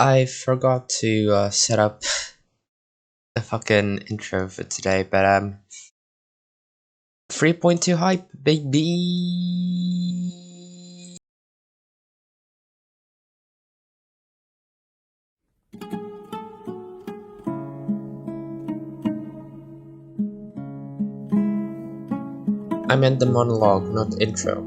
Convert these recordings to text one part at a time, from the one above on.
I forgot to set up the fucking intro for today, but 3.2 hype, baby. I meant the monologue, not intro.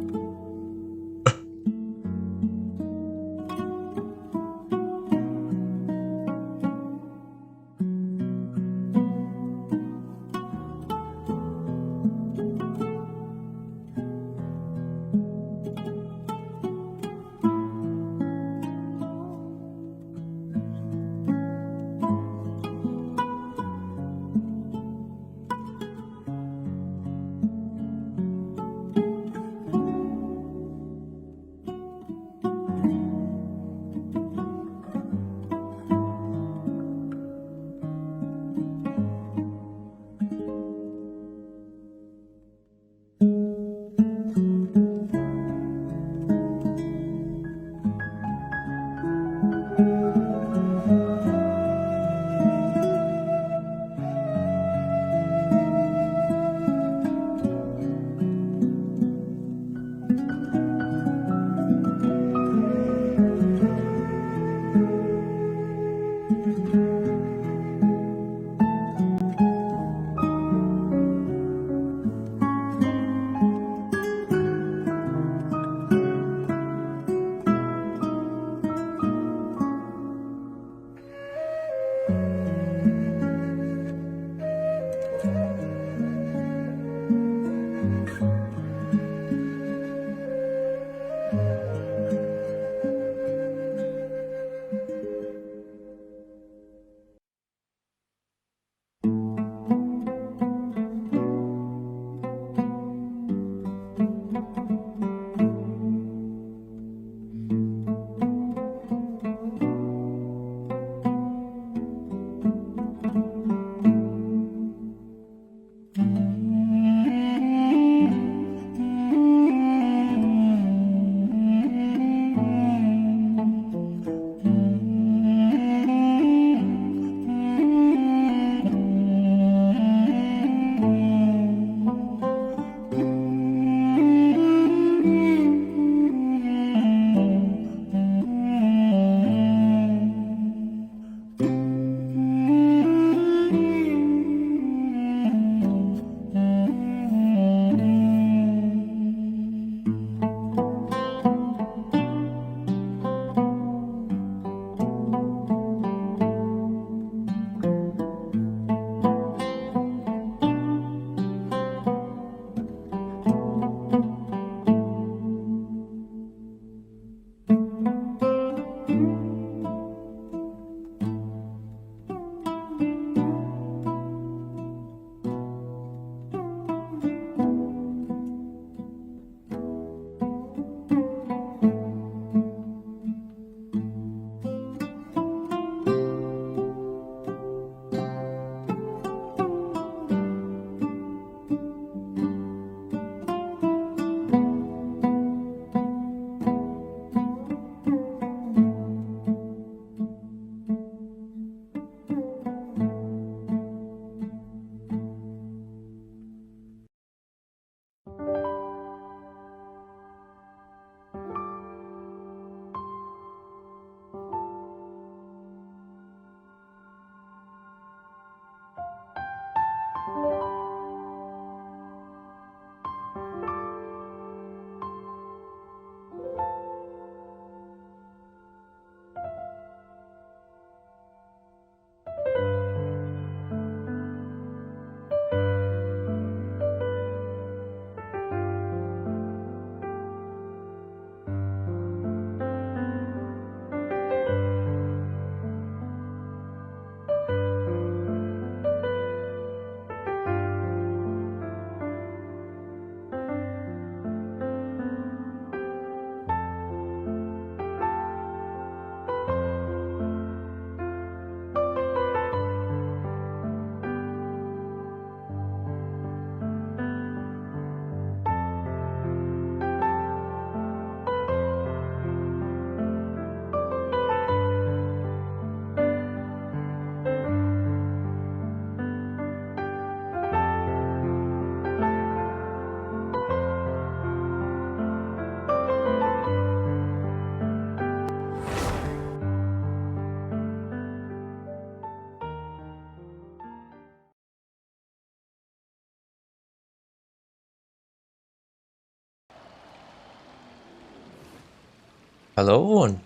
Hello everyone,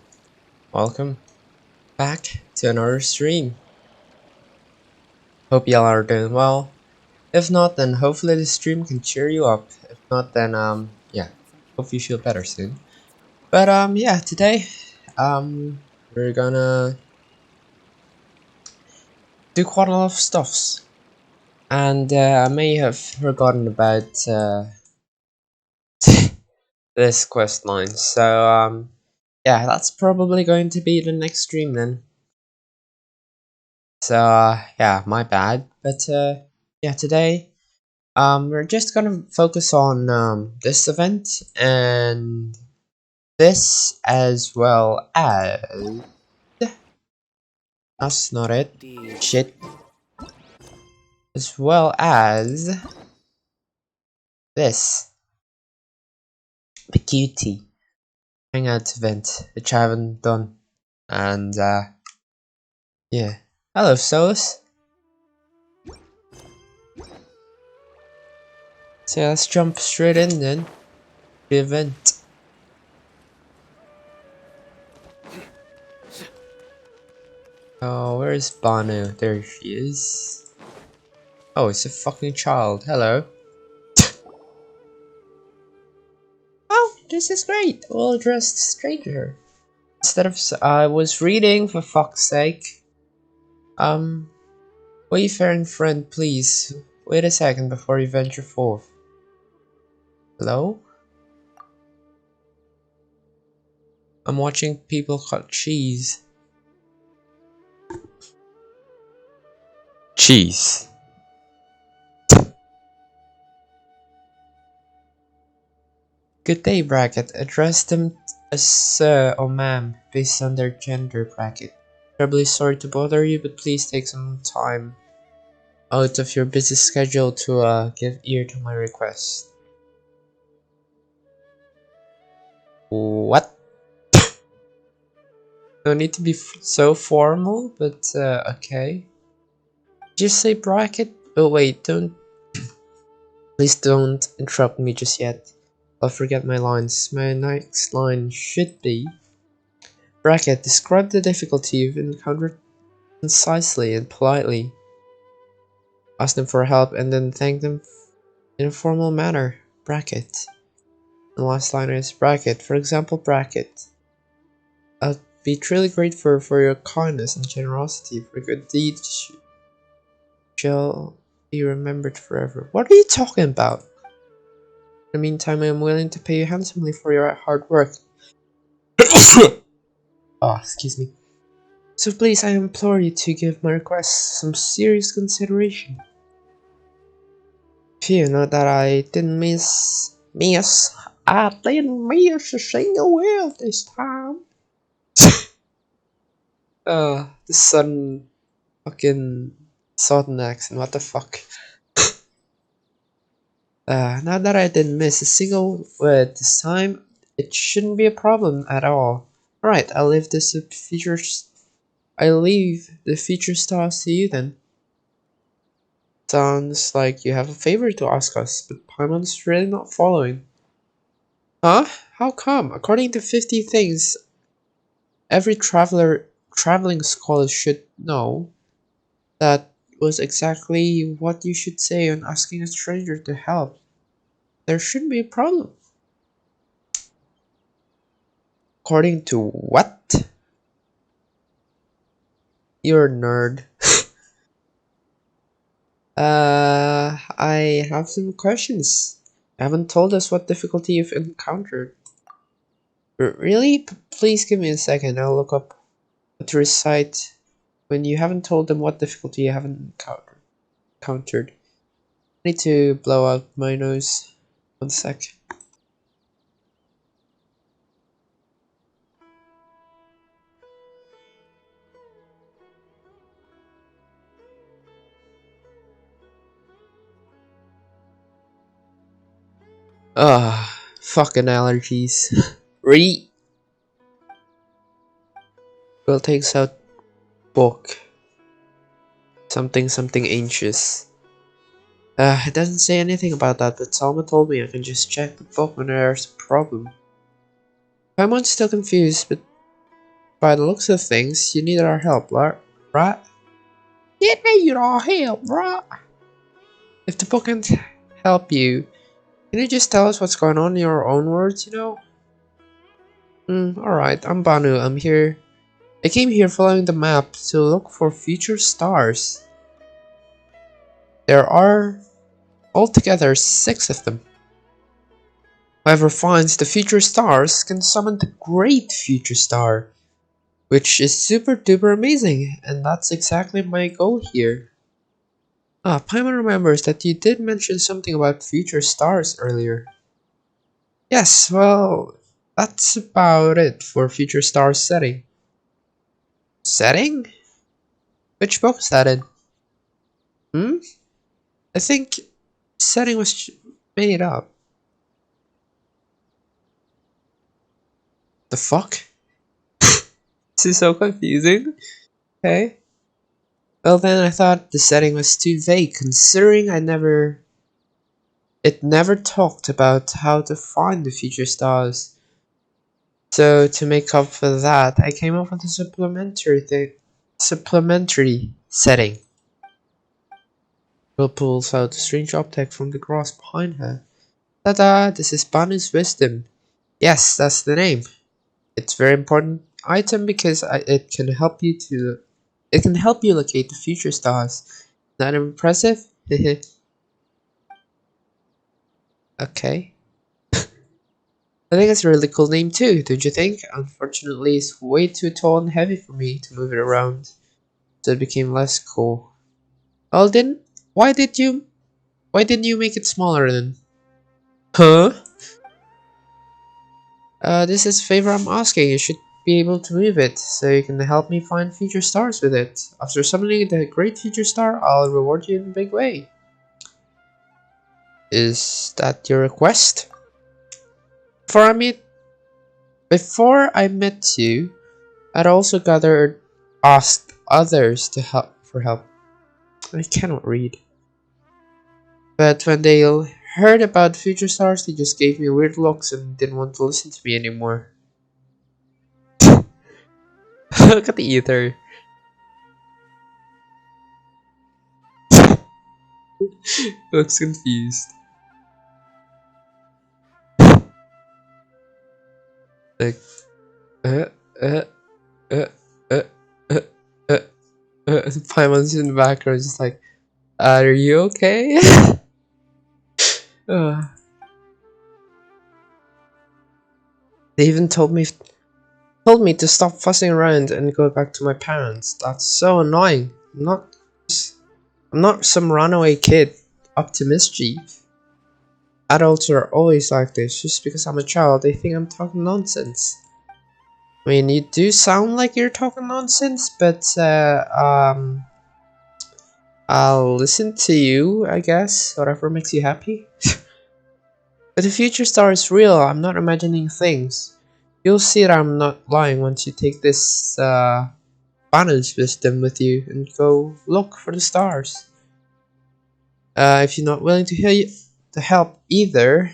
welcome back to another stream. Hope y'all are doing well. If not, then hopefully the stream can cheer you up. If not, then yeah, hope you feel better soon. But yeah, today we're gonna do quite a lot of stuffs. And I may have forgotten about this quest line. So yeah, that's probably going to be the next stream then. So yeah, my bad. But yeah, today we're just gonna focus on this event and this, as well as that's not it. Shit. As well as this, the QT Hangout event, which I haven't done. And yeah. Hello, Solus. So let's jump straight in then. The event. Oh, where is Banu? There she is. Oh, it's a fucking child. Hello. Oh, this is great. We'll address the stranger. Instead of I was reading, for fuck's sake. Wayfaring friend, please. Wait a second before you venture forth. Hello? I'm watching people cut cheese. Cheese. Good day, bracket. Address them as sir or ma'am based on their gender bracket. Terribly sorry to bother you, but please take some time out of your busy schedule to give ear to my request. What? No need to be so formal, but okay. Did you say bracket? Oh wait, don't. Please don't interrupt me just yet. I'll forget my lines. My next line should be bracket. Describe the difficulty you've encountered concisely and politely. Ask them for help and then thank them in a formal manner. Bracket. And the last line is bracket. For example, bracket. I'd be truly grateful for your kindness and generosity. For good deeds shall be remembered forever. What are you talking about? In the meantime, I am willing to pay you handsomely for your hard work. Oh, excuse me. So please, I implore you to give my request some serious consideration. Phew, not that I didn't miss. I didn't miss a single wheel this time. The sudden fucking southern accent, what the fuck. Not that I didn't miss a single word this time, it shouldn't be a problem at all. Alright, I'll leave the feature stars to you then. Sounds like you have a favor to ask us, but Paimon's really not following. Huh? How come? According to 50 things every traveling scholar should know, that was exactly what you should say when asking a stranger to help. There shouldn't be a problem. According to what? You're a nerd. I have some questions. You haven't told us what difficulty you've encountered. Really? Please give me a second. I'll look up what to recite when you haven't told them what difficulty you haven't encountered. I need to blow out my nose. 1 sec. Fucking allergies. Ready? Will takes out book. Something anxious. It doesn't say anything about that, but Salma told me I can just check the book when there's a problem. Paimon's still confused, but by the looks of things, you need our help, right? You need our help, right? If the book can't help you, can you just tell us what's going on in your own words, you know? Alright, I'm Banu, I'm here. I came here following the map to look for future stars. There are altogether 6 of them. Whoever finds the future stars can summon the great future star, which is super duper amazing, and that's exactly my goal here. Paimon remembers that you did mention something about future stars earlier. Yes, well, that's about it for future stars setting. Setting? Which book is that in? I think setting was made up. The fuck? This is so confusing. Okay. Well then I thought the setting was too vague considering it never talked about how to find the future stars. So to make up for that, I came up with a supplementary setting. Will pulls out a strange object from the grass behind her. Ta-da! This is Banu's wisdom. Yes, that's the name. It's a very important item because it can help you locate the future stars. Not impressive? Okay. I think it's a really cool name too, don't you think? Unfortunately, it's way too tall and heavy for me to move it around, so it became less cool. Well then, why didn't you make it smaller then? Huh? This is a favor I'm asking. You should be able to move it, so you can help me find future stars with it. After summoning the great future star, I'll reward you in a big way. Is that your request? Before I met you, I'd also asked others to for help. I cannot read. But when they heard about future stars, they just gave me weird looks and didn't want to listen to me anymore. Look at the ether. Looks confused. Like, uh, uh, uh, uh, uh, uh, Paimon's in the background, just like, are you okay? uh, they even told me to stop fussing around and go back to my parents. That's so annoying. I'm not some runaway kid up to mischief. Adults are always like this. Just because I'm a child, they think I'm talking nonsense. I mean, you do sound like you're talking nonsense, but I'll listen to you, I guess. Whatever makes you happy. But the future star is real. I'm not imagining things. You'll see that I'm not lying once you take this Banu's wisdom with you and go look for the stars. If you're not willing to help either,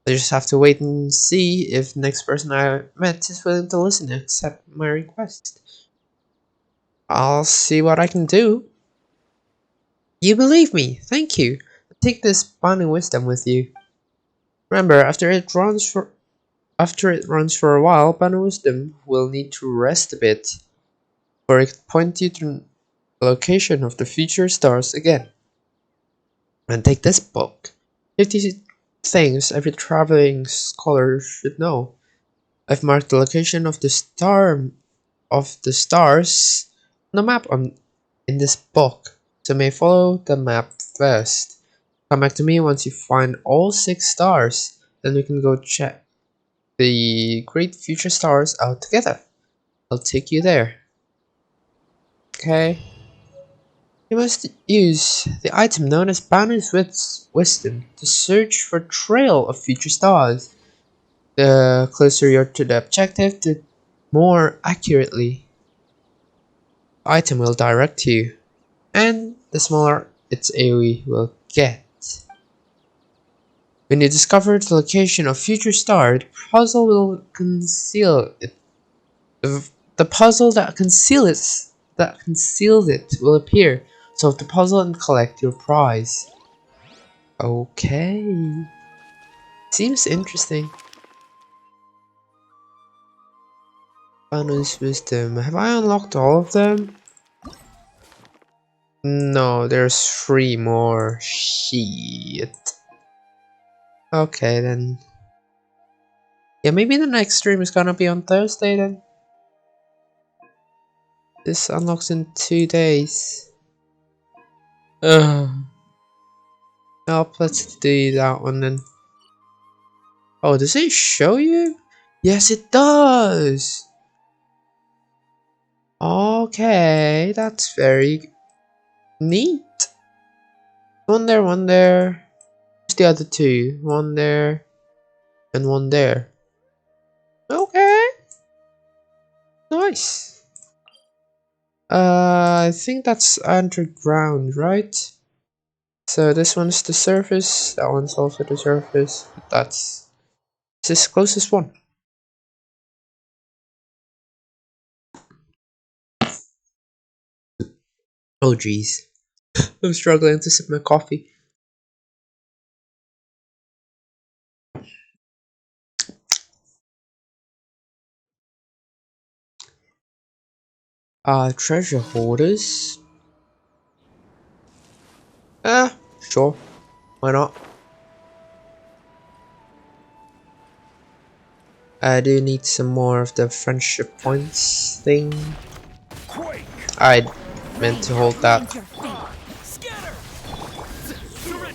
I just have to wait and see if the next person I met is willing to listen and accept my request. I'll see what I can do. You believe me, thank you. Take this Banu wisdom with you. Remember, after it runs for a while, Banu wisdom will need to rest a bit, or it can point you to the location of the future stars again. And take this book. 50 things every traveling scholar should know. I've marked the location of the stars on the map in this book, so may follow the map first. Come back to me once you find all 6 stars, then we can go check the great future stars out together. I'll take you there. Okay. You must use the item known as Banu's Wisdom to search for a trail of future stars. The closer you're to the objective, the more accurately the item will direct you, and the smaller its AoE will get. When you discover the location of future star, the puzzle will conceal it. The puzzle that conceals it will appear. Solve the puzzle and collect your prize. Okay. Seems interesting. Bonus wisdom. Have I unlocked all of them? No, there's 3 more. Shit. Okay then. Yeah, maybe the next stream is gonna be on Thursday then. This unlocks in 2 days. Ugh. Nope, let's do that one then. Oh, does it show you? Yes, it does. Okay, that's very neat. One there, one there. Where's the other 2? One there and one there. Okay, nice. I think that's underground, right? So this one's the surface, that one's also the surface. That's this closest one. Oh jeez. I'm struggling to sip my coffee. Treasure hoarders. Sure. Why not? I do need some more of the friendship points thing. I meant to hold that.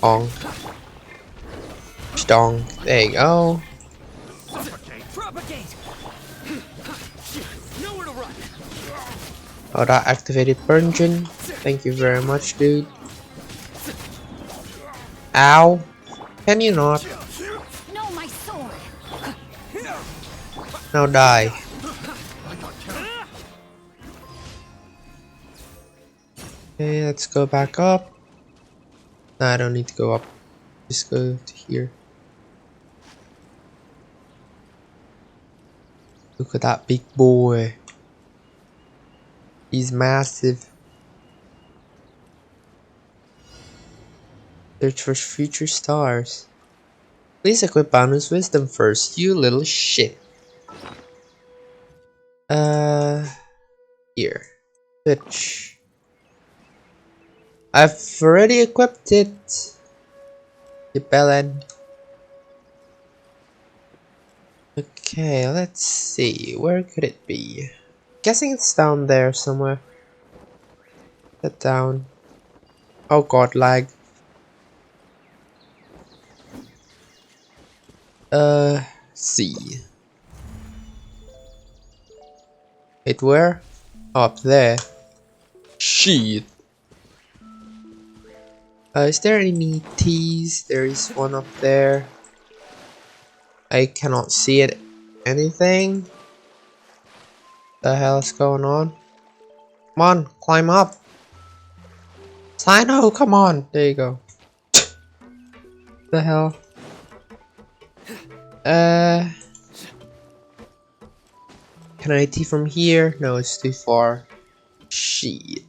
Dong. Dong. There you go. Oh, that activated burn gin. Thank you very much, dude. Ow. Can you not? Now die. Okay, let's go back up. Nah, I don't need to go up. Just go to here. Look at that big boy. He's massive. Search for future stars. Please equip bonus wisdom first, you little shit. Here. Switch. I've already equipped it. You bellend. Okay, let's see. Where could it be? Guessing it's down there somewhere. Get down. Oh god, lag. See. Wait, where? Up there. Shit. Is there any T's? There is one up there. I cannot see it. Anything? The hell is going on? Come on, climb up. Sino, come on. There you go. The hell? Can I T from here? No, it's too far. Shit.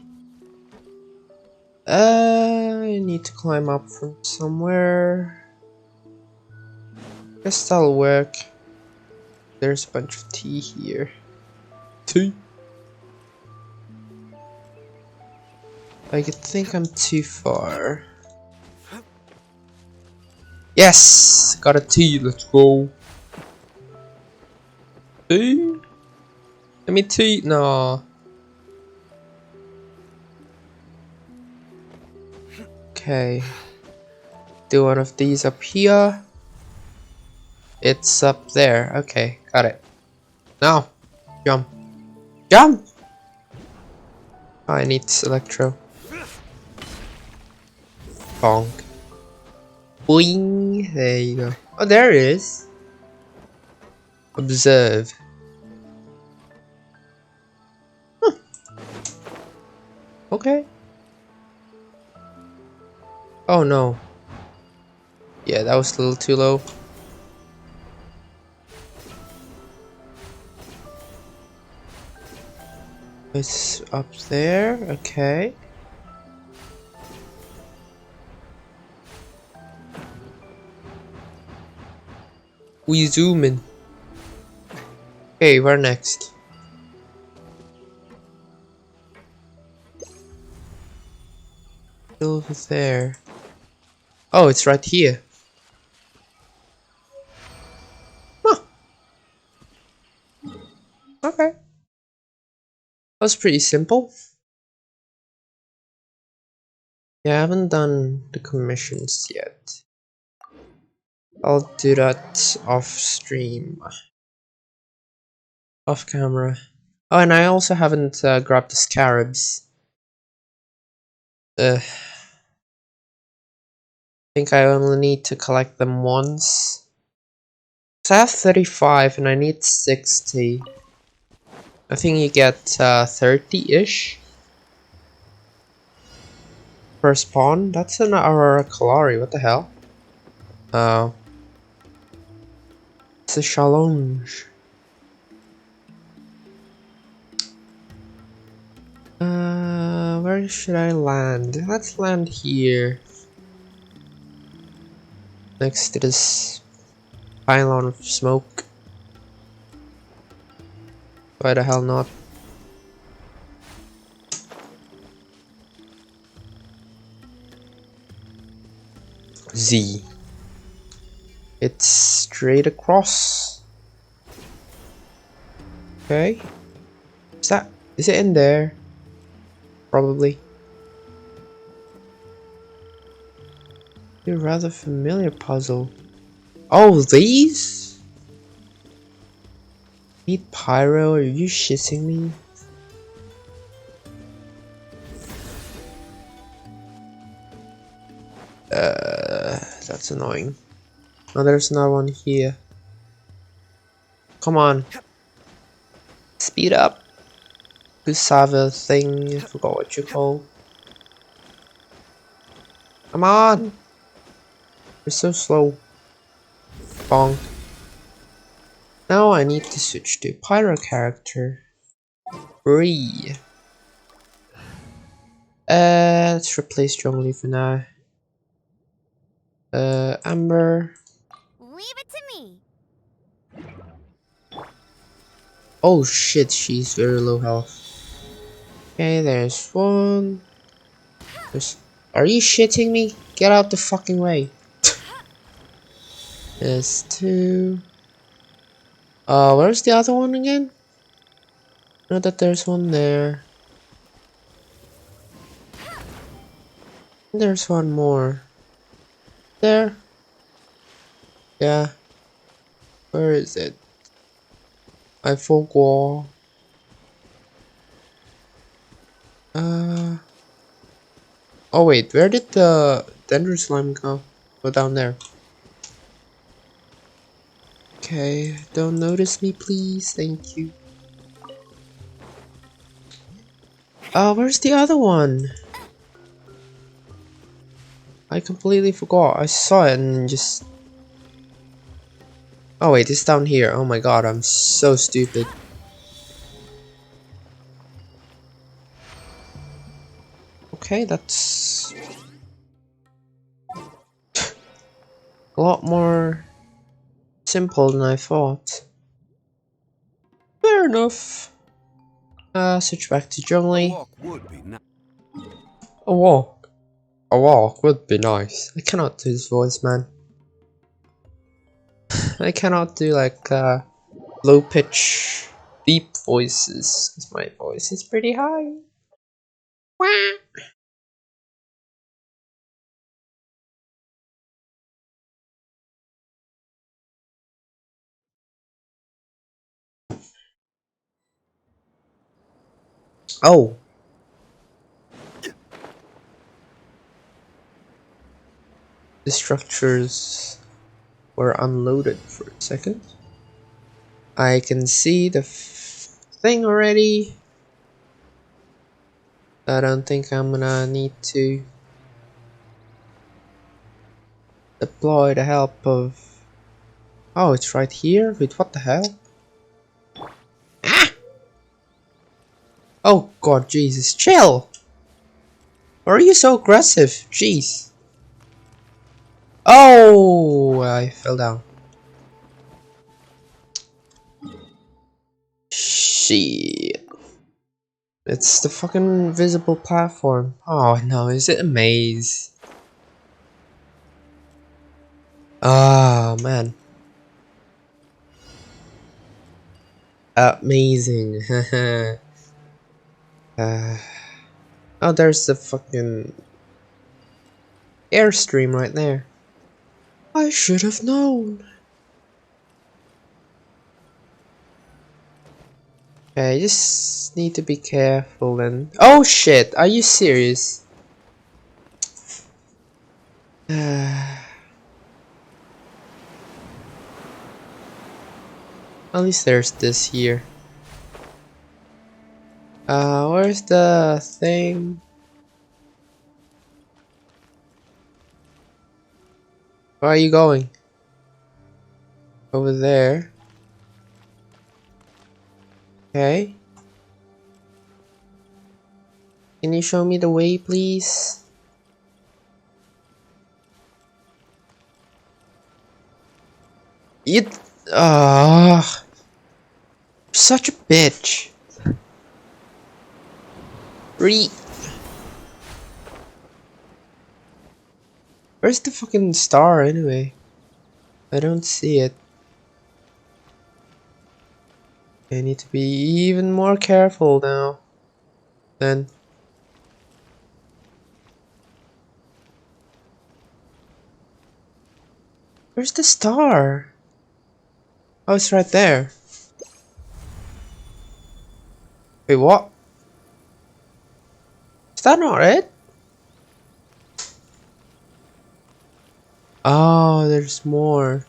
I need to climb up from somewhere. Guess that'll work. There's a bunch of tea here. Tea? I think I'm too far. Yes! Got a tea, let's go. Tea? Let me tea? No. Okay. Do one of these up here. It's up there. Okay, got it. Now, jump. Jump! Oh, I need Electro. Bonk. Boing! There you go. Oh, there it is. Observe. Huh. Okay. Oh no. Yeah, that was a little too low. It's up there, okay. We zoom in. Okay, where next? Still over there. Oh, it's right here. Huh. Okay. That was pretty simple. Yeah, I haven't done the commissions yet. I'll do that off stream. Off camera. Oh, and I also haven't grabbed the scarabs. I think I only need to collect them once. So I have 35 and I need 60. I think you get 30-ish per spawn. That's an Aurora Kalari, what the hell? Oh. It's a challenge. Where should I land? Let's land here. Next to this pylon of smoke. Why the hell not? Z. It's straight across. Okay. Is it in there? Probably. You're rather familiar puzzle. Oh, these? Need pyro? Are you shitting me? That's annoying. Oh, there's another one here. Come on. Speed up. Kusava thing. I forgot what you call. Come on. You're so slow. Bonk. Now I need to switch to pyro character. Free. Let's replace Zhongli for now. Amber. Leave it to me. Oh shit, she's very low health. Okay, there's one. Are you shitting me? Get out the fucking way. There's two. Where's the other one again? Know that there's one there. There's one more. There. Yeah. Where is it? I forgot. Oh wait, where did the dendron slime go? Go down there. Okay, don't notice me please, thank you. Where's the other one? I completely forgot. I saw it and just... Oh wait, it's down here. Oh my god, I'm so stupid. Okay, that's... a lot more simple than I thought. Fair enough. Switch back to Zhongli. A walk. A walk would be nice. I cannot do this voice, man. I cannot do like low pitch, deep voices because my voice is pretty high. Wah. Oh, the structures were unloaded for a second. I can see the thing already. I don't think I'm gonna need to Deploy the help of... Oh, it's right here? Wait, what the hell? Ah! Oh god, Jesus, chill! Why are you so aggressive? Jeez. Oh, I fell down. Shit. It's the fucking invisible platform. Oh no, is it a maze? Ah, man. Amazing. Oh, there's the fucking airstream right there. I should have known. Okay, just need to be careful then. Oh shit, are you serious? At least there's this here. Where's the thing? Where are you going? Over there. Okay. Can you show me the way, please? It. Such a bitch. Where's the fucking star anyway? I don't see it. I need to be even more careful now. Then. Where's the star? Oh, it's right there. Wait, what? Is that not it? Oh, there's more.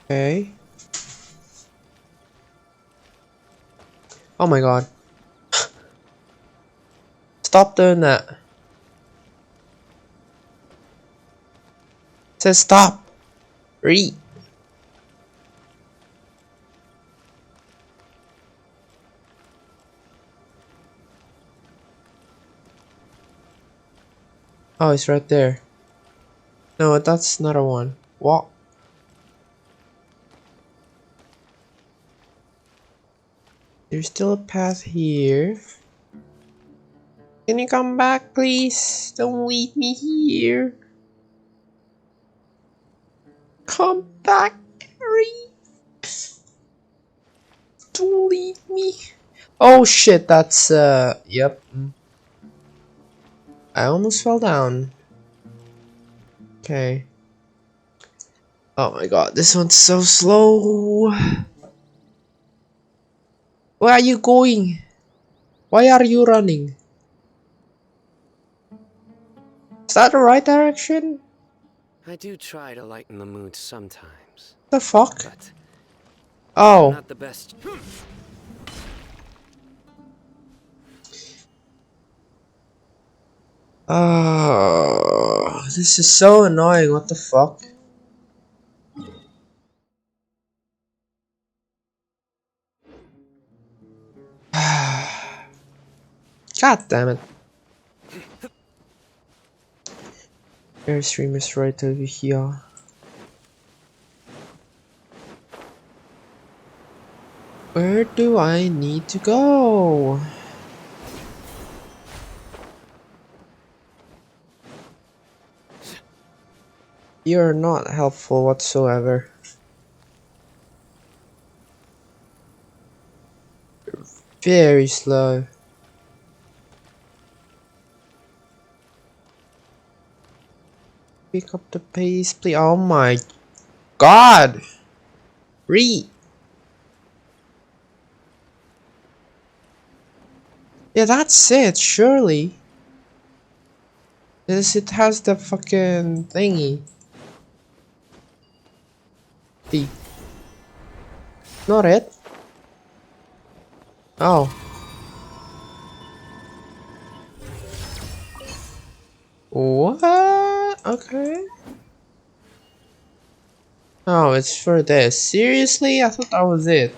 Okay. Oh my god. Stop doing that. It says stop. Read. Oh, it's right there. No, that's another one. What? There's still a path here. Can you come back, please? Don't leave me here. Come back, Reed. Don't leave me. Oh shit, that's yep. I almost fell down. Okay. Oh my god, this one's so slow. Where are you going? Why are you running? Is that the right direction? I do try to lighten the mood sometimes. The fuck? But I'm Oh. not the best. Oh, this is so annoying. What the fuck? God damn it. Airstream is right over here. Where do I need to go? You're not helpful whatsoever. Very slow. Pick up the pace, please. Oh my god! Read! Yeah, that's it, surely. Yes, it has the fucking thingy. The. Not it. Oh. What? Okay. Oh, it's for this. Seriously? I thought that was it.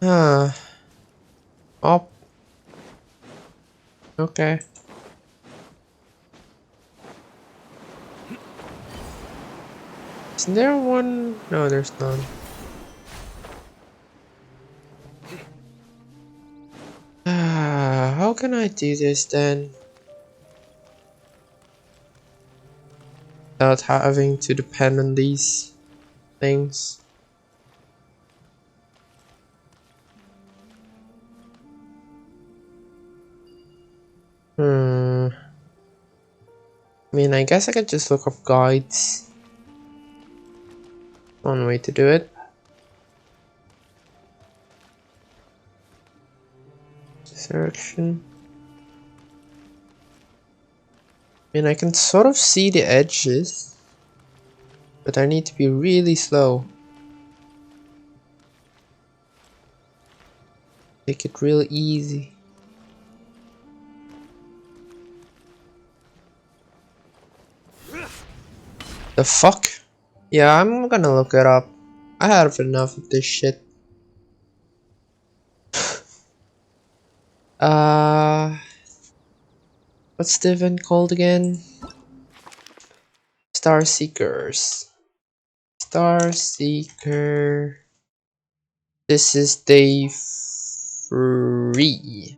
Huh. Oh. Okay. Isn't there one? No, there's none. How can I do this then? Without having to depend on these things. I mean, I guess I could just look up guides. One way to do it. Selection. I mean, I can sort of see the edges, but I need to be really slow. Take it real easy. The fuck? Yeah, I'm gonna look it up. I have enough of this shit. What's the event called again? Star Seekers. Star Seeker. This is day 3.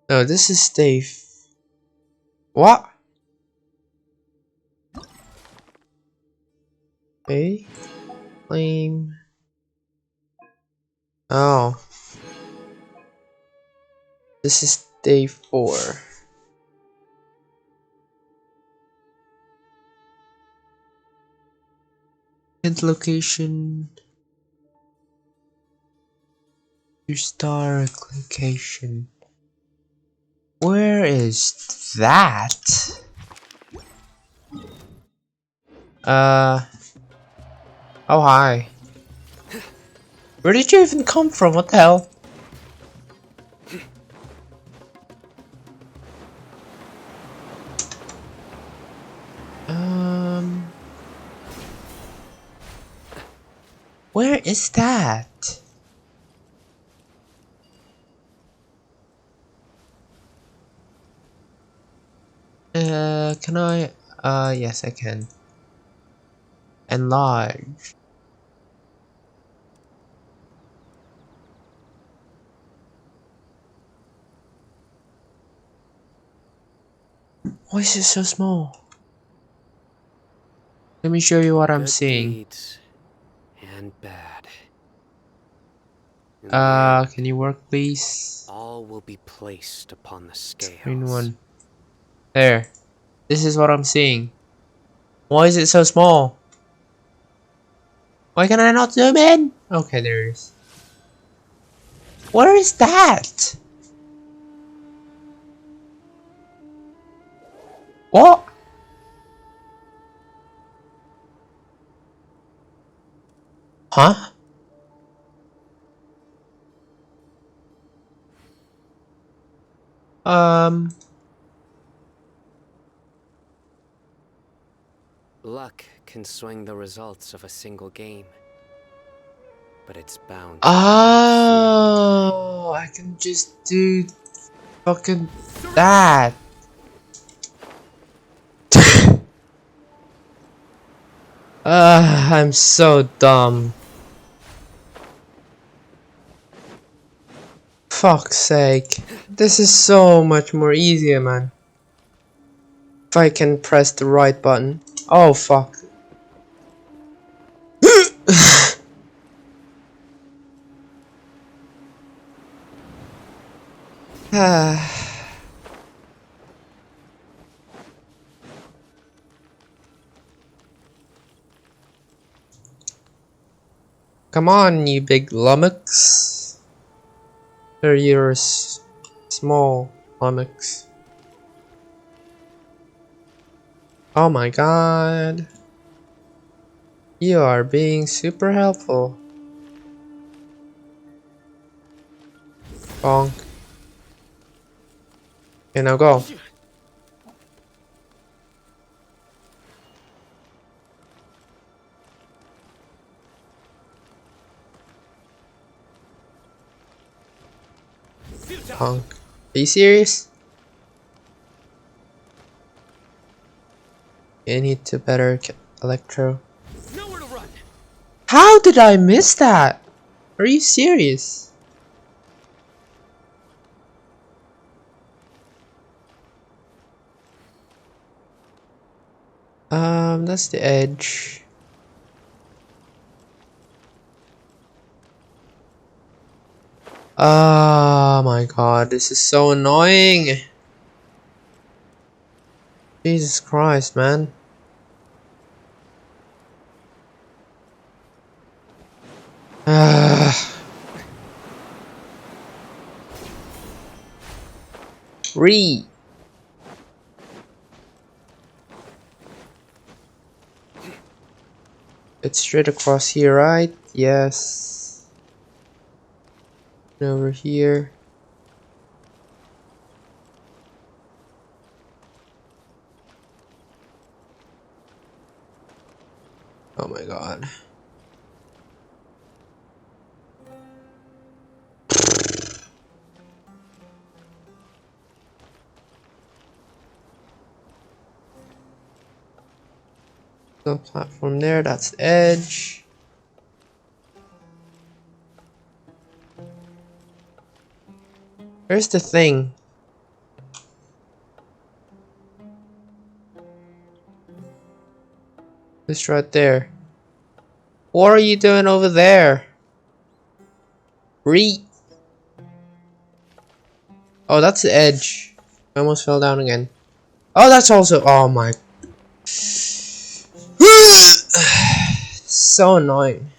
No, this is day. What? Okay. Claim. Oh. This is day 4. Hint location. Historic location. Where is that? Oh hi. Where did you even come from? What the hell? Where is that? Can I? Yes, I can. Enlarge. Why is it so small? Let me show you what I'm Good seeing. deeds and bad. In the end, Can you work please? all will be placed upon the Screen scales. 1. There. This is what I'm seeing. Why is it so small? Why can I not zoom in? Okay, there it is. Where is that? What? Huh? Luck can swing the results of a single game, but it's bound to Oh, I can just do fucking that. I'm so dumb. Fuck's sake. This is so much more easier, man. If I can press the right button. Oh, fuck. Come on, you big lummox. Or you're a small lummox. Oh my god. You are being super helpful. Bonk. Okay, now go. Bonk. Are you serious? You need to better Electro. Nowhere to run. How did I miss that? Are you serious? That's the edge. Oh my god, this is so annoying. Jesus Christ, man. Re. It's straight across here, right? Yes. And over here. Oh my god. No platform there, that's the edge. Where's the thing? It's right there. What are you doing over there? Re. Oh, that's the edge. I almost fell down again. Oh, that's also. Oh my. So annoying.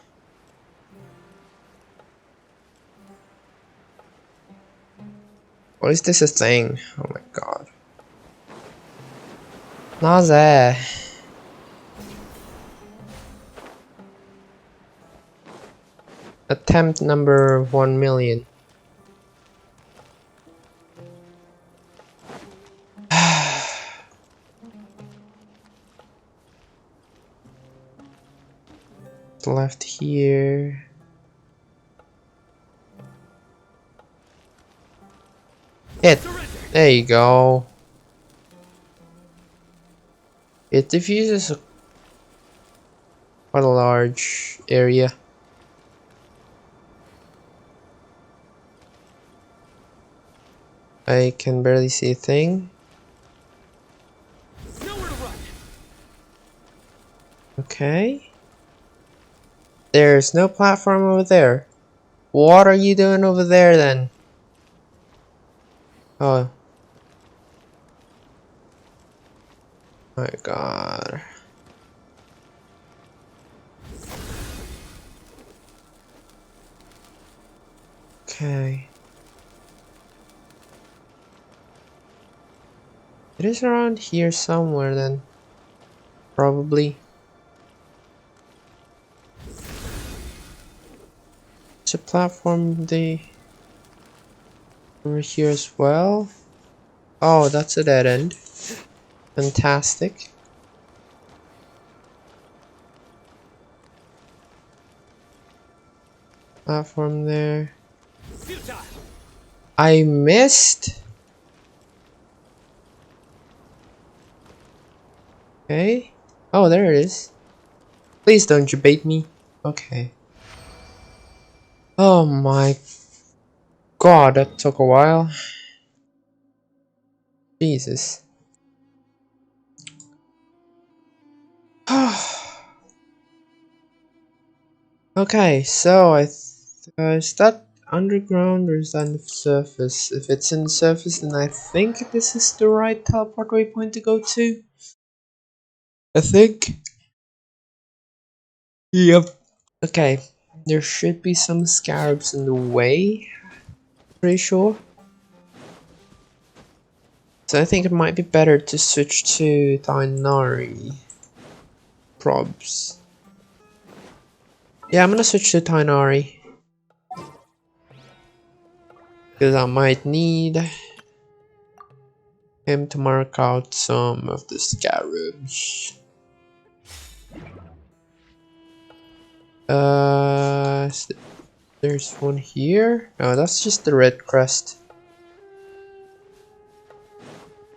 Why is this a thing? Oh my god. Naze. Attempt number 1,000,000. Left here. Hit. There you go. It diffuses quite a large area. I can barely see a thing. Nowhere to run. Okay. There's no platform over there. What are you doing over there then? Oh. My god. Okay. It is around here somewhere then. Probably. It's a platform over here as well. Oh, that's a dead end. Fantastic. Platform there. I missed. Okay. Oh, there it is. Please don't you bait me. Okay. Oh my god, that took a while. Jesus. Okay, so is that underground or is that on the surface? If it's in the surface, then I think this is the right teleport waypoint to go to. I think. Yep. Okay, there should be some scarabs in the way. Pretty sure. So I think it might be better to switch to Dinari probes. Yeah, I'm gonna switch to Tainari. Because I might need him to mark out some of the scarabs. There's one here. No, that's just the red crest.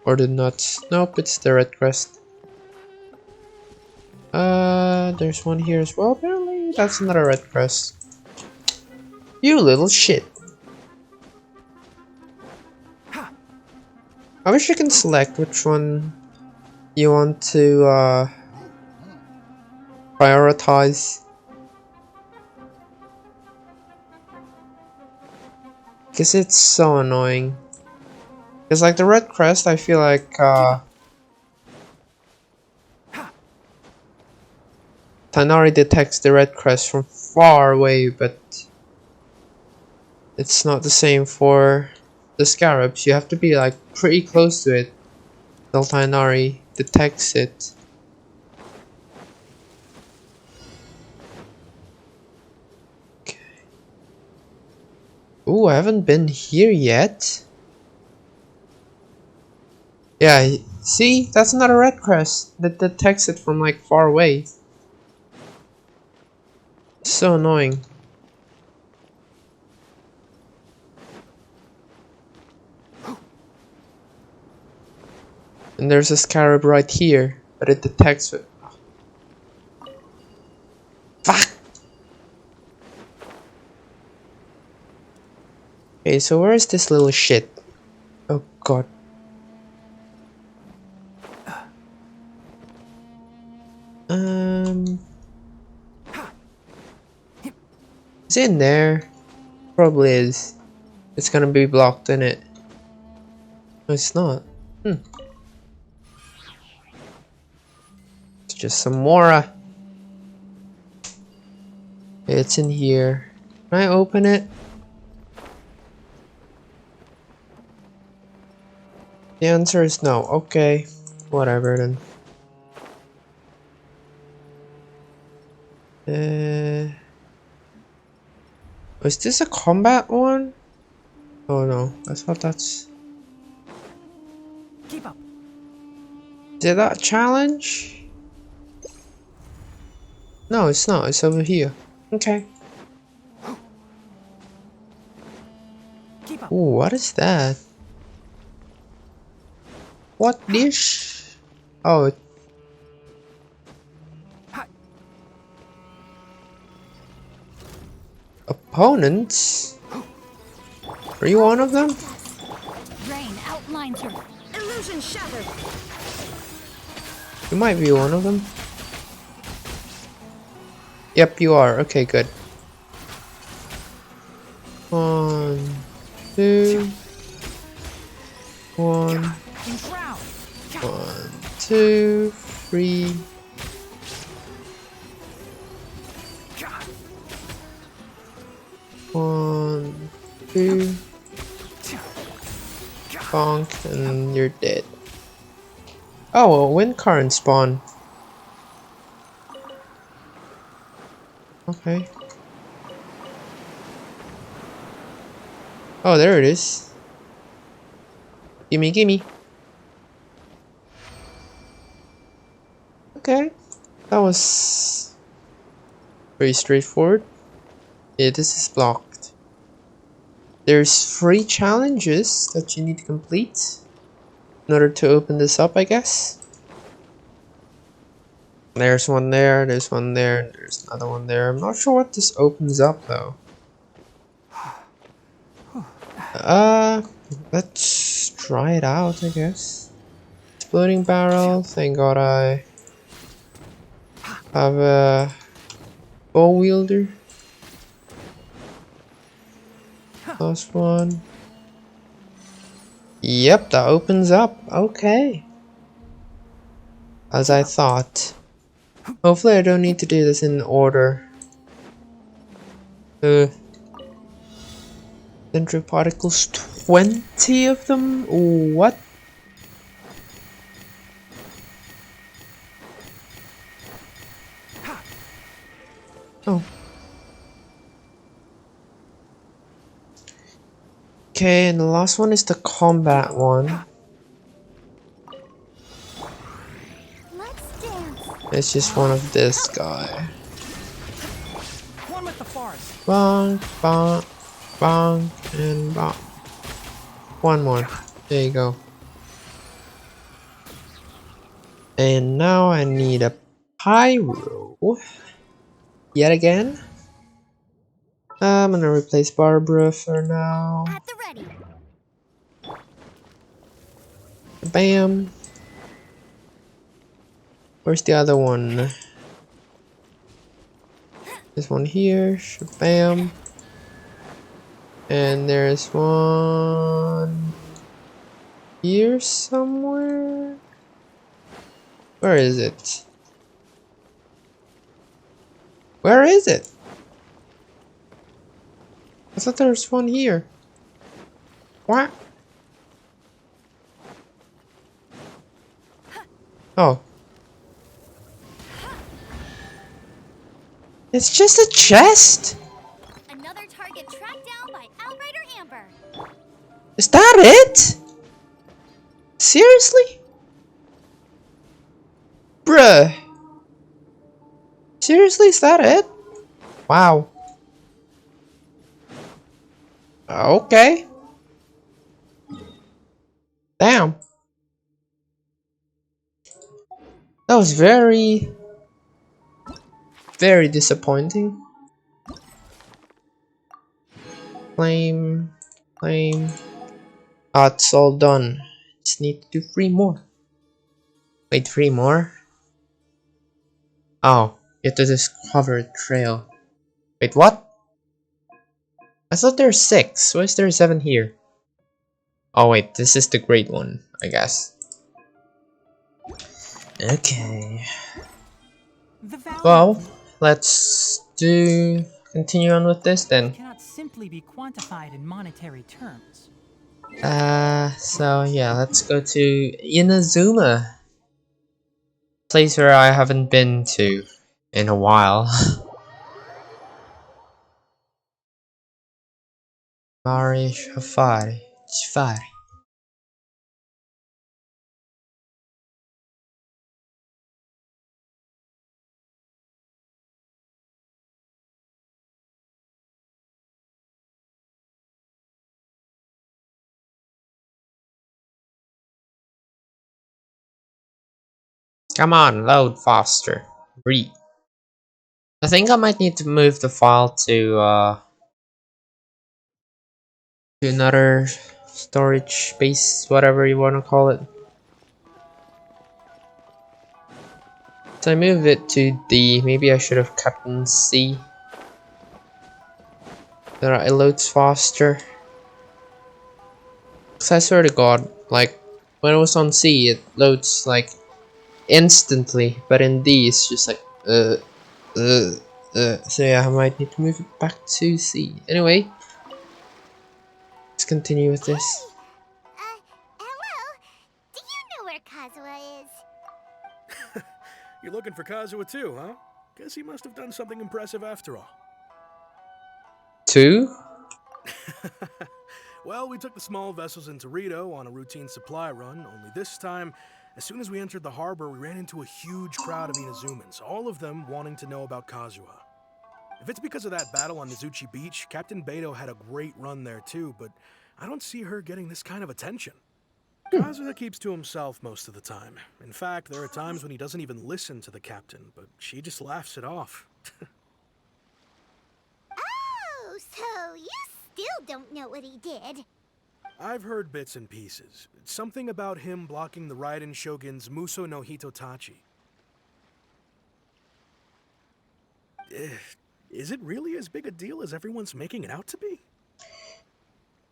Or the nuts. Nope, it's the red crest. There's one here as well, apparently. That's another red crest. You little shit. I wish you can select which one you want to prioritize. Because it's so annoying. Because like the red crest, I feel like Tanari detects the red crest from far away, but it's not the same for the scarabs. You have to be like pretty close to it until Tanari detects it. Okay. Ooh, I haven't been here yet. Yeah, see? That's not a red crest that detects it from like far away. So annoying. And there's a scarab right here, but it detects it. Fuck! Okay, so where is this little shit? Oh god. Is it in there? Probably is. It's gonna be blocked in it. No, it's not. It's just some more. It's in here. Can I open it? The answer is no. Okay. Whatever then. Is this a combat one? Oh no, I thought that's... Keep up. Is it that challenge? No, it's not. It's over here. Okay. Keep up. Ooh, what is that? What dish? Oh, opponents? Are you one of them? Rain outlines her. Illusion shattered. You might be one of them. Yep, you are. Okay, good. 1, 2. 1, 1, 2, 3. One, two. Bonk, and you're dead. Oh, a wind current spawn. Okay. Oh, there it is. Gimme, gimme. Okay. That was very straightforward. Yeah, this is blocked. There's 3 challenges that you need to complete in order to open this up, I guess. There's one there, there's one there, and there's another one there. I'm not sure what this opens up though. Let's try it out, I guess. Exploding barrel, thank god I have a bow wielder. Last one. Yep, that opens up. Okay. As I thought. Hopefully I don't need to do this in order. Central particles, 20 of them? What? Oh. Okay, and the last one is the combat one. Let's dance. It's just one of this guy. One with the forest. Bonk, bonk, bonk, and bonk. One more. There you go. And now I need a pyro. Yet again. I'm gonna replace Barbara for now. At the ready. Bam. Where's the other one? There's one here. Bam. And there's one here somewhere. Where is it? Where is it? I thought there was one here. What? Oh. It's just a chest? Another target tracked down by Outrider Amber. Is that it? Seriously? Bruh. Seriously, is that it? Wow. Okay. Damn. That was very disappointing. Flame. Ah, it's all done. Just need to do 3 more. Wait, 3 more? Oh, you have to discover a trail. Wait, what? I thought there were 6. Why is there 7 here? Oh wait, this is the great one, I guess. Okay. Well, let's continue on with this then. Cannot simply be quantified in monetary terms. So yeah, let's go to Inazuma. Place where I haven't been to in a while. Mari Shafari. Come on, load faster. Read. I think I might need to move the file to another storage space, whatever you want to call it. So I move it to D. Maybe I should have kept in C. So that it loads faster. Cause I swear to God, like when it was on C, it loads like instantly, but in D, it's just like So yeah, I might need to move it back to C. Anyway, let's continue with this. Hello. Do you know where Kazuha is? You're looking for Kazuha too, huh? Guess he must have done something impressive after all. 2? Well, we took the small vessels into Rito on a routine supply run, only this time, as soon as we entered the harbor, we ran into a huge crowd of Inazumans, all of them wanting to know about Kazuha. If it's because of that battle on Nizuchi Beach, Captain Beto had a great run there too, but I don't see her getting this kind of attention. Kazuha keeps to himself most of the time. In fact, there are times when he doesn't even listen to the captain, but she just laughs it off. Oh, so you still don't know what he did. I've heard bits and pieces. Something about him blocking the Raiden Shogun's Muso no Hitotachi. Is it really as big a deal as everyone's making it out to be?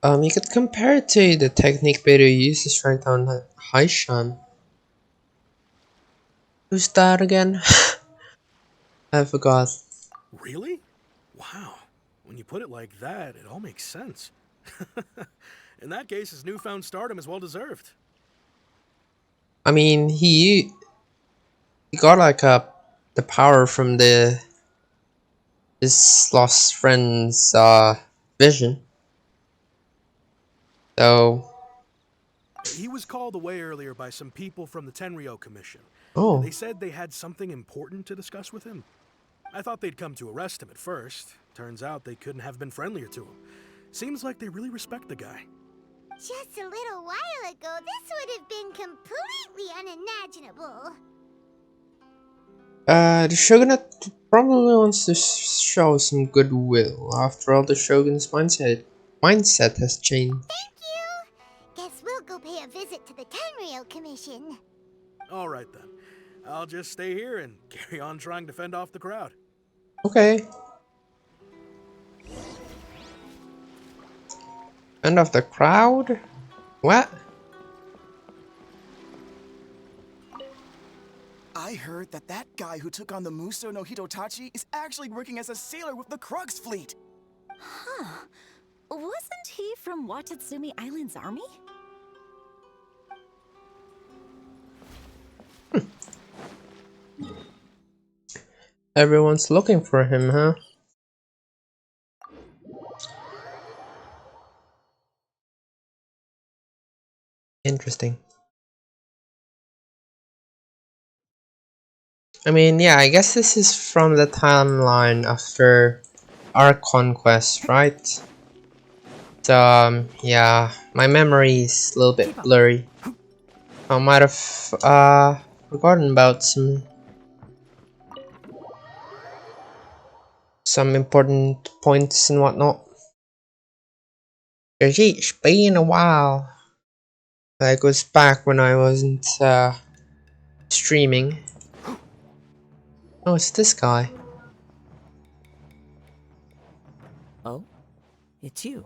You could compare it to the technique Beto uses right on Haishan. Who's that again? I forgot. Really? Wow. When you put it like that, it all makes sense. In that case, his newfound stardom is well deserved. I mean, he got like the power from his lost friend's vision. So, He was called away earlier by some people from the Tenryo Commission. They oh, said they had something important to discuss with him. I thought they'd come to arrest him at first. Turns out they couldn't have been friendlier to him. Seems like they really respect the guy. Just a little while ago, this would have been completely unimaginable. the Shogunate probably wants to show some goodwill. After all, the Shogun's mindset has changed. Thank you. Guess we'll go pay a visit to the Tenryo Commission. All right then. I'll just stay here and carry on trying to fend off the crowd. Okay. End of the crowd? What? I heard that guy who took on the Muso no Hitotachi is actually working as a sailor with the Crux fleet. Huh. Wasn't he from Watatsumi Island's army? Everyone's looking for him, huh? Interesting. I mean, yeah, I guess this is from the timeline after our conquest, right? So, yeah, my memory is a little bit blurry. I might have forgotten about some important points and whatnot. It's been a while. That goes back when I wasn't streaming. Oh, it's this guy. Oh, it's you.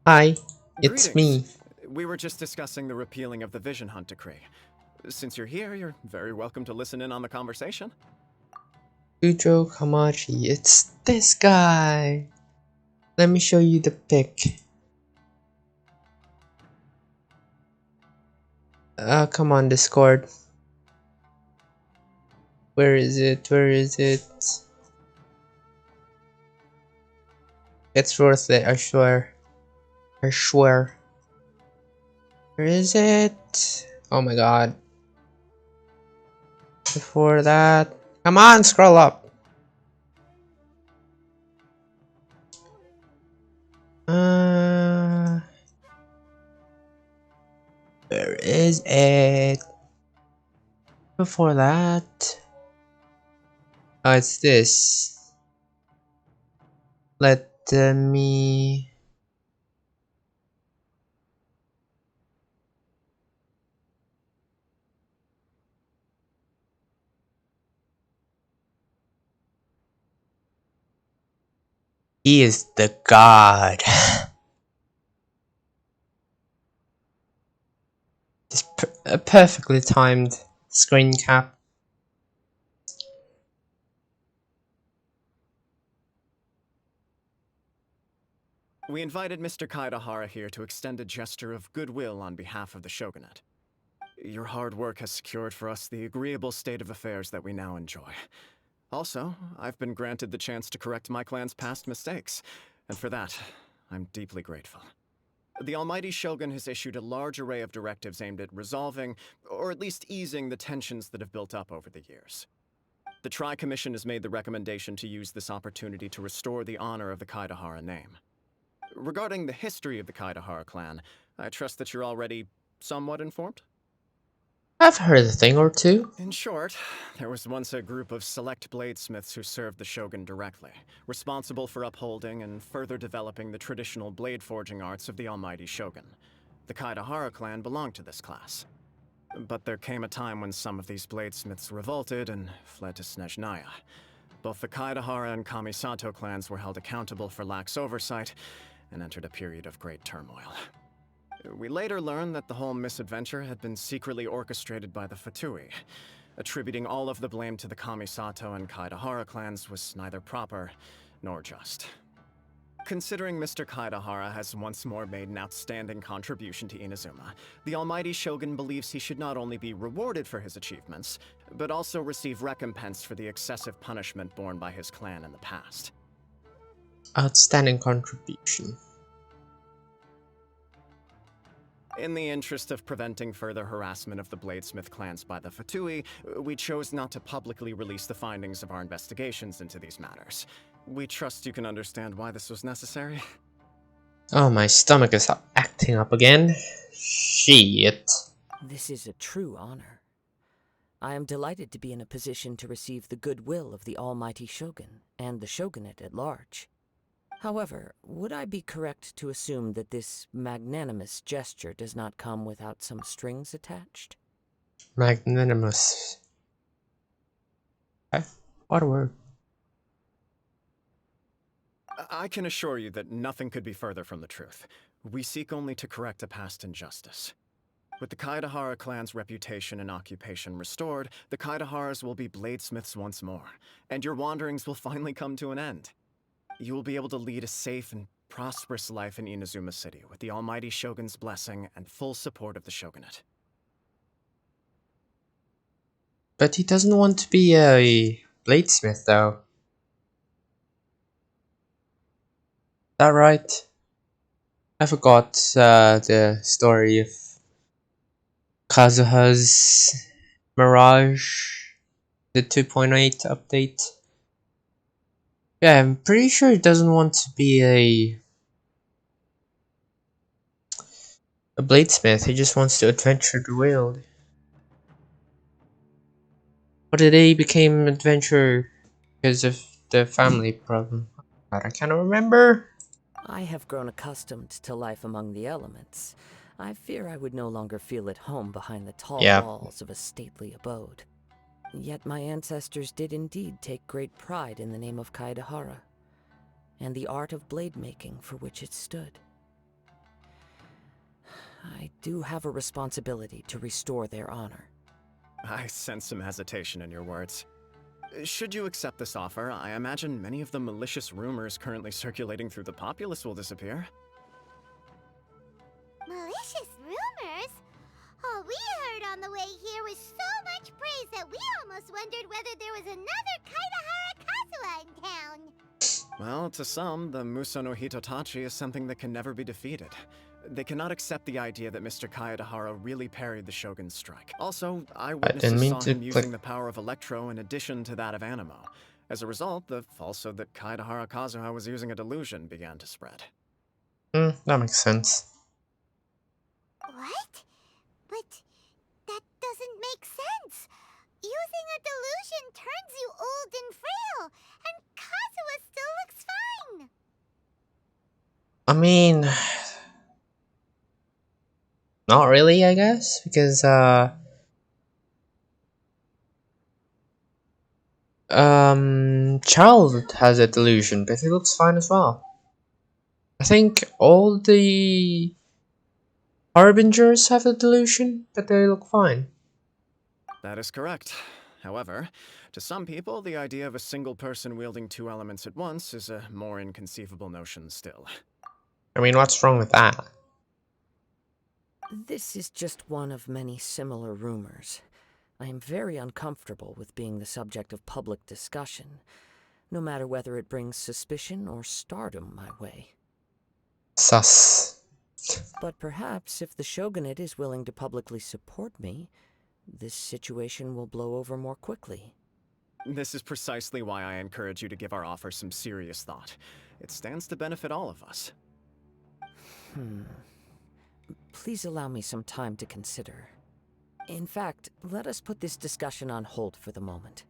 Hi, it's Greetings. me. We were just discussing the repealing of the Vision Hunt Decree. Since you're here, you're very welcome to listen in on the conversation. Ujo Kamachi, it's this guy. Let me show you the pic. Come on, Discord. Where is it? Where is it? It's worth it, I swear. I swear. Where is it? Oh my god. Before that. Come on, scroll up. Where is it? Before that. Oh, it's this. Let me. He is the god. This a perfectly timed screen cap. We invited Mr. Kaidahara here to extend a gesture of goodwill on behalf of the Shogunate. Your hard work has secured for us the agreeable state of affairs that we now enjoy. Also, I've been granted the chance to correct my clan's past mistakes, and for that, I'm deeply grateful. The Almighty Shogun has issued a large array of directives aimed at resolving, or at least easing, the tensions that have built up over the years. The Tri-Commission has made the recommendation to use this opportunity to restore the honor of the Kaidahara name. Regarding the history of the Kaidahara clan, I trust that you're already somewhat informed? I've heard a thing or two. In short, there was once a group of select bladesmiths who served the Shogun directly, responsible for upholding and further developing the traditional blade forging arts of the Almighty Shogun. The Kaidahara clan belonged to this class. But there came a time when some of these bladesmiths revolted and fled to Snezhnaya. Both the Kaidahara and Kamisato clans were held accountable for lax oversight and entered a period of great turmoil. We later learned that the whole misadventure had been secretly orchestrated by the Fatui. Attributing all of the blame to the Kamisato and Kaidahara clans was neither proper nor just. Considering Mr. Kaidahara has once more made an outstanding contribution to Inazuma, the Almighty Shogun believes he should not only be rewarded for his achievements, but also receive recompense for the excessive punishment borne by his clan in the past. Outstanding contribution. In the interest of preventing further harassment of the Bladesmith clans by the Fatui, we chose not to publicly release the findings of our investigations into these matters. We trust you can understand why this was necessary. Oh, my stomach is acting up again. Shit. This is a true honor. I am delighted to be in a position to receive the goodwill of the almighty Shogun and the Shogunate at large. However, would I be correct to assume that this magnanimous gesture does not come without some strings attached? Magnanimous. Okay. What a word. I can assure you that nothing could be further from the truth. We seek only to correct a past injustice. With the KAZUHA clan's reputation and occupation restored, the KAZUHA'S will be bladesmiths once more, and your wanderings will finally come to an end. You will be able to lead a safe and prosperous life in Inazuma City with the almighty Shogun's blessing and full support of the Shogunate. But he doesn't want to be a bladesmith, though. Is that right? I forgot the story of KAZUHA'S Mirage, the 2.8 update. Yeah, I'm pretty sure he doesn't want to be a bladesmith. He just wants to adventure the world. Or did he become an adventurer because of the family problem? God, I cannot remember. I have grown accustomed to life among the elements. I fear I would no longer feel at home behind the tall walls of a stately abode. Yet my ancestors did indeed take great pride in the name of KAZUHA, and the art of blade making for which it stood. I do have a responsibility to restore their honor. I sense some hesitation in your words. Should you accept this offer, I imagine many of the malicious rumors currently circulating through the populace will disappear. Malicious rumors? All we heard on the way here was so much praise that we almost wondered whether there was another KAZUHA in town. Well, to some, the Muso no Hitotachi is something that can never be defeated. They cannot accept the idea that Mr. KAZUHA really parried the Shogun's strike. Also, eyewitnesses saw him using the power of Electro in addition to that of Animo. As a result, the falsehood that KAZUHA was using a delusion began to spread. That makes sense. What? But that doesn't make sense. Using a delusion turns you old and frail, and Kazuha still looks fine. I mean, not really, I guess, because Child has a delusion, but he looks fine as well. I think all the Harbingers have a delusion, but they look fine. That is correct. However, to some people, the idea of a single person wielding two elements at once is a more inconceivable notion still. I mean, what's wrong with that? This is just one of many similar rumors. I am very uncomfortable with being the subject of public discussion, no matter whether it brings suspicion or stardom my way. Sus. But perhaps if the Shogunate is willing to publicly support me, this situation will blow over more quickly. This is precisely why I encourage you to give our offer some serious thought. It stands to benefit all of us. Please allow me some time to consider. In fact, let us put this discussion on hold for the moment.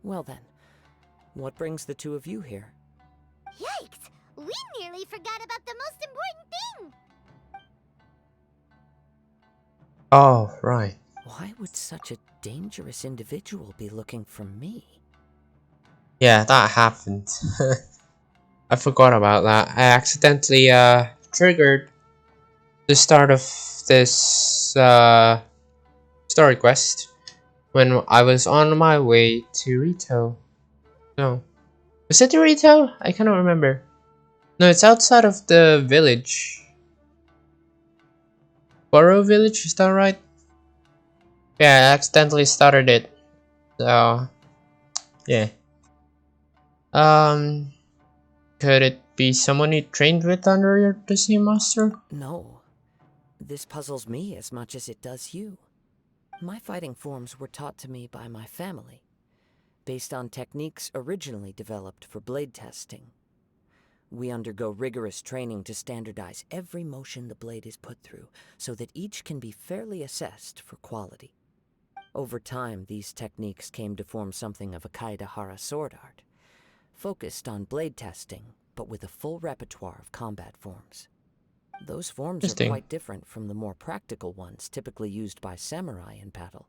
Well then, what brings the two of you here? Yikes! We nearly forgot about the most important thing! Oh, right. Why would such a dangerous individual be looking for me? Yeah, that happened. I forgot about that. I accidentally triggered the start of this story quest when I was on my way to Rito. No. Was it Rito? I cannot remember. No, it's outside of the village. Borough Village, is that right? Yeah, I accidentally started it. So, yeah. Because Could it be someone you trained with under the same master? No. This puzzles me as much as it does you. My fighting forms were taught to me by my family, based on techniques originally developed for blade testing. We undergo rigorous training to standardize every motion the blade is put through, so that each can be fairly assessed for quality. Over time, these techniques came to form something of a Kaedahara sword art, focused on blade testing, but with a full repertoire of combat forms. Those forms are Interesting. quite different from the more practical ones typically used by samurai in battle.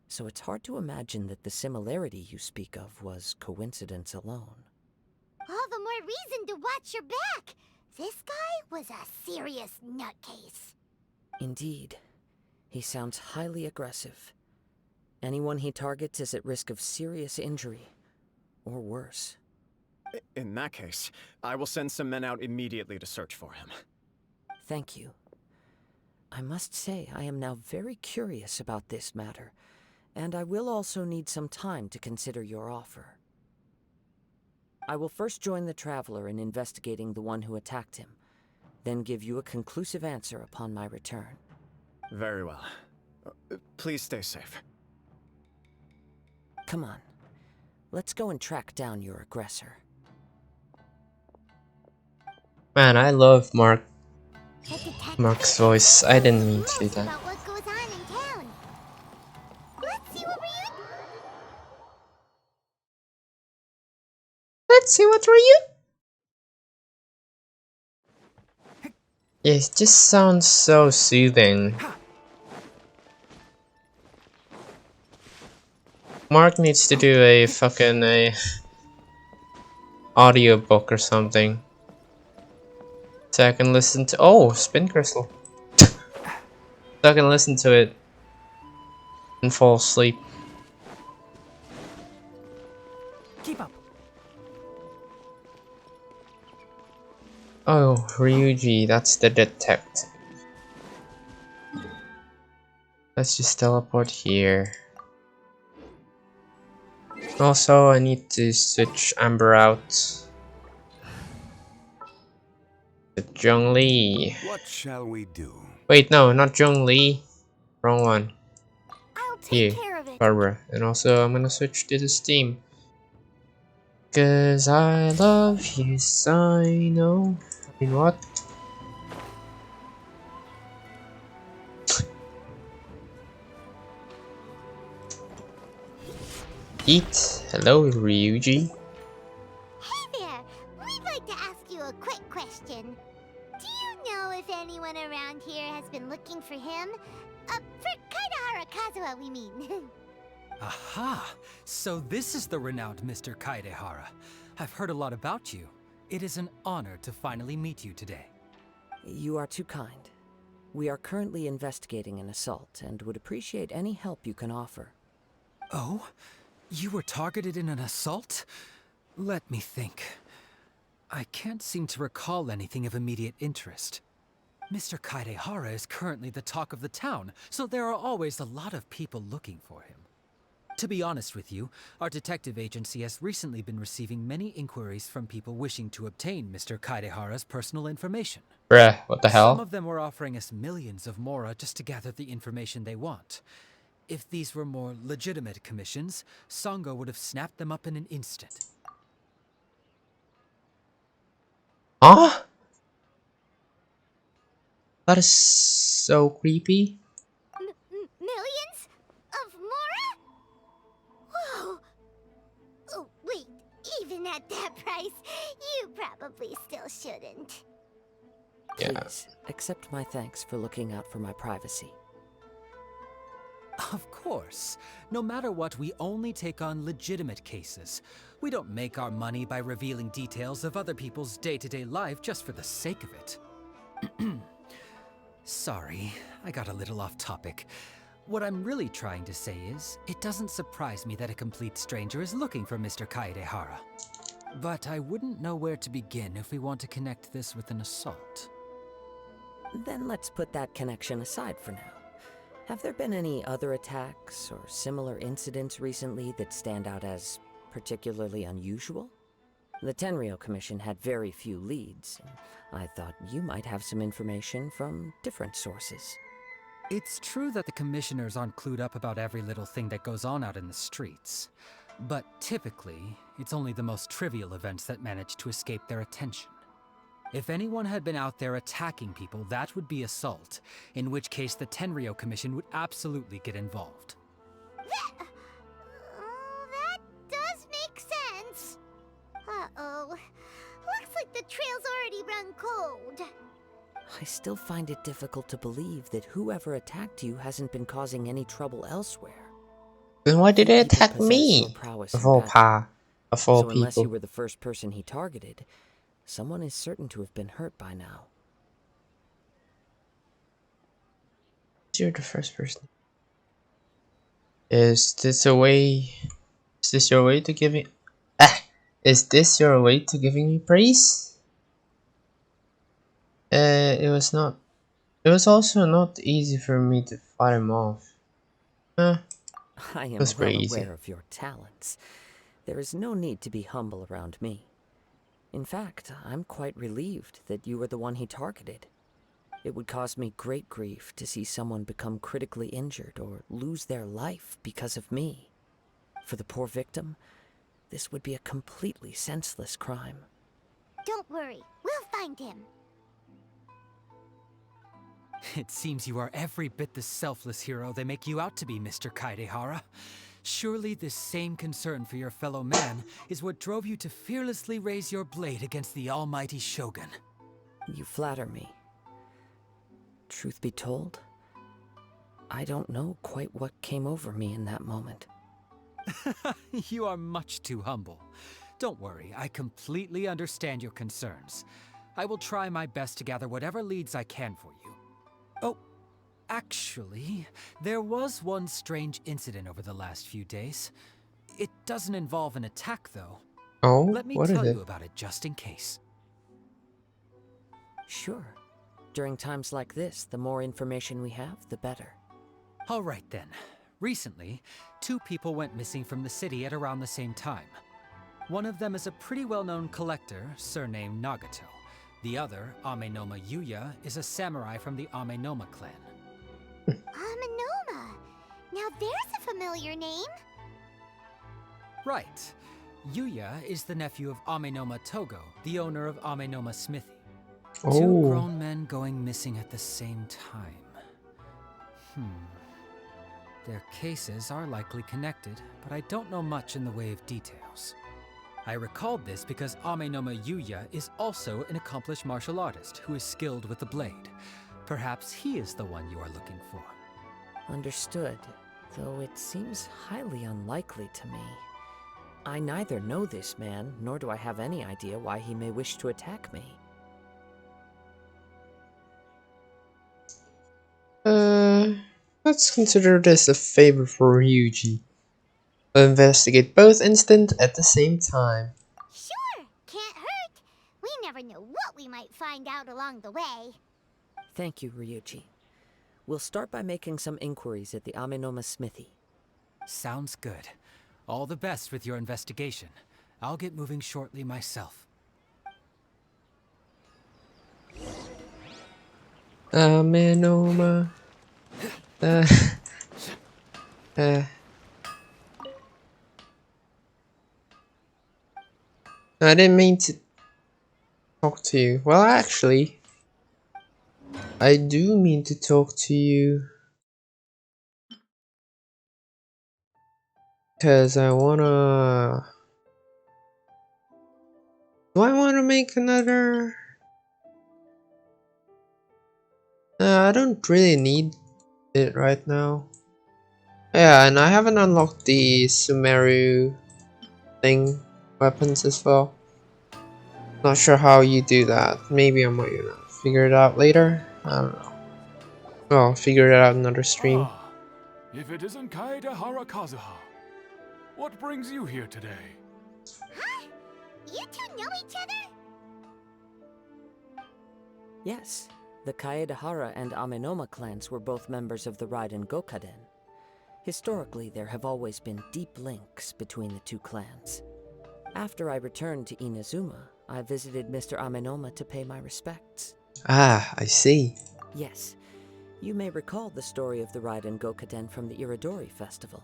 So it's hard to imagine that the similarity you speak of was coincidence alone. All the more reason to watch your back. This guy was a serious nutcase. Indeed. He sounds highly aggressive. Anyone he targets is at risk of serious injury, or worse. In that case, I will send some men out immediately to search for him. Thank you. I must say I am now very curious about this matter, and I will also need some time to consider your offer. I will first join the Traveler in investigating the one who attacked him, then give you a conclusive answer upon my return. Very well. Please stay safe. Come on. Let's go and track down your aggressor. Man, I love The detective Mark's voice. I didn't mean to do knows that. about what goes on in town. Let's see what Let's see what were you. Yeah, it just sounds so soothing. Mark needs to do a fucking audiobook or something. So I can listen to spin crystal. So I can listen to it and fall asleep. Keep up. Oh, Ryuji, that's the detective. Let's just teleport here. Also, I need to switch Amber out to Zhongli. What shall we do? Wait, no, not Zhongli. Wrong one. I'll take Here, care of it. Barbara. And also, I'm gonna switch to the Steam. Cause I love you, I know. I mean, what? Eat. Hello, Ryuji. Hey there! We'd like to ask you a quick question. Do you know if anyone around here has been looking for him? For Kaedahara Kazuha, we mean. Aha! So this is the renowned Mr. Kaedehara. I've heard a lot about you. It is an honor to finally meet you today. You are too kind. We are currently investigating an assault and would appreciate any help you can offer. Oh? You were targeted in an assault? Let me think. I can't seem to recall anything of immediate interest. Mr. Kaedehara is currently the talk of the town, so there are always a lot of people looking for him. To be honest with you, our detective agency has recently been receiving many inquiries from people wishing to obtain Mr. Kaedehara's personal information. Bruh, what the Some hell? of them were offering us millions of mora just to gather the information they want. If these were more legitimate commissions, Sango would have snapped them up in an instant. Huh? That is so creepy. Millions? Of Mora? Whoa! Oh, wait. Even at that price, you probably still shouldn't. Yeah. Please, accept my thanks for looking out for my privacy. Of course. No matter what, we only take on legitimate cases. We don't make our money by revealing details of other people's day-to-day life just for the sake of it. Sorry, I got a little off topic. What I'm really trying to say is, it doesn't surprise me that a complete stranger is looking for Mr. Kaedehara. But I wouldn't know where to begin if we want to connect this with an assault. Then let's put that connection aside for now. Have there been any other attacks or similar incidents recently that stand out as particularly unusual? The Tenryou Commission had very few leads. I thought you might have some information from different sources. It's true that the commissioners aren't clued up about every little thing that goes on out in the streets. But typically, it's only the most trivial events that manage to escape their attention. If anyone had been out there attacking people, that would be assault, in which case the Tenryou Commission would absolutely get involved. That does make sense. Uh-oh. Looks like the trail's already run cold. I still find it difficult to believe that whoever attacked you hasn't been causing any trouble elsewhere. Then why did they attack People me? possess your prowess Of in all battle. of all So unless you people. were the first person he targeted, someone is certain to have been hurt by now. You're the first person. Is this a way? Is this your way to giving? Is this your way to giving me praise? It was not. It was also not easy for me to fight him off. I am That's well pretty easy. aware of your talents. There is no need to be humble around me. In fact, I'm quite relieved that you were the one he targeted. It would cause me great grief to see someone become critically injured or lose their life because of me. For the poor victim, this would be a completely senseless crime. Don't worry, we'll find him. It seems you are every bit the selfless hero they make you out to be, Mr. Kaedehara. Surely this same concern for your fellow man is what drove you to fearlessly raise your blade against the almighty Shogun. You flatter me. Truth be told, I don't know quite what came over me in that moment. You are much too humble. Don't worry, I completely understand your concerns. I will try my best to gather whatever leads I can for you. Oh, actually, there was one strange incident over the last few days. It doesn't involve an attack, though. Oh, Let me what is tell it? you about it just in case. Sure. During times like this, the more information we have, the better. All right then. Recently, 2 people went missing from the city at around the same time. One of them is a pretty well-known collector, surnamed Nagato. The other, Amenoma Yuya, is a samurai from the Amenoma clan. Amenoma. Now there's a familiar name. Right. Yuya is the nephew of Amenoma Togo, the owner of Amenoma Smithy. 2 Oh, grown men going missing at the same time. Their cases are likely connected, but I don't know much in the way of details. I recalled this because Amenoma Yuya is also an accomplished martial artist who is skilled with the blade. Perhaps he is the one you are looking for. Understood, though it seems highly unlikely to me. I neither know this man, nor do I have any idea why he may wish to attack me. Let's consider this a favor for Ryuji. We'll investigate both incidents at the same time. Sure, can't hurt. We never know what we might find out along the way. Thank you, Ryuji. We'll start by making some inquiries at the Amenoma Smithy. Sounds good. All the best with your investigation. I'll get moving shortly myself. Amenoma. I didn't mean to talk to you. Well, actually, I do mean to talk to you. Because I wanna... Do I wanna make another... I don't really need it right now. Yeah, and I haven't unlocked the Sumeru thing weapons as well. Not sure how you do that. Maybe I might figure it out later. I don't know. Well, I'll figure it out another stream. Ah, if it isn't Kaedehara Kazuha, what brings you here today? Huh? You two know each other? Yes, the Kaedehara and Amenoma clans were both members of the Raiden Gokaden. Historically, there have always been deep links between the two clans. After I returned to Inazuma, I visited Mr. Amenoma to pay my respects. Ah, I see. Yes, you may recall the story of the Raiden Gokaden from the Iridori Festival.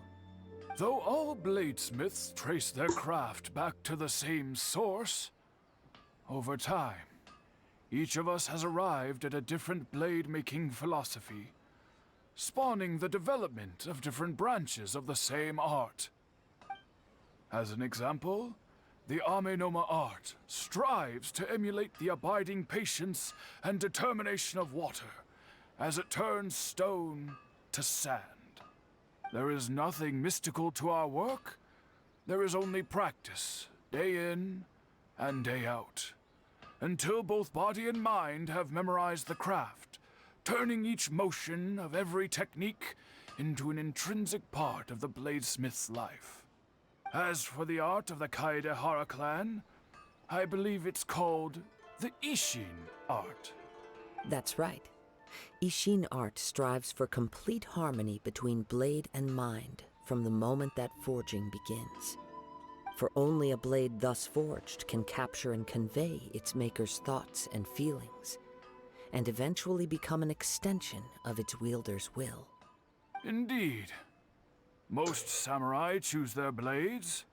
Though all bladesmiths trace their craft back to the same source, over time, each of us has arrived at a different blade-making philosophy, spawning the development of different branches of the same art. As an example, the Amenoma art strives to emulate the abiding patience and determination of water as it turns stone to sand. There is nothing mystical to our work. There is only practice, day in and day out, until both body and mind have memorized the craft, turning each motion of every technique into an intrinsic part of the bladesmith's life. As for the art of the Kaedehara clan, I believe it's called the Isshin art. That's right. Isshin art strives for complete harmony between blade and mind from the moment that forging begins. For only a blade thus forged can capture and convey its maker's thoughts and feelings, and eventually become an extension of its wielder's will. Indeed. Most samurai choose their blades,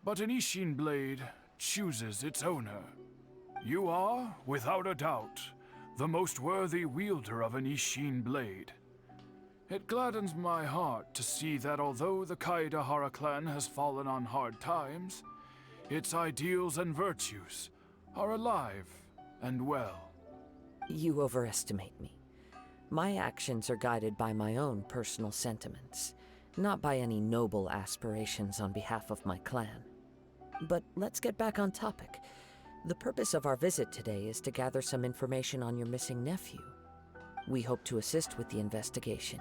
but an Isshin blade chooses its owner. You are, without a doubt, the most worthy wielder of an Isshin blade. It gladdens my heart to see that although the Kaedehara clan has fallen on hard times, its ideals and virtues are alive and well. You overestimate me. My actions are guided by my own personal sentiments, not by any noble aspirations on behalf of my clan. But let's get back on topic. The purpose of our visit today is to gather some information on your missing nephew. We hope to assist with the investigation.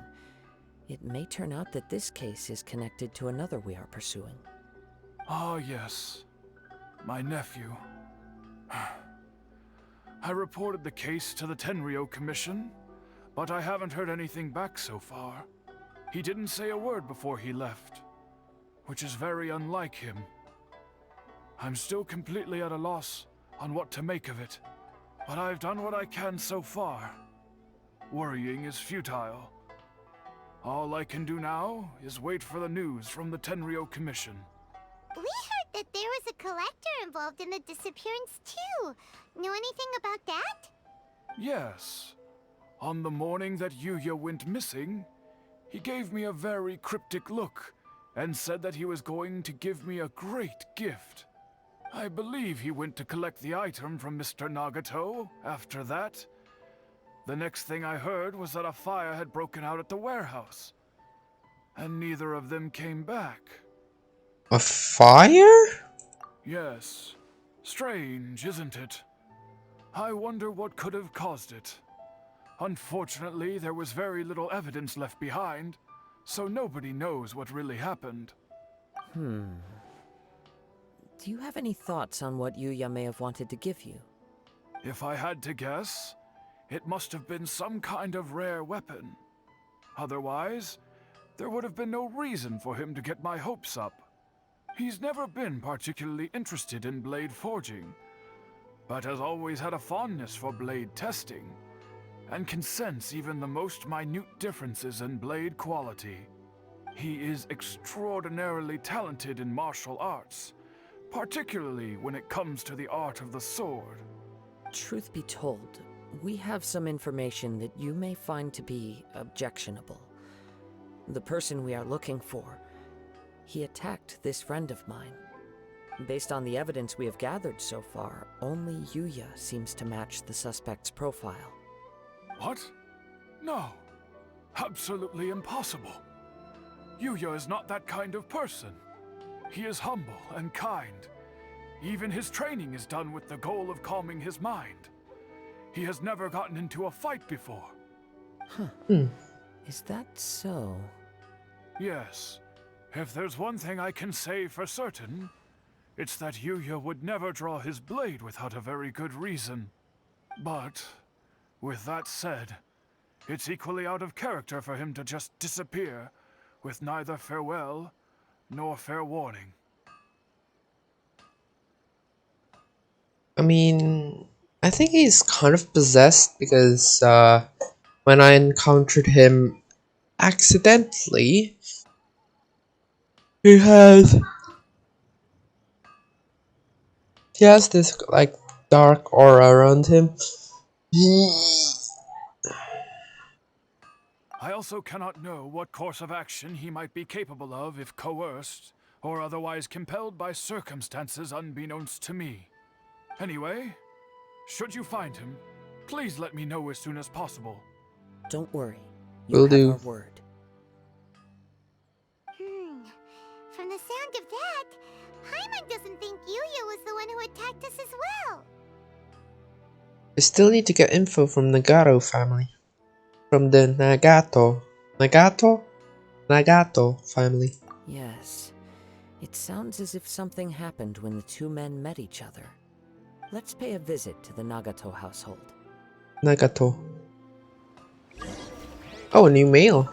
It may turn out that this case is connected to another we are pursuing. Ah, yes. My nephew. I reported the case to the Tenryou Commission, but I haven't heard anything back so far. He didn't say a word before he left, which is very unlike him. I'm still completely at a loss on what to make of it, but I've done what I can so far. Worrying is futile. All I can do now is wait for the news from the Tenryou Commission. We heard that there was a collector involved in the disappearance too. Know anything about that? Yes. On the morning that Yuya went missing, he gave me a very cryptic look and said that he was going to give me a great gift. I believe he went to collect the item from Mr. Nagato after that. The next thing I heard was that a fire had broken out at the warehouse, and neither of them came back. A fire? Yes. Strange, isn't it? I wonder what could have caused it. Unfortunately, there was very little evidence left behind, so nobody knows what really happened. Do you have any thoughts on what Yuya may have wanted to give you? If I had to guess, it must have been some kind of rare weapon. Otherwise, there would have been no reason for him to get my hopes up. He's never been particularly interested in blade forging, but has always had a fondness for blade testing, and can sense even the most minute differences in blade quality. He is extraordinarily talented in martial arts, particularly when it comes to the art of the sword. Truth be told, we have some information that you may find to be objectionable. The person we are looking for, he attacked this friend of mine. Based on the evidence we have gathered so far, only Yuya seems to match the suspect's profile. What? No. Absolutely impossible. Yuya is not that kind of person. He is humble and kind. Even his training is done with the goal of calming his mind. He has never gotten into a fight before. Is that so? Yes. If there's one thing I can say for certain, it's that Yuya would never draw his blade without a very good reason. But with that said, it's equally out of character for him to just disappear with neither farewell nor fair warning. I mean, I think he's kind of possessed because when I encountered him accidentally, he has this like dark aura around him. I also cannot know what course of action he might be capable of if coerced, or otherwise compelled by circumstances unbeknownst to me. Anyway, should you find him, please let me know as soon as possible. Don't worry. You Will have do. our word. From the sound of that, Paimon doesn't think Yuya was the one who attacked us as well. We still need to get info from Nagato family. From the Nagato family. Yes. It sounds as if something happened when the two men met each other. Let's pay a visit to the Nagato household. Nagato. Oh, a new mail.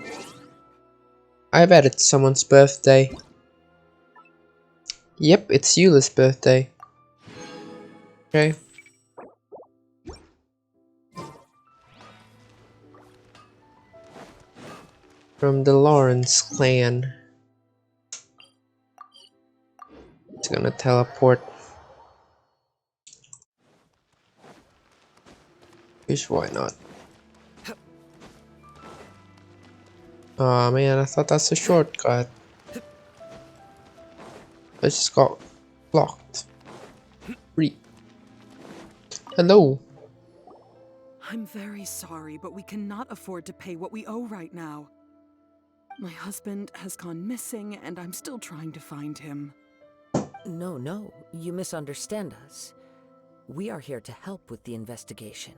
I bet it's someone's birthday. Yep, it's Eula's birthday. Okay. From the Lawrence clan. It's gonna teleport. Which why not? Aw man, I thought that's a shortcut. I just got blocked. Hello. I'm very sorry, but we cannot afford to pay what we owe right now. My husband has gone missing, and I'm still trying to find him. No, you misunderstand us. We are here to help with the investigation.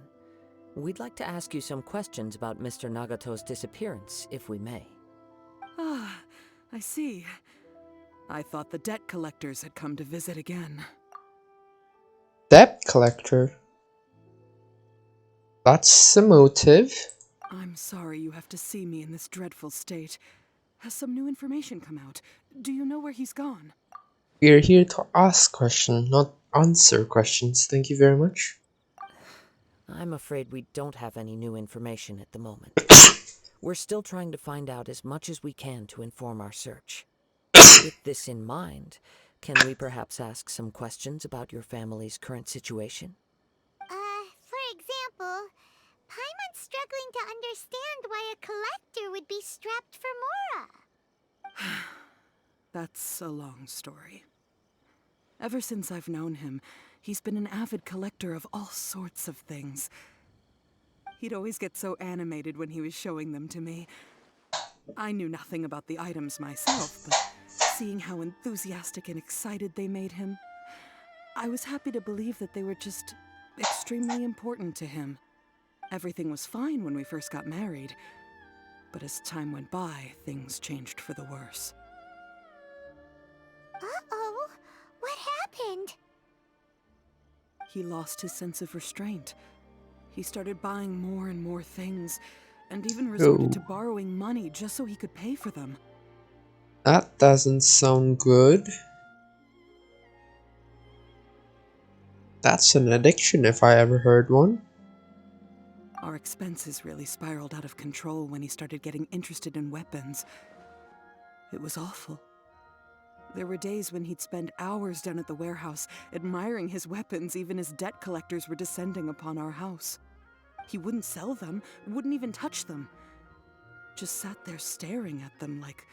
We'd like to ask you some questions about Mr. Nagato's disappearance, if we may. Ah, I see. I thought the debt collectors had come to visit again. Debt collector? That's the motive. I'm sorry you have to see me in this dreadful state. Has some new information come out? Do you know where he's gone? We're here to ask questions, not answer questions. Thank you very much. I'm afraid we don't have any new information at the moment. We're still trying to find out as much as we can to inform our search. With this in mind, can we perhaps ask some questions about your family's current situation? For example, Paimon's struggling to understand why a collector would be strapped for Mora. That's a long story. Ever since I've known him, he's been an avid collector of all sorts of things. He'd always get so animated when he was showing them to me. I knew nothing about the items myself, but seeing how enthusiastic and excited they made him, I was happy to believe that they were just extremely important to him. Everything was fine when we first got married, but as time went by, things changed for the worse. Uh-oh, what happened? He lost his sense of restraint. He started buying more and more things, and even resorted to borrowing money just so he could pay for them. That doesn't sound good. That's an addiction if I ever heard one. Our expenses really spiraled out of control when he started getting interested in weapons. It was awful. There were days when he'd spend hours down at the warehouse, admiring his weapons even as debt collectors were descending upon our house. He wouldn't sell them, wouldn't even touch them. Just sat there staring at them like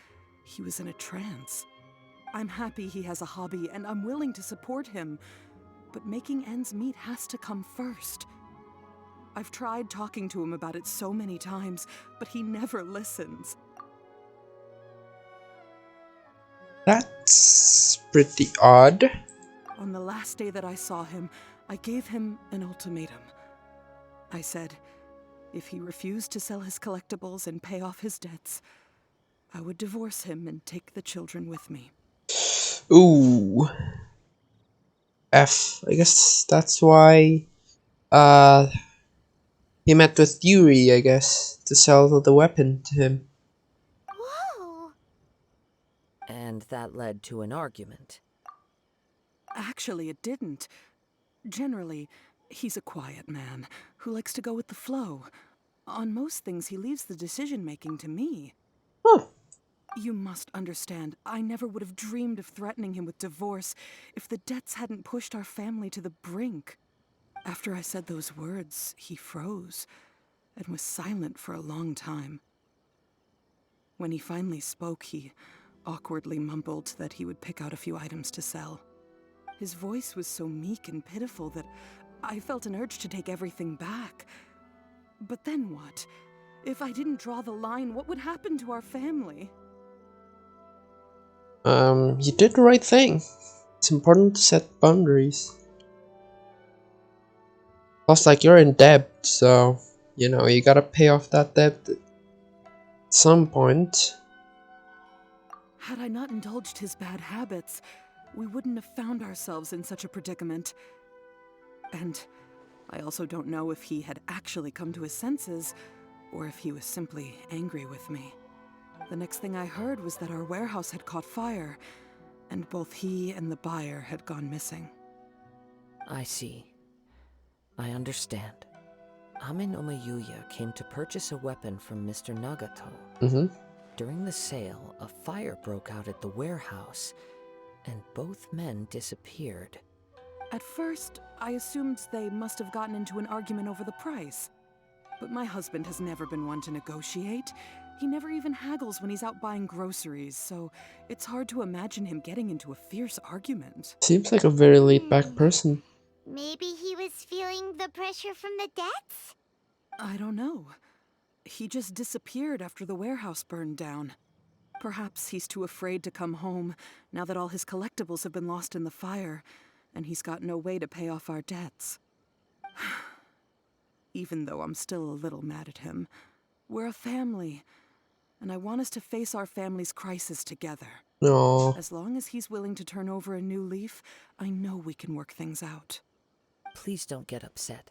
he was in a trance. I'm happy he has a hobby, and I'm willing to support him. But making ends meet has to come first. I've tried talking to him about it so many times, but he never listens. That's pretty odd. On the last day that I saw him, I gave him an ultimatum. I said, if he refused to sell his collectibles and pay off his debts, I would divorce him and take the children with me. Ooh. I guess that's why he met with Yuri, I guess, to sell the weapon to him. Whoa! And that led to an argument. Actually, it didn't. Generally, he's a quiet man who likes to go with the flow. On most things, he leaves the decision-making to me. Huh. You must understand, I never would have dreamed of threatening him with divorce if the debts hadn't pushed our family to the brink. After I said those words, he froze and was silent for a long time. When he finally spoke, he awkwardly mumbled that he would pick out a few items to sell. His voice was so meek and pitiful that I felt an urge to take everything back. But then what? If I didn't draw the line, what would happen to our family? You did the right thing. It's important to set boundaries. Plus, like, you're in debt, so, you know, you gotta pay off that debt at some point. Had I not indulged his bad habits, we wouldn't have found ourselves in such a predicament. And I also don't know if he had actually come to his senses, or if he was simply angry with me. The next thing I heard was that our warehouse had caught fire, and both he and the buyer had gone missing. I see. I understand. Ame no Mayuya came to purchase a weapon from Mr. Nagato. During the sale, a fire broke out at the warehouse, and both men disappeared. At first, I assumed they must have gotten into an argument over the price. But my husband has never been one to negotiate. He never even haggles when he's out buying groceries, so it's hard to imagine him getting into a fierce argument. Seems like a very laid-back person. Maybe he was feeling the pressure from the debts? I don't know. He just disappeared after the warehouse burned down. Perhaps he's too afraid to come home now that all his collectibles have been lost in the fire, and he's got no way to pay off our debts. Even though I'm still a little mad at him, we're a family, and I want us to face our family's crisis together. No. As long as he's willing to turn over a new leaf, I know we can work things out. Please don't get upset.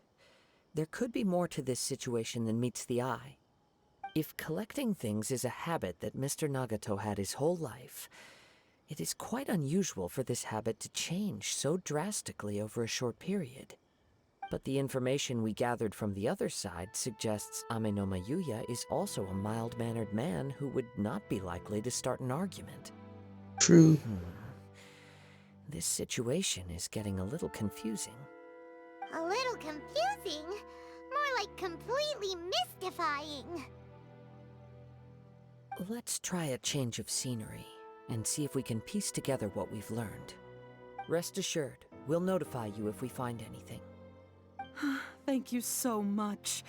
There could be more to this situation than meets the eye. If collecting things is a habit that Mr. Nagato had his whole life, it is quite unusual for this habit to change so drastically over a short period. But the information we gathered from the other side suggests Ame no Mayuya is also a mild-mannered man who would not be likely to start an argument. True. This situation is getting a little confusing. A little confusing? More like completely mystifying. Let's try a change of scenery and see if we can piece together what we've learned. Rest assured, we'll notify you if we find anything. Thank you so much.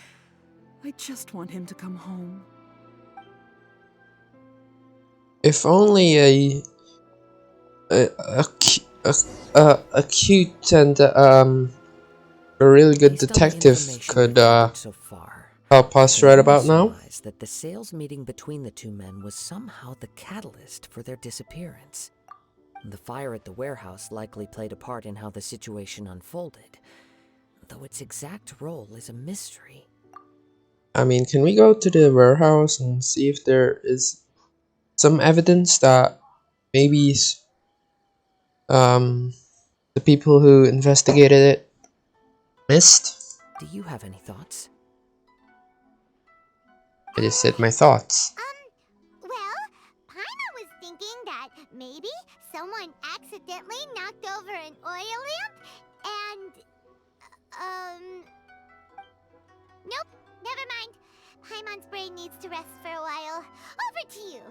I just want him to come home. If only a cute and a really good detective could help us right about now. That the sales meeting between the two men was somehow the catalyst for their disappearance. The fire at the warehouse likely played a part in how the situation unfolded, though its exact role is a mystery. I mean, can we go to the warehouse and see if there is some evidence that maybe the people who investigated it missed? Do you have any thoughts? I just said my thoughts. Well, Paimon was thinking that maybe someone accidentally knocked over an oil lamp and... Nope, never mind. Paimon's brain needs to rest for a while. Over to you.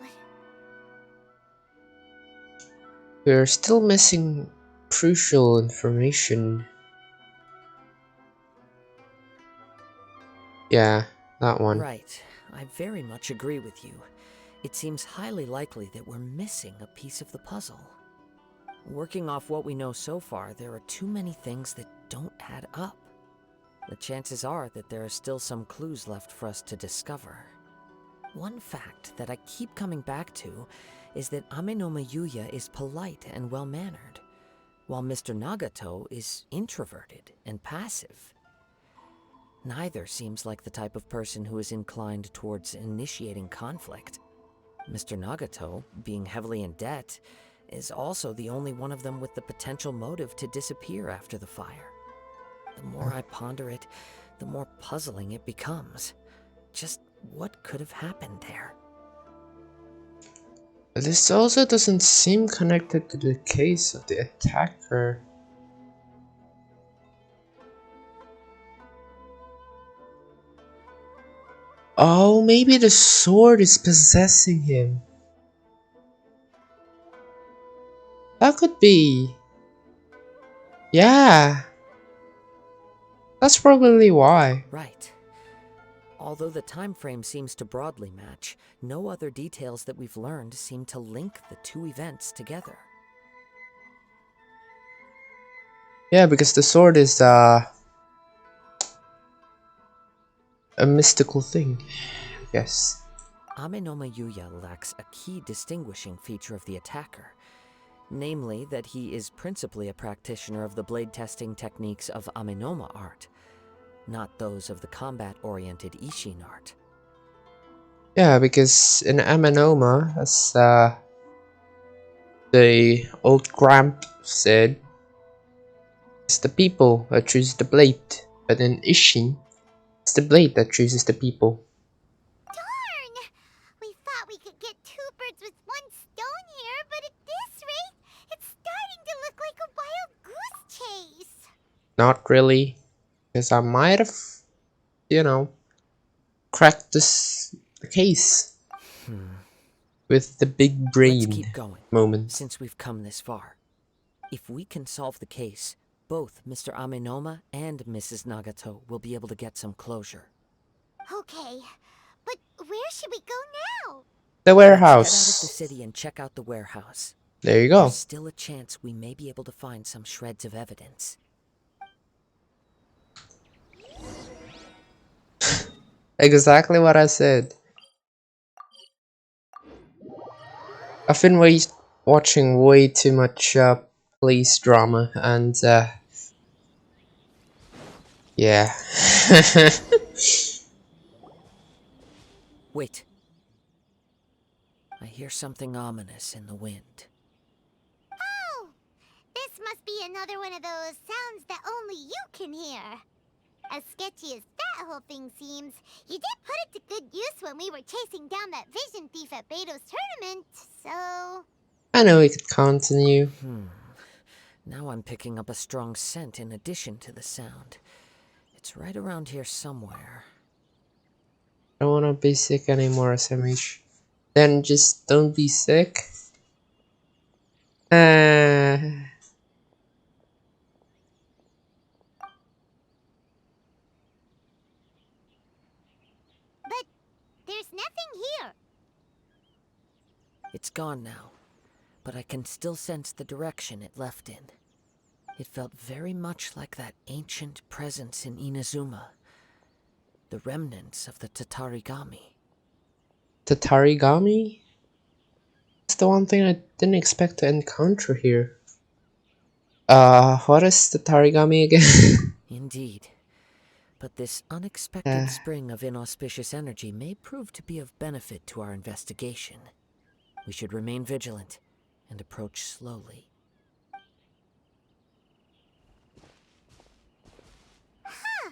We're still missing crucial information. Yeah, that one. Right. I very much agree with you. It seems highly likely that we're missing a piece of the puzzle. Working off what we know so far, there are too many things that don't add up. The chances are that there are still some clues left for us to discover. One fact that I keep coming back to is that Ame no Mayuya is polite and well-mannered, while Mr. Nagato is introverted and passive. Neither seems like the type of person who is inclined towards initiating conflict. Mr. Nagato, being heavily in debt, is also the only one of them with the potential motive to disappear after the fire. The more I ponder it, the more puzzling it becomes. Just what could have happened there? This also doesn't seem connected to the case of the attacker. Oh, maybe the sword is possessing him. That could be. Yeah. That's probably why. Right. Although the time frame seems to broadly match, no other details that we've learned seem to link the two events together. Yeah, because the sword is a mystical thing, I guess. Amenoma Yuya lacks a key distinguishing feature of the attacker, namely that he is principally a practitioner of the blade testing techniques of Amenoma art, not those of the combat-oriented Ishin art. Yeah, because in Amenoma, as the old Gramp said, it's the people that choose the blade, but in Ishin, it's the blade that chooses the people. Darn! We thought we could get two birds with one stone here, but at this rate, it's starting to look like a wild goose chase. Not really, because I might have, you know, cracked the case with the big brain Let's keep going, moment. since we've come this far. If we can solve the case, both Mr. Amenoma and Mrs. Nagato will be able to get some closure. Okay, but where should we go now? The Let's head out of the warehouse. city and check out the warehouse. There you go. There's still a chance we may be able to find some shreds of evidence. Exactly what I said. I've been watching way too much police drama, and yeah. Wait. I hear something ominous in the wind. Oh! This must be another one of those sounds that only you can hear. As sketchy as that whole thing seems, you did put it to good use when we were chasing down that vision thief at Beto's tournament, so... I know we could continue. Now I'm picking up a strong scent in addition to the sound. It's right around here somewhere. I don't wanna be sick anymore, SMH. Then just don't be sick. But there's nothing here. It's gone now, but I can still sense the direction it left in. It felt very much like that ancient presence in Inazuma. The remnants of the Tatarigami. Tatarigami? That's the one thing I didn't expect to encounter here. What is Tatarigami again? Indeed. But this unexpected spring of inauspicious energy may prove to be of benefit to our investigation. We should remain vigilant and approach slowly. Huh.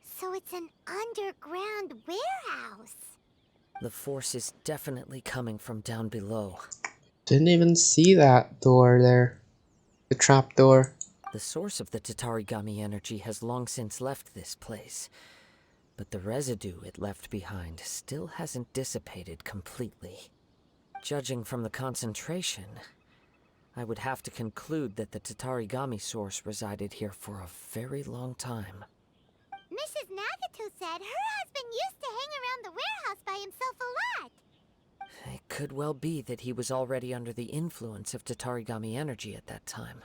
So it's an underground warehouse. The force is definitely coming from down below. Didn't even see that door there. The trap door. The source of the Tatarigami energy has long since left this place, but the residue it left behind still hasn't dissipated completely. Judging from the concentration, I would have to conclude that the Tatarigami source resided here for a very long time. Mrs. Nagato said her husband used to hang around the warehouse by himself a lot. It could well be that he was already under the influence of Tatarigami energy at that time.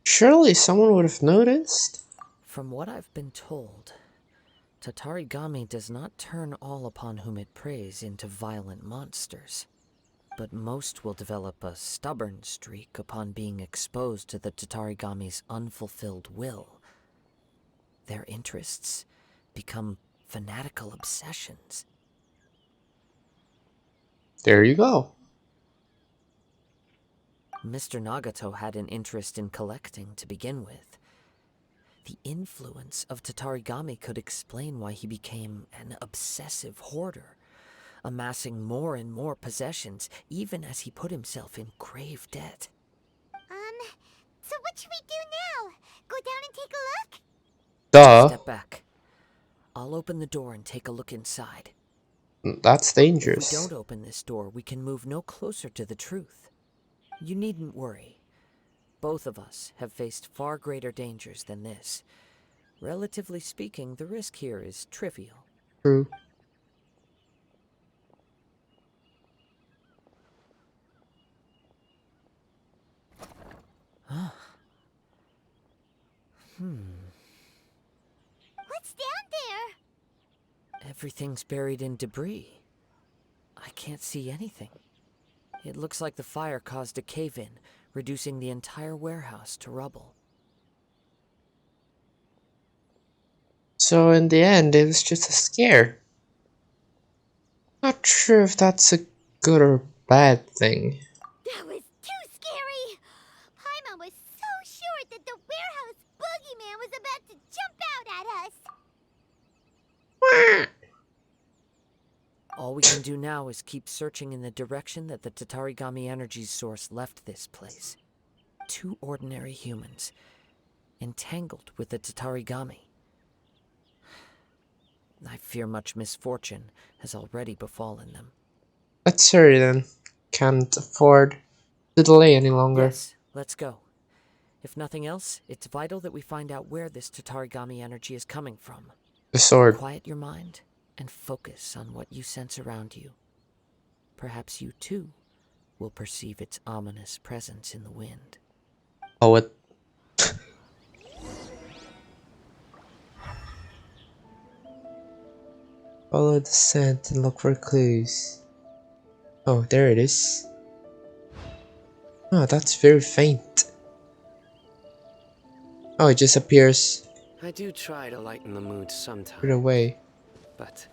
Surely someone would have noticed. From what I've been told, Tatarigami does not turn all upon whom it preys into violent monsters, but most will develop a stubborn streak upon being exposed to the Tatarigami's unfulfilled will. Their interests become fanatical obsessions. There you go. Mr. Nagato had an interest in collecting to begin with. The influence of Tatarigami could explain why he became an obsessive hoarder, amassing more and more possessions, even as he put himself in grave debt. So what should we do now? Go down and take a look? Duh. Step back. I'll open the door and take a look inside. That's dangerous. If we don't open this door, we can move no closer to the truth. You needn't worry. Both of us have faced far greater dangers than this. Relatively speaking, the risk here is trivial. True. What's down there? Everything's buried in debris. I can't see anything. It looks like the fire caused a cave-in, reducing the entire warehouse to rubble. So in the end, it was just a scare. Not sure if that's a good or bad thing. That was too scary! Paimon was so sure that the warehouse boogeyman was about to jump out at us! All we can do now is keep searching in the direction that the Tatarigami energy source left this place. 2 ordinary humans, entangled with the Tatarigami. I fear much misfortune has already befallen them. Let's hurry then. Can't afford to delay any longer. Yes, let's go. If nothing else, it's vital that we find out where this Tatarigami energy is coming from. The sword. Quiet your mind and focus on what you sense around you. Perhaps you too will perceive its ominous presence in the wind. Oh, it. Follow the scent and look for clues. Oh, there it is. Oh, that's very faint. Oh, it just appears I do try to lighten the mood sometimes. right away. But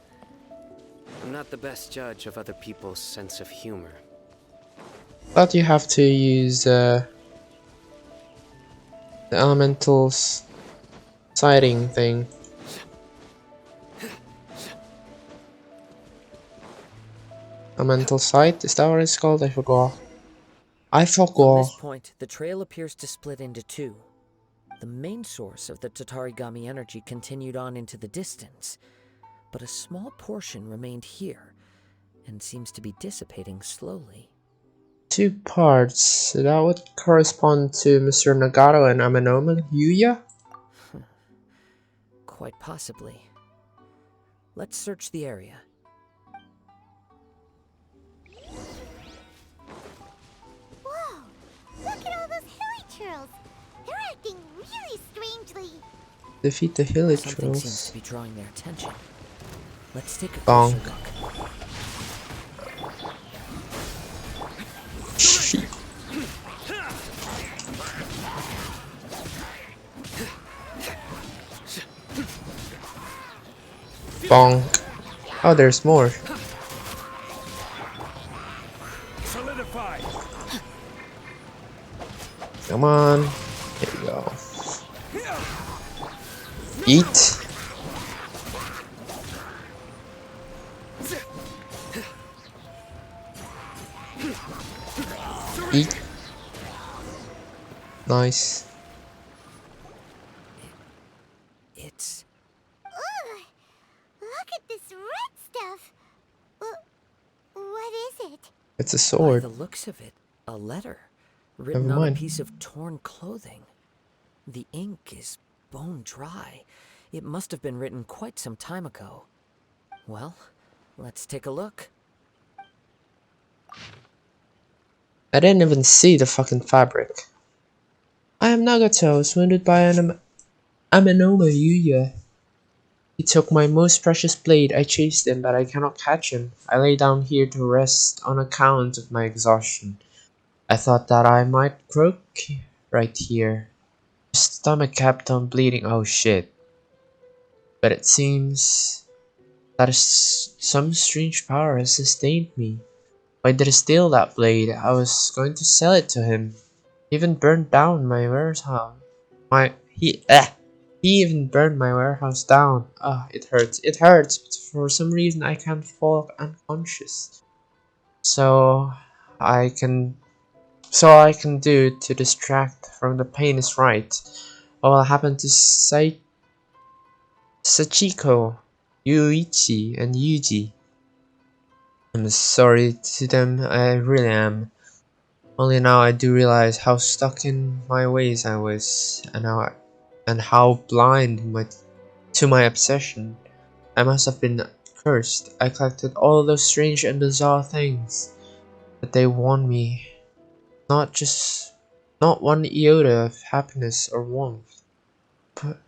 I'm not the best judge of other people's sense of humor. Thought you have to use the elementals sighting thing. Elemental sight, is that what it's called? I forgot. From this point, the trail appears to split into 2. The main source of the Tatarigami energy continued on into the distance, but a small portion remained here, and seems to be dissipating slowly. 2 parts. That would correspond to Mr. Nagato and Amenoma Yuya? Quite possibly. Let's search the area. Whoa! Look at all those hilly churls! They're acting really strangely! Defeat the hilly Something seems to trolls. be drawing their attention. Let's take a Bonk. closer look. Shit. Bonk. Oh, there's more. Solidify. Come on. Here we go. Eat. Eat. Nice. It's... Ugh! Look at this red stuff! What is it? It's a By sword. the looks of it, a letter written Never on a mind. piece of torn clothing. The ink is bone dry. It must have been written quite some time ago. Well, let's take a look. I didn't even see the fucking fabric. I am Nagato. I was wounded by an Amenoma Yuya. He took my most precious blade. I chased him, but I cannot catch him. I lay down here to rest on account of my exhaustion. I thought that I might croak right here. My stomach kept on bleeding. Oh shit. But it seems that some strange power has sustained me. Why did I steal that blade? I was going to sell it to him. He even burned down my warehouse. He even burned my warehouse down. Ah, it hurts. It hurts, but for some reason I can't fall unconscious. So I can do to distract from the pain is right. What will happen to Sachiko, Yuichi, and Yuji? I'm sorry to them, I really am. Only now I do realize how stuck in my ways I was, and how blind to my obsession. I must have been cursed. I collected all those strange and bizarre things, but they won me. Not one iota of happiness or warmth. But,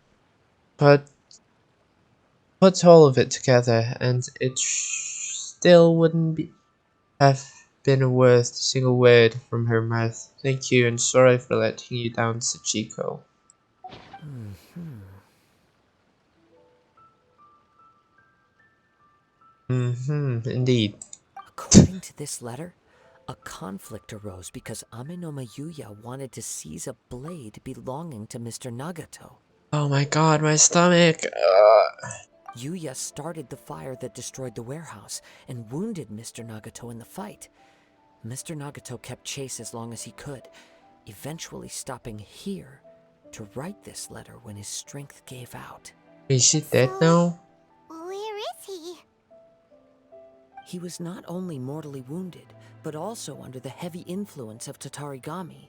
but put all of it together, and it still wouldn't have been worth a single word from her mouth. Thank you, and sorry for letting you down, Sachiko. Indeed. According to this letter, a conflict arose because Amenoma Yuya wanted to seize a blade belonging to Mr. Nagato. Oh my god, my stomach! Yuya started the fire that destroyed the warehouse and wounded Mr. Nagato in the fight. Mr. Nagato kept chase as long as he could, eventually stopping here to write this letter when his strength gave out. Is she dead now? Where is he? He was not only mortally wounded, but also under the heavy influence of Tatarigami.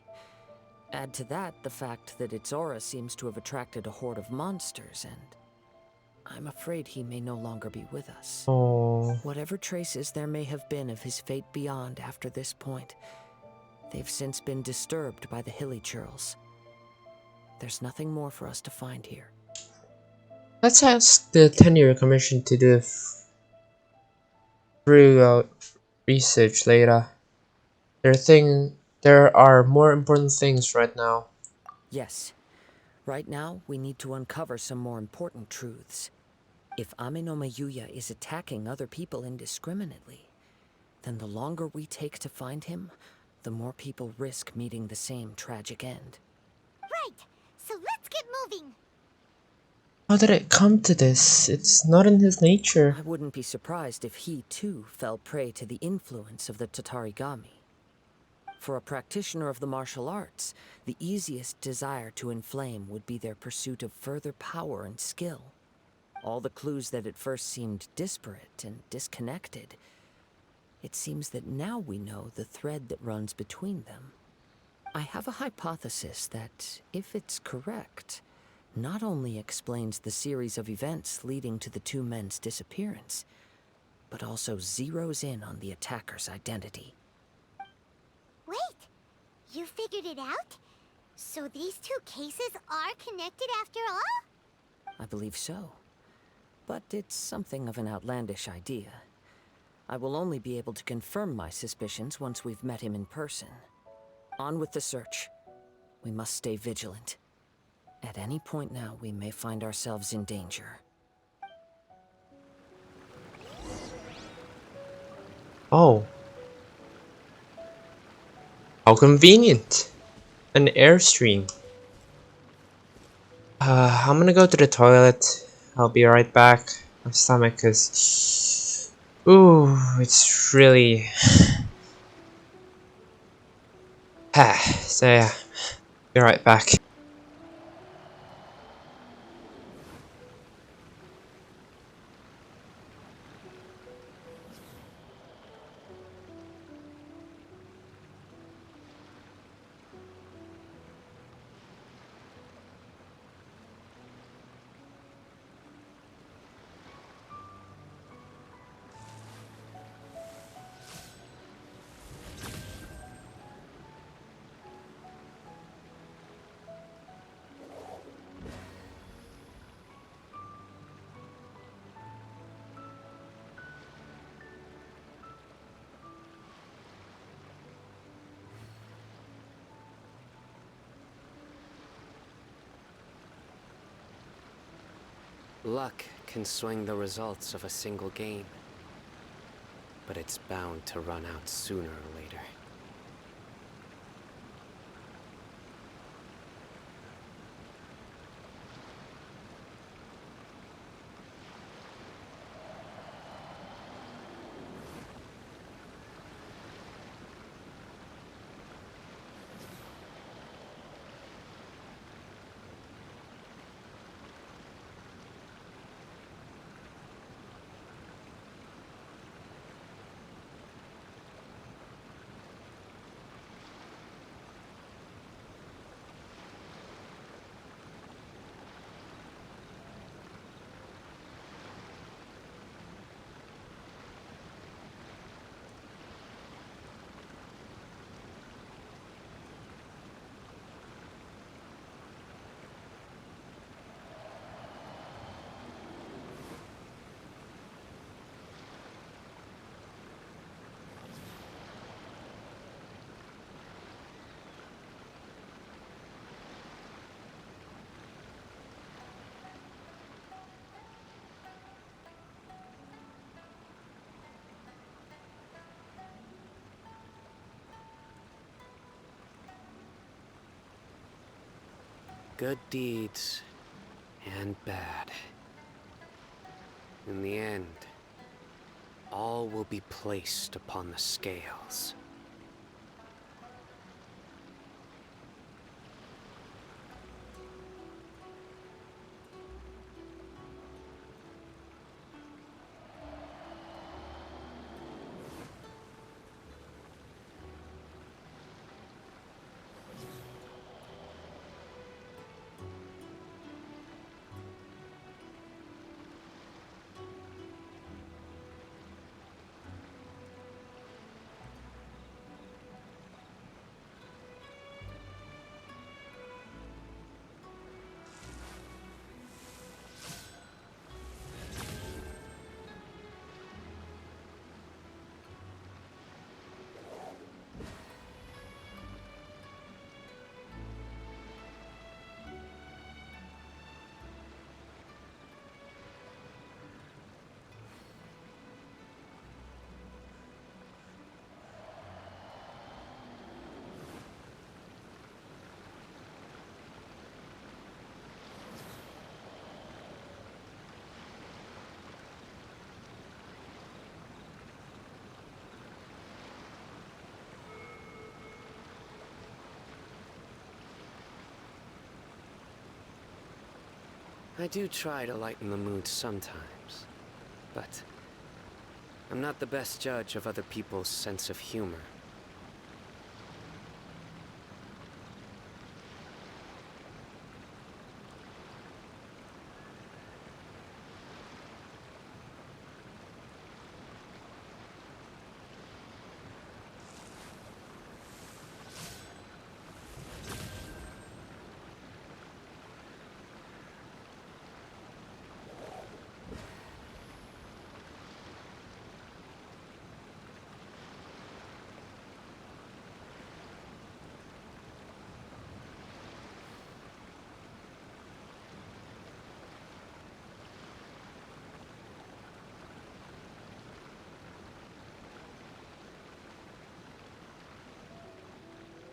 Add to that the fact that its aura seems to have attracted a horde of monsters, and I'm afraid he may no longer be with us. Oh. Whatever traces there may have been of his fate beyond after this point, they've since been disturbed by the hilly churls. There's nothing more for us to find here. Let's ask the 10-year commission to do throughout research later. There are more important things right now. Yes. Right now, we need to uncover some more important truths. If Amenoma Yuya is attacking other people indiscriminately, then the longer we take to find him, the more people risk meeting the same tragic end. Right, so let's get moving. How did it come to this? It's not in his nature. I wouldn't be surprised if he, too, fell prey to the influence of the Tatarigami. For a practitioner of the martial arts, the easiest desire to inflame would be their pursuit of further power and skill. All the clues that at first seemed disparate and disconnected, it seems that now we know the thread that runs between them. I have a hypothesis that, if it's correct, not only explains the series of events leading to the two men's disappearance, but also zeroes in on the attacker's identity. Wait, you figured it out? So these two cases are connected after all? I believe so. But it's something of an outlandish idea. I will only be able to confirm my suspicions once we've met him in person. On with the search. We must stay vigilant. At any point now, we may find ourselves in danger. Oh. How convenient. An airstream. I'm gonna go to the toilet. I'll be right back. My stomach is... Ooh, it's really... So yeah, be right back. Luck can swing the results of a single game, but it's bound to run out sooner or later. Good deeds and bad. In the end, all will be placed upon the scales. I do try to lighten the mood sometimes, but I'm not the best judge of other people's sense of humor.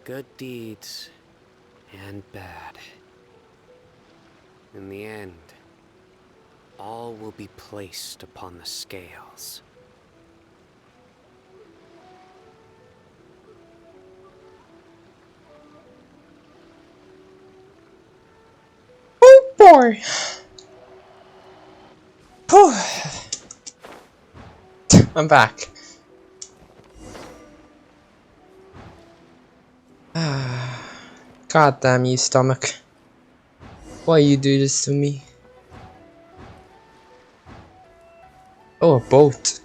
Good deeds and bad. In the end, all will be placed upon the scales. Oh boy. I'm back. God damn you, stomach. Why you do this to me? Oh, a boat.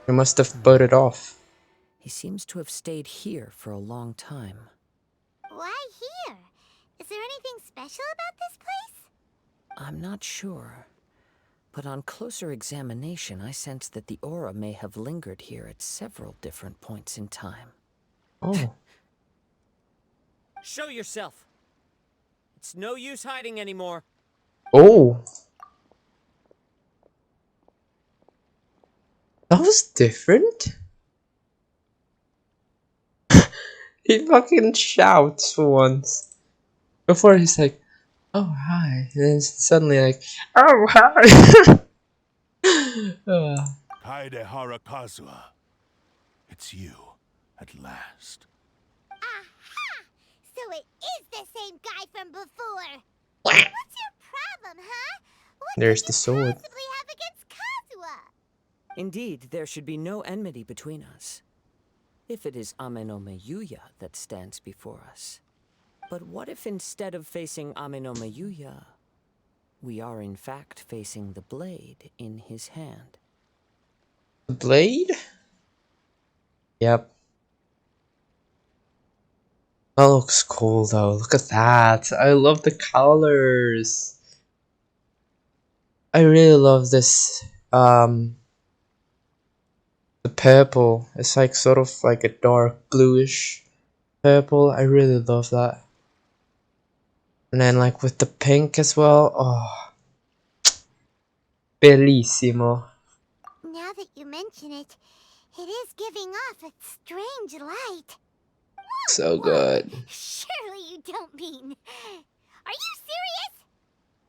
You must have boated off. He seems to have stayed here for a long time. Why here? Is there anything special about this place? I'm not sure. But on closer examination, I sense that the aura may have lingered here at several different points in time. Oh. Show yourself. It's no use hiding anymore. Oh. That was different. He fucking shouts for once. Before he's like, oh hi. And then suddenly like, oh hi. Kaedehara Kazuha. It's you, at last. Aha! So it is the same guy from before. What's your problem, huh? What There's could the you sword. possibly have against Kazuha? Indeed, there should be no enmity between us. If it is Ame no Meyuya that stands before us. But what if instead of facing Ame no Meyuya, we are in fact facing the blade in his hand? The blade? Yep. That looks cool though. Look at that. I love the colors. I really love this. The purple. It's like sort of like a dark bluish purple. I really love that. And then like with the pink as well. Oh. Bellissimo. Now that you mention it, it is giving off a strange light. So good. Surely you don't mean... Are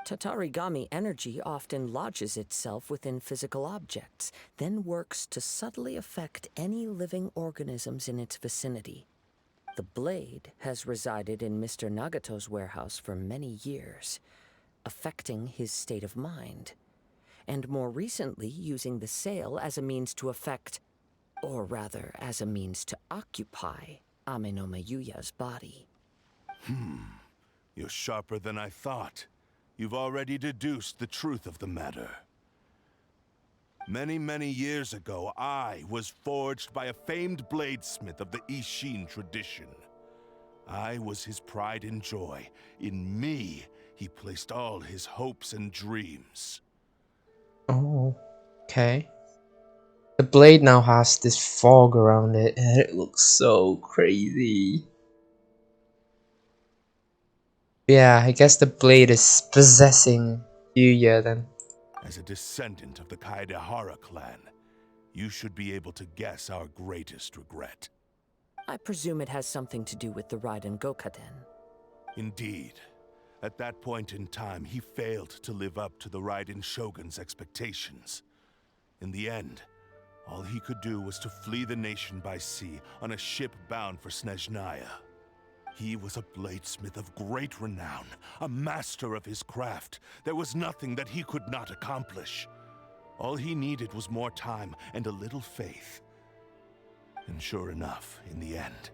Tatarigami energy often lodges itself within physical objects, then works to subtly affect any living organisms in its vicinity. The blade has resided in Mr. Nagato's warehouse for many years, affecting his state of mind, and more recently using the sale as a means to affect, or rather as a means to occupy, Amenoma Yuya's body. You're sharper than I thought. You've already deduced the truth of the matter. Many, many years ago, I was forged by a famed bladesmith of the Ishin tradition. I was his pride and joy. In me, he placed all his hopes and dreams. Oh, okay. The blade now has this fog around it, and it looks so crazy. Yeah, I guess the blade is possessing Yuya then. As a descendant of the Kaedehara clan, you should be able to guess our greatest regret. I presume it has something to do with the Raiden Gokaden. Indeed. At that point in time, he failed to live up to the Raiden Shogun's expectations. In the end, all he could do was to flee the nation by sea on a ship bound for Snezhnaya. He was a bladesmith of great renown, a master of his craft. There was nothing that he could not accomplish. All he needed was more time and a little faith. And sure enough, in the end,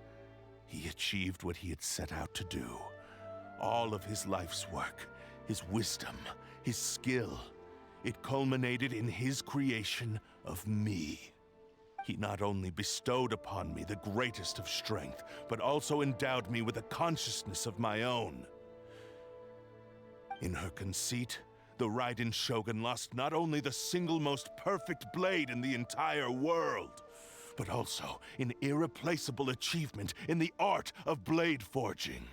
he achieved what he had set out to do. All of his life's work, his wisdom, his skill, it culminated in his creation of me. He not only bestowed upon me the greatest of strength, but also endowed me with a consciousness of my own. In her conceit, the Raiden Shogun lost not only the single most perfect blade in the entire world, but also an irreplaceable achievement in the art of blade forging.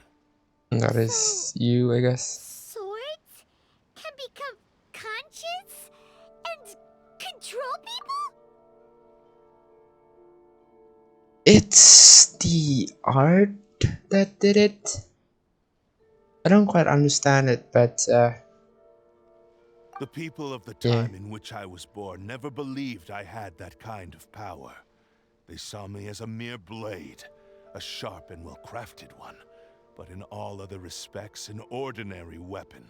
That is you, I guess. Swords can become conscious and control people? It's the art that did it. I don't quite understand it, but the people of the time in which I was born never believed I had that kind of power. They saw me as a mere blade, a sharp and well-crafted one, but in all other respects an ordinary weapon.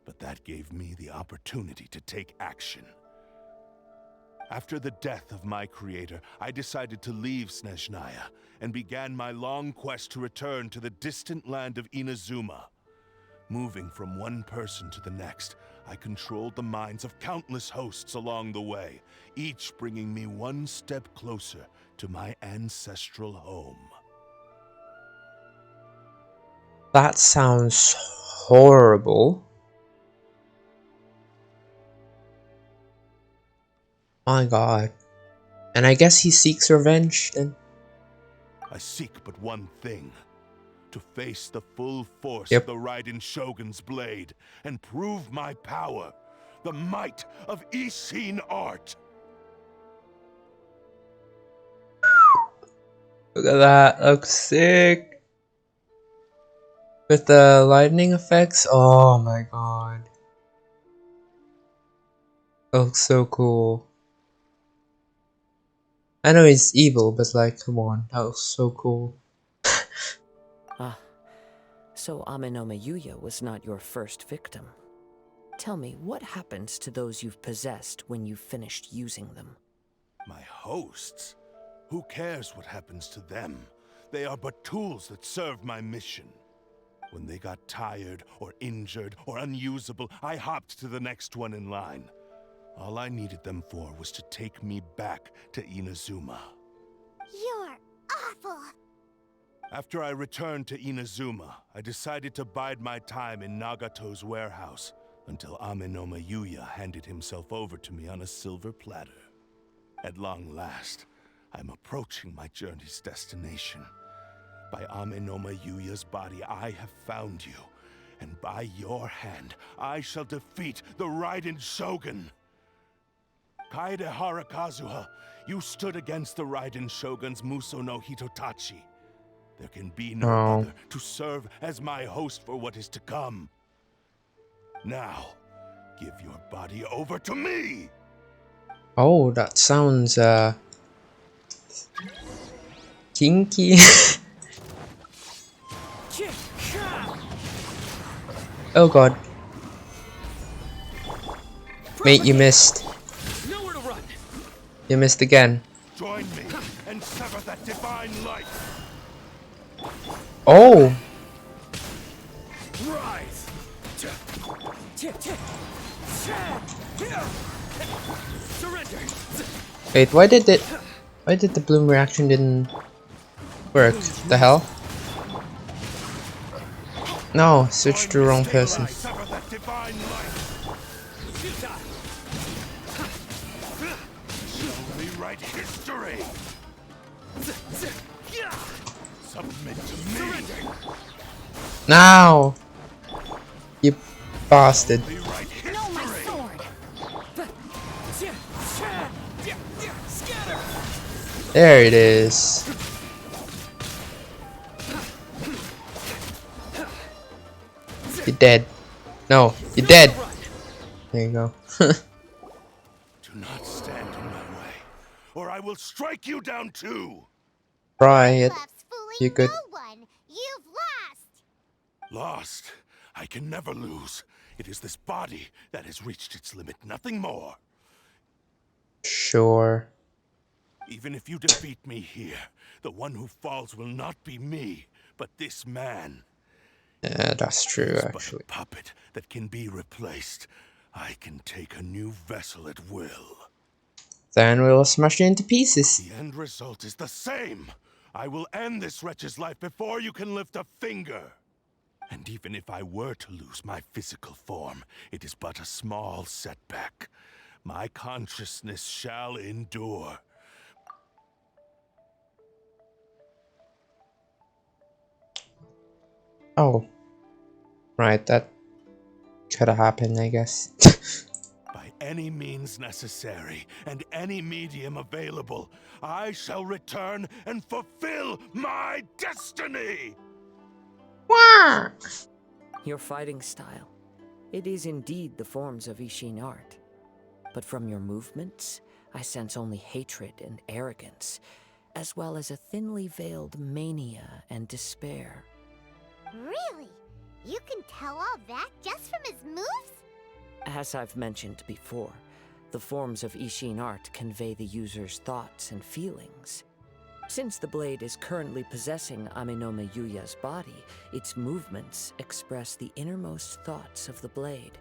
But that gave me the opportunity to take action. After the death of my creator, I decided to leave Snezhnaya and began my long quest to return to the distant land of Inazuma. Moving from one person to the next, I controlled the minds of countless hosts along the way, each bringing me one step closer to my ancestral home. that sounds horrible. My god. And I guess he seeks revenge then? I seek but one thing. To face the full force Yep. of the Raiden Shogun's blade and prove my power. The might of Ishin art. Look at that, looks sick. With the lightning effects, oh my god. Looks so cool. I know he's evil, but like, come on, that looks so cool. So Amenoma Yuya was not your first victim. Tell me, what happens to those you've possessed when you've finished using them? My hosts? Who cares what happens to them? They are but tools that serve my mission. When they got tired, or injured, or unusable, I hopped to the next one in line. All I needed them for was to take me back to Inazuma. You're awful! After I returned to Inazuma, I decided to bide my time in Nagato's warehouse until Amenoma Yuya handed himself over to me on a silver platter. At long last, I'm approaching my journey's destination. By Amenoma Yuya's body, I have found you, and by your hand, I shall defeat the Raiden Shogun! Kaedehara Kazuha, you stood against the Raiden Shogun's Muso no Hitotachi. There can be no other to serve as my host for what is to come. Now, give your body over to me! Oh, that sounds, kinky. Oh god. Mate, you missed. You missed again. Join me and sever that divine light. Oh! Rise. Surrender. Wait, why did the bloom reaction didn't work? The hell? No, switched to the wrong person. Sever that divine light. Shall rewrite history. Submit to me. Now! You bastard. No, my sword. There it is. You're dead. No, you're dead. There you go. Do not stand in my way, or I will strike you down too. Try it. You could. You've lost. Lost? I can never lose. It is this body that has reached its limit, nothing more. Sure. Even if you defeat me here, the one who falls will not be me, but this man. Yeah, that's true, But actually. a puppet that can be replaced. I can take a new vessel at will. Then we'll smash it into pieces. The end result is the same. I will end this wretch's life before you can lift a finger. And even if I were to lose my physical form, it is but a small setback. My consciousness shall endure. Oh. Right, that could have happened, I guess. By any means necessary, and any medium available, I shall return and fulfill my destiny! Your fighting style. It is indeed the forms of Ishin art. But from your movements, I sense only hatred and arrogance, as well as a thinly veiled mania and despair. Really? You can tell all that just from his moves? As I've mentioned before, the forms of Ishin art convey the user's thoughts and feelings. Since the blade is currently possessing Aminome Yuya's body, its movements express the innermost thoughts of the blade.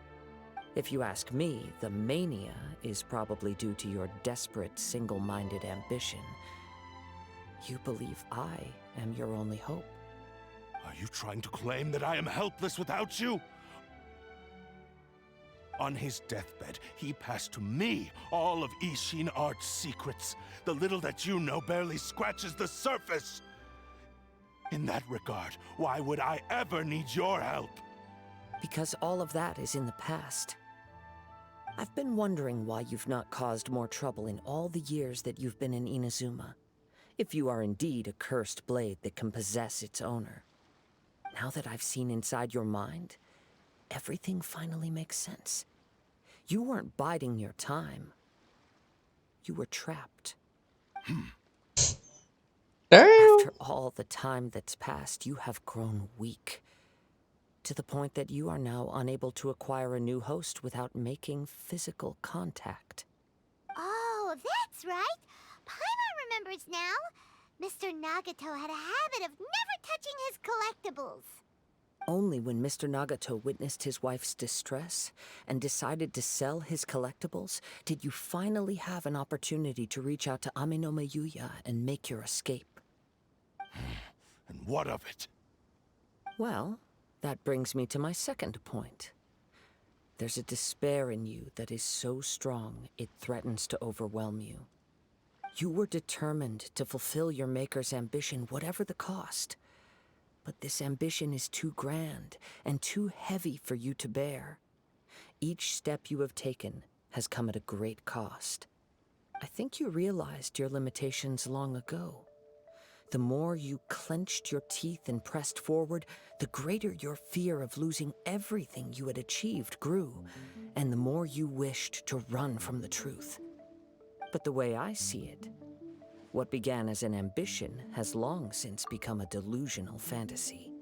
If you ask me, the mania is probably due to your desperate, single-minded ambition. You believe I am your only hope. Are you trying to claim that I am helpless without you? On his deathbed, he passed to me all of Ishin Art's secrets. The little that you know barely scratches the surface. In that regard, why would I ever need your help? Because all of that is in the past. I've been wondering why you've not caused more trouble in all the years that you've been in Inazuma. If you are indeed a cursed blade that can possess its owner. Now that I've seen inside your mind, everything finally makes sense. You weren't biding your time. You were trapped. After all the time that's passed, you have grown weak. To the point that you are now unable to acquire a new host without making physical contact. Oh, that's right. Paimon remembers now. Mr. Nagato had a habit of never touching his collectibles. Only when Mr. Nagato witnessed his wife's distress and decided to sell his collectibles did you finally have an opportunity to reach out to Aminome Yuya and make your escape. And what of it? Well, that brings me to my second point. There's a despair in you that is so strong it threatens to overwhelm you. You were determined to fulfill your maker's ambition, whatever the cost. But this ambition is too grand and too heavy for you to bear. Each step you have taken has come at a great cost. I think you realized your limitations long ago. the more you clenched your teeth and pressed forward, the greater your fear of losing everything you had achieved grew, and the more you wished to run from the truth. But the way I see it, what began as an ambition has long since become a delusional fantasy.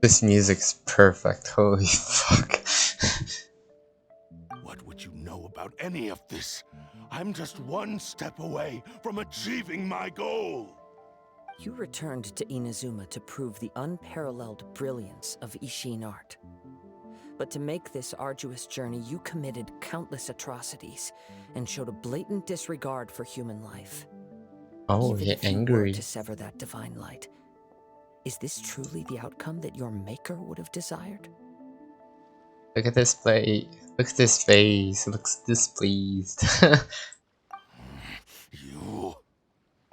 This music's perfect, holy fuck. What would you know about any of this? I'm just one step away from achieving my goal! You returned to Inazuma to prove the unparalleled brilliance of Ishin art. But to make this arduous journey, you committed countless atrocities and showed a blatant disregard for human life. Oh, Even you're if you were angry. to sever that divine light, is this truly the outcome that your maker would have desired? Look at this play. Look at this face. He looks displeased. You...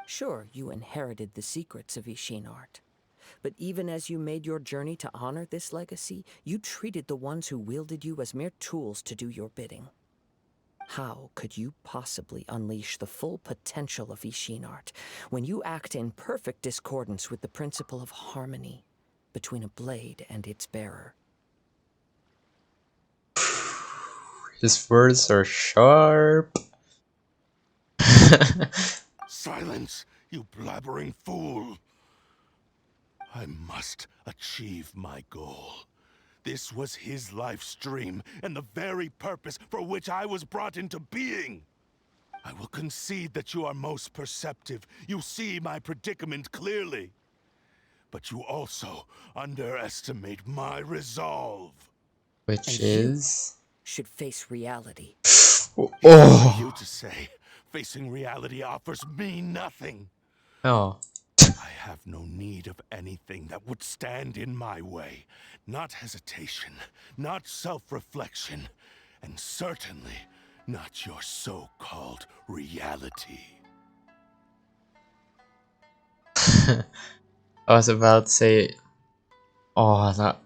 Sure, you inherited the secrets of Ishin art. But even as you made your journey to honor this legacy, you treated the ones who wielded you as mere tools to do your bidding. How could you possibly unleash the full potential of Ishin art when you act in perfect discordance with the principle of harmony between a blade and its bearer? His words are sharp. Silence, you blabbering fool! I must achieve my goal. This was his life's dream, and the very purpose for which I was brought into being. I will concede that you are most perceptive. You see my predicament clearly. But you also underestimate my resolve. Which And is... should face reality. For Oh! you to say, facing reality offers me nothing. Oh. I have no need of anything that would stand in my way. Not hesitation, not self-reflection, and certainly not your so-called reality. I was about to say... Oh, that...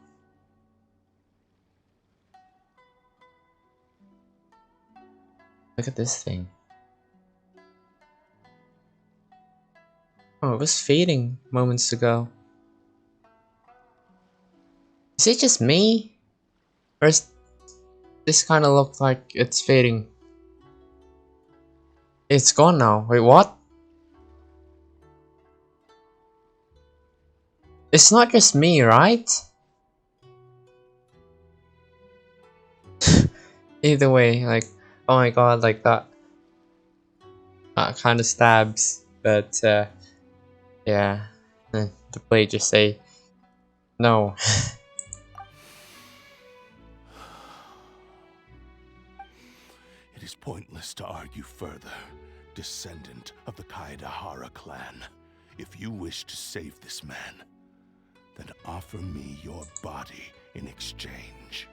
Look at this thing. Oh, it was fading moments ago. Is it just me? Or is this kind of look like it's fading? It's gone now. Wait, what? It's not just me, right? Either way, like, oh my god, like that. That kind of stabs, but yeah, the blade just say no. It is pointless to argue further, descendant of the Kaedahara clan. If you wish to save this man, then offer me your body in exchange.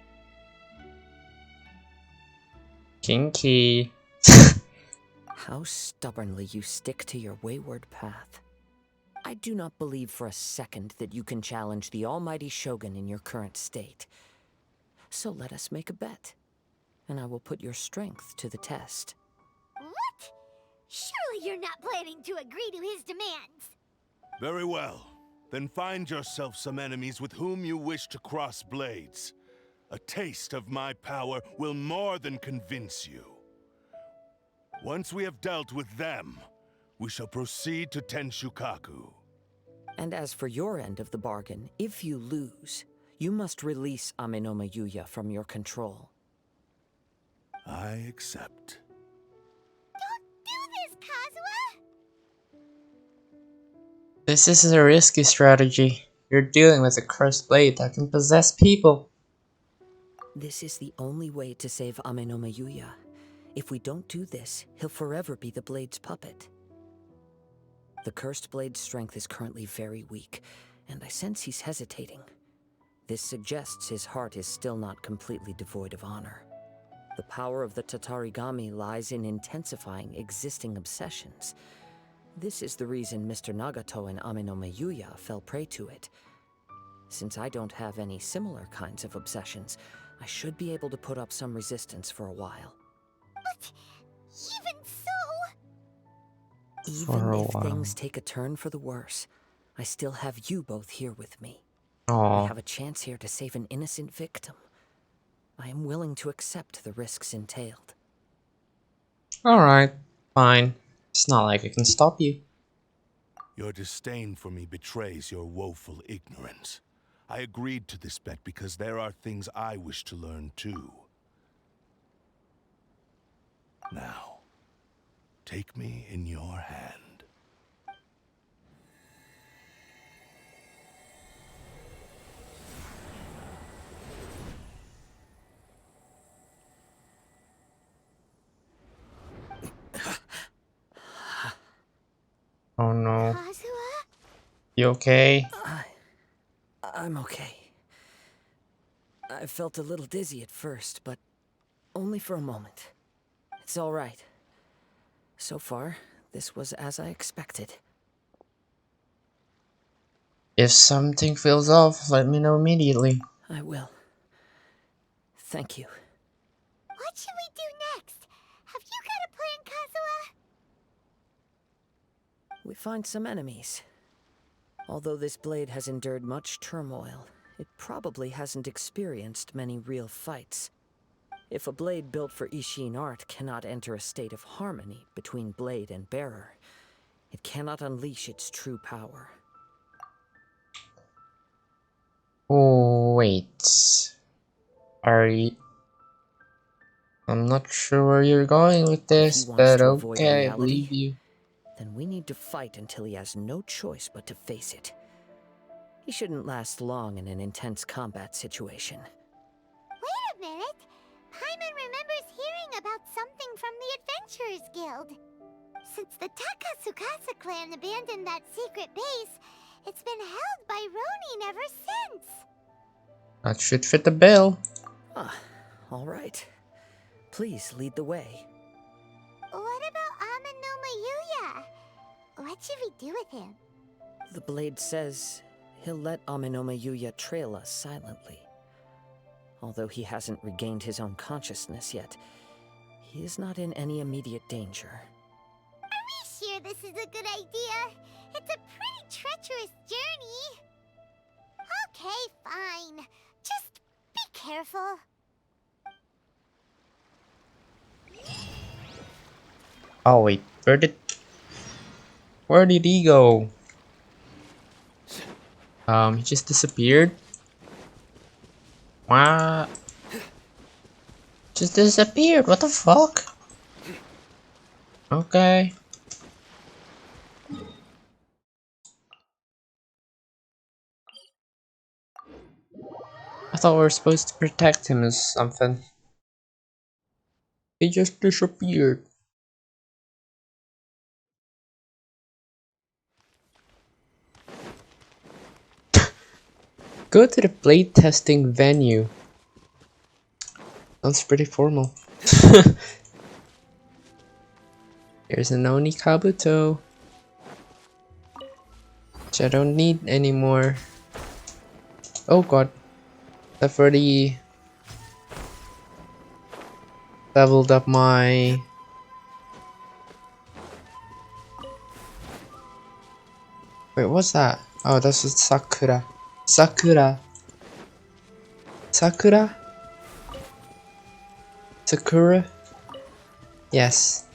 Kinky. How stubbornly you stick to your wayward path. I do not believe for a second that you can challenge the almighty Shogun in your current state. So let us make a bet, and I will put your strength to the test. What? Surely you're not planning to agree to his demands. Very well. Then find yourself some enemies with whom you wish to cross blades. A taste of my power will more than convince you. Once we have dealt with them, we shall proceed to Tenshukaku. And as for your end of the bargain, if you lose, you must release Amenoma Yuya from your control. I accept. Don't do this, Kazuha! This is a risky strategy. You're dealing with a cursed blade that can possess people. This is the only way to save Amenoma Yuya. If we don't do this, he'll forever be the blade's puppet. The cursed blade's strength is currently very weak, and I sense he's hesitating. This suggests his heart is still not completely devoid of honor. The power of the Tatarigami lies in intensifying existing obsessions. This is the reason Mr. Nagato and Amenoma Yuya fell prey to it. Since I don't have any similar kinds of obsessions, I should be able to put up some resistance for a while. But even so... Even a if while. things take a turn for the worse, I still have you both here with me. Aw. We have a chance here to save an innocent victim. I am willing to accept the risks entailed. Alright, fine. It's not like I can stop you. Your disdain for me betrays your woeful ignorance. I agreed to this bet because there are things I wish to learn too. Now, take me in your hand. Oh no. Kazuha? You okay? I'm okay. I felt a little dizzy at first, but only for a moment. It's all right. So far, this was as I expected. If something feels off, let me know immediately. I will. Thank you. What should we do next? Have you got a plan, Kazuha? We find some enemies. Although this blade has endured much turmoil, it probably hasn't experienced many real fights. If a blade built for Ishin art cannot enter a state of harmony between blade and bearer, it cannot unleash its true power. Oh, wait. I'm not sure where you're going with this, but okay, I believe you. Then we need to fight until he has no choice but to face it. He shouldn't last long in an intense combat situation. Wait a minute! Paimon remembers hearing about something from the Adventurers Guild. Since the Takasukasa clan abandoned that secret base, it's been held by Ronin ever since. That should fit the bill. Ah, all right. Please lead the way. What about Amanoma Yuya? What should we do with him? The blade says he'll let Amanoma Yuya trail us silently. Although he hasn't regained his own consciousness yet, he is not in any immediate danger. Are we sure this is a good idea? It's a pretty treacherous journey. Okay, fine. Just be careful. Oh wait, where did he go? He just disappeared. What? Just disappeared. What the fuck? Okay. I thought we were supposed to protect him or something. He just disappeared. Go to the blade testing venue. Sounds pretty formal. Here's an Oni Kabuto, which I don't need anymore. Oh god. I've already leveled up my... Wait, what's that? Oh, that's just Sakura. Sakura. Sakura? Sakura? Yes.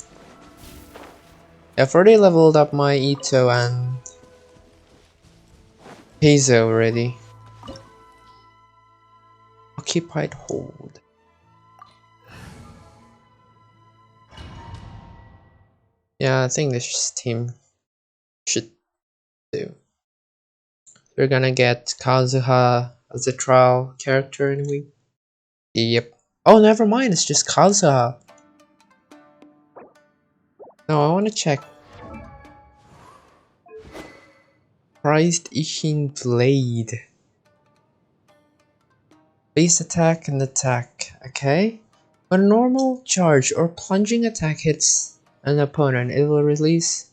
I've already leveled up my Ito and Heizo already. Occupied hold. Yeah, I think this team should do. We're gonna get Kazuha as a trial character anyway. Yep. Oh, never mind, it's just Kazuha. No, I wanna check. Prized Ishin Blade. Base attack and attack. Okay. When a normal charge or plunging attack hits an opponent, it will release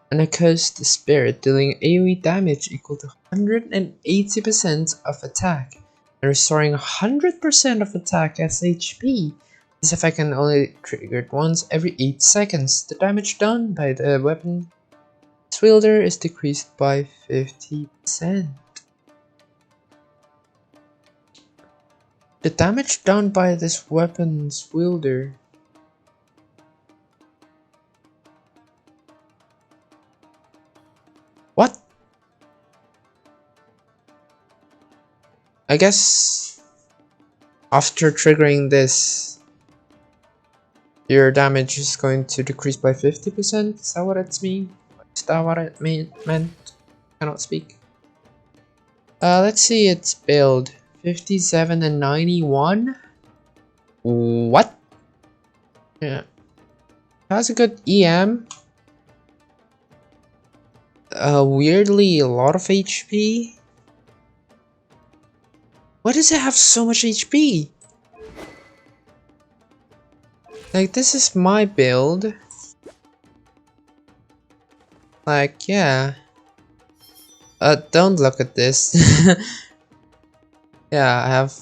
an accursed spirit, dealing AoE damage equal to 180% of attack and restoring 100% of attack as HP. This effect can only be triggered once every 8 seconds. The damage done by the weapon This wielder is decreased by 50%. The damage done by this weapon's wielder. What? I guess after triggering this, your damage is going to decrease by 50%. Is that what it means? Is that what it meant? Cannot speak. Let's see its build. 57 and 91. What? Yeah. Has a good EM. Weirdly a lot of HP. Why does it have so much HP? Like, this is my build. Like, yeah. Don't look at this. Yeah, I have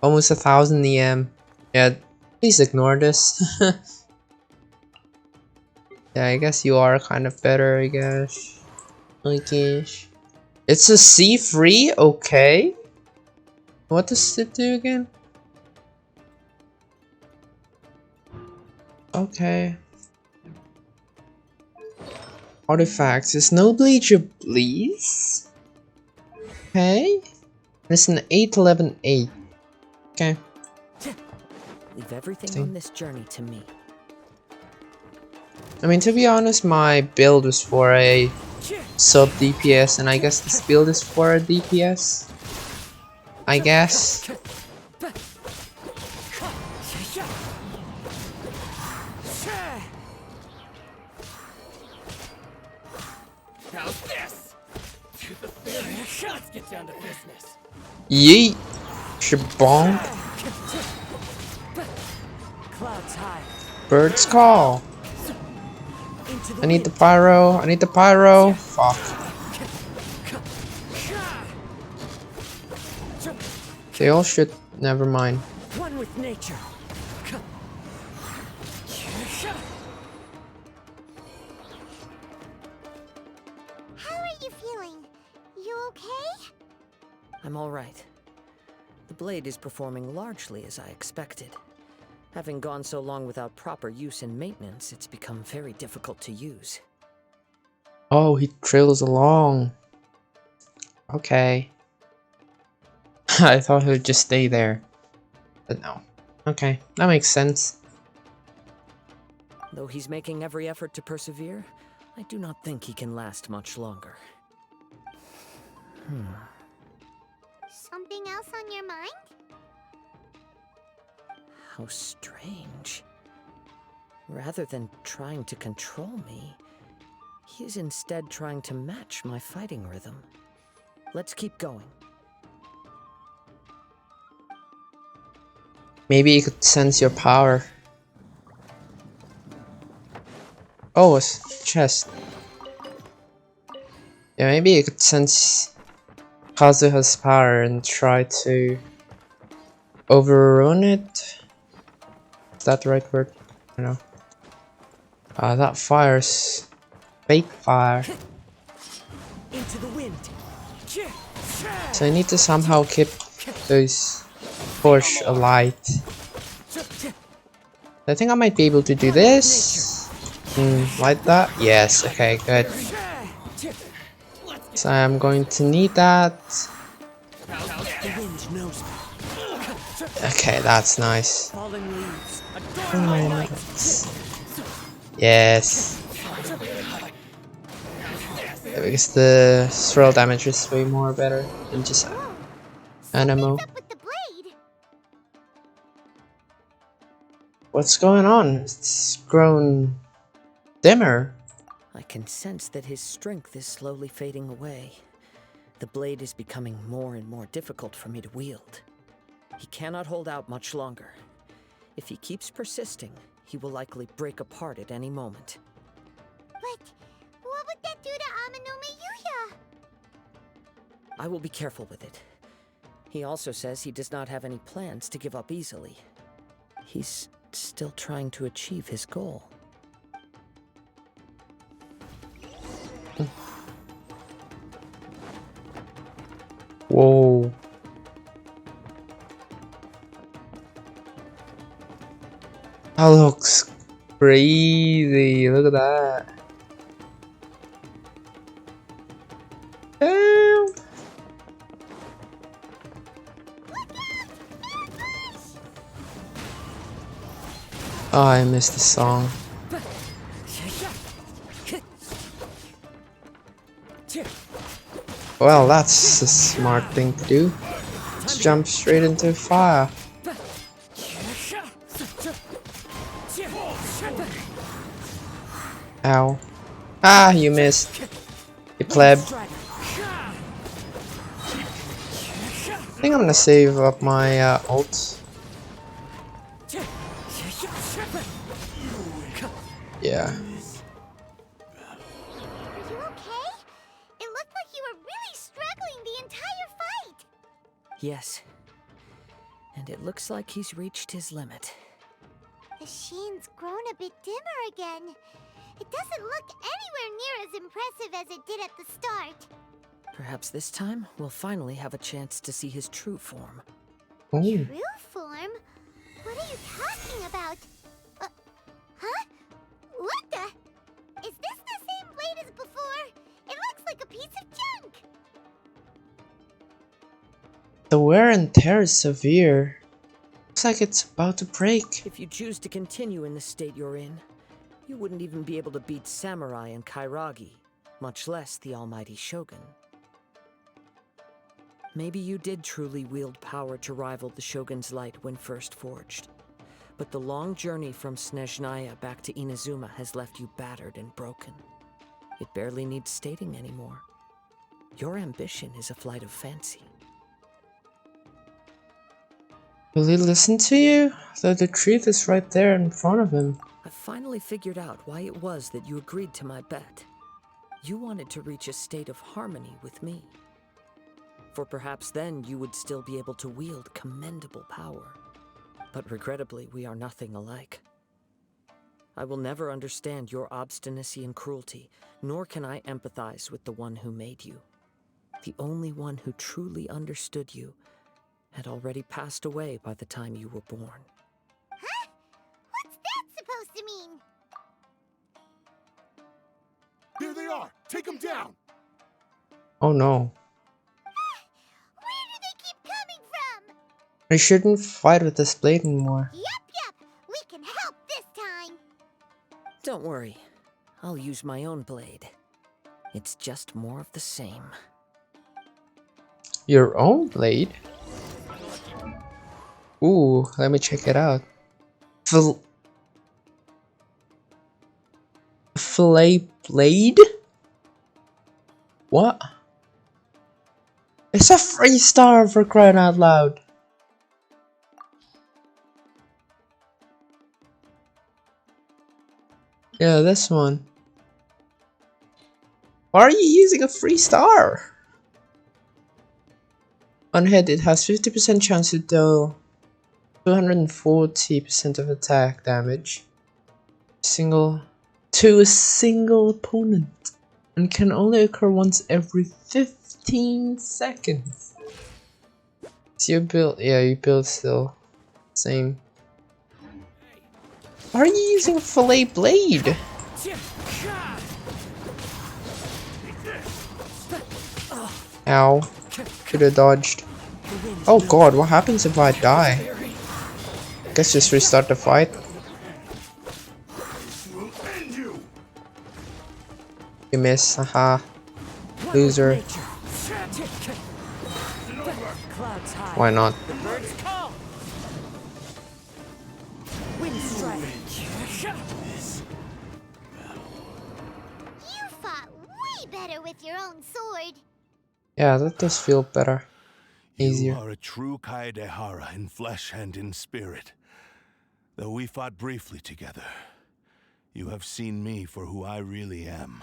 almost 1000 EM. Yeah, please ignore this. Yeah, I guess you are kind of better, I guess. It's a C3? Okay. What does it do again? Okay. Artifacts. It's no bleach of bleeds. Okay. It's an 8-11-8. Okay. Leave everything on this journey to me. I mean, to be honest, my build was for a sub DPS, and I guess this build is for a DPS. I guess. How's this? Let's get down to business. Yeet. Shabonk. Bird's call. I need the pyro. I need the pyro. Fuck. They all should. Never mind. One with nature. How are you feeling? You okay? I'm all right. The blade is performing largely as I expected. Having gone so long without proper use and maintenance, it's become very difficult to use. Oh, he trails along. Okay. I thought he would just stay there. But no. Okay, that makes sense. Though he's making every effort to persevere, I do not think he can last much longer. Something else on your mind? How strange. Rather than trying to control me, he is instead trying to match my fighting rhythm. Let's keep going. Maybe he could sense your power. Oh, a chest. Yeah, maybe he could sense KAZUHA'S power and try to overrun it. Is that the right word? I don't know. That fire's fake fire. Into the wind. So I need to somehow keep those torch alight. I think I might be able to do this. Like that? Yes, okay, good. So I'm going to need that. Okay, that's nice. Yes. Yeah, because the swirl damage is way more better than just Anemo. What's going on? It's grown dimmer. I can sense that his strength is slowly fading away. The blade is becoming more and more difficult for me to wield. He cannot hold out much longer. If he keeps persisting, he will likely break apart at any moment. But what would that do to Amanome Yuya? I will be careful with it. He also says he does not have any plans to give up easily. He's still trying to achieve his goal. That looks crazy. Look at that. Damn. Oh, I missed the song. Well, that's a smart thing to do. Just jump straight into fire. Ow. Ah, you missed. You pleb. I think I'm gonna save up my ult. Yeah. Are you okay? It looked like you were really struggling the entire fight. Yes. And it looks like he's reached his limit. The sheen's grown a bit dimmer again. It doesn't look anywhere near as impressive as it did at the start. Perhaps this time we'll finally have a chance to see his true form. Ooh. True form? What are you talking about? Huh? What the? Is this the same blade as before? It looks like a piece of junk. The wear and tear is severe. Looks like it's about to break. If you choose to continue in the state you're in, you wouldn't even be able to beat Samurai and Kairagi, much less the almighty Shogun. Maybe you did truly wield power to rival the Shogun's light when first forged. But the long journey from Snezhnaya back to Inazuma has left you battered and broken. It barely needs stating anymore. Your ambition is a flight of fancy. Will he listen to you? Though the truth is right there in front of him. I finally figured out why it was that you agreed to my bet. You wanted to reach a state of harmony with me. For perhaps then you would still be able to wield commendable power. But regrettably, we are nothing alike. I will never understand your obstinacy and cruelty, nor can I empathize with the one who made you. The only one who truly understood you had already passed away by the time you were born. Huh? What's that supposed to mean? There they are! Take them down! Oh no. Where do they keep coming from? I shouldn't fight with this blade anymore. Yep. We can help this time. Don't worry. I'll use my own blade. It's just more of the same. Your own blade? Ooh, let me check it out. Fillet blade? What? It's a free star for crying out loud. Yeah, this one. Why are you using a free star? On hit, it has 50% chance to deal 240% of attack damage to a single opponent, and can only occur once every 15 seconds. So your build, yeah, your build still same. Why are you using a fillet blade? Ow. Should have dodged. Oh god, what happens if I die? Guess just restart the fight. You miss, haha. Loser. Why not? You fought way better with your own sword. Yeah, that does feel better. Easier. You are a true Kaedehara in flesh and in spirit. Though we fought briefly together, you have seen me for who I really am.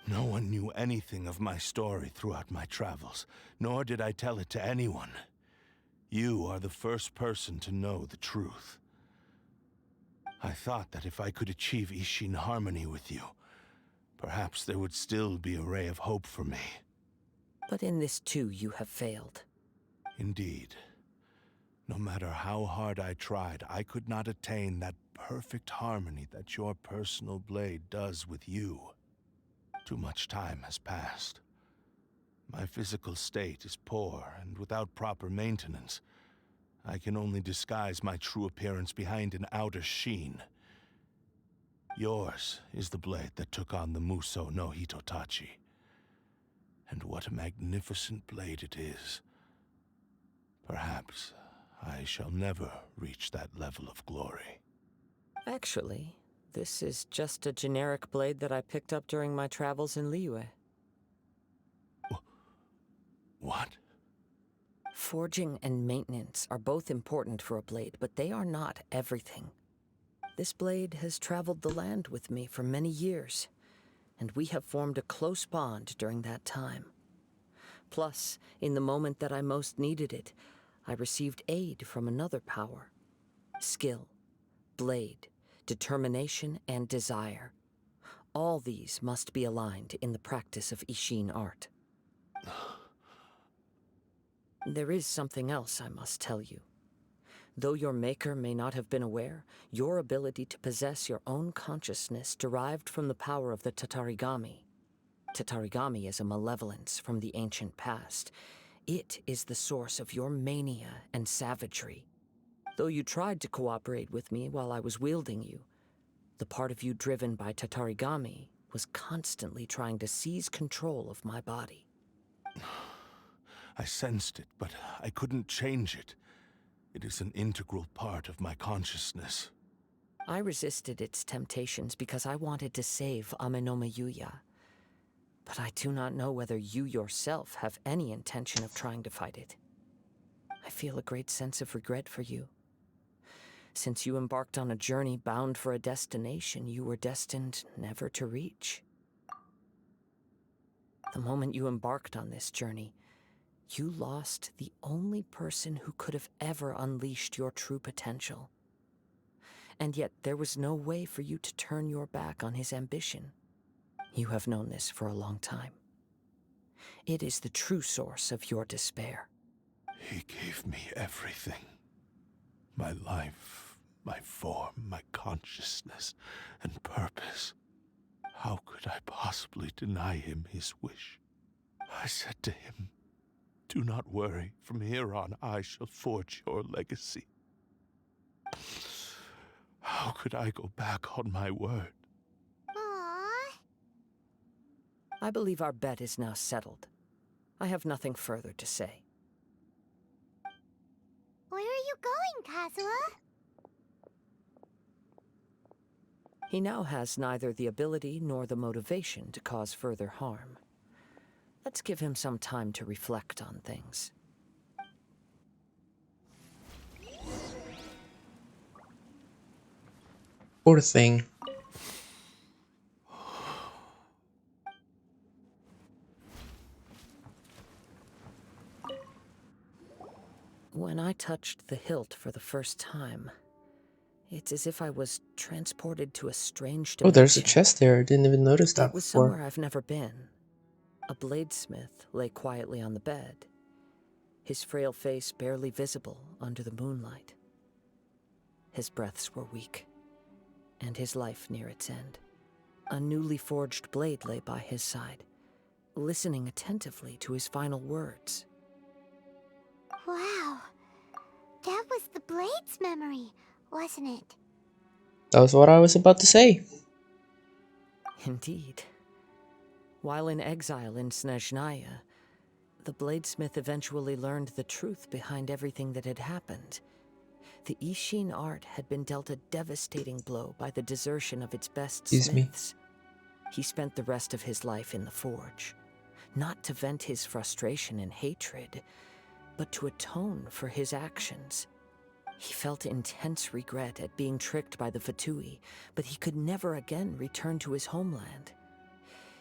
No one knew anything of my story throughout my travels, nor did I tell it to anyone. You are the first person to know the truth. I thought that if I could achieve Ishin harmony with you, perhaps there would still be a ray of hope for me. But in this too, you have failed. Indeed. No matter how hard I tried, I could not attain that perfect harmony that your personal blade does with you. Too much time has passed. My physical state is poor, and without proper maintenance, I can only disguise my true appearance behind an outer sheen. Yours is the blade that took on the Musou no Hitotachi. And what a magnificent blade it is. Perhaps I shall never reach that level of glory. Actually, this is just a generic blade that I picked up during my travels in Liyue. What? Forging and maintenance are both important for a blade, but they are not everything. This blade has traveled the land with me for many years, and we have formed a close bond during that time. Plus, in the moment that I most needed it, I received aid from another power. Skill, blade, determination, and desire. All these must be aligned in the practice of Ishin art. There is something else I must tell you. Though your maker may not have been aware, your ability to possess your own consciousness derived from the power of the Tatarigami. Tatarigami is a malevolence from the ancient past. It is the source of your mania and savagery. Though you tried to cooperate with me while I was wielding you, the part of you driven by Tatarigami was constantly trying to seize control of my body. I sensed it, but I couldn't change it. It is an integral part of my consciousness. I resisted its temptations because I wanted to save Amenome Yuya. But I do not know whether you yourself have any intention of trying to fight it. I feel a great sense of regret for you. Since you embarked on a journey bound for a destination you were destined never to reach. The moment you embarked on this journey, you lost the only person who could have ever unleashed your true potential. And yet there was no way for you to turn your back on his ambition. You have known this for a long time. It is the true source of your despair. He gave me everything. My life, my form, my consciousness, and purpose. How could I possibly deny him his wish? I said to him, "Do not worry, from here on I shall forge your legacy." How could I go back on my word? Aww. I believe our bet is now settled. I have nothing further to say. Where are you going, Kazuha? He now has neither the ability nor the motivation to cause further harm. Let's give him some time to reflect on things. Poor thing. When I touched the hilt for the first time, it's as if I was transported to a strange Oh, dimension. there's a chest there. I didn't even notice that It was before. somewhere I've never been. A bladesmith lay quietly on the bed, his frail face barely visible under the moonlight. His breaths were weak, and his life near its end. A newly forged blade lay by his side, listening attentively to his final words. Wow. That was the Blade's memory, wasn't it? That was what I was about to say. Indeed. While in exile in Snezhnaya, the bladesmith eventually learned the truth behind everything that had happened. The Ishin art had been dealt a devastating blow by the desertion of its best Excuse me. smiths. He spent the rest of his life in the forge, not to vent his frustration and hatred, but to atone for his actions. He felt intense regret at being tricked by the Fatui, but he could never again return to his homeland.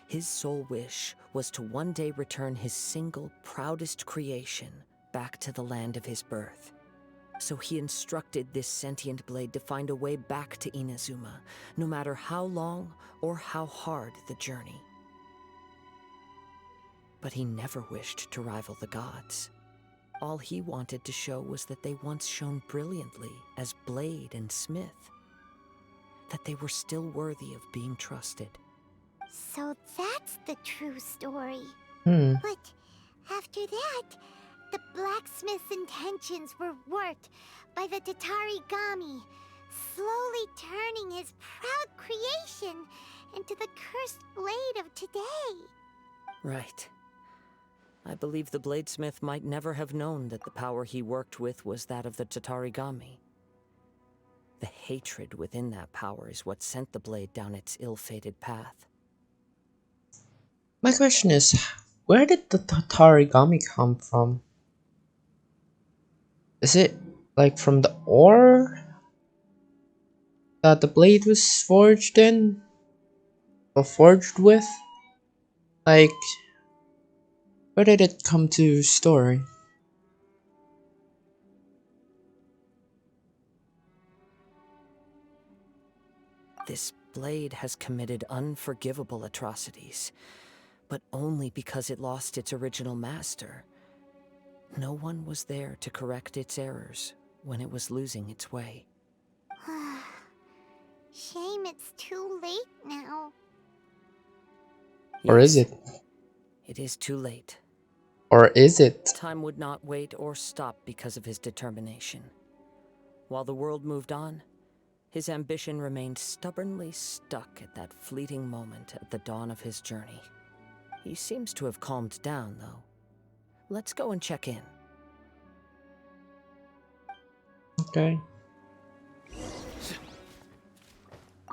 His sole wish was to one day return his single, proudest creation back to the land of his birth. So he instructed this sentient blade to find a way back to Inazuma, no matter how long or how hard the journey. But he never wished to rival the gods. All he wanted to show was that they once shone brilliantly as blade and smith. That they were still worthy of being trusted. So that's the true story. Hmm. But after that, the blacksmith's intentions were worked by the Tatarigami, slowly turning his proud creation into the cursed blade of today. Right. I believe the bladesmith might never have known that the power he worked with was that of the Tatarigami. The hatred within that power is what sent the blade down its ill-fated path. My question is, where did the Tatarigami come from? Is it like from the ore that the blade was forged in? Or forged with? Like, where did it come to story? This blade has committed unforgivable atrocities, but only because it lost its original master. No one was there to correct its errors when it was losing its way. Shame it's too late now. Or is Yes, it? it is too late. Or is it? Time would not wait or stop because of his determination. While the world moved on, his ambition remained stubbornly stuck at that fleeting moment at the dawn of his journey. He seems to have calmed down, though. Let's go and check in. Okay.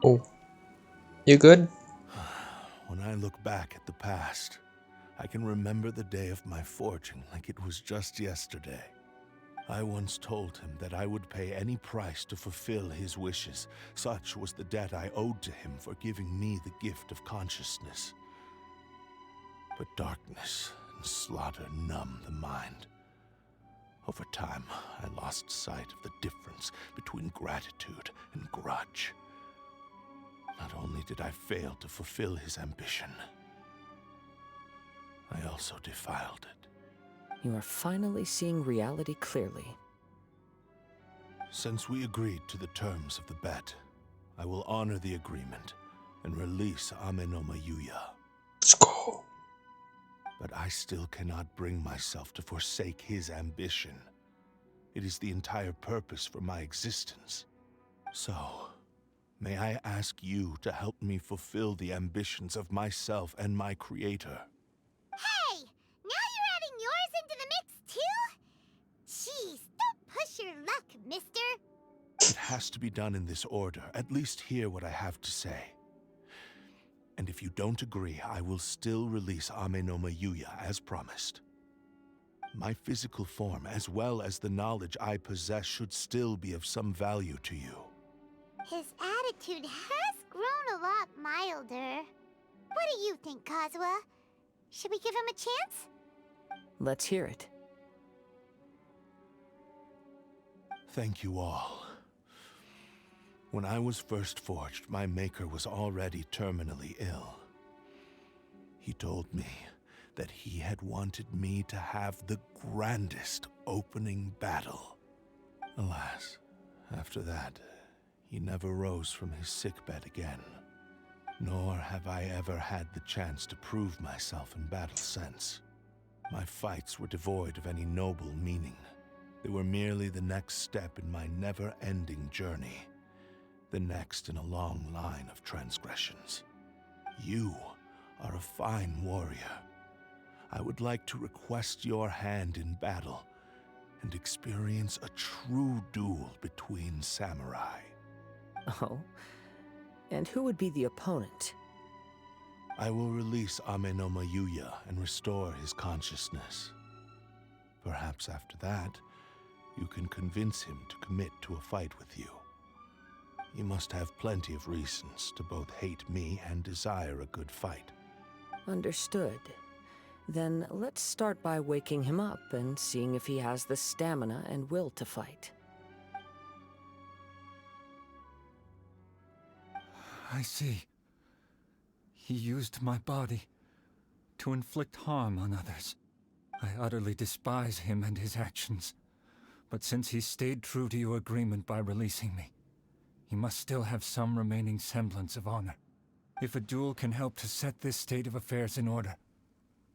Oh. You good? When I look back at the past, I can remember the day of my forging like it was just yesterday. I once told him that I would pay any price to fulfill his wishes. Such was the debt I owed to him for giving me the gift of consciousness. But darkness and slaughter numb the mind. Over time, I lost sight of the difference between gratitude and grudge. Not only did I fail to fulfill his ambition, I also defiled it. You are finally seeing reality clearly. Since we agreed to the terms of the bet, I will honor the agreement and release Amenoma Yuya. Let's go. But I still cannot bring myself to forsake his ambition. It is the entire purpose for my existence. So, may I ask you to help me fulfill the ambitions of myself and my creator? Hey! Now you're adding yours into the mix, too? Jeez, don't push your luck, mister. It has to be done in this order. At least hear what I have to say. And if you don't agree, I will still release Amenoma Yuya as promised. My physical form, as well as the knowledge I possess, should still be of some value to you. His attitude has grown a lot milder. What do you think, Kazuha? Should we give him a chance? Let's hear it. Thank you all. When I was first forged, my maker was already terminally ill. He told me that he had wanted me to have the grandest opening battle. Alas, after that, he never rose from his sickbed again. Nor have I ever had the chance to prove myself in battle since. My fights were devoid of any noble meaning. They were merely the next step in my never-ending journey. The next in a long line of transgressions. You are a fine warrior. I would like to request your hand in battle and experience a true duel between samurai. Oh? And who would be the opponent? I will release Amenoma Yuya and restore his consciousness. Perhaps after that, you can convince him to commit to a fight with you. You must have plenty of reasons to both hate me and desire a good fight. Understood. Then let's start by waking him up and seeing if he has the stamina and will to fight. I see. He used my body to inflict harm on others. I utterly despise him and his actions. But since he stayed true to your agreement by releasing me, he must still have some remaining semblance of honor. If a duel can help to set this state of affairs in order,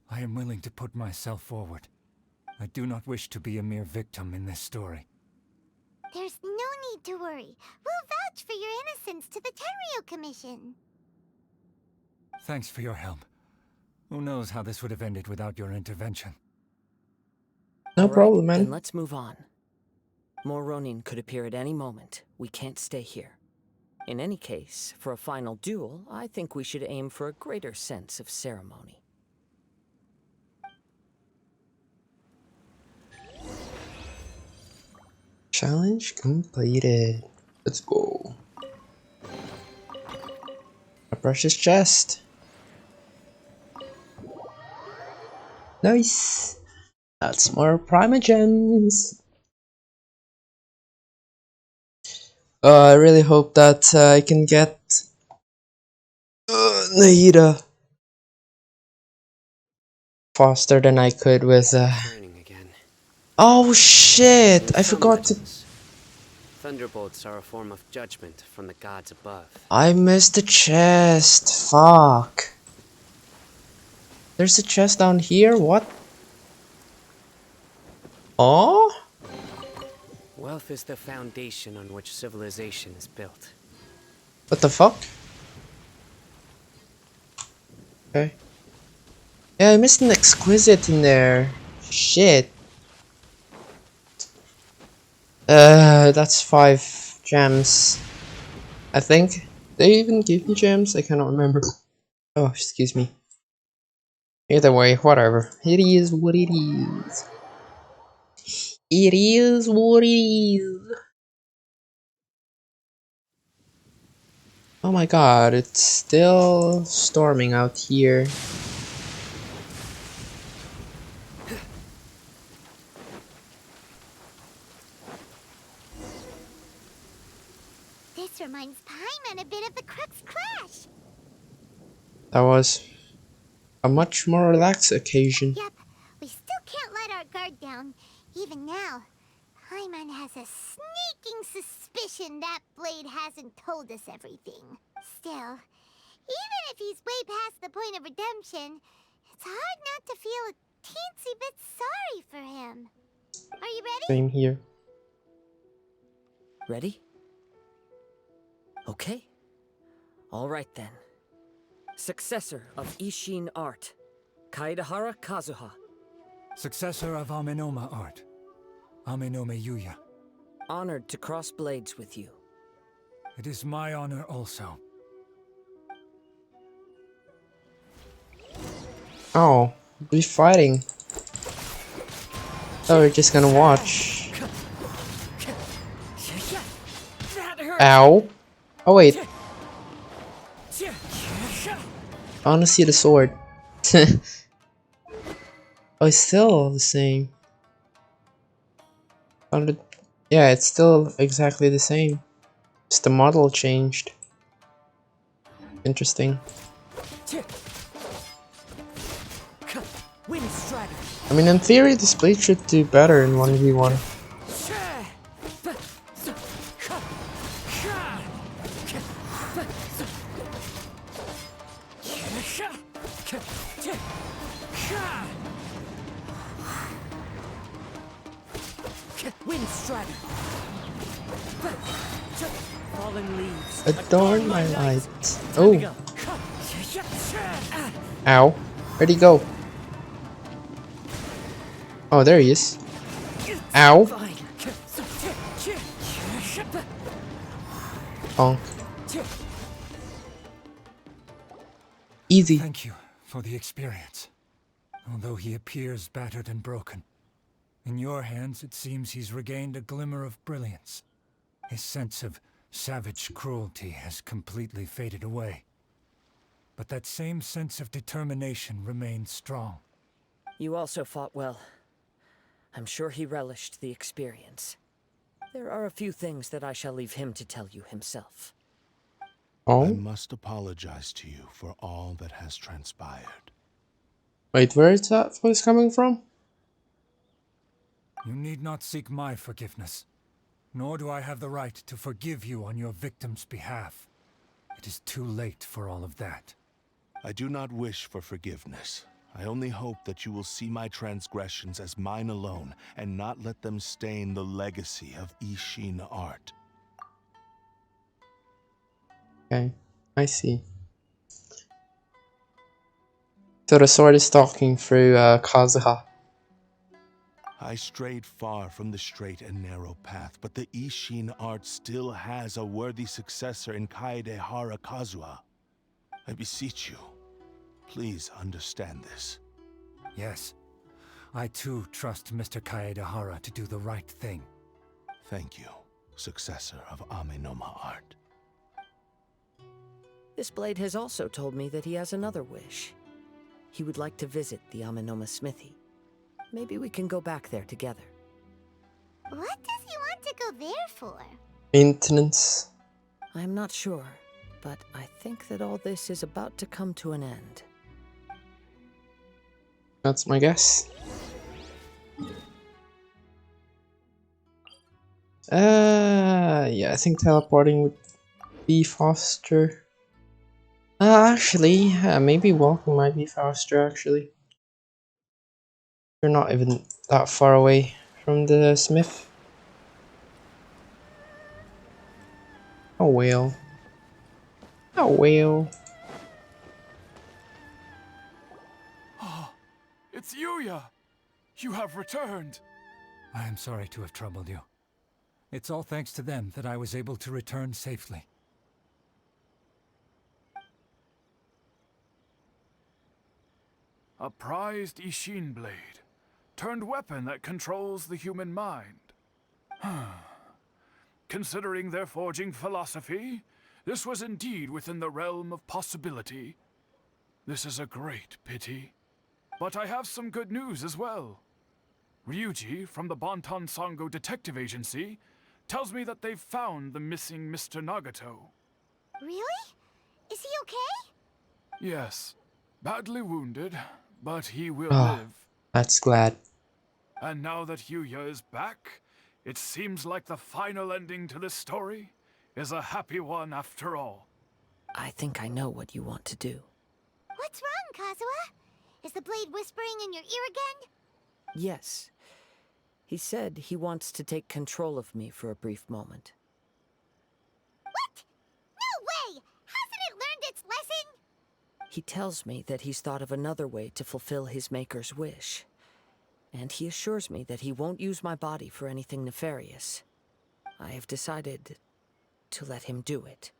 I am willing to put myself forward. I do not wish to be a mere victim in this story. There's no need to worry. We'll vouch for your innocence to the Terrio Commission. Thanks for your help. Who knows how this would have ended without your intervention. No All right, problem, man. Then let's move on. More Ronin could appear at any moment. We can't stay here. In any case, for a final duel, I think we should aim for a greater sense of ceremony. Challenge completed. Let's go. A precious chest. Nice. That's more Primogems. I really hope that I can get Nahida faster than I could with. Oh shit! I forgot to. Thunderbolts are a form of judgment from the gods above. I missed the chest. Fuck. There's a chest down here. What? Oh? Wealth is the foundation on which civilization is built. What the fuck? Okay. Yeah, I missed an exquisite in there. Shit. That's 5 gems. I think. They even give me gems? I cannot remember. Oh, excuse me. Either way, whatever. It is what it is. It is what it is. Oh my god, it's still storming out here. This reminds Paimon a bit of the Crux Clash. That was a much more relaxed occasion. Yep, we still can't let our guard down. Even now, Paimon has a sneaking suspicion that Blade hasn't told us everything. Still, even if he's way past the point of redemption, it's hard not to feel a teensy bit sorry for him. Are you ready? Same here. Ready? Okay. All right then. Successor of Ishin art, Kaedahara Kazuha. Successor of Amenoma art, Amenome Yuya. Honored to cross blades with you. It is my honor also. Oh, we're fighting. Oh, we're just gonna watch. Ow. Oh wait. I wanna see the sword. Oh, it's still the same. Yeah, it's still exactly the same. Just the model changed. Interesting. I mean, in theory, this blade should do better in 1v1. Adorn my light. Oh. Ow. Where'd he go? Oh, there he is. Ow. Bonk. Easy. Thank you for the experience. Although he appears battered and broken, in your hands it seems he's regained a glimmer of brilliance. His sense of savage cruelty has completely faded away. But that same sense of determination remains strong. You also fought well. I'm sure he relished the experience. There are a few things that I shall leave him to tell you himself. Oh? I must apologize to you for all that has transpired. Wait, where is that voice coming from? You need not seek my forgiveness, nor do I have the right to forgive you on your victim's behalf. It is too late for all of that. I do not wish for forgiveness. I only hope that you will see my transgressions as mine alone, and not let them stain the legacy of Ishin art. Okay, I see. So the sword is talking through Kazuha. I strayed far from the straight and narrow path, but the Ishin art still has a worthy successor in Kaedehara Kazuha. I beseech you, please understand this. Yes, I too trust Mr. Kaedehara to do the right thing. Thank you, successor of Amenoma art. This blade has also told me that he has another wish. He would like to visit the Amenoma smithy. Maybe we can go back there together. What does he want to go there for? Maintenance. I'm not sure, but I think that all this is about to come to an end. That's my guess. Yeah, I think teleporting would be faster. Actually, maybe walking might be faster, actually. You're not even that far away from the smith. Oh well. Oh well. Ah, it's Yuya! You have returned! I am sorry to have troubled you. It's all thanks to them that I was able to return safely. A prized Ishin blade, turned weapon that controls the human mind. Considering their forging philosophy, this was indeed within the realm of possibility. This is a great pity. But I have some good news as well. Ryuji, from the Bonton Sango Detective Agency, tells me that they've found the missing Mr. Nagato. Really? Is he okay? Yes. Badly wounded, but he will live. That's glad. And now that Yuya is back, it seems like the final ending to this story is a happy one after all. I think I know what you want to do. What's wrong, Kazuha? Is the blade whispering in your ear again? Yes. He said he wants to take control of me for a brief moment. What? No way! Hasn't it learned its lesson? He tells me that he's thought of another way to fulfill his maker's wish. And he assures me that he won't use my body for anything nefarious. I have decided to let him do it.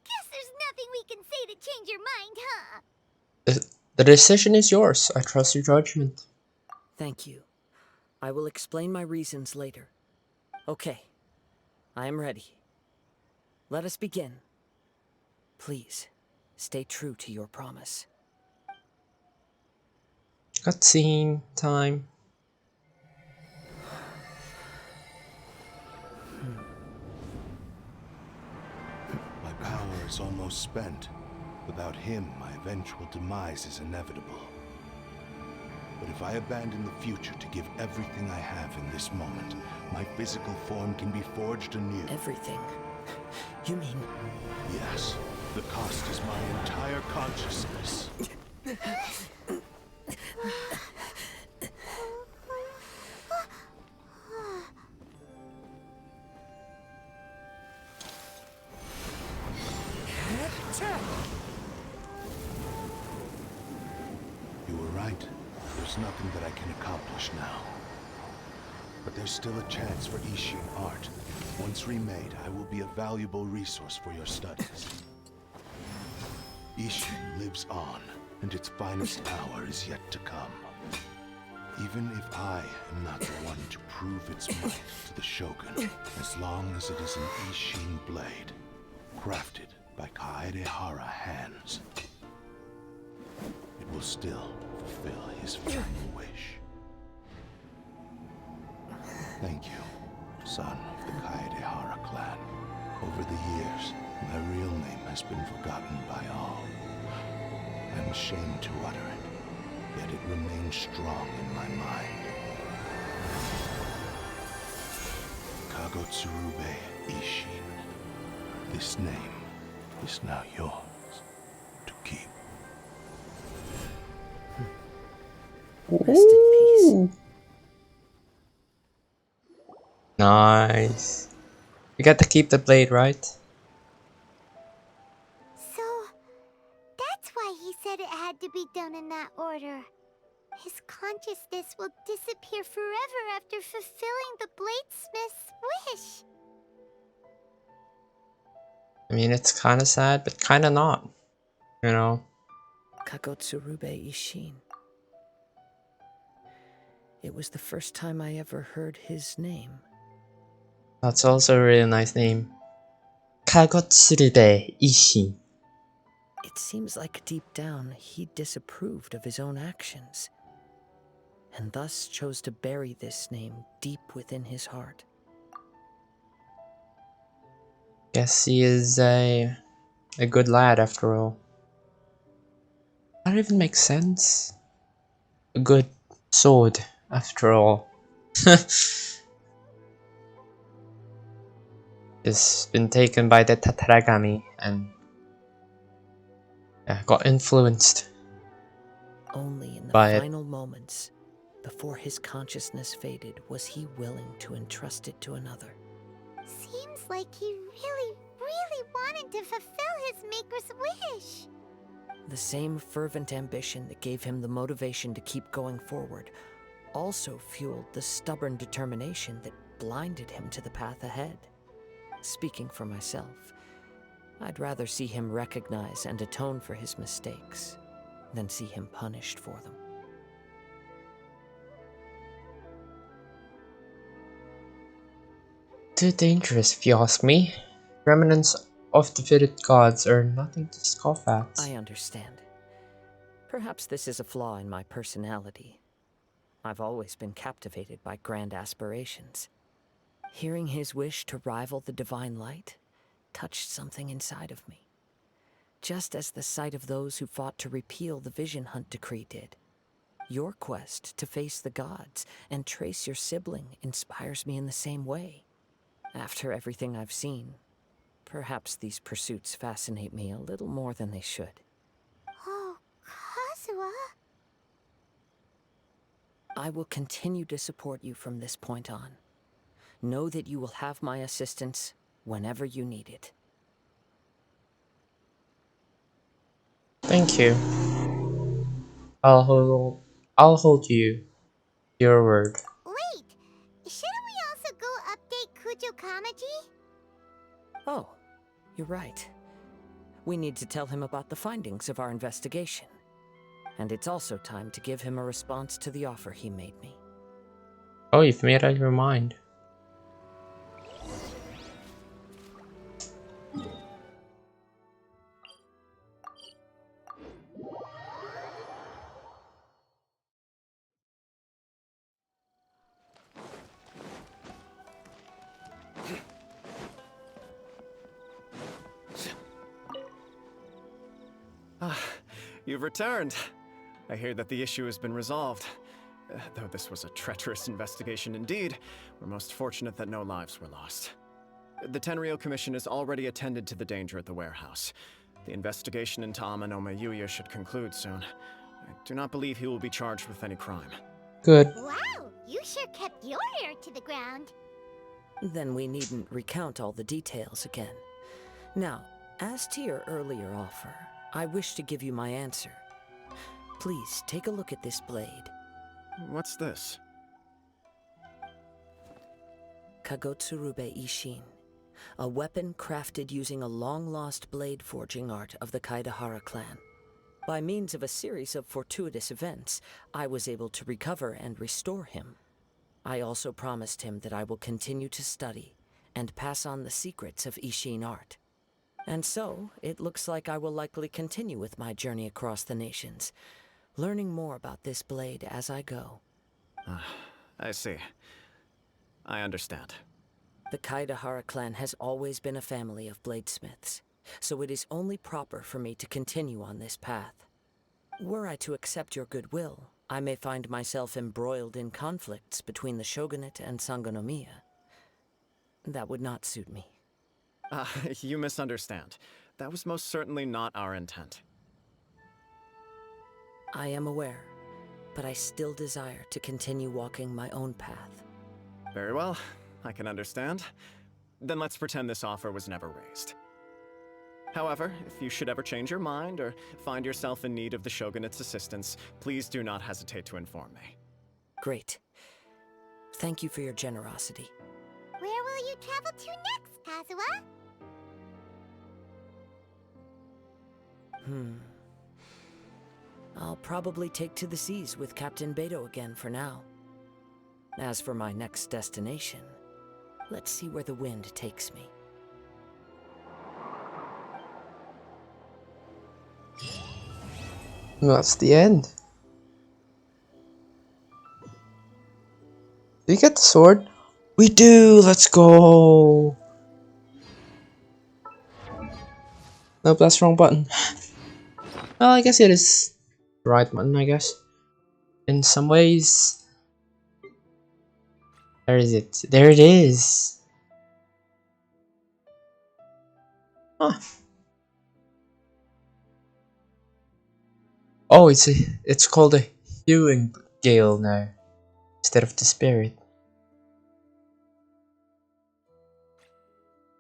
Guess there's nothing we can say to change your mind, huh? The decision is yours. I trust your judgment. Thank you. I will explain my reasons later. Okay. I am ready. Let us begin. Please, stay true to your promise. Cutscene time. My power is almost spent. Without him, my eventual demise is inevitable. But if I abandon the future to give everything I have in this moment, my physical form can be forged anew. Everything? You mean... Yes. The cost is my entire consciousness. You were right. There's nothing that I can accomplish now. But there's still a chance for Ishin art. Once remade, I will be a valuable resource for your studies. Ishin lives on, and its finest hour is yet to come. Even if I am not the one to prove its might to the Shogun, as long as it is an Ishin blade, crafted by Kaedehara hands, it will still fulfill his final wish. Thank you, son of the Kaedehara clan. Over the years, my real name has been forgotten by all. I'm ashamed to utter it, yet it remains strong in my mind. KAZUHA'S Ishin. This name is now yours to keep. Rest in peace. Nice. You got to keep the blade, right? So, that's why he said it had to be done in that order. His consciousness will disappear forever after fulfilling the bladesmith's wish. I mean, it's kind of sad, but kind of not. You know? KAZUHA'S Ishin. It was the first time I ever heard his name. That's also a really nice name. KAZUHA'S Ishin. It seems like deep down he disapproved of his own actions, and thus chose to bury this name deep within his heart. Guess he is a good lad after all. That even makes sense. A good sword after all. It's been taken by the Tataragami and got influenced Only in the by it. final moments, before his consciousness faded, was he willing to entrust it to another. Seems like he really, really wanted to fulfill his maker's wish. The same fervent ambition that gave him the motivation to keep going forward also fueled the stubborn determination that blinded him to the path ahead. Speaking for myself, I'd rather see him recognize and atone for his mistakes than see him punished for them. Too dangerous, if you ask me. Remnants of defeated gods are nothing to scoff at. I understand. Perhaps this is a flaw in my personality. I've always been captivated by grand aspirations. Hearing his wish to rival the divine light touched something inside of me, just as the sight of those who fought to repeal the Vision Hunt decree did. Your quest to face the gods and trace your sibling inspires me in the same way. After everything I've seen, perhaps these pursuits fascinate me a little more than they should. Oh, Kazuha? I will continue to support you from this point on. Know that you will have my assistance whenever you need it. Thank you. I'll hold you your word. Wait! Shouldn't we also go update Kujo Kamaji? Oh, you're right. We need to tell him about the findings of our investigation. And it's also time to give him a response to the offer he made me. Oh, you've made up your mind. You've returned. I hear that the issue has been resolved. Though this was a treacherous investigation indeed, we're most fortunate that no lives were lost. The Tenryou Commission has already attended to the danger at the warehouse. The investigation into Amanome Yuya should conclude soon. I do not believe he will be charged with any crime. Good. Wow, you sure kept your ear to the ground. Then we needn't recount all the details again. Now, as to your earlier offer, I wish to give you my answer. Please take a look at this blade. What's this? KAZUH'S Ishin, a weapon crafted using a long-lost blade forging art of the Kaidahara clan. By means of a series of fortuitous events, I was able to recover and restore him. I also promised him that I will continue to study and pass on the secrets of Ishin art. And so, it looks like I will likely continue with my journey across the nations, learning more about this blade as I go. I see. I understand. The Kaidahara clan has always been a family of bladesmiths, so it is only proper for me to continue on this path. Were I to accept your goodwill, I may find myself embroiled in conflicts between the shogunate and Sangonomiya. That would not suit me. You misunderstand. That was most certainly not our intent. I am aware, but I still desire to continue walking my own path. Very well, I can understand. Then let's pretend this offer was never raised. However, if you should ever change your mind or find yourself in need of the Shogunate's assistance, please do not hesitate to inform me. Great. Thank you for your generosity. Where will you travel to next, Kazuha? I'll probably take to the seas with Captain Beto again for now. As for my next destination, let's see where the wind takes me. That's the end. Do you get the sword? We do! Let's go! Nope, that's the wrong button. Well, I guess it is the right button, I guess. In some ways. Where is it? There it is! Huh. Oh, it's called a hewing gale now, instead of the spirit.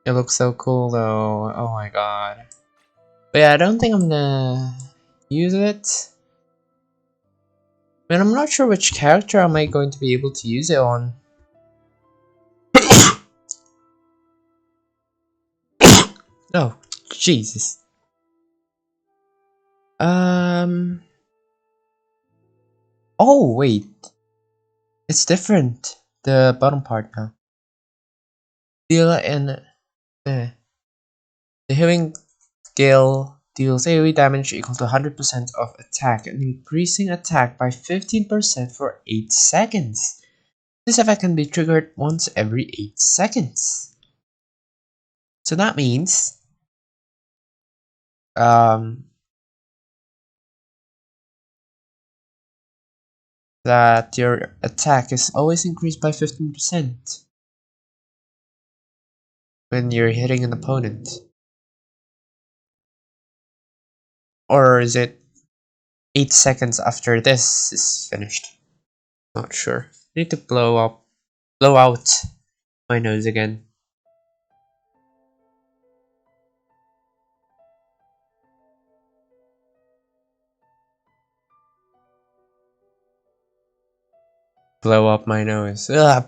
It looks so cool though, oh my god. But yeah, I don't think I'm gonna use it. I mean, I'm not sure which character am I going to be able to use it on. Oh, Jesus. Oh, wait. It's different. The bottom part now. Deal and the healing scale deals AoE damage equal to 100% of attack and increasing attack by 15% for 8 seconds. This effect can be triggered once every 8 seconds. So that means that your attack is always increased by 15% when you're hitting an opponent. Or is it 8 seconds after this is finished? Not sure. I need to blow out my nose again. Blow up my nose. Ugh,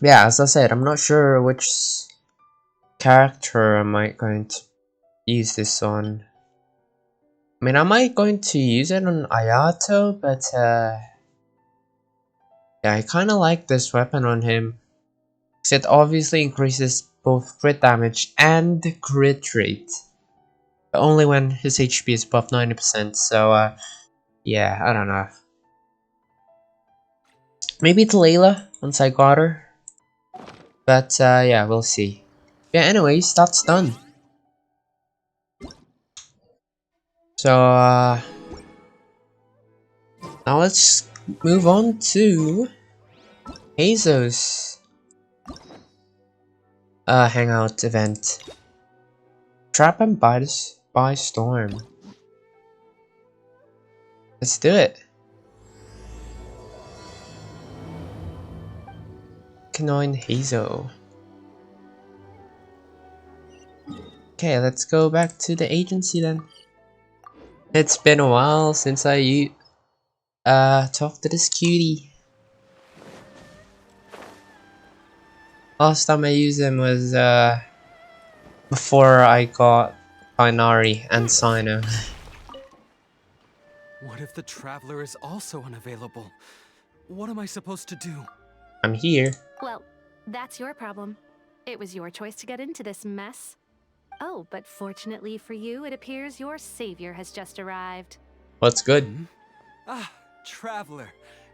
yeah, as I said, I'm not sure which character am I going to use this on. I mean, am I going to use it on Ayato? But yeah, I kind of like this weapon on him. It obviously increases both crit damage and crit rate. But only when his HP is above 90%, so yeah, I don't know. Maybe it's Layla once I got her. But yeah, we'll see. Yeah, anyways, that's done. So now let's move on to HEIZO'S hangout event. Trap him by storm. Let's do it. Kanoin HEIZO. Okay, let's go back to the agency then. It's been a while since I talked to this cutie. Last time I used him was before I got Binari and Sino. What if the traveler is also unavailable? What am I supposed to do? I'm here. Well, that's your problem. It was your choice to get into this mess. Oh, but fortunately for you, it appears your savior has just arrived. What's good? Ah, traveler.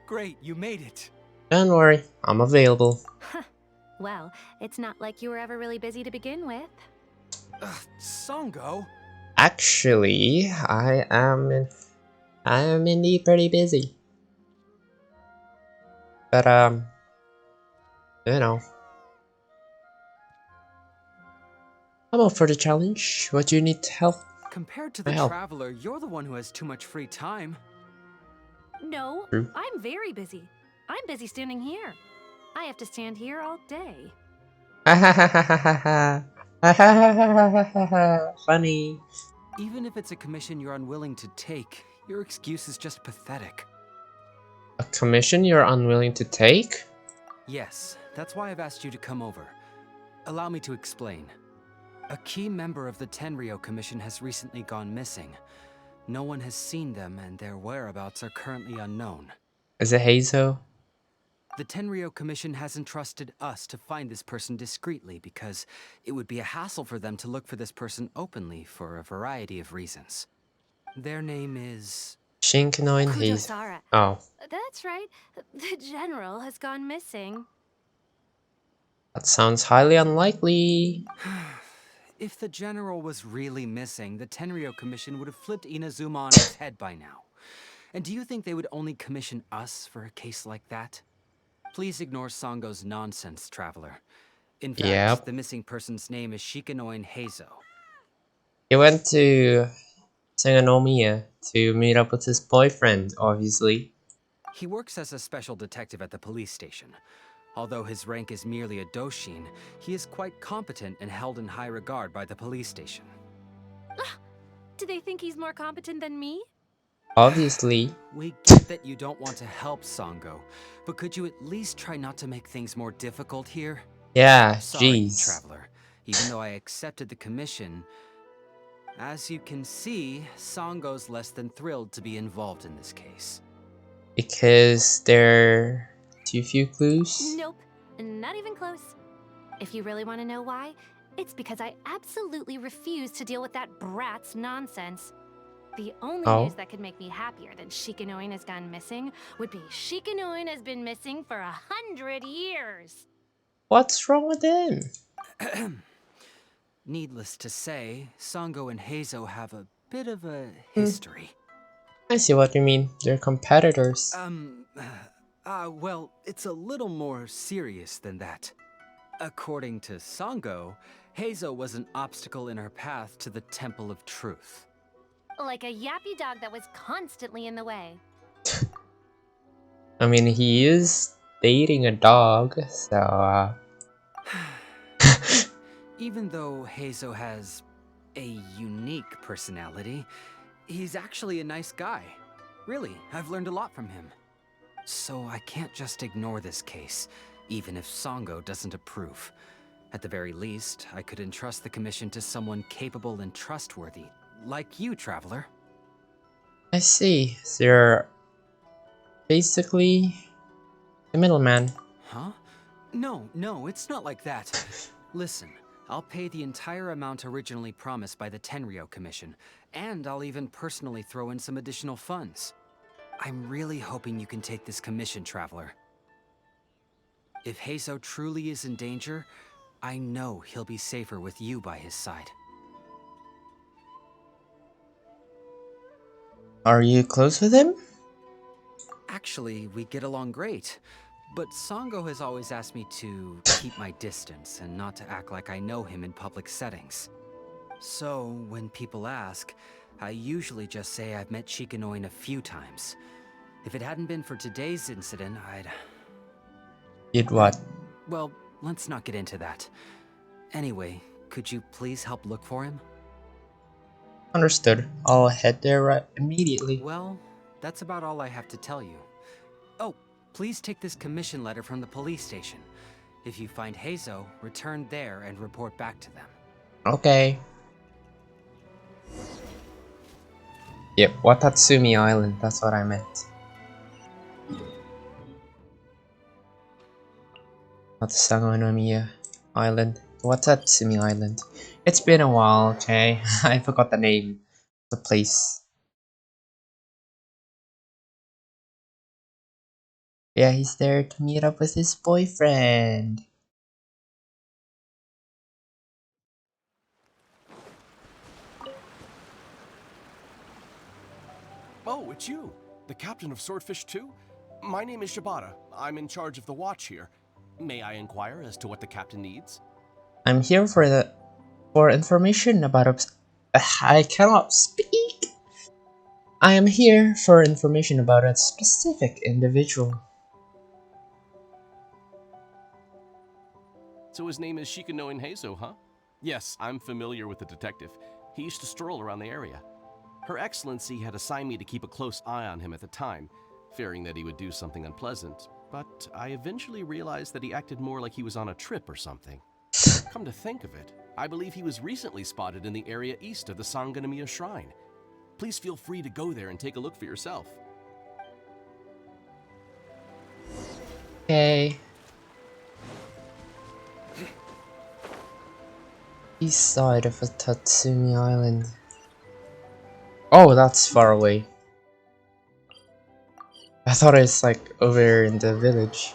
Great, you made it. Don't worry, I'm available. Well, it's not like you were ever really busy to begin with. Songo? Actually, I am indeed pretty busy. But you know, I'm up for the challenge. What do you need help? Compared to My the help. Traveler, you're the one who has too much free time. No, True. I'm very busy. I'm busy standing here. I have to stand here all day. Funny. Even if it's a commission you're unwilling to take, your excuse is just pathetic. A commission you're unwilling to take? Yes, that's why I've asked you to come over. Allow me to explain. A key member of the Tenryou Commission has recently gone missing. No one has seen them, and their whereabouts are currently unknown. Is it Heizo? The Tenryou Commission has entrusted us to find this person discreetly because it would be a hassle for them to look for this person openly for a variety of reasons. Their name is... Shinkanoin Heizo. Kudosara. Oh. That's right. The general has gone missing. That sounds highly unlikely. If the general was really missing, the Tenryou Commission would have flipped Inazuma on its head by now. And do you think they would only commission us for a case like that? Please ignore Songo's nonsense, Traveler. In fact, the missing person's name is Shikanoin Heizou. He went to Sangonomiya to meet up with his boyfriend, obviously. He works as a special detective at the police station. Although his rank is merely a doshin, he is quite competent and held in high regard by the police station. Do they think he's more competent than me? Obviously. We get that you don't want to help Songo, but could you at least try not to make things more difficult here? Yeah, Sorry, jeez. Traveler. Even though I accepted the commission, as you can see, Songo's less than thrilled to be involved in this case. Because there are too few clues? Nope, not even close. If you really want to know why, it's because I absolutely refuse to deal with that brat's nonsense. The only news that could make me happier than Shikanoin has gone missing would be Shikanoin has been missing for 100 years. What's wrong with him? Needless to say, Songo and Heizou have a bit of a history. I see what you mean. They're competitors. Well, it's a little more serious than that. According to Songo, Heizou was an obstacle in her path to the Temple of Truth. Like a yappy dog that was constantly in the way. I mean, he is dating a dog, so Even though Heizou has a unique personality, he's actually a nice guy. Really, I've learned a lot from him. So I can't just ignore this case, even if Songo doesn't approve. At the very least, I could entrust the commission to someone capable and trustworthy, like you, Traveler. I see. So you're basically the middleman. Huh? No, it's not like that. Listen, I'll pay the entire amount originally promised by the Tenryou Commission, and I'll even personally throw in some additional funds. I'm really hoping you can take this commission, Traveler. If Heizou truly is in danger, I know he'll be safer with you by his side. Are you close with him? Actually, we get along great. But Songo has always asked me to keep my distance and not to act like I know him in public settings. So, when people ask, I usually just say I've met Shikanoin a few times. If it hadn't been for today's incident, I'd... You'd what? Well, let's not get into that. Anyway, could you please help look for him? Understood. I'll head there right immediately. Well, that's about all I have to tell you. Oh, please take this commission letter from the police station. If you find Heizou, return there and report back to them. Okay. Yep, Watatsumi Island, that's what I meant. Not the Sangonomiya Island. Watatsumi Island. It's been a while, okay? I forgot the name of the place. Yeah, he's there to meet up with his boyfriend. Oh, it's you, the captain of Swordfish 2? My name is Shibata. I'm in charge of the watch here. May I inquire as to what the captain needs? I'm here for information about I cannot speak. I am here for information about a specific individual. So his name is Shikano Heizou, huh? Yes, I'm familiar with the detective. He used to stroll around the area. Her Excellency had assigned me to keep a close eye on him at the time, fearing that he would do something unpleasant, but I eventually realized that he acted more like he was on a trip or something. Come to think of it, I believe he was recently spotted in the area east of the Sanganamiya Shrine. Please feel free to go there and take a look for yourself. Okay. East side of Tatsumi Island. Oh, that's far away. I thought it's like over in the village.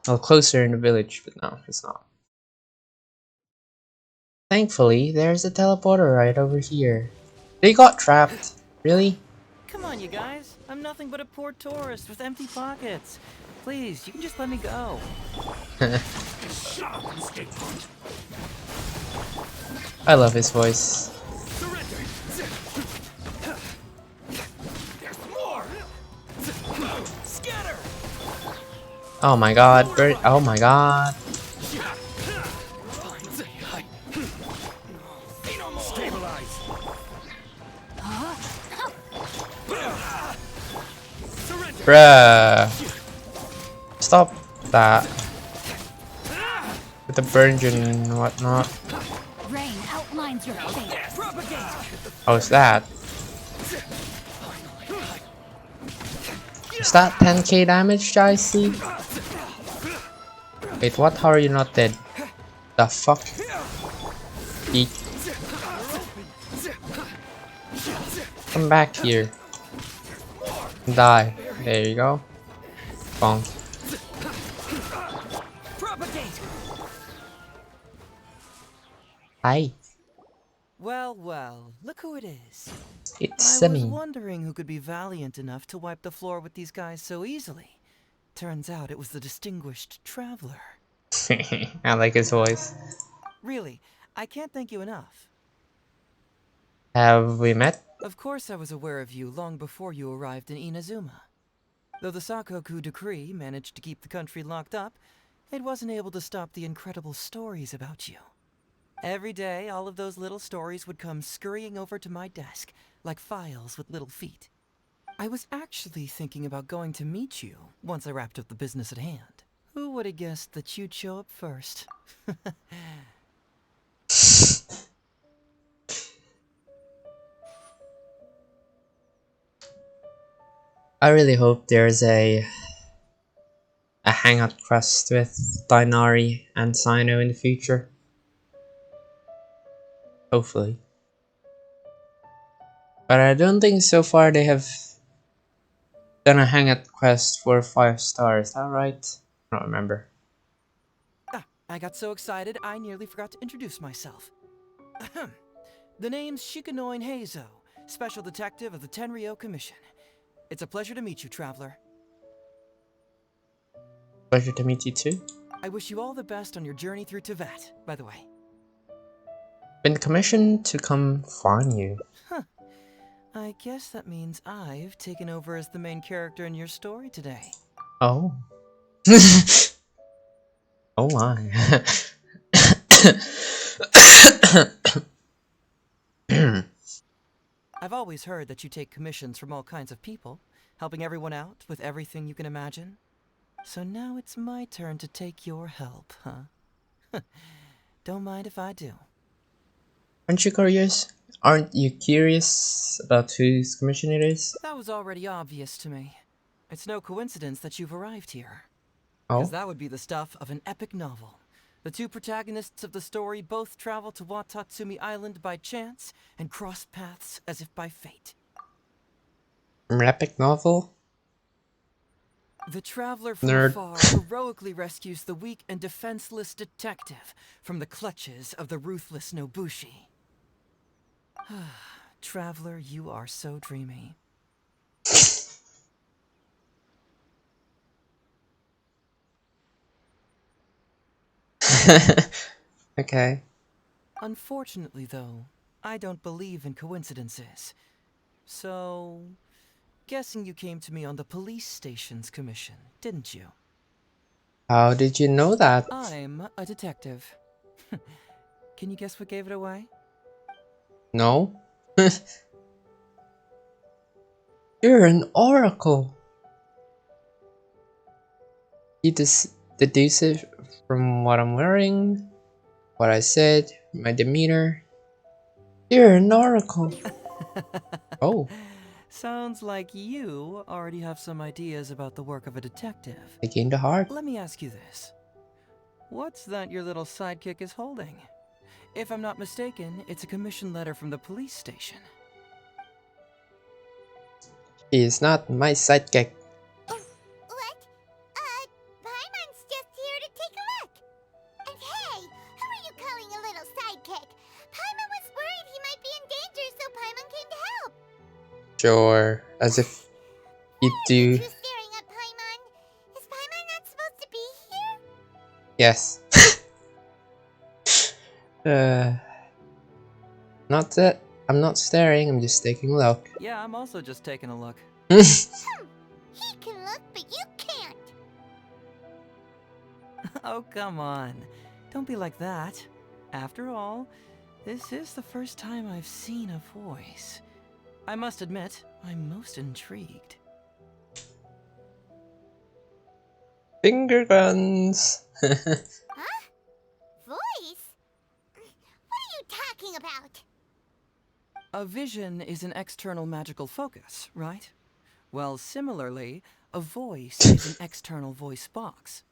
Well, closer in the village, but no, it's not. Thankfully, there's a teleporter right over here. They got trapped. Really? Come on, you guys. I'm nothing but a poor tourist with empty pockets. Please, you can just let me go. I love his voice. Oh my god, oh my god. Bruh. Stop that. With the burn and whatnot. Rain outlines your fate. How's that? Is that 10k damage, I see? Wait, what? How are you not dead? The fuck? Eat. Come back here. Die. There you go. Bonk. Hi. Well, well, look who it is. It's I Semi. was wondering who could be valiant enough to wipe the floor with these guys so easily. Turns out it was the distinguished traveler. I like his voice. Really, I can't thank you enough. Have we met? Of course I was aware of you long before you arrived in Inazuma. Though the Sakoku decree managed to keep the country locked up, it wasn't able to stop the incredible stories about you. Every day, all of those little stories would come scurrying over to my desk, like files with little feet. I was actually thinking about going to meet you once I wrapped up the business at hand. Who would have guessed that you'd show up first? I really hope there's a hangout quest with Dainari and Sino in the future. Hopefully. But I don't think so far they have done a hangout quest for 5 stars. Is that right? I don't remember. I got so excited I nearly forgot to introduce myself. Ahem. The name's Shikano Heizou, Special Detective of the Tenryou Commission. It's a pleasure to meet you, Traveler. Pleasure to meet you too. I wish you all the best on your journey through Teyvat, by the way. Been commissioned to come find you. Huh. I guess that means I've taken over as the main character in your story today. Oh. Oh my. I've always heard that you take commissions from all kinds of people, helping everyone out with everything you can imagine. So now it's my turn to take your help, huh? Don't mind if I do. Aren't you curious? Aren't you curious about whose commission it is? That was already obvious to me. It's no coincidence that you've arrived here. Oh? Because that would be the stuff of an epic novel. The two protagonists of the story both travel to Watatsumi Island by chance and cross paths as if by fate. An epic novel? The traveler from Nerd. afar heroically rescues the weak and defenseless detective from the clutches of the ruthless Nobushi. Traveler, you are so dreamy. Okay. Unfortunately, though, I don't believe in coincidences. So, guessing you came to me on the police station's commission, didn't you? How did you know that? I'm a detective. Can you guess what gave it away? No. You're an oracle. You deduce it from what I'm wearing, what I said, my demeanor. You're an oracle. Oh. Sounds like you already have some ideas about the work of a detective. I gained a heart. Let me ask you this. What's that your little sidekick is holding? If I'm not mistaken, it's a commission letter from the police station. He is not my sidekick. What? Paimon's just here to take a look. And hey, who are you calling a little sidekick? Paimon was worried he might be in danger, so Paimon came to help. Sure, as if you do. You staring at Paimon? Is Paimon not supposed to be here? Yes. Not that I'm not staring, I'm just taking a look. Yeah, I'm also just taking a look. He can look, but you can't. Oh, come on. Don't be like that. After all, this is the first time I've seen a voice. I must admit, I'm most intrigued. Finger guns. Huh? Voice? What are you talking about? A vision is an external magical focus, right? Well, similarly, a voice is an external voice box.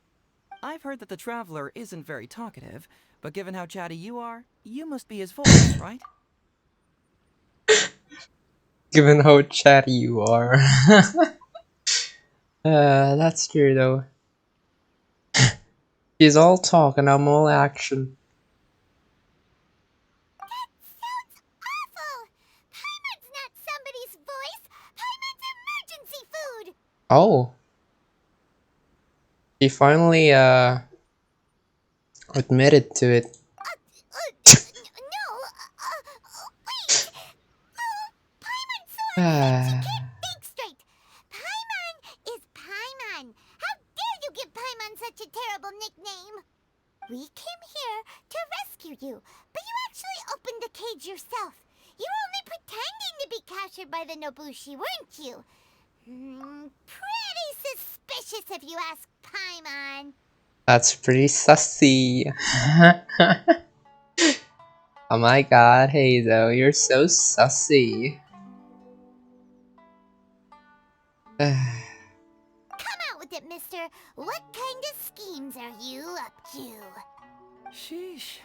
I've heard that the Traveler isn't very talkative, but given how chatty you are, you must be his voice, right? Given how chatty you are. That's true though. He's all talk and I'm all action. Awful! Paimon's not somebody's voice. Paimon's emergency food. Oh. He finally admitted to it. No, wait. Paimon Sword, you can't think straight. Paimon is Paimon. How dare you give Paimon such a terrible nickname? We came here to rescue you, but you actually opened the cage yourself. You were only pretending to be captured by the Nobushi, weren't you? Pretty suspicious if you ask Paimon. That's pretty sussy. Oh my god, Heizo, you're so sussy. Come out with it, mister. What kind of schemes are you up to? Sheesh.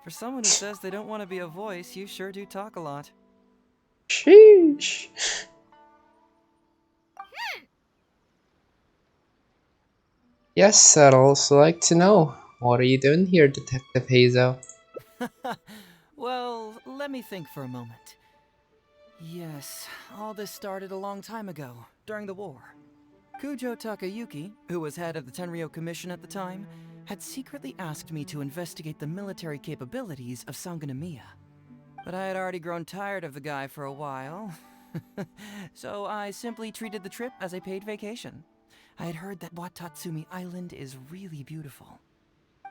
For someone who says they don't want to be a voice, you sure do talk a lot. Sheesh. Yes, I'd also like to know. What are you doing here, Detective Heizo? Well, let me think for a moment. Yes, all this started a long time ago, during the war. Kujo Takayuki, who was head of the Tenryo Commission at the time, had secretly asked me to investigate the military capabilities of Sangonomiya. But I had already grown tired of the guy for a while, so I simply treated the trip as a paid vacation. I had heard that Watatsumi Island is really beautiful.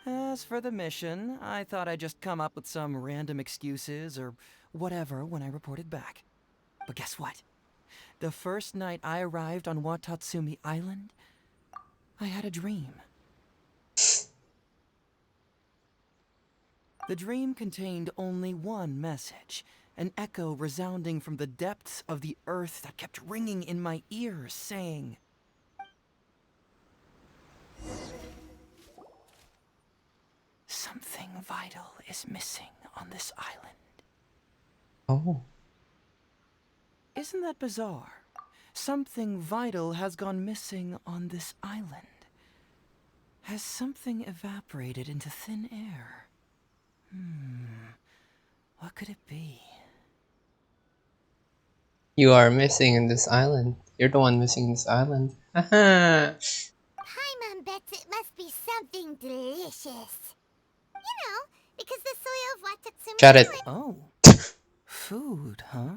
As for the mission, I thought I'd just come up with some random excuses or whatever when I reported back. But guess what? The first night I arrived on Watatsumi Island, I had a dream. The dream contained only one message, an echo resounding from the depths of the earth that kept ringing in my ears, saying, "Something vital is missing on this island." Oh. Isn't that bizarre? Something vital has gone missing on this island. Has something evaporated into thin air? What could it be? You are missing in this island. You're the one missing in this island. Haha. Paimon bets it must be something delicious. consume Shut it. salad. Oh. Food, huh?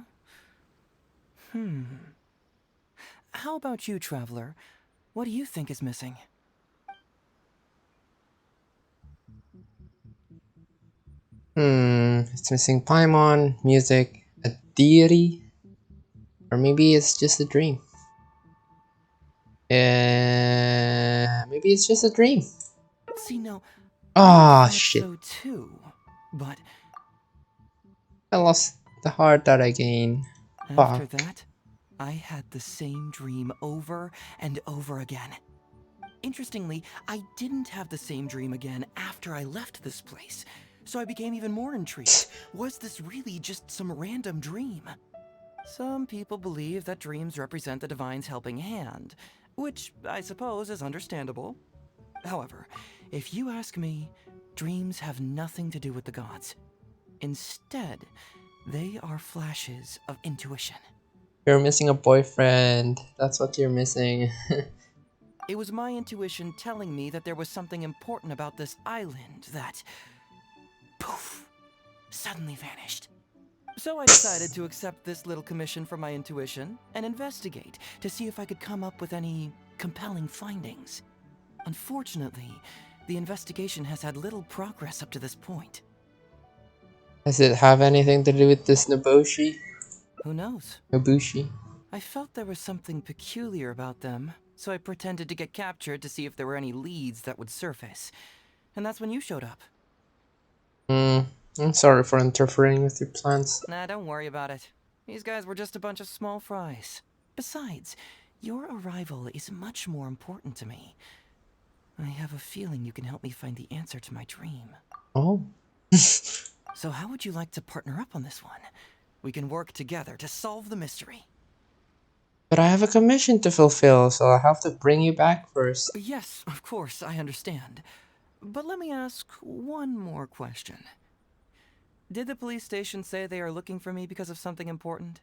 How about you, Traveler? What do you think is missing? It's missing Paimon, music, a deity, or maybe it's just a dream. Maybe it's just a dream. See, no. Ah, I thought shit. so too, but I lost the heart that I gained. after Fuck. that, I had the same dream over and over again. Interestingly, I didn't have the same dream again after I left this place, so I became even more intrigued. Was this really just some random dream? Some people believe that dreams represent the Divine's helping hand, which I suppose is understandable. However, if you ask me, dreams have nothing to do with the gods. Instead, they are flashes of intuition. You're missing a boyfriend. That's what you're missing. It was my intuition telling me that there was something important about this island that, poof, suddenly vanished. So I decided to accept this little commission from my intuition and investigate to see if I could come up with any compelling findings. Unfortunately, the investigation has had little progress up to this point. Does it have anything to do with this Nobushi? Who knows? Nobushi. I felt there was something peculiar about them, so I pretended to get captured to see if there were any leads that would surface. And that's when you showed up. I'm sorry for interfering with your plans. Nah, don't worry about it. These guys were just a bunch of small fries. Besides, your arrival is much more important to me. I have a feeling you can help me find the answer to my dream. Oh. So how would you like to partner up on this one? We can work together to solve the mystery. But I have a commission to fulfill, so I'll have to bring you back first. Yes, of course, I understand. But let me ask one more question. Did the police station say they are looking for me because of something important?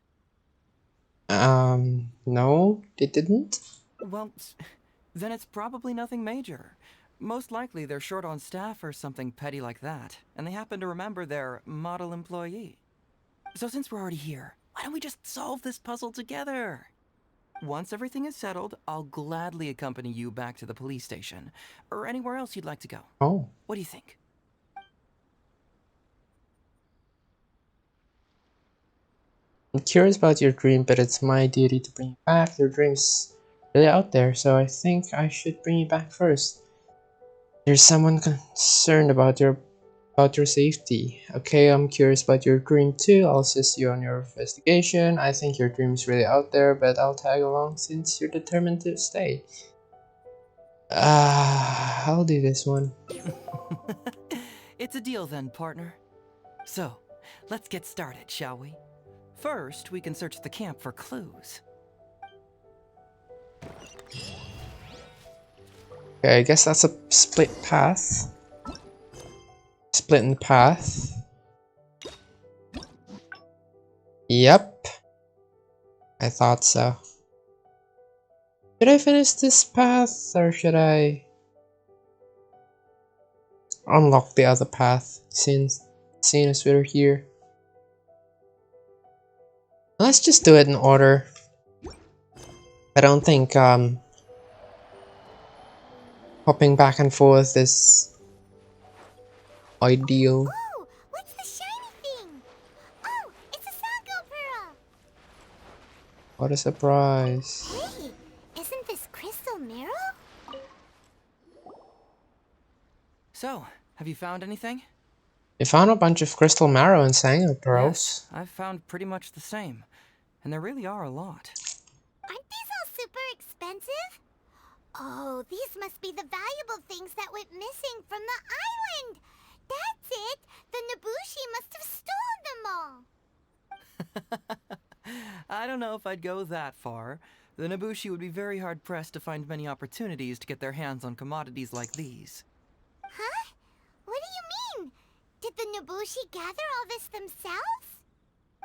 No, they didn't. Well, then it's probably nothing major. Most likely they're short on staff or something petty like that, and they happen to remember their model employee. So since we're already here, why don't we just solve this puzzle together? Once everything is settled, I'll gladly accompany you back to the police station, or anywhere else you'd like to go. Oh. What do you think? I'm curious about your dream, but it's my duty to bring you back. Your dream's really out there, so I think I should bring you back first. There's someone concerned about your safety. Okay, I'm curious about your dream too. I'll assist you on your investigation. I think your dream is really out there, but I'll tag along since you're determined to stay. I'll do this one. It's a deal then, partner. So, let's get started, shall we? First, we can search the camp for clues. Okay, I guess that's a split path. Splitting path. Yep. I thought so. Should I finish this path or should I unlock the other path seeing as we're here? Let's just do it in order. I don't think hopping back and forth is ideal. Oh, what's the shiny thing? Oh, it's a Sango pearl. What a surprise. Wait, isn't this crystal marrow? So, have you found anything? You found a bunch of crystal marrow and Sango pearls. Yes, I've found pretty much the same. And there really are a lot. Aren't these all super expensive? Oh, these must be the valuable things that went missing from the island. That's it. The Nobushi must have stolen them all. I don't know if I'd go that far. The Nobushi would be very hard-pressed to find many opportunities to get their hands on commodities like these. Huh? What do you mean? Did the Nobushi gather all this themselves?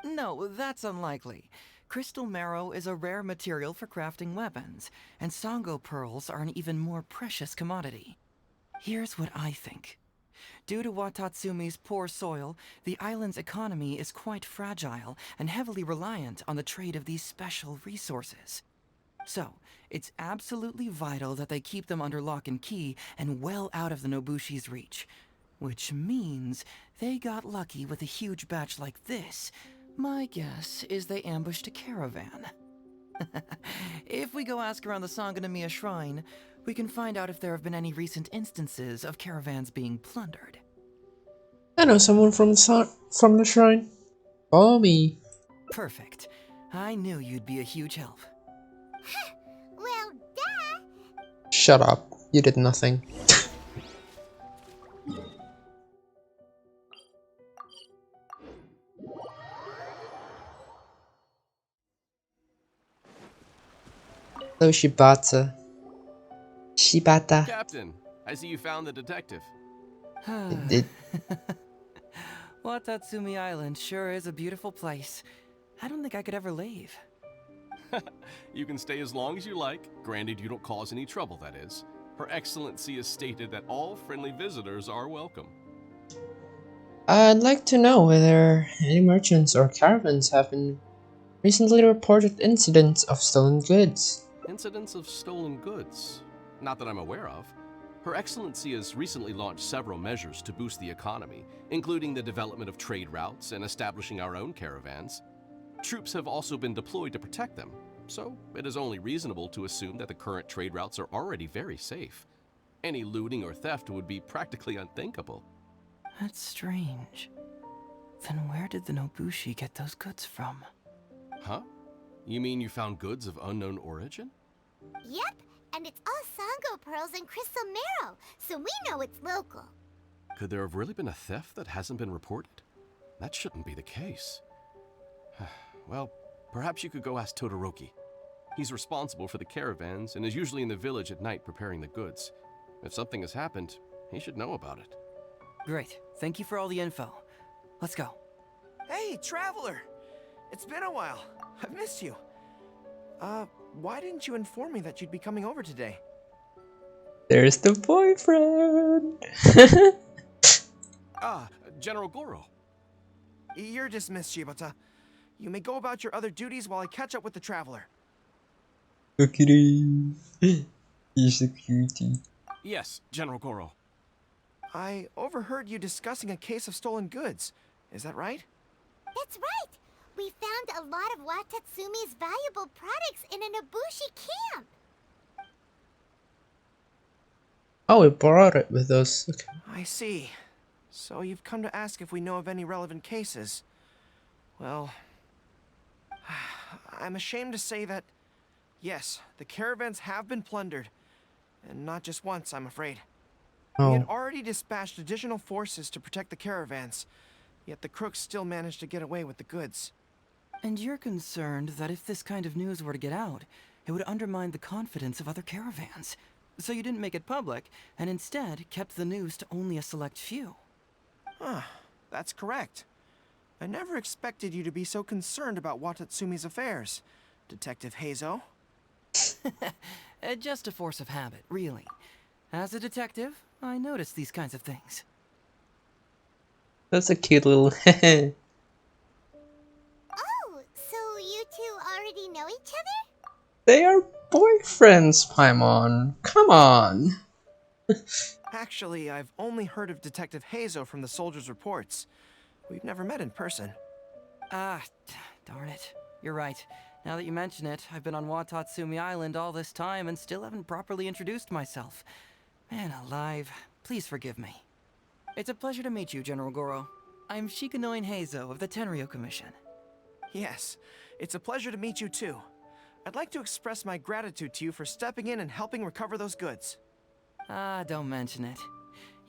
No, that's unlikely. Crystal marrow is a rare material for crafting weapons, and Sango pearls are an even more precious commodity. Here's what I think. Due to Watatsumi's poor soil, the island's economy is quite fragile and heavily reliant on the trade of these special resources. So, it's absolutely vital that they keep them under lock and key and well out of the Nobushi's reach. Which means they got lucky with a huge batch like this. My guess is they ambushed a caravan. If we go ask around the Sangonamiya Shrine, we can find out if there have been any recent instances of caravans being plundered. I know someone from the shrine. Follow me. Perfect. I knew you'd be a huge help. Well, duh! Shut up. You did nothing. Hello, Shibata. Shibata. Captain, I see you found the detective. Watatsumi Island sure is a beautiful place. I don't think I could ever leave. You can stay as long as you like, granted you don't cause any trouble, that is. Her Excellency has stated that all friendly visitors are welcome. I'd like to know whether any merchants or caravans have been recently reported incidents of stolen goods. Incidents of stolen goods? Not that I'm aware of. Her Excellency has recently launched several measures to boost the economy, including the development of trade routes and establishing our own caravans. Troops have also been deployed to protect them, so it is only reasonable to assume that the current trade routes are already very safe. Any looting or theft would be practically unthinkable. That's strange. Then where did the Nobushi get those goods from? Huh? You mean you found goods of unknown origin? Yep, and it's all Sango pearls and crystal marrow, so we know it's local. Could there have really been a theft that hasn't been reported? That shouldn't be the case. Well, perhaps you could go ask Todoroki. He's responsible for the caravans and is usually in the village at night preparing the goods. If something has happened, he should know about it. Great. Thank you for all the info. Let's go. Hey, Traveler! It's been a while. I've missed you. Why didn't you inform me that you'd be coming over today? There's the boyfriend! General Goro. You're dismissed, Shibata. You may go about your other duties while I catch up with the Traveler. Look at him. He's a cutie. Yes, General Goro. I overheard you discussing a case of stolen goods. Is that right? That's right! We found a lot of Watatsumi's valuable products in a Nobushi camp! Oh, we brought it with us. Okay. I see. So you've come to ask if we know of any relevant cases. Well, I'm ashamed to say that, yes, the caravans have been plundered. And not just once, I'm afraid. We had already dispatched additional forces to protect the caravans, yet the crooks still managed to get away with the goods. And you're concerned that if this kind of news were to get out, it would undermine the confidence of other caravans. So you didn't make it public, and instead kept the news to only a select few. That's correct. I never expected you to be so concerned about Watatsumi's affairs, Detective Heizo. Just a force of habit, really. As a detective, I notice these kinds of things. That's a cute little Oh, so you two already know each other? They are boyfriends, Paimon. Come on. Actually, I've only heard of Detective Heizo from the soldiers' reports. We've never met in person. Darn it. You're right. Now that you mention it, I've been on Watatsumi Island all this time and still haven't properly introduced myself. Man alive, please forgive me. It's a pleasure to meet you, General Goro. I'm Shikanoin Heizo of the Tenryo Commission. Yes, it's a pleasure to meet you too. I'd like to express my gratitude to you for stepping in and helping recover those goods. Don't mention it.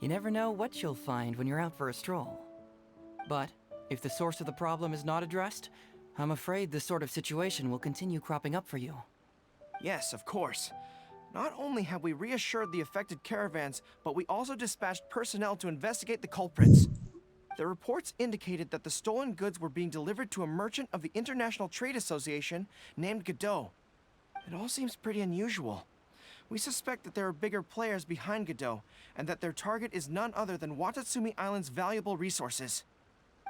You never know what you'll find when you're out for a stroll. But if the source of the problem is not addressed, I'm afraid this sort of situation will continue cropping up for you. Yes, of course. Not only have we reassured the affected caravans, but we also dispatched personnel to investigate the culprits. The reports indicated that the stolen goods were being delivered to a merchant of the International Trade Association named Godot. It all seems pretty unusual. We suspect that there are bigger players behind Godot, and that their target is none other than Watatsumi Island's valuable resources.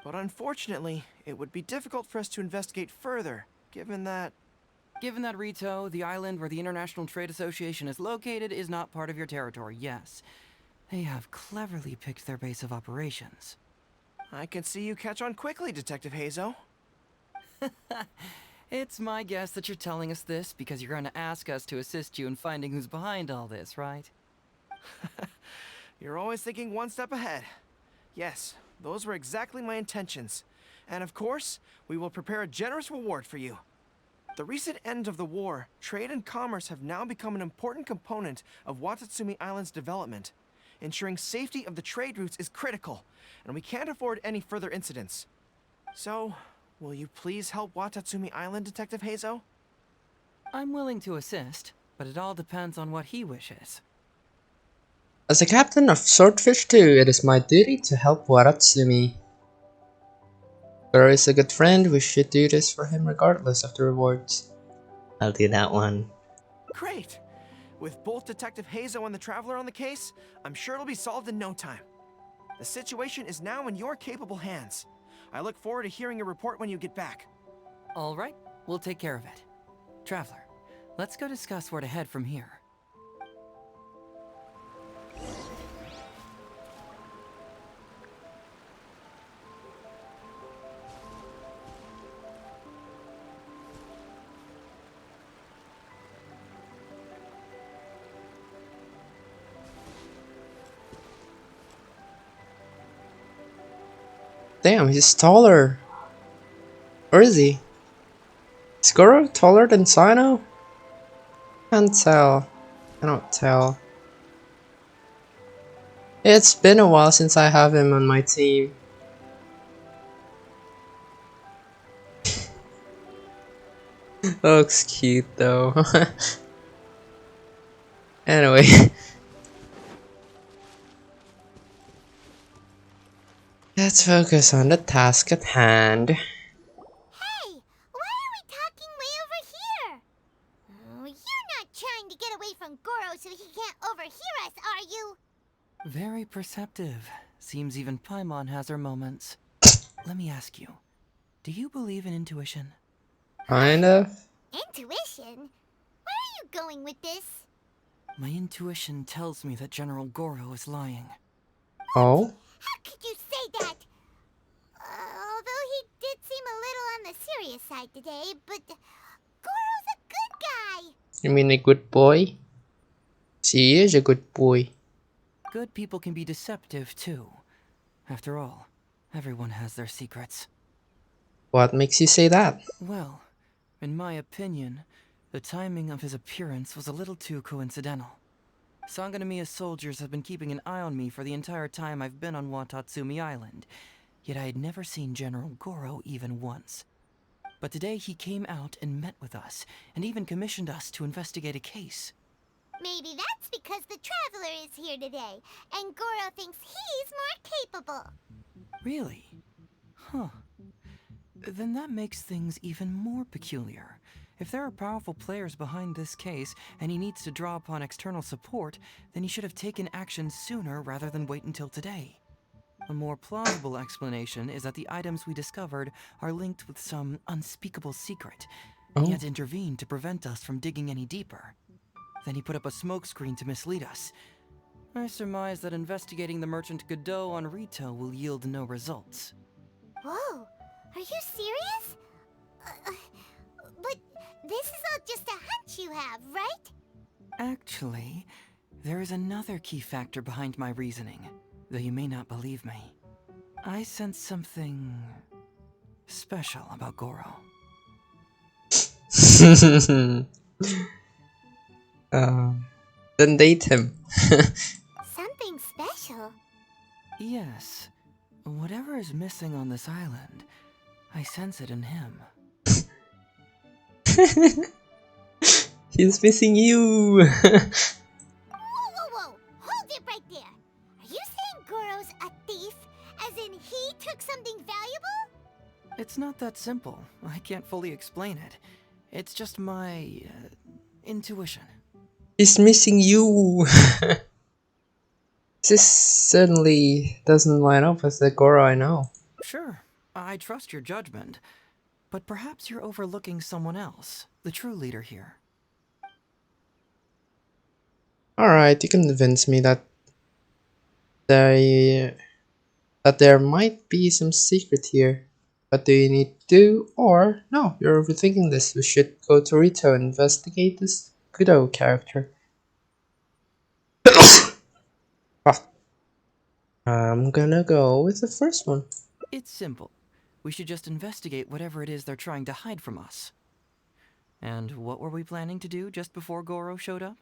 But unfortunately, it would be difficult for us to investigate further, given that... Given that Rito, the island where the International Trade Association is located, is not part of your territory, yes. They have cleverly picked their base of operations. I can see you catch on quickly, Detective Heizo. It's my guess that you're telling us this because you're going to ask us to assist you in finding who's behind all this, right? You're always thinking one step ahead. Yes, those were exactly my intentions. And of course, we will prepare a generous reward for you. The recent end of the war, trade and commerce have now become an important component of Watatsumi Island's development. Ensuring safety of the trade routes is critical, and we can't afford any further incidents. So, will you please help Watatsumi Island, Detective Heizo? I'm willing to assist, but it all depends on what he wishes. As a captain of Swordfish 2, it is my duty to help Watatsumi. Goro is a good friend, we should do this for him regardless of the rewards. I'll do that one. Great! With both Detective Heizo and the Traveler on the case, I'm sure it'll be solved in no time. The situation is now in your capable hands. I look forward to hearing your report when you get back. All right, we'll take care of it. Traveler, let's go discuss where to head from here. Damn, he's taller. Or is he? Is Goro taller than Sino? Can't tell. Cannot tell. It's been a while since I have him on my team. Looks cute though. Anyway. Let's focus on the task at hand. Hey! Why are we talking way over here? Oh, you're not trying to get away from Goro so he can't overhear us, are you? Very perceptive. Seems even Paimon has her moments. Let me ask you, do you believe in intuition? Kind of. Intuition? Where are you going with this? My intuition tells me that General Goro is lying. Oh? How could you say that? Although he did seem a little on the serious side today, but Goro's a good guy. You mean a good boy? He is a good boy. Good people can be deceptive too. After all, everyone has their secrets. What makes you say that? Well, in my opinion, the timing of his appearance was a little too coincidental. Sangonomiya's soldiers have been keeping an eye on me for the entire time I've been on Watatsumi Island, yet I had never seen General Goro even once. But today he came out and met with us, and even commissioned us to investigate a case. Maybe that's because the Traveler is here today, and Goro thinks he's more capable. Really? Huh. Then that makes things even more peculiar. If there are powerful players behind this case, and he needs to draw upon external support, then he should have taken action sooner rather than wait until today. A more plausible explanation is that the items we discovered are linked with some unspeakable secret, and he had to intervene to prevent us from digging any deeper. Then he put up a smokescreen to mislead us. I surmise that investigating the merchant Godot on Rito will yield no results. Whoa, are you serious? But this is all just a hunch you have, right? Actually, there is another key factor behind my reasoning, though you may not believe me. I sense something special about Goro. Then date him. Something special? Yes. Whatever is missing on this island, I sense it in him. He's missing you. Whoa! Hold it right there! Are you saying Goro's a thief? As in he took something valuable? It's not that simple. I can't fully explain it. It's just my intuition. He's missing you. This certainly doesn't line up with the Goro I know. Sure, I trust your judgment, but perhaps you're overlooking someone else, the true leader here. Alright, you can convince me that there might be some secret here. What do you need to do? Or, no, you're overthinking this. We should go to Rito and investigate this Kudo character. Ah, I'm gonna go with the first one. It's simple. We should just investigate whatever it is they're trying to hide from us. And what were we planning to do just before Goro showed up?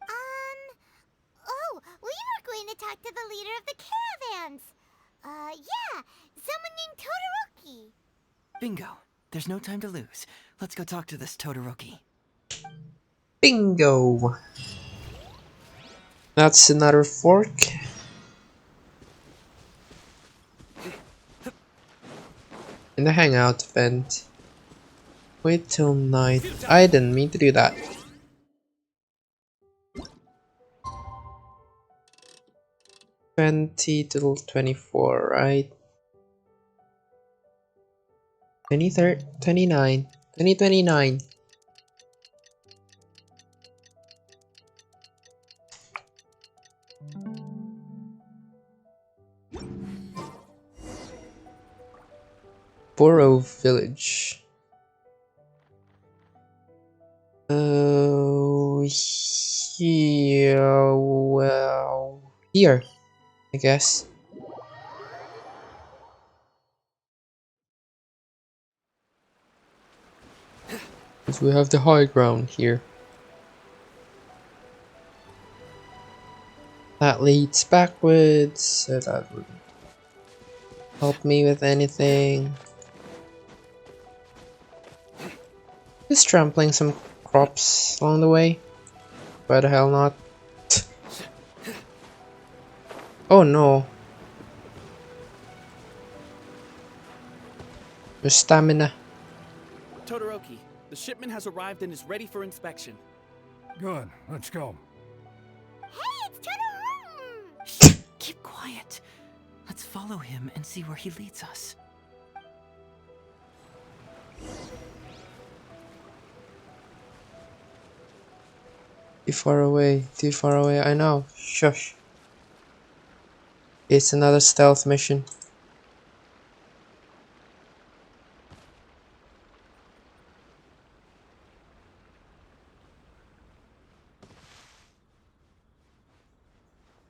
Oh, we were going to talk to the leader of the caravans. Yeah, someone named Todoroki. Bingo. There's no time to lose. Let's go talk to this Todoroki. Bingo! That's another fork. In the hangout event. Wait till night. I didn't mean to do that. till 24, right? 23rd, 29, 2029. Borough Village. Oh, yeah, well, here, I guess. Because we have the high ground here. That leads backwards, so that wouldn't help me with anything. Just trampling some crops along the way. Why the hell not? Oh no. There's stamina. Todoroki, the shipment has arrived and is ready for inspection. Good, let's go. Hey, it's Todoroki! Keep quiet. Let's follow him and see where he leads us. Too far away, I know. Shush. It's another stealth mission.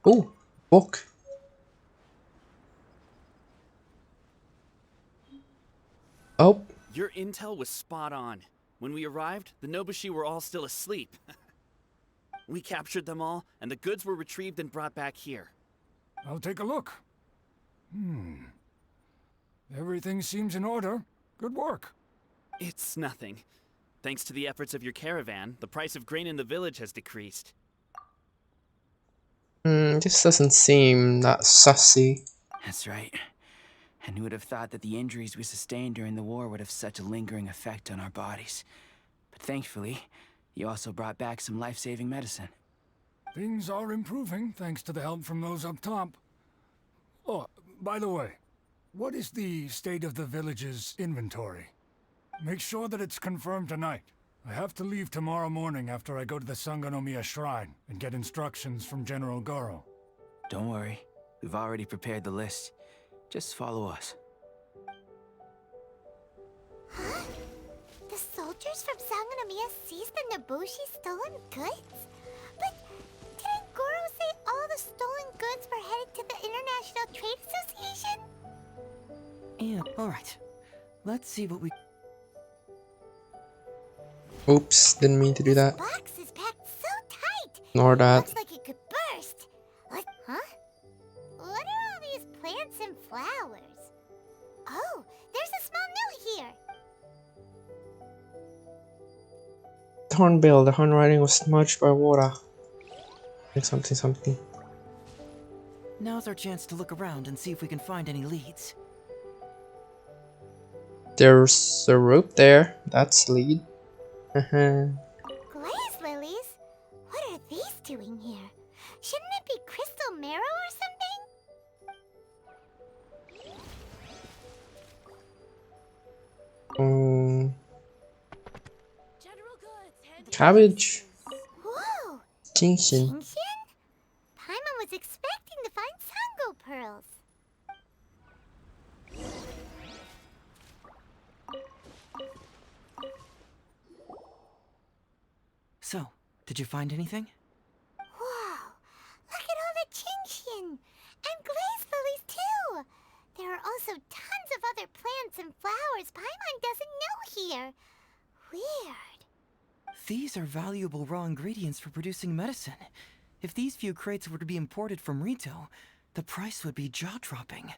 Ooh, book. Oh. Your intel was spot on. When we arrived, the Nobushi were all still asleep. We captured them all, and the goods were retrieved and brought back here. I'll take a look. Everything seems in order. Good work. It's nothing. Thanks to the efforts of your caravan, the price of grain in the village has decreased. This doesn't seem that sussy. That's right. And who would have thought that the injuries we sustained during the war would have such a lingering effect on our bodies? But thankfully, you also brought back some life-saving medicine. Things are improving thanks to the help from those up top. Oh, by the way, what is the state of the village's inventory? Make sure that it's confirmed tonight. I have to leave tomorrow morning after I go to the Sangonomiya Shrine and get instructions from General Goro. Don't worry, we've already prepared the list. Just follow us. Huh? The soldiers from Sangonomiya seized the Nobushi stolen goods? But didn't Goro say all the stolen goods were headed to the International Trade Association? Yeah, alright. Let's see what we... Oops, didn't mean to do that. This box is packed so tight. Ignore that. Looks like it could burst. What? Huh? What are all these plants and flowers? Oh, there's a small note here. Hornbill, the handwriting was smudged by water. Something. Now's our chance to look around and see if we can find any leads. There's a rope there. That's a lead. Glaze lilies? What are Cabbage. Whoa! Genshin. Genshin? Paimon was expecting to find Sango pearls. So, did you find anything? Whoa! Look at all the Genshin! And glaze lilies too! There are also tons of other plants and flowers Paimon doesn't know here. Weird. These are valuable raw ingredients for producing medicine. If these few crates were to be imported from Rito, the price would be jaw-dropping.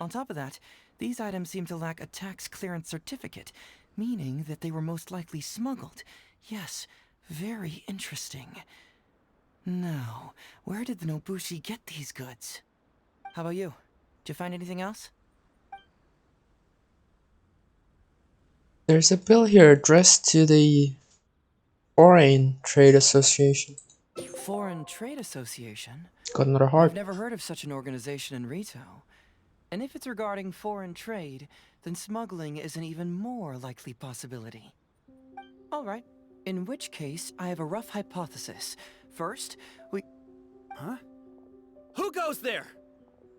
On top of that, these items seem to lack a tax clearance certificate, meaning that they were most likely smuggled. Yes, very interesting. Now, where did the Nobushi get these goods? How about you? Did you find anything else? There's a bill here addressed to the Foreign Trade Association. Foreign Trade Association? Got another heart. I've never heard of such an organization in Rito. And if it's regarding foreign trade, then smuggling is an even more likely possibility. All right. In which case, I have a rough hypothesis. First, we... Huh? Who goes there?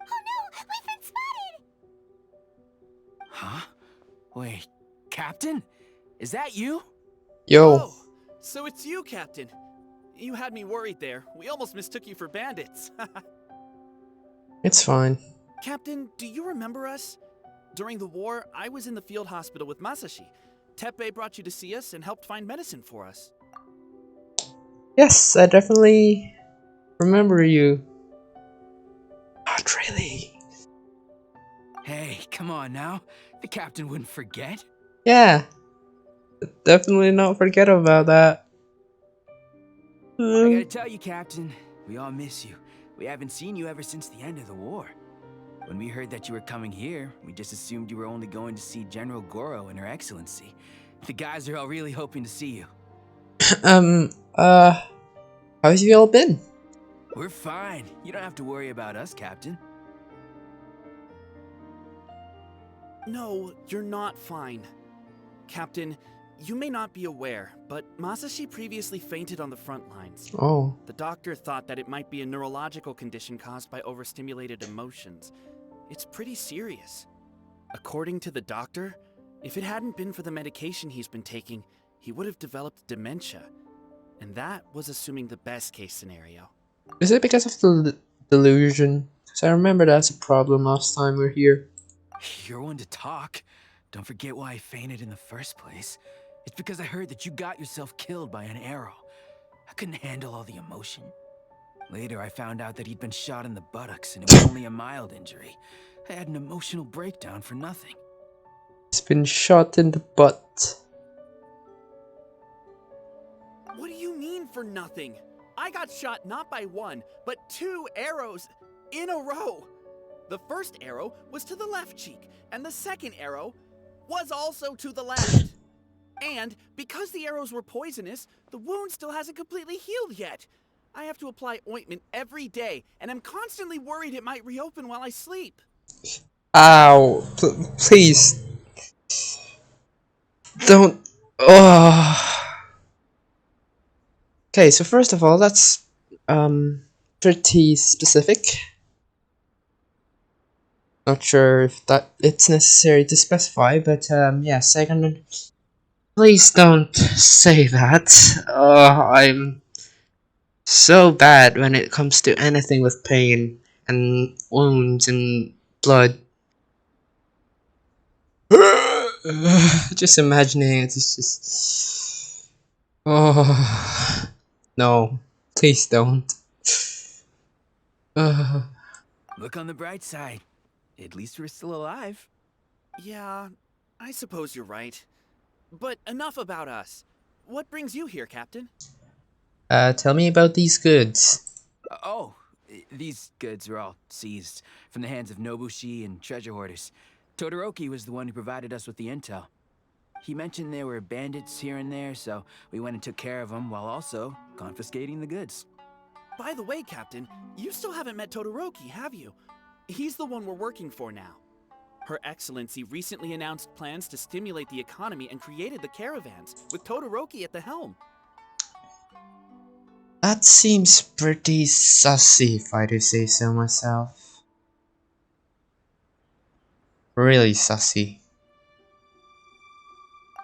Oh no! We've been spotted! Huh? Wait, Captain? Is that you? Yo. Oh, so it's you, Captain. You had me worried there. We almost mistook you for bandits. It's fine. Captain, do you remember us? During the war, I was in the field hospital with Masashi. Teppei brought you to see us and helped find medicine for us. Yes, I definitely remember you. Not really. Hey, come on now. The captain wouldn't forget. Yeah. Definitely not forget about that. I gotta tell you, Captain, we all miss you. We haven't seen you ever since the end of the war. When we heard that you were coming here, we just assumed you were only going to see General Goro and Her Excellency. The guys are all really hoping to see you. How's you all been? We're fine. You don't have to worry about us, Captain. No, you're not fine. Captain, you may not be aware, but Masashi previously fainted on the front lines. Oh. The doctor thought that it might be a neurological condition caused by overstimulated emotions. It's pretty serious. According to the doctor, if it hadn't been for the medication he's been taking, he would have developed dementia. And that was assuming the best case scenario. Is it because of the delusion? Because I remember that's a problem last time we were here. You're one to talk. Don't forget why I fainted in the first place. It's because I heard that you got yourself killed by an arrow. I couldn't handle all the emotion. Later, I found out that he'd been shot in the buttocks and it was only a mild injury. I had an emotional breakdown for nothing. He's been shot in the butt. What do you mean for nothing? I got shot not by one, but 2 arrows in a row. The first arrow was to the left cheek, and the second arrow was also to the left. And because the arrows were poisonous, the wound still hasn't completely healed yet. I have to apply ointment every day, and I'm constantly worried it might reopen while I sleep. Ow. Please. Don't. Okay, so first of all, that's pretty specific. Not sure if that it's necessary to specify, but yeah, second, please don't say that. I'm so bad when it comes to anything with pain and wounds and blood. Just imagining it is just... Oh no, please don't. Look on the bright side. At least we're still alive. Yeah, I suppose you're right. But enough about us. What brings you here, Captain? Tell me about these goods. These goods were all seized from the hands of Nobushi and treasure hoarders. Todoroki was the one who provided us with the intel. He mentioned there were bandits here and there, so we went and took care of them while also confiscating the goods. By the way, Captain, you still haven't met Todoroki, have you? He's the one we're working for now. Her Excellency recently announced plans to stimulate the economy and created the caravans, with Todoroki at the helm. That seems pretty sussy, if I do say so myself. Really sussy.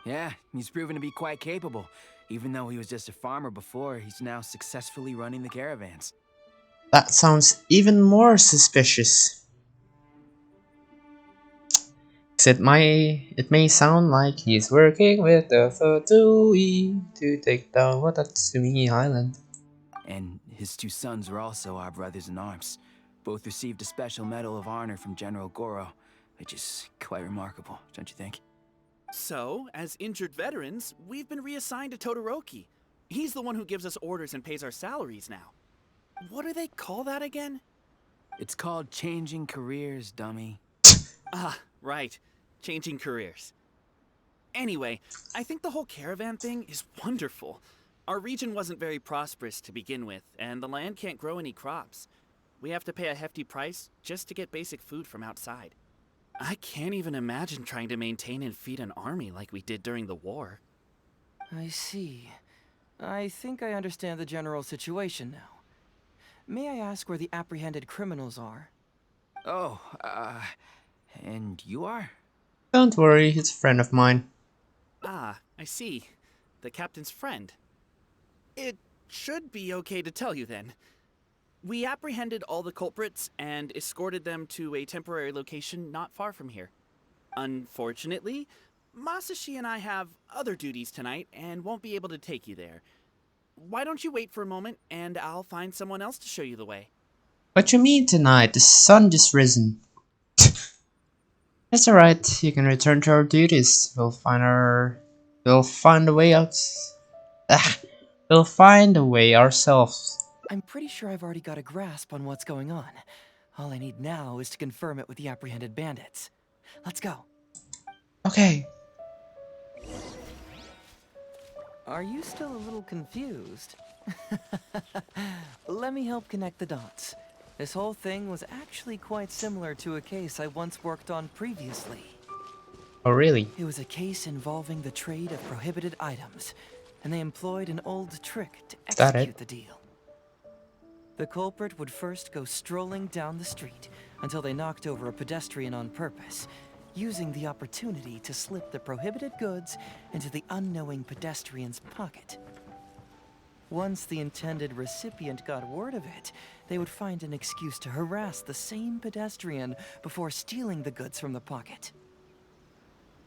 Yeah, he's proven to be quite capable. Even though he was just a farmer before, he's now successfully running the caravans. That sounds even more suspicious. It may sound like he's working with the Fatui to take down Watatsumi Island. And his two sons were also our brothers in arms. Both received a special medal of honor from General Goro, which is quite remarkable, don't you think? So, as injured veterans, we've been reassigned to Todoroki. He's the one who gives us orders and pays our salaries now. What do they call that again? It's called changing careers, dummy. Ah, right. Changing careers. Anyway, I think the whole caravan thing is wonderful. Our region wasn't very prosperous to begin with, and the land can't grow any crops. We have to pay a hefty price just to get basic food from outside. I can't even imagine trying to maintain and feed an army like we did during the war. I see. I think I understand the general situation now. May I ask where the apprehended criminals are? Oh, and you are? Don't worry, he's a friend of mine. Ah, I see. The captain's friend. It should be okay to tell you then. We apprehended all the culprits and escorted them to a temporary location not far from here. Unfortunately, Masashi and I have other duties tonight and won't be able to take you there. Why don't you wait for a moment and I'll find someone else to show you the way. What you mean tonight? The sun just risen. It's alright, you can return to our duties. We'll find a way out. We'll find a way ourselves. I'm pretty sure I've already got a grasp on what's going on. All I need now is to confirm it with the apprehended bandits. Let's go. Okay. Are you still a little confused? Let me help connect the dots. This whole thing was actually quite similar to a case I once worked on previously. Oh, really? It was a case involving the trade of prohibited items, and they employed an old trick to execute the deal. The culprit would first go strolling down the street until they knocked over a pedestrian on purpose, using the opportunity to slip the prohibited goods into the unknowing pedestrian's pocket. Once the intended recipient got word of it, they would find an excuse to harass the same pedestrian before stealing the goods from the pocket.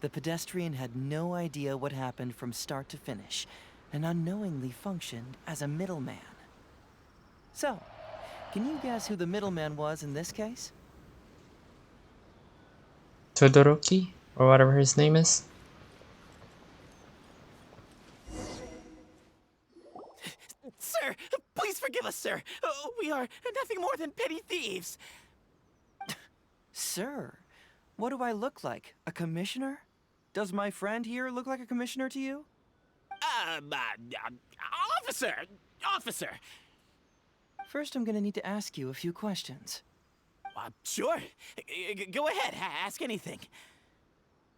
The pedestrian had no idea what happened from start to finish, and unknowingly functioned as a middleman. So, can you guess who the middleman was in this case? Todoroki, or whatever his name is. Sir, please forgive us, sir. We are nothing more than petty thieves. Sir, what do I look like? A commissioner? Does my friend here look like a commissioner to you? Officer! First, I'm gonna need to ask you a few questions. Sure. Go ahead, ask anything.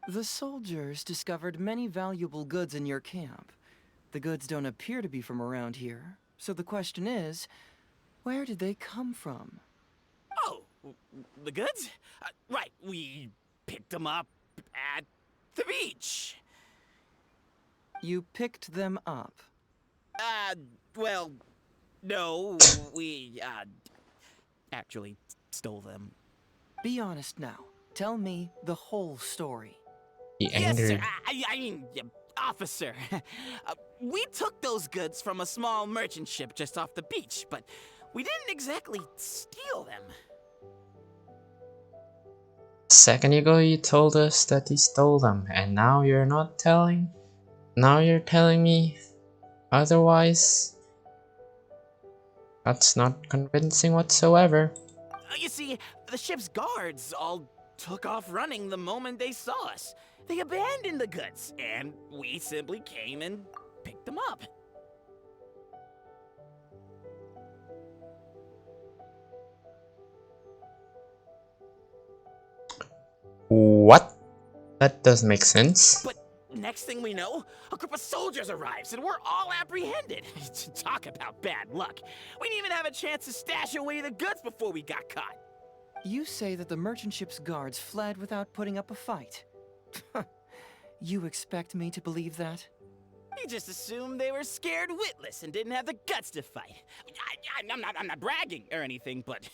The soldiers discovered many valuable goods in your camp. The goods don't appear to be from around here, so the question is, where did they come from? Oh, the goods? Right, we picked them up at the beach. You picked them up? Well, no, we, actually stole them. Be honest now. Tell me the whole story. Yes, sir. I mean, officer. We took those goods from a small merchant ship just off the beach, but we didn't exactly steal them. A second ago you told us that you stole them, and now you're not telling? Now you're telling me otherwise? That's not convincing whatsoever. You see, the ship's guards all took off running the moment they saw us. They abandoned the goods, and we simply came and picked them up. What? That doesn't make sense. But next thing we know, a group of soldiers arrives and we're all apprehended. Talk about bad luck. We didn't even have a chance to stash away the goods before we got caught. You say that the merchant ship's guards fled without putting up a fight. You expect me to believe that? We just assumed they were scared witless and didn't have the guts to fight. I'm not bragging or anything, but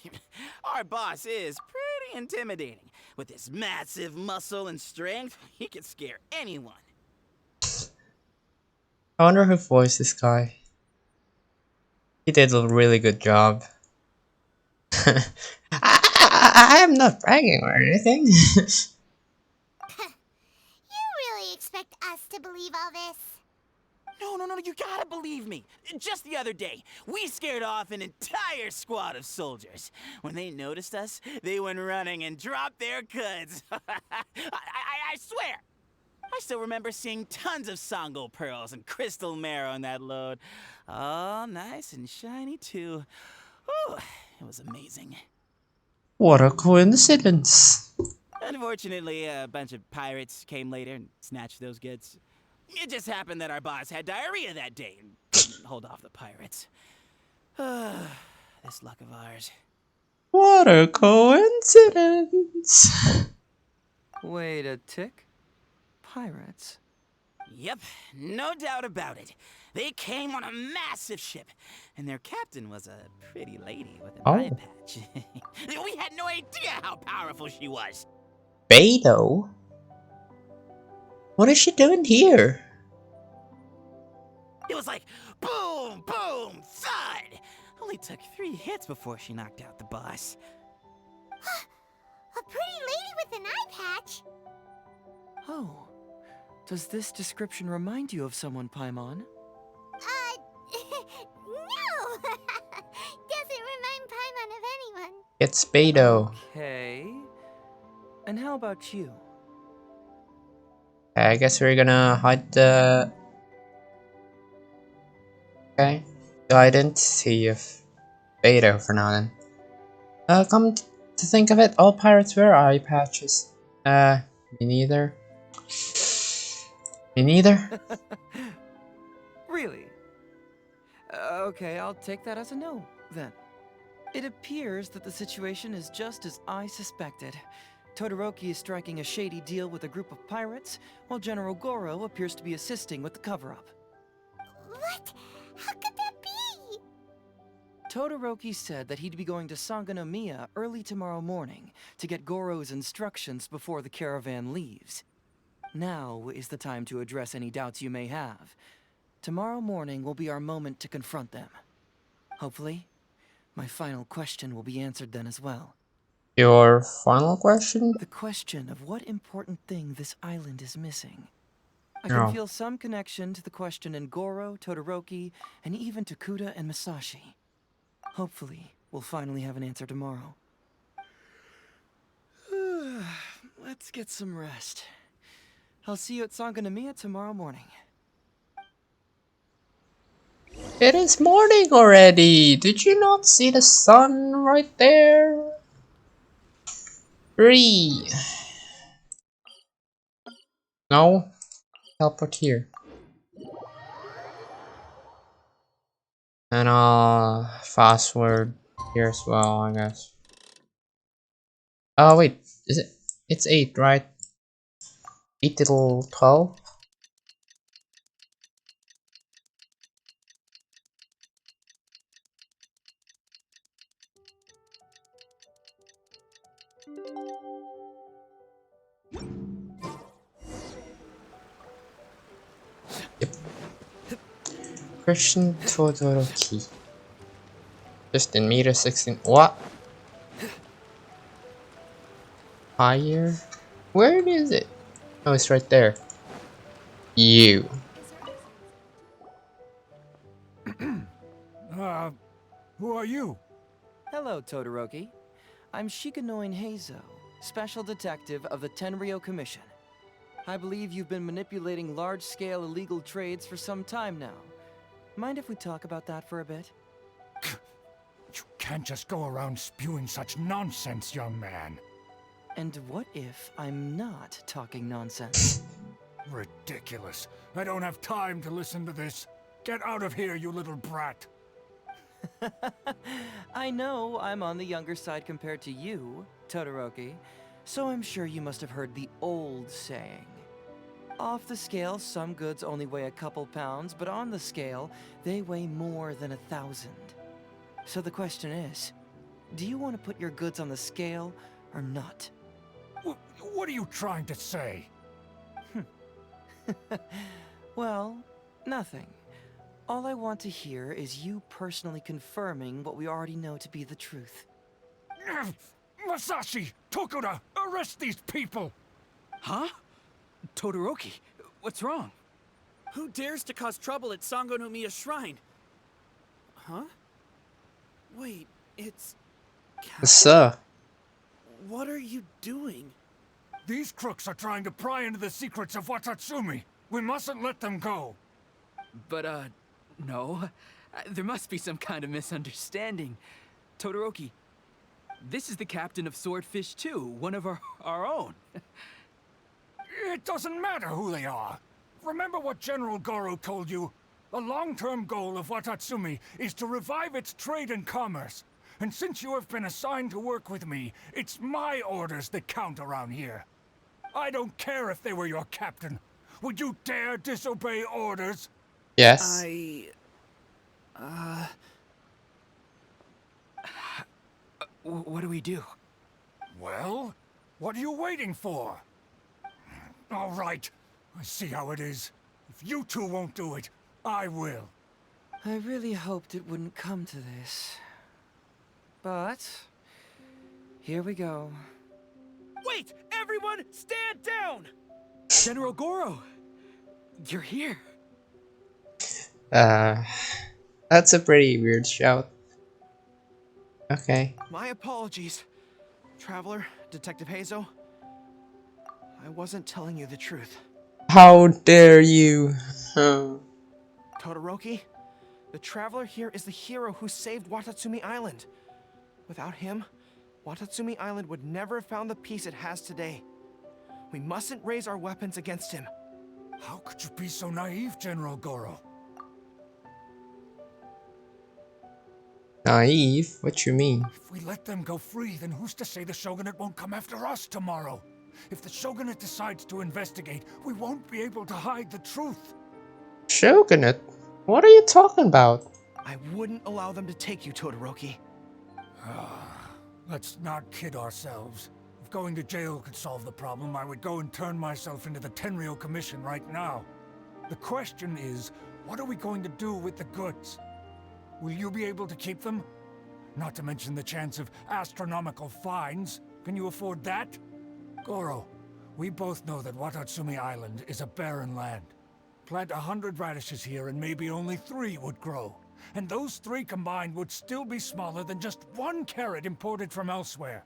our boss is pretty intimidating. With his massive muscle and strength, he could scare anyone. I wonder who voiced this guy. He did a really good job. I am not bragging or anything. You really expect us to believe all this? No, you gotta believe me. Just the other day, we scared off an entire squad of soldiers. When they noticed us, they went running and dropped their goods. I swear. I still remember seeing tons of Songo pearls and crystal marrow in that load. All nice and shiny too. Ooh, it was amazing. What a coincidence. Unfortunately, a bunch of pirates came later and snatched those goods. It just happened that our boss had diarrhea that day and couldn't hold off the pirates. This luck of ours. What a coincidence. Wait a tick. Pirates? Yep, no doubt about it. They came on a massive ship, and their captain was a pretty lady with an eye patch. We had no idea how powerful she was. Beto? What is she doing here? It was like boom, boom, thud. Only took 3 hits before she knocked out the boss. A pretty lady with an eye patch? Oh. Does this description remind you of someone, Paimon? No! Doesn't remind Paimon of anyone. It's Beto. Okay. And how about you? I guess we're gonna hide the identity of Beto for now then. Come to think of it, all pirates wear eye patches. Me neither. Me neither. Really? Okay, I'll take that as a no, then. It appears that the situation is just as I suspected. Todoroki is striking a shady deal with a group of pirates, while General Goro appears to be assisting with the cover-up. What? How could that be? Todoroki said that he'd be going to Sangonomiya early tomorrow morning to get Goro's instructions before the caravan leaves. Now is the time to address any doubts you may have. Tomorrow morning will be our moment to confront them. Hopefully, my final question will be answered then as well. Your final question? The question of what important thing this island is missing. I can feel some connection to the question in Goro, Todoroki, and even to Kuda and Masashi. Hopefully, we'll finally have an answer tomorrow. Let's get some rest. I'll see you at Sangonomiya tomorrow morning. It is morning already! Did you not see the sun right there? 3. No? Teleport here. And fast forward here as well, I guess. Oh wait, is it? It's 8, right? 8 till 12? Yep. Christian Todoroki. Just in meter 16. What? Higher? Where is it? Oh, it's right there. You. Who are you? Hello, Todoroki. I'm Shikanoin Heizou, Special Detective of the Tenryou Commission. I believe you've been manipulating large-scale illegal trades for some time now. Mind if we talk about that for a bit? You can't just go around spewing such nonsense, young man. And what if I'm not talking nonsense? Ridiculous. I don't have time to listen to this. Get out of here, you little brat. I know I'm on the younger side compared to you, Todoroki, so I'm sure you must have heard the old saying. Off the scale, some goods only weigh a couple pounds, but on the scale, they weigh more than 1,000. So the question is, do you want to put your goods on the scale or not? What are you trying to say? Well, nothing. All I want to hear is you personally confirming what we already know to be the truth. Masashi! Tokuda! Arrest these people! Huh? Todoroki, what's wrong? Who dares to cause trouble at Sango no Miya's shrine? Huh? Wait, it's... Sir. What are you doing? These crooks are trying to pry into the secrets of Watatsumi. We mustn't let them go. But, no. There must be some kind of misunderstanding. Todoroki, this is the captain of Swordfish 2, one of our own. It doesn't matter who they are. Remember what General Goro told you? The long-term goal of Watatsumi is to revive its trade and commerce. And since you have been assigned to work with me, it's my orders that count around here. I don't care if they were your captain. Would you dare disobey orders? Yes. What do we do? Well, what are you waiting for? All right, I see how it is. If you two won't do it, I will. I really hoped it wouldn't come to this. But here we go. Wait! Everyone, stand down! General Goro! You're here. That's a pretty weird shout. Okay. My apologies, Traveler, Detective Heizo. I wasn't telling you the truth. How dare you? Todoroki, the Traveler here is the hero who saved Watatsumi Island. Without him, Watatsumi Island would never have found the peace it has today. We mustn't raise our weapons against him. How could you be so naive, General Goro? Naive? What you mean? If we let them go free, then who's to say the Shogunate won't come after us tomorrow? If the Shogunate decides to investigate, we won't be able to hide the truth. Shogunate? What are you talking about? I wouldn't allow them to take you, Todoroki. Let's not kid ourselves. If going to jail could solve the problem, I would go and turn myself into the Tenryou Commission right now. The question is, what are we going to do with the goods? Will you be able to keep them? Not to mention the chance of astronomical fines. Can you afford that? Goro, we both know that Watatsumi Island is a barren land. Plant 100 radishes here and maybe only 3 would grow. And those 3 combined would still be smaller than just 1 carrot imported from elsewhere.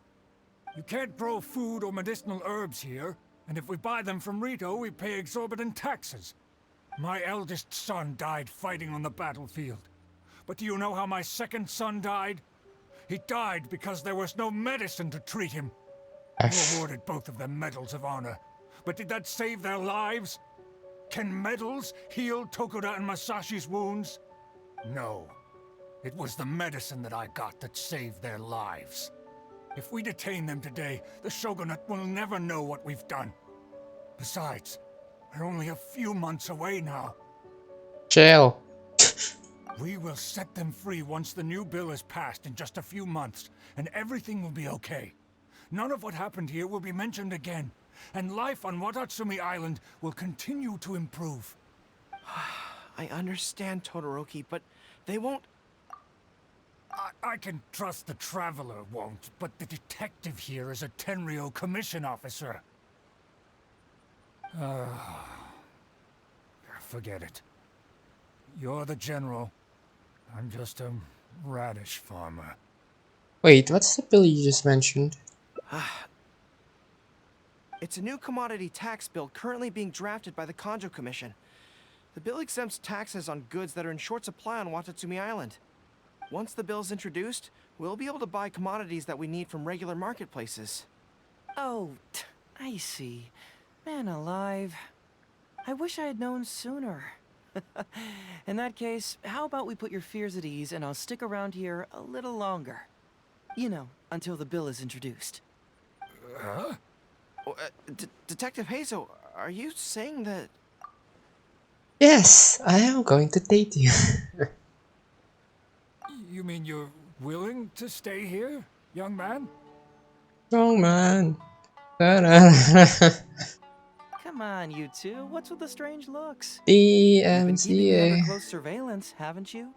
You can't grow food or medicinal herbs here, and if we buy them from Rito, we pay exorbitant taxes. My eldest son died fighting on the battlefield. But do you know how my second son died? He died because there was no medicine to treat him. You awarded both of them medals of honor. But did that save their lives? Can medals heal Tokuda and Masashi's wounds? No. It was the medicine that I got that saved their lives. If we detain them today, the Shogunate will never know what we've done. Besides, we're only a few months away now. Jail. We will set them free once the new bill is passed in just a few months, and everything will be okay. None of what happened here will be mentioned again, and life on Watatsumi Island will continue to improve. I understand, Todoroki, but they won't... I can trust the Traveler won't, but the detective here is a Tenryou Commission officer. Forget it. You're the general. I'm just a radish farmer. Wait, what's the bill you just mentioned? It's a new commodity tax bill currently being drafted by the Kanjo Commission. The bill exempts taxes on goods that are in short supply on Watatsumi Island. Once the bill is introduced, we'll be able to buy commodities that we need from regular marketplaces. Oh, I see. Man alive. I wish I had known sooner. In that case, how about we put your fears at ease and I'll stick around here a little longer. You know, until the bill is introduced. Huh? Detective Hazel, are you saying that... Yes, I am going to date you. You mean you're willing to stay here, young man? Oh man. Come on, you two. What's with the strange looks? The You've been keeping me under MCA. close surveillance, haven't you?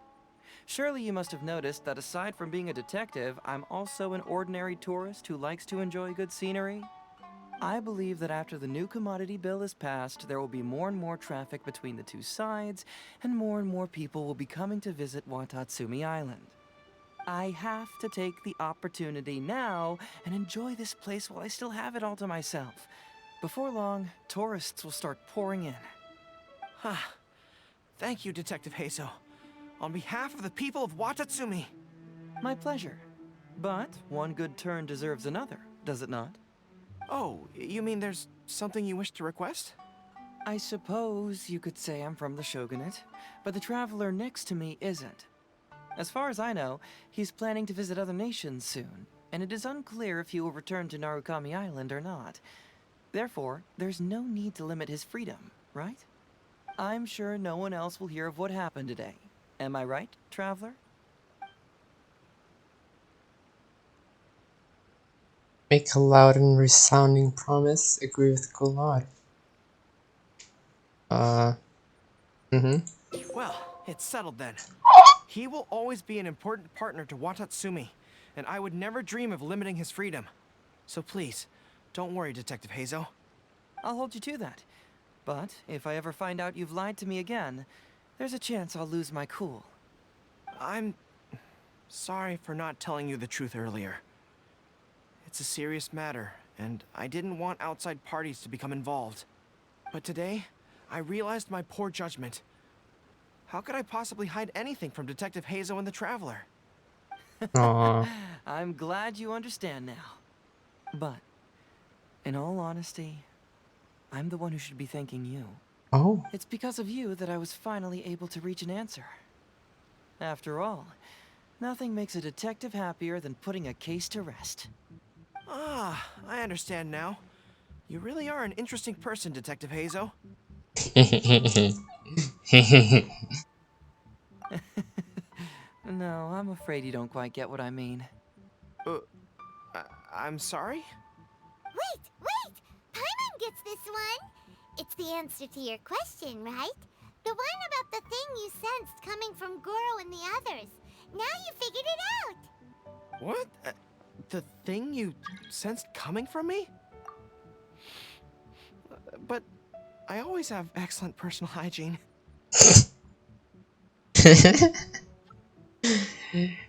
Surely you must have noticed that aside from being a detective, I'm also an ordinary tourist who likes to enjoy good scenery. I believe that after the new commodity bill is passed, there will be more and more traffic between the two sides, and more people will be coming to visit Watatsumi Island. I have to take the opportunity now and enjoy this place while I still have it all to myself. Before long, tourists will start pouring in. Thank you, Detective Hazel. On behalf of the people of Watatsumi. My pleasure. But one good turn deserves another, does it not? Oh, you mean there's something you wish to request? I suppose you could say I'm from the Shogunate, but the traveler next to me isn't. As far as I know, he's planning to visit other nations soon, and it is unclear if he will return to Narukami Island or not. Therefore, there's no need to limit his freedom, right? I'm sure no one else will hear of what happened today. Am I right, traveler? Make a loud and resounding promise. Agree with Collard. Well, it's settled then. He will always be an important partner to Watatsumi, and I would never dream of limiting his freedom. So please, don't worry, Detective Hazel. I'll hold you to that. But if I ever find out you've lied to me again, there's a chance I'll lose my cool. I'm sorry for not telling you the truth earlier. It's a serious matter, and I didn't want outside parties to become involved. But today, I realized my poor judgment. How could I possibly hide anything from Detective Hazel and the Traveler? Aww. I'm glad you understand now. But, in all honesty, I'm the one who should be thanking you. Oh. It's because of you that I was finally able to reach an answer. After all, nothing makes a detective happier than putting a case to rest. Ah, I understand now. You really are an interesting person, Detective Hazel. No, I'm afraid you don't quite get what I mean. I'm sorry? Wait! Paimon gets this one! It's the answer to your question, right? The one about the thing you sensed coming from Goro and the others. Now you figured it out! What? The thing you sensed coming from me? But I always have excellent personal hygiene.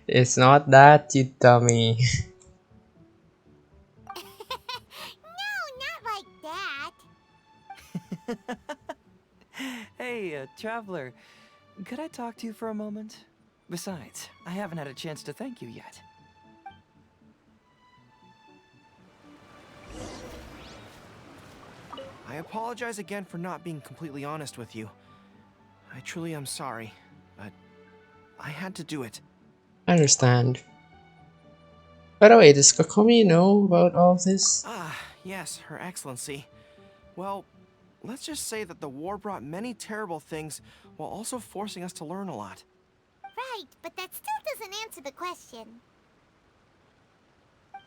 It's not that, you dummy. No, not like that. Hey, traveler, could I talk to you for a moment? Besides, I haven't had a chance to thank you yet. I apologize again for not being completely honest with you. I truly am sorry, but I had to do it. I understand. By the way, does Kokomi know about all this? Ah, yes, Her Excellency. Well, let's just say that the war brought many terrible things while also forcing us to learn a lot. Right, but that still doesn't answer the question.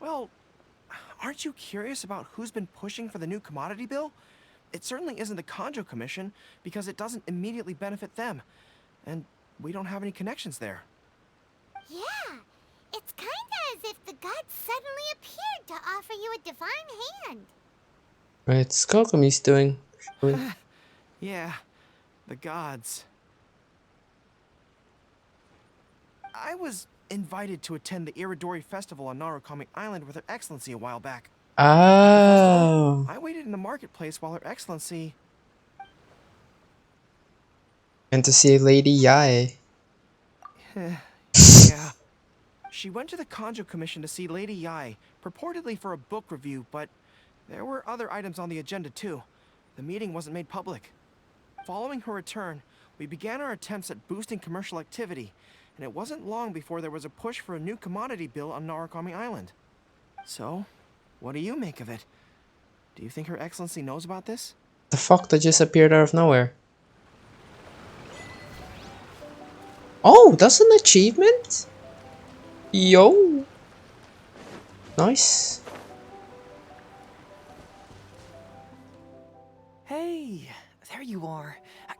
Well, aren't you curious about who's been pushing for the new commodity bill? It certainly isn't the Kanjo Commission, because it doesn't immediately benefit them. And we don't have any connections there. Yeah, it's kinda as if the gods suddenly appeared to offer you a divine hand. What's Kokomi's doing? Yeah, the gods. I was invited to attend the Iridori Festival on Narukami Island with Her Excellency a while back. Oh. I waited in the marketplace while Her Excellency... And to see Lady Yae. Yeah. She went to the Kanjo Commission to see Lady Yae, purportedly for a book review, but There were other items on the agenda too. The meeting wasn't made public. Following her return, we began our attempts at boosting commercial activity, and it wasn't long before there was a push for a new commodity bill on Narukami Island. So, what do you make of it? Do you think Her Excellency knows about this? The fuck that just appeared out of nowhere? Oh, that's an achievement? Yo! Nice. Hey, there you are.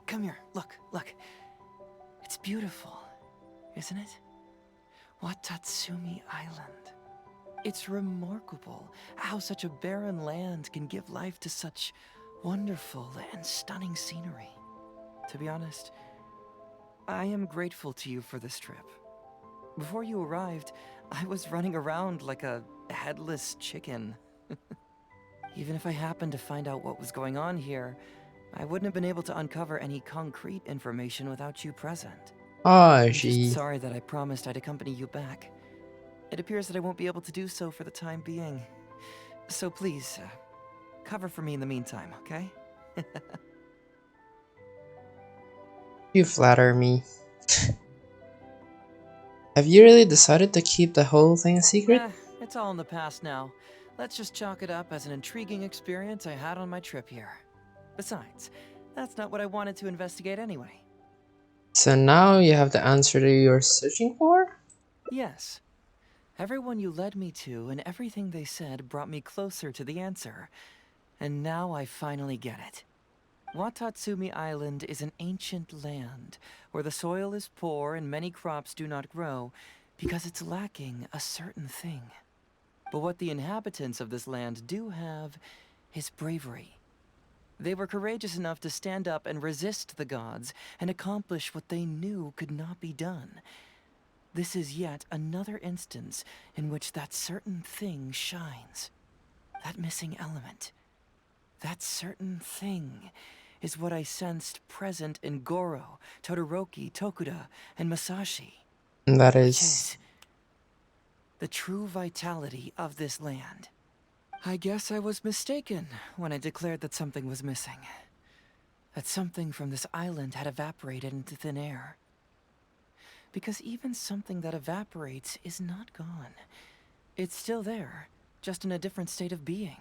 Come here. Look, look. It's beautiful, isn't it? Watatsumi Island. It's remarkable how such a barren land can give life to such wonderful and stunning scenery. To be honest, I am grateful to you for this trip. Before you arrived, I was running around like a headless chicken. Even if I happened to find out what was going on here, I wouldn't have been able to uncover any concrete information without you present. I'm just sorry that I promised I'd accompany you back. It appears that I won't be able to do so for the time being. So please, cover for me in the meantime, okay? You flatter me. Have you really decided to keep the whole thing a secret? It's all in the past now. Let's just chalk it up as an intriguing experience I had on my trip here. Besides, that's not what I wanted to investigate anyway. So now you have the answer that you're searching for? Yes. Everyone you led me to and everything they said brought me closer to the answer. And now I finally get it. Watatsumi Island is an ancient land where the soil is poor and many crops do not grow because it's lacking a certain thing. But what the inhabitants of this land do have is bravery. They were courageous enough to stand up and resist the gods and accomplish what they knew could not be done. This is yet another instance in which that certain thing shines. That missing element. That certain thing is what I sensed present in Goro, Todoroki, Tokuda, and Masashi. That Which is is the true vitality of this land. I guess I was mistaken when I declared that something was missing. That something from this island had evaporated into thin air. Because even something that evaporates is not gone. It's still there, just in a different state of being.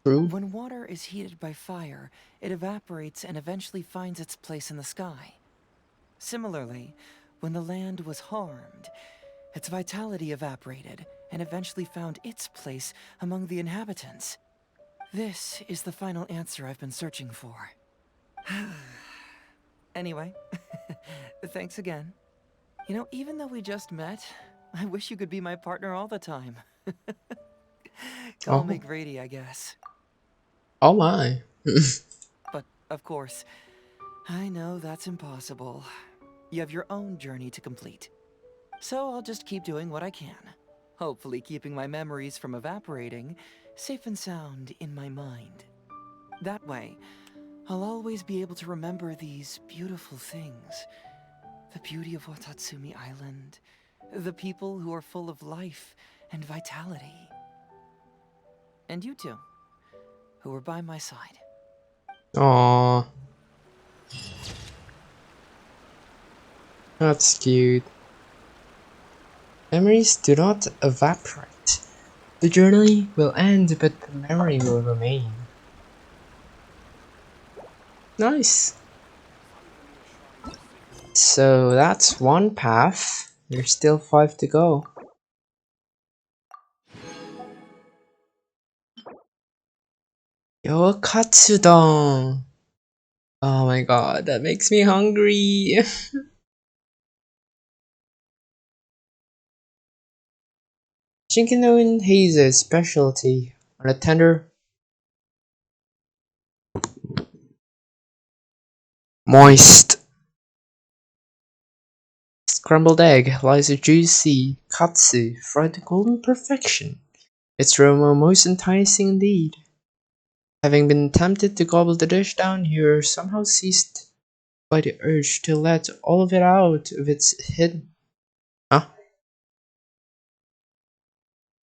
True. When water is heated by fire, it evaporates and eventually finds its place in the sky. Similarly, when the land was harmed, its vitality evaporated and eventually found its place among the inhabitants. This is the final answer I've been searching for. Anyway, thanks again. You know, even though we just met, I wish you could be my partner all the time. Call me Grady, I guess. Oh my. But, of course, I know that's impossible. You have your own journey to complete. So I'll just keep doing what I can. Hopefully keeping my memories from evaporating safe and sound in my mind. That way, I'll always be able to remember these beautiful things. The beauty of Watatsumi Island. The people who are full of life and vitality. And you two, who were by my side. Aww. That's cute. Memories do not evaporate. The journey will end, but the memory will remain. Nice. So that's one path. There's still 5 to go. Yo, katsudon. Oh my god, that makes me hungry. Shinkino and HEIZOU'S specialty on a tender, moist scrambled egg lies a juicy katsu fried to golden perfection. Its aroma most enticing indeed. Having been tempted to gobble the dish down, you're somehow seized by the urge to let all of it out of its hidden.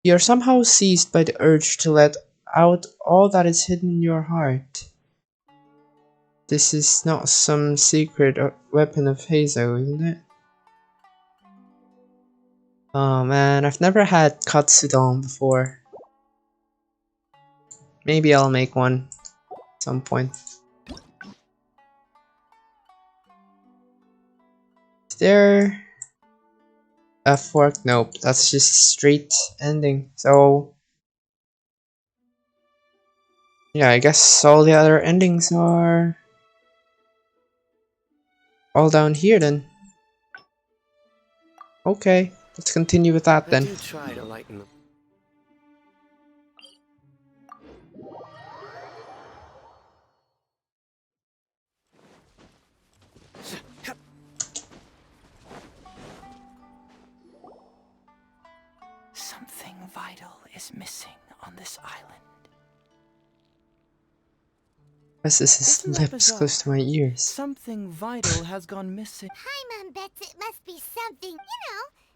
You're somehow seized by the urge to let out all that is hidden in your heart. This is not some secret weapon of Heizou, isn't it? Oh man, I've never had katsudon before. Maybe I'll make one at some point. Is there a fork? Nope, that's just straight ending. So yeah, I guess all the other endings are all down here then. Okay, let's continue with that I then. do try to lighten the... Something vital is missing on this island. As this is lips close to my ears. Something vital has gone missing. Paimon bets it must be something,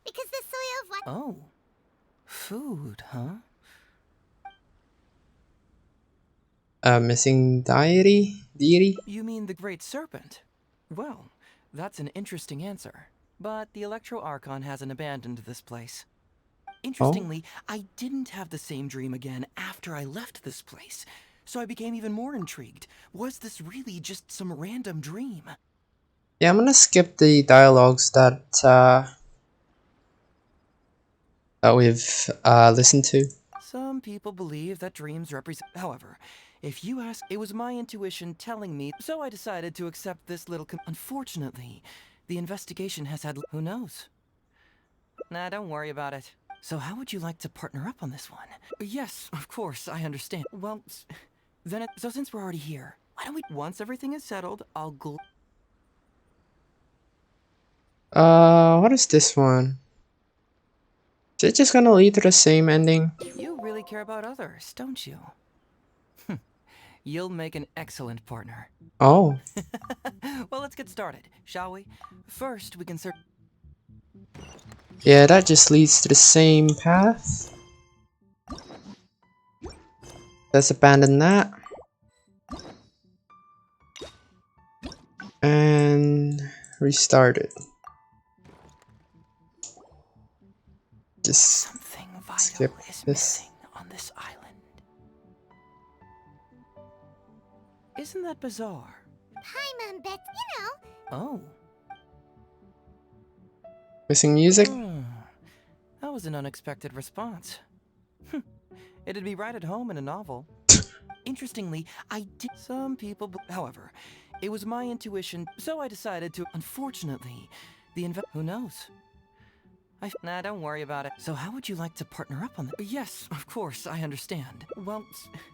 because the soil of what? Oh. Food, huh? Missing deity? You mean the Great Serpent? Well, that's an interesting answer. But the Electro Archon hasn't abandoned this place. Interestingly, I didn't have the same dream again after I left this place. So I became even more intrigued. Was this really just some random dream? Yeah, I'm gonna skip the dialogues that we've listened to. Some people believe that dreams represent... However, if you ask, it was my intuition telling me, so I decided to accept this little... Unfortunately, the investigation has had... Who knows? Nah, don't worry about it. So how would you like to partner up on this one? Yes, of course, I understand. Well, then so since we're already here, why don't we... Once everything is settled, I'll What is this one? Is it just gonna lead to the same ending? You really care about others, don't you? You'll make an excellent partner. Oh. Well, let's get started, shall we? First, we can search... Yeah, that just leads to the same path. Let's abandon that. And restart it. Just skip this. On this island. Isn't that bizarre? Paimon bets, Oh. Missing music? That was an unexpected response. It'd be right at home in a novel. Interestingly, I did... Some people... However, it was my intuition, so I decided to... Unfortunately, the Who knows? Nah, don't worry about it. So how would you like to partner up on this? Yes, of course, I understand. Well,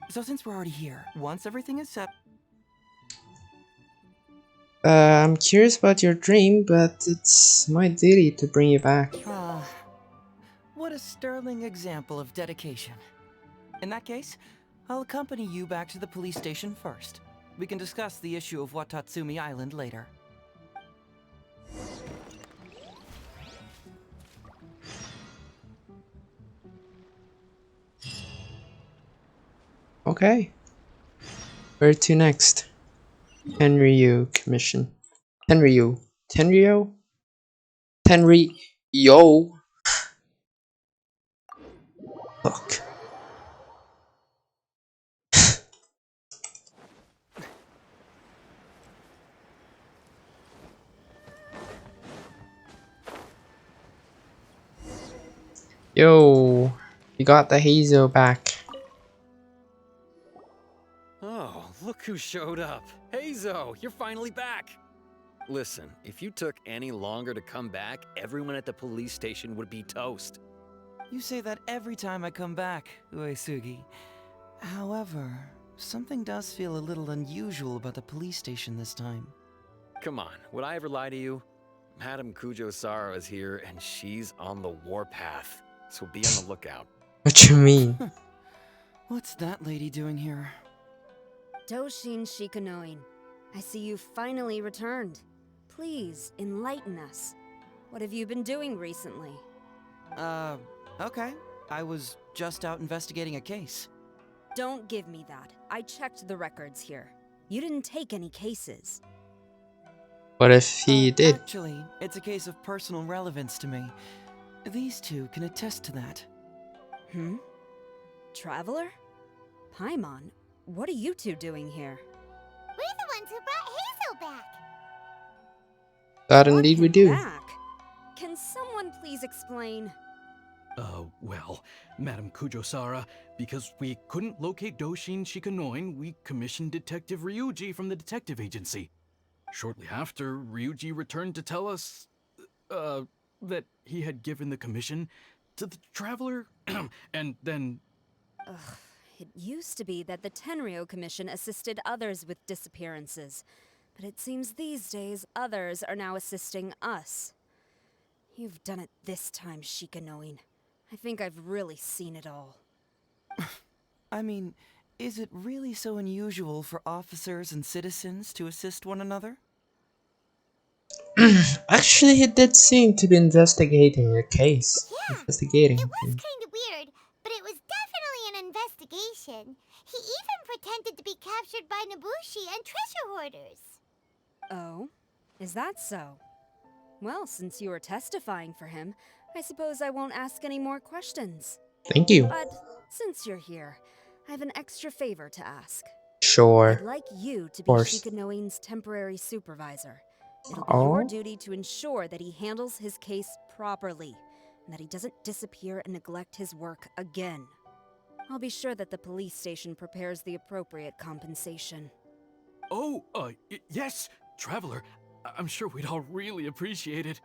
so since we're already here, once everything is set... I'm curious about your dream, but it's my duty to bring you back. What a sterling example of dedication. In that case, I'll accompany you back to the police station first. We can discuss the issue of Watatsumi Island later. Okay. Where to next? Tenryu Commission. Tenryu. Tenryu? Tenryu. Look. Yo, you got the Heizou back. Oh, look who showed up. HEIZOU, you're finally back. Listen, if you took any longer to come back, everyone at the police station would be toast. You say that every time I come back, Uesugi. However, something does feel a little unusual about the police station this time. Come on, would I ever lie to you? Madame Kujo-Sara is here, and she's on the warpath. So be on the lookout. What you mean? What's that lady doing here? Doshin Shikanoin, I see you finally returned. Please, enlighten us. What have you been doing recently? Okay. I was just out investigating a case. Don't give me that. I checked the records here. You didn't take any cases. What if he did? Actually, it's a case of personal relevance to me. These two can attest to that. Traveler? Paimon, what are you two doing here? We're the ones who brought Hazel back. That indeed we do. Back? Can someone please explain? Well, Madam Kujo-Sara, because we couldn't locate Doshin Shikanoin, we commissioned Detective Ryuji from the detective agency. Shortly after, Ryuji returned to tell us, that he had given the commission to the Traveler, and then... It used to be that the Tenryo Commission assisted others with disappearances, but it seems these days others are now assisting us. You've done it this time, Shikanoin. I think I've really seen it all. I mean, is it really so unusual for officers and citizens to assist one another? Actually, he did seem to be investigating a case. Yeah, investigating. it was kind of weird, but it was definitely an investigation. He even pretended to be captured by Nobushi and treasure hoarders. Oh? Is that so? Well, since you were testifying for him, I suppose I won't ask any more questions. Thank you. But since you're here, I have an extra favor to ask. Sure. I'd like you to be Shikanoin's temporary supervisor. It'll be your duty to ensure that he handles his case properly, and that he doesn't disappear and neglect his work again. I'll be sure that the police station prepares the appropriate compensation. Oh, yes, Traveler. I'm sure we'd all really appreciate it.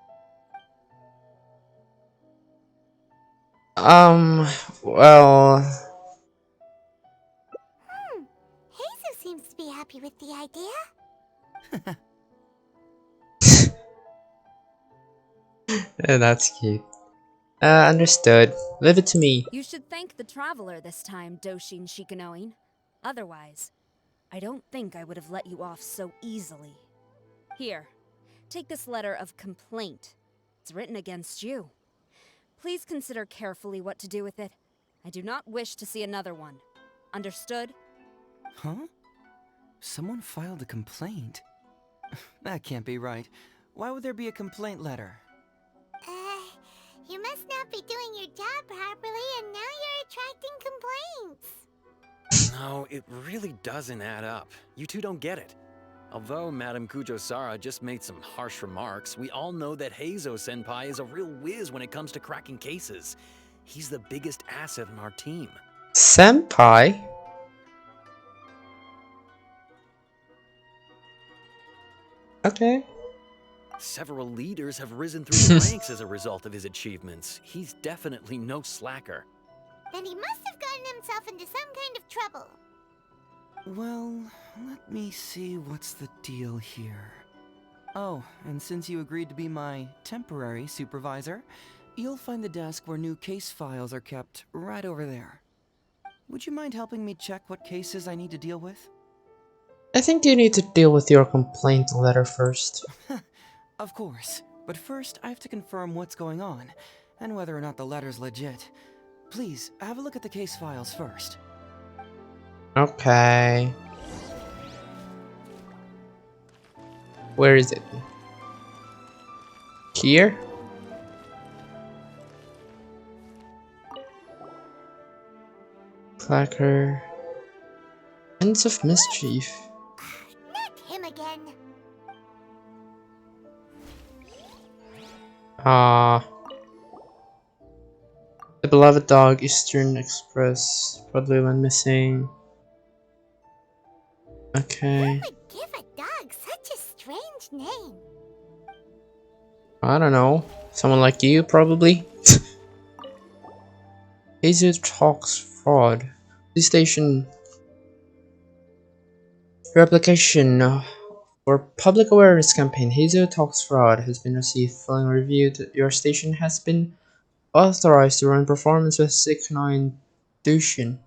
Well... Heizu seems to be happy with the idea. That's cute. Understood. Leave it to me. You should thank the Traveler this time, Doshin Shikanoin. Otherwise, I don't think I would have let you off so easily. Here, take this letter of complaint. It's written against you. Please consider carefully what to do with it. I do not wish to see another one. Understood? Huh? Someone filed a complaint? That can't be right. Why would there be a complaint letter? You must not be doing your job properly, and now you're attracting complaints. No, it really doesn't add up. You two don't get it. Although Madame Kujo-Sara just made some harsh remarks, we all know that Heizo-senpai is a real whiz when it comes to cracking cases. He's the biggest asset in our team. Senpai? Okay. Several leaders have risen through the ranks as a result of his achievements. He's definitely no slacker. Then he must have gotten himself into some kind of trouble. Well, let me see what's the deal here. Oh, and since you agreed to be my temporary supervisor, you'll find the desk where new case files are kept right over there. Would you mind helping me check what cases I need to deal with? I think you need to deal with your complaint letter first. Of course, but first I have to confirm what's going on, and whether or not the letter's legit. Please, have a look at the case files first. Okay. Where is it? Here? Clacker. Ends of mischief. Not him again. The beloved dog Eastern Express probably went missing. Okay. Who would give a dog such a strange name? I don't know. Someone like you, probably. HEIZOU'S talks fraud. Police station. Your application for public awareness campaign HEIZOU talks fraud has been received. Following review, your station has been authorized to run performance with Shikanoin Doshin.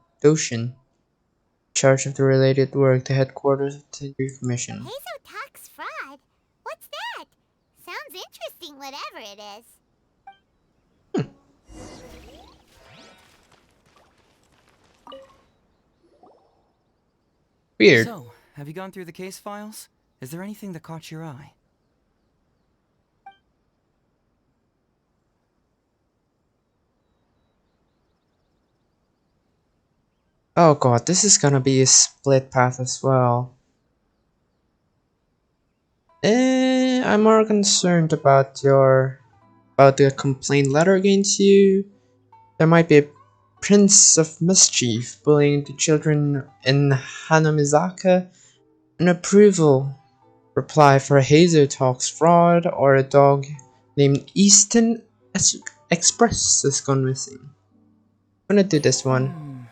Charge of the related work, the headquarters of the Commission. HEIZOU talks fraud? What's that? Sounds interesting, whatever it is. Weird. So, have you gone through the case files? Is there anything that caught your eye? Oh god, this is gonna be a split path as well. I'm more concerned about the complaint letter against you. There might be a prince of mischief bullying the children in Hanamizaka. An approval reply for HEIZO'S fraud, or a dog named Easton Express has gone missing. I'm gonna do this one.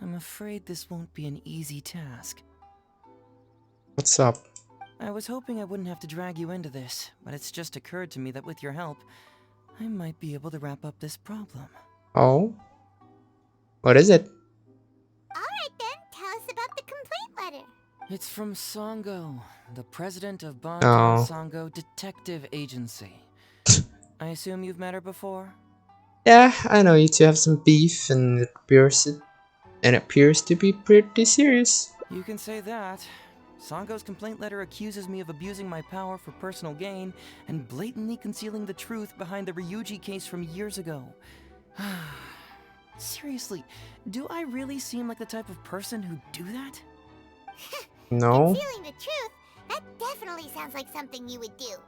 I'm afraid this won't be an easy task. What's up? I was hoping I wouldn't have to drag you into this, but it's just occurred to me that with your help, I might be able to wrap up this problem. Oh? What is it? Alright then, tell us about the complaint letter. It's from Sango, the president of Oh. Sango Detective Agency. I assume you've met her before? Yeah, I know you two have some beef, and it appears to be pretty serious. You can say that. Sango's complaint letter accuses me of abusing my power for personal gain and blatantly concealing the truth behind the Ryuji case from years ago. Seriously, do I really seem like the type of person who'd do that? No. Concealing the truth? That definitely sounds like something you would do.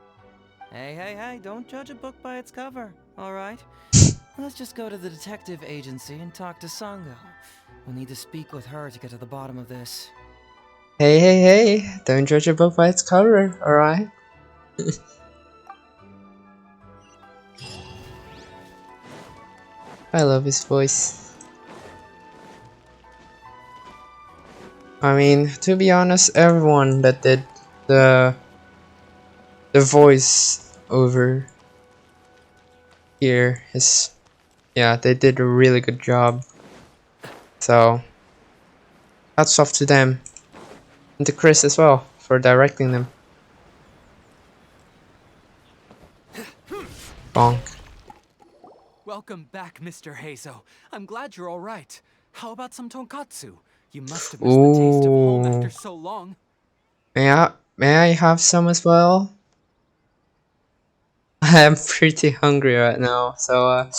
Hey, don't judge a book by its cover, alright? Let's just go to the detective agency and talk to Sango. We'll need to speak with her to get to the bottom of this. Hey, don't judge a book by its cover, alright? I love his voice. I mean, to be honest, everyone that did the voice over here is, yeah, they did a really good job. So, hats off to them. And to Chris as well, for directing them. Bonk. Welcome back, Mr. Heizo. I'm glad you're alright. How about some tonkatsu? You must have missed the taste of home after so long. May I have some as well? I'm pretty hungry right now, so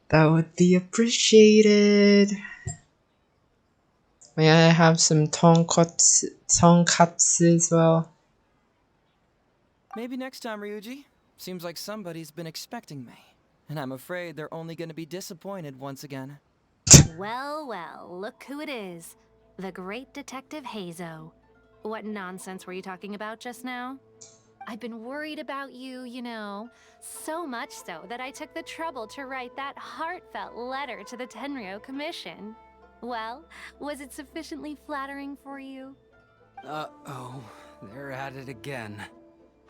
that would be appreciated. May I have some tonkatsu as well? Maybe next time, Ryuji. Seems like somebody's been expecting me. And I'm afraid they're only gonna be disappointed once again. Well, look who it is. The great Detective Heizo. What nonsense were you talking about just now? I've been worried about you, you know. So much so that I took the trouble to write that heartfelt letter to the Tenryou Commission. Well, was it sufficiently flattering for you? Uh-oh, they're at it again.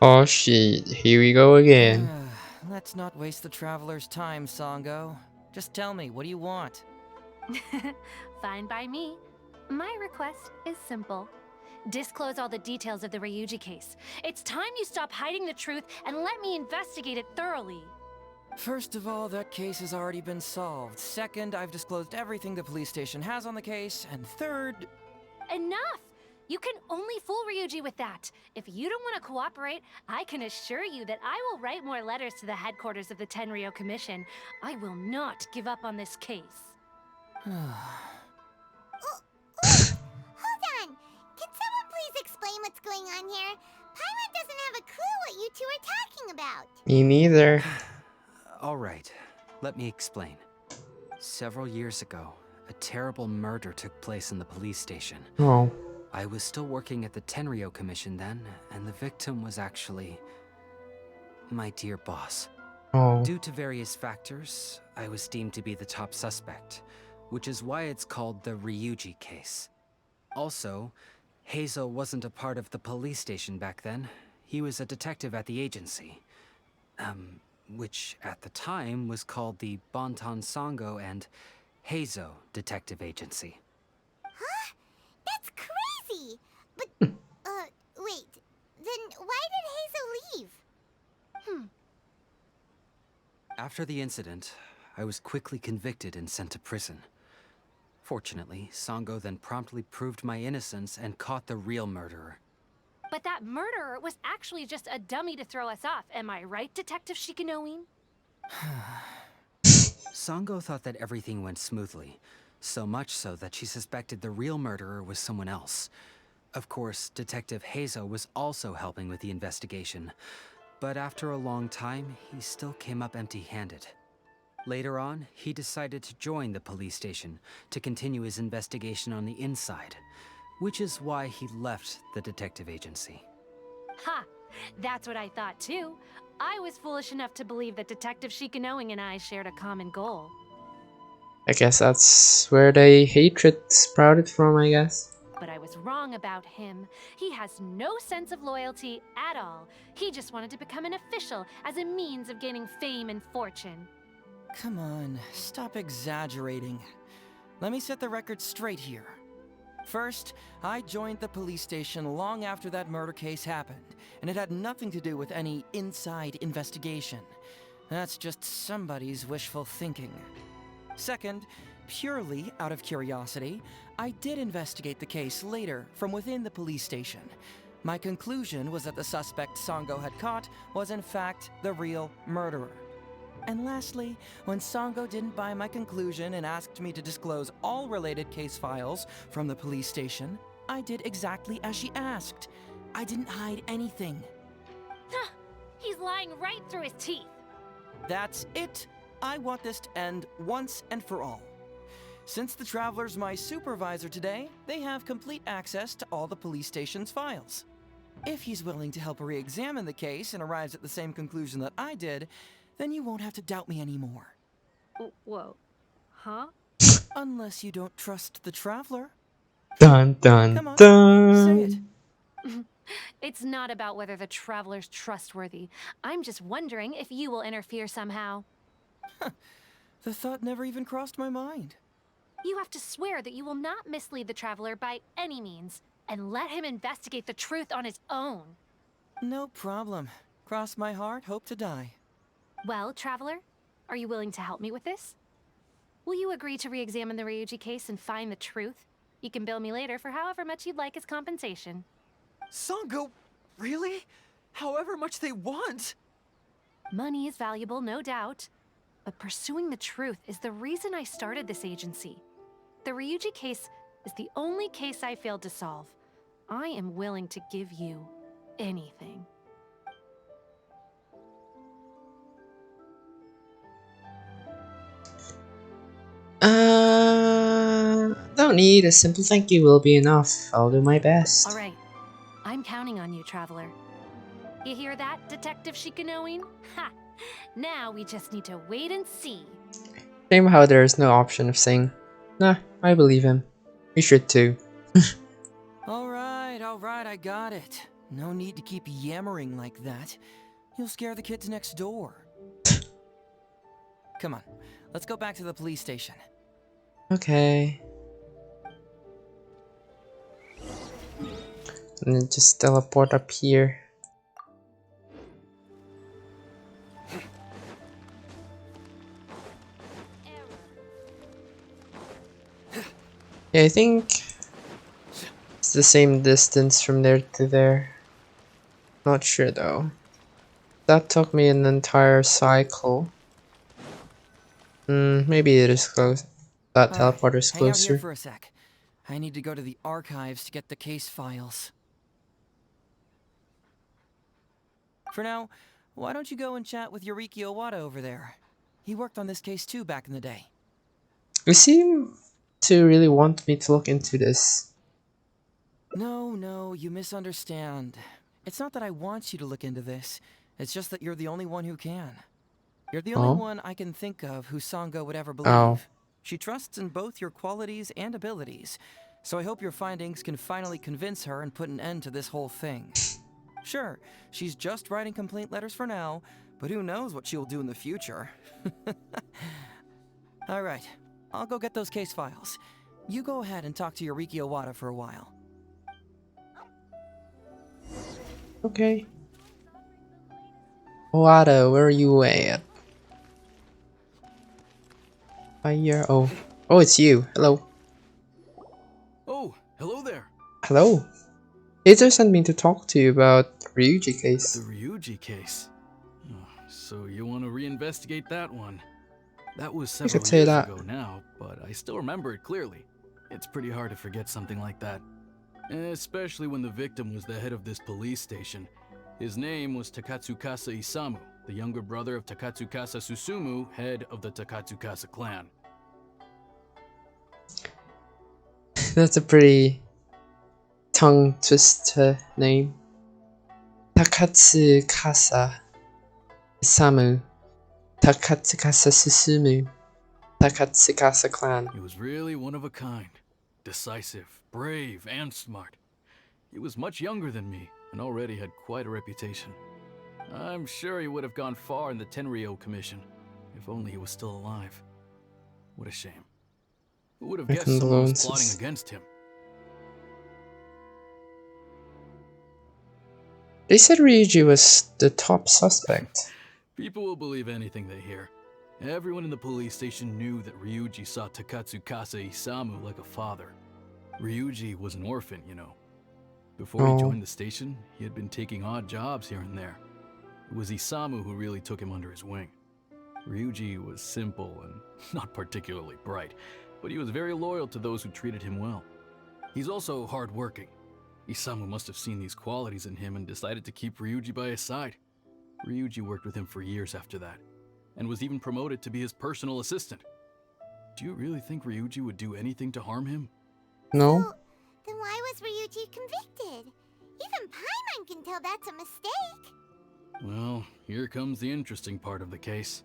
Oh shit, here we go again. Let's not waste the traveler's time, Sango. Just tell me, what do you want? Fine by me. My request is simple. Disclose all the details of the Ryuji case. It's time you stop hiding the truth and let me investigate it thoroughly. First of all, that case has already been solved. Second, I've disclosed everything the police station has on the case. And third... Enough! You can only fool Ryuji with that. If you don't want to cooperate, I can assure you that I will write more letters to the headquarters of the Tenryou Commission. I will not give up on this case. Hold on! Can someone please explain what's going on here? Paimon doesn't have a clue what you two are talking about. Me neither. Alright, let me explain. Several years ago, a terrible murder took place in the police station. Oh. I was still working at the Tenryou Commission then, and the victim was actually my dear boss. Oh. Due to various factors, I was deemed to be the top suspect, which is why it's called the Ryuji case. Also, Heizo wasn't a part of the police station back then. He was a detective at the agency. Which at the time was called the Bonton Sango and Heizo Detective Agency. Huh? That's crazy! But, wait. Then why did Heizo leave? After the incident, I was quickly convicted and sent to prison. Fortunately, Sango then promptly proved my innocence and caught the real murderer. But that murderer was actually just a dummy to throw us off, am I right, Detective Shikanoin? Sango thought that everything went smoothly, so much so that she suspected the real murderer was someone else. Of course, Detective HEIZOU'S was also helping with the investigation, but after a long time, he still came up empty-handed. Later on, he decided to join the police station to continue his investigation on the inside, which is why he left the detective agency. Ha! That's what I thought too. I was foolish enough to believe that Detective Shikanoin and I shared a common goal. I guess that's where the hatred sprouted from, I guess. But I was wrong about him. He has no sense of loyalty at all. He just wanted to become an official as a means of gaining fame and fortune. Come on, stop exaggerating. Let me set the record straight here. First, I joined the police station long after that murder case happened, and it had nothing to do with any inside investigation. That's just somebody's wishful thinking. Second, purely out of curiosity, I did investigate the case later from within the police station. My conclusion was that the suspect Sango had caught was in fact the real murderer. And lastly, when Sango didn't buy my conclusion and asked me to disclose all related case files from the police station, I did exactly as she asked. I didn't hide anything. He's lying right through his teeth. That's it. I want this to end once and for all. Since the Traveler's my supervisor today, they have complete access to all the police station's files. If he's willing to help re-examine the case and arrives at the same conclusion that I did, then you won't have to doubt me anymore. Whoa. Huh? Unless you don't trust the Traveler. Dun dun Come on, dun. say it. It's not about whether the Traveler's trustworthy. I'm just wondering if you will interfere somehow. The thought never even crossed my mind. You have to swear that you will not mislead the Traveler by any means, and let him investigate the truth on his own. No problem. Cross my heart, hope to die. Well, Traveler, are you willing to help me with this? Will you agree to re-examine the Ryuji case and find the truth? You can bill me later for however much you'd like as compensation. Sango, really? However much they want? Money is valuable, no doubt. But pursuing the truth is the reason I started this agency. The Ryuji case is the only case I failed to solve. I am willing to give you anything. Don't need. A simple thank you will be enough. I'll do my best. All right. I'm counting on you, Traveler. You hear that, Detective Shikanoin? Ha! Now we just need to wait and see. Shame how there is no option of saying, nah, I believe him. You should too. All right, I got it. No need to keep yammering like that. You'll scare the kids next door. Come on, let's go back to the police station. Okay. And then just teleport up here. Yeah, I think it's the same distance from there to there. Not sure though. That took me an entire cycle. Maybe it is close. That teleporter is Hang out here closer. for a sec. I need to go to the archives to get the case files. For now, why don't you go and chat with Yoriki Owada over there? He worked on this case too back in the day. You seem to really want me to look into this. No, you misunderstand. It's not that I want you to look into this. It's just that you're the only one who can. You're the only one I can think of who Sango would ever believe. She trusts in both your qualities and abilities, so I hope your findings can finally convince her and put an end to this whole thing. Sure, she's just writing complaint letters for now, but who knows what she'll do in the future. Alright, I'll go get those case files. You go ahead and talk to Yoriki Owada for a while. Okay. Owada, where are you at? Fire. Oh, it's you. Hello. Hello. Heizo sent me to talk to you about the Ryuji case. The Ryuji case? Oh, so you want to reinvestigate that one? That was You several could say years that. ago now, but I still remember it clearly. It's pretty hard to forget something like that. Especially when the victim was the head of this police station. His name was Takatsukasa Isamu, the younger brother of Takatsukasa Susumu, head of the Takatsukasa clan. That's a pretty tongue twister name. Takatsukasa Isamu, Takatsukasa Susumu, Takatsukasa clan. He was really one of a kind. Decisive, brave, and smart. He was much younger than me, and already had quite a reputation. I'm sure he would have gone far in the Tenryou Commission, if only he was still alive. What a shame. Who would have My guessed someone was plotting condolences. against him? They said Ryuji was the top suspect. People will believe anything they hear. Everyone in the police station knew that Ryuji saw Takatsukasa Isamu like a father. Ryuji was an orphan, you know. Before he joined the station, he had been taking odd jobs here and there. It was Isamu who really took him under his wing. Ryuji was simple and not particularly bright, but he was very loyal to those who treated him well. He's also hardworking. Isamu must have seen these qualities in him and decided to keep Ryuji by his side. Ryuji worked with him for years after that, and was even promoted to be his personal assistant. Do you really think Ryuji would do anything to harm him? No? Then why was Ryuji convicted? Even Paimon can tell that's a mistake. Well, here comes the interesting part of the case.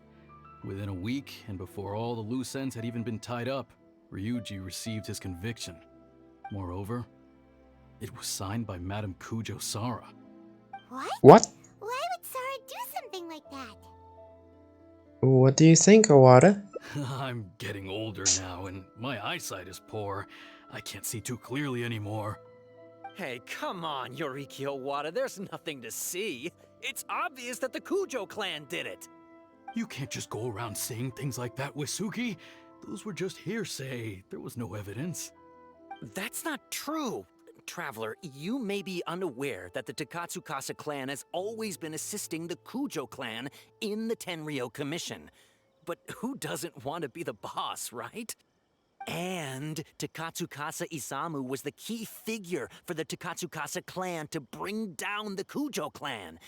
Within a week, and before all the loose ends had even been tied up, Ryuji received his conviction. Moreover, it was signed by Madame Kujo Sara. What? Why would Sara do something like that? What do you think, Owada? I'm getting older now, and my eyesight is poor. I can't see too clearly anymore. Hey, come on, Yoriki Owada, there's nothing to see. It's obvious that the Kujo clan did it. You can't just go around saying things like that, Wisuki. Those were just hearsay. There was no evidence. That's not true. Traveler, you may be unaware that the Takatsukasa clan has always been assisting the Kujo clan in the Tenryou Commission. But who doesn't want to be the boss, right? And Takatsukasa Isamu was the key figure for the Takatsukasa clan to bring down the Kujo clan.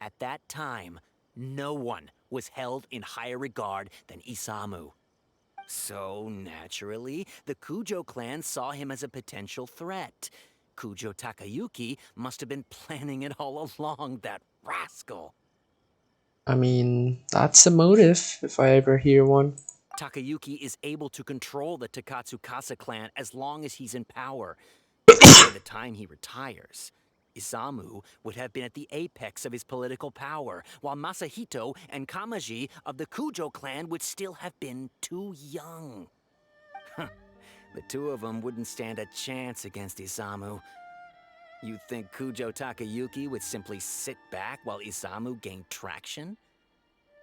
At that time, no one was held in higher regard than Isamu. So, naturally, the Kujo clan saw him as a potential threat. Kujo Takayuki must have been planning it all along, that rascal. I mean, that's a motive, if I ever hear one. Takayuki is able to control the Takatsukasa clan as long as he's in power. By the time he retires, Isamu would have been at the apex of his political power, while Masahito and Kamaji of the Kujo clan would still have been too young. The two of them wouldn't stand a chance against Isamu. You think Kujo Takayuki would simply sit back while Isamu gained traction?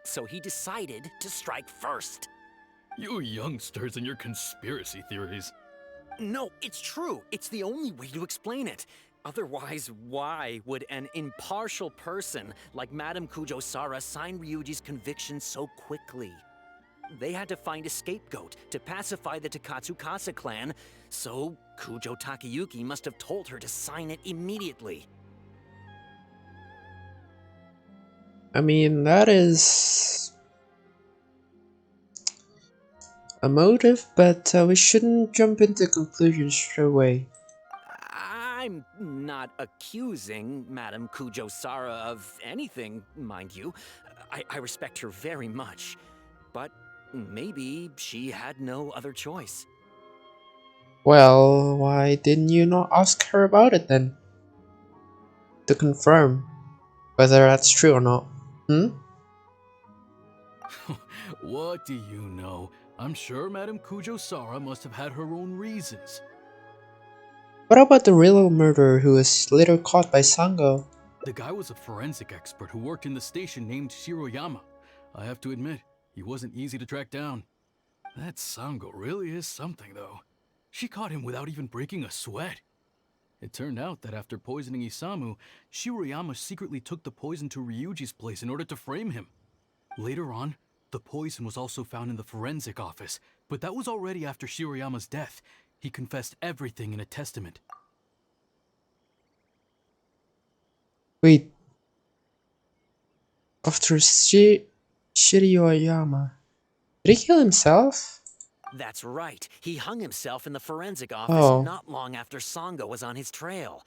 So he decided to strike first. You youngsters and your conspiracy theories. No, it's true. It's the only way to explain it. Otherwise, why would an impartial person like Madame Kujo Sara sign Ryuji's conviction so quickly? They had to find a scapegoat to pacify the Takatsukasa clan, so Kujo Takayuki must have told her to sign it immediately. I mean, that is a motive, but we shouldn't jump into conclusions straight away. I'm not accusing Madame Kujo Sara of anything, mind you. I respect her very much. But maybe she had no other choice. Well, why didn't you not ask her about it then? To confirm whether that's true or not. What do you know? I'm sure Madame Kujo Sara must have had her own reasons. What about the real murderer who was later caught by Sango? The guy was a forensic expert who worked in the station named Shiroyama. I have to admit, he wasn't easy to track down. That Sango really is something, though. She caught him without even breaking a sweat. It turned out that after poisoning Isamu, Shiroyama secretly took the poison to Ryuji's place in order to frame him. Later on, the poison was also found in the forensic office, but that was already after Shiroyama's death. He confessed everything in a testament. Wait. After Shiroyama, did he kill himself? That's right. He hung himself in the forensic office Oh. not long after Sango was on his trail.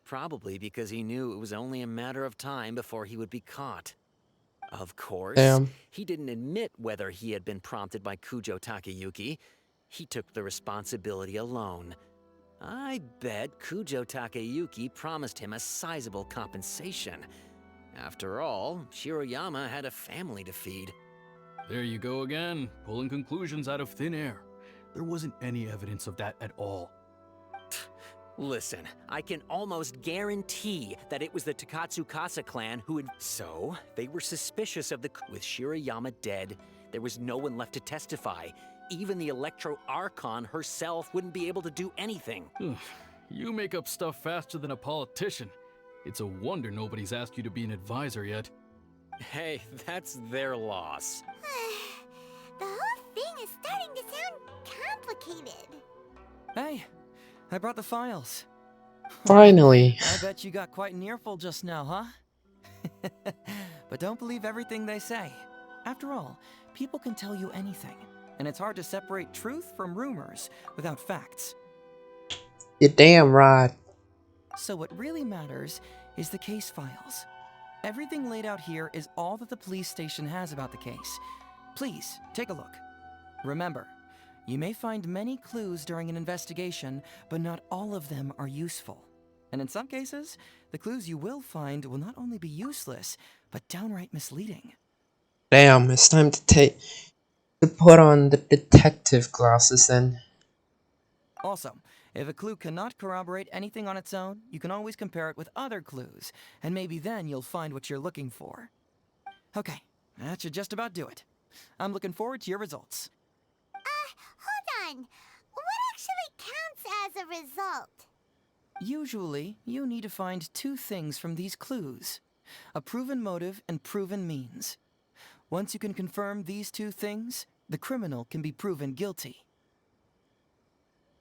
Probably because he knew it was only a matter of time before he would be caught. Of course, Damn. he didn't admit whether he had been prompted by Kujo Takayuki. He took the responsibility alone. I bet Kujo Takayuki promised him a sizable compensation. After all, Shiroyama had a family to feed. There you go again, pulling conclusions out of thin air. There wasn't any evidence of that at all. Listen, I can almost guarantee that it was the Takatsukasa clan who had... So, they were suspicious of the... With Shiroyama dead, there was no one left to testify. Even the Electro Archon herself wouldn't be able to do anything. You make up stuff faster than a politician. It's a wonder nobody's asked you to be an advisor yet. Hey, that's their loss. The whole thing is starting to sound complicated. Hey, I brought the files. Finally. I bet you got quite an earful just now, huh? But don't believe everything they say. After all, people can tell you anything, and it's hard to separate truth from rumors without facts. You're damn right. So what really matters is the case files. Everything laid out here is all that the police station has about the case. Please, take a look. Remember, you may find many clues during an investigation, but not all of them are useful. And in some cases, the clues you will find will not only be useless, but downright misleading. Damn, it's time to put on the detective glasses then. Also, if a clue cannot corroborate anything on its own, you can always compare it with other clues, and maybe then you'll find what you're looking for. Okay, that should just about do it. I'm looking forward to your results. Hold on. What actually counts as a result? Usually, you need to find two things from these clues: a proven motive and proven means. Once you can confirm these two things, the criminal can be proven guilty.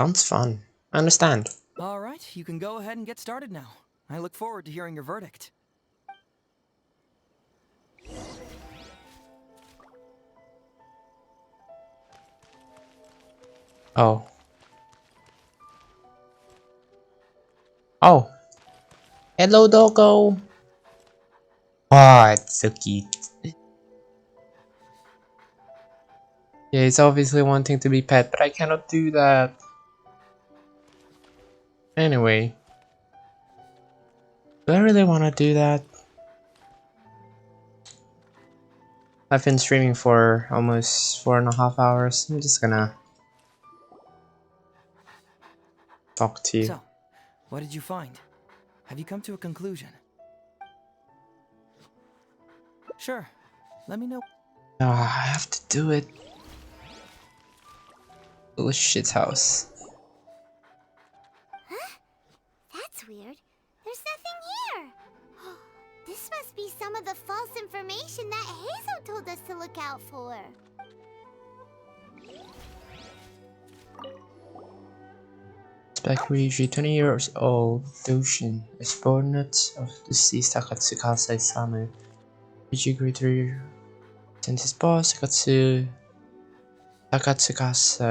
Sounds fun. I understand. All right, you can go ahead and get started now. I look forward to hearing your verdict. Oh. Oh. Hello, doggo. Oh, it's so cute. Yeah, he's obviously wanting to be pet, but I cannot do that. Anyway. Do I really want to do that? I've been streaming for almost 4.5 hours. I'm just gonna talk to you. So, what did you find? Have you come to a conclusion? Sure. Let me know. I have to do it. Little shit's house. Huh? That's weird. There's nothing here. This must be some of the false information that Heizo told us to look out for. Spec Ryuji, 20 years old, Doshin, a subordinate of deceased Takatsukasa Isamu. Ryuji agreed to send his boss, Takatsukasa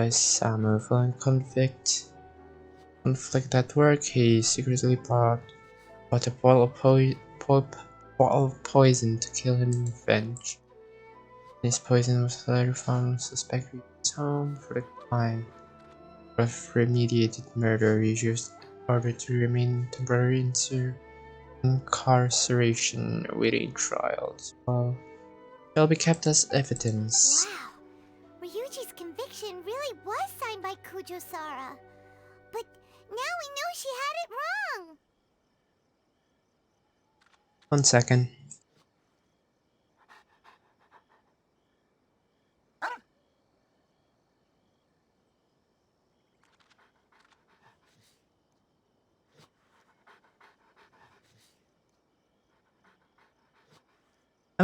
Isamu, following conflict at work. He secretly brought a bottle of poison to kill him in revenge. This poison was later found in suspect Ryuji's home. For the crime of remediated murder, Ryuji was ordered to remain temporarily incarceration awaiting trial. Well, shall be kept as evidence. Wow. Ryuji's conviction really was signed by Kujo-Sara. But now we know she had it wrong. 1 second.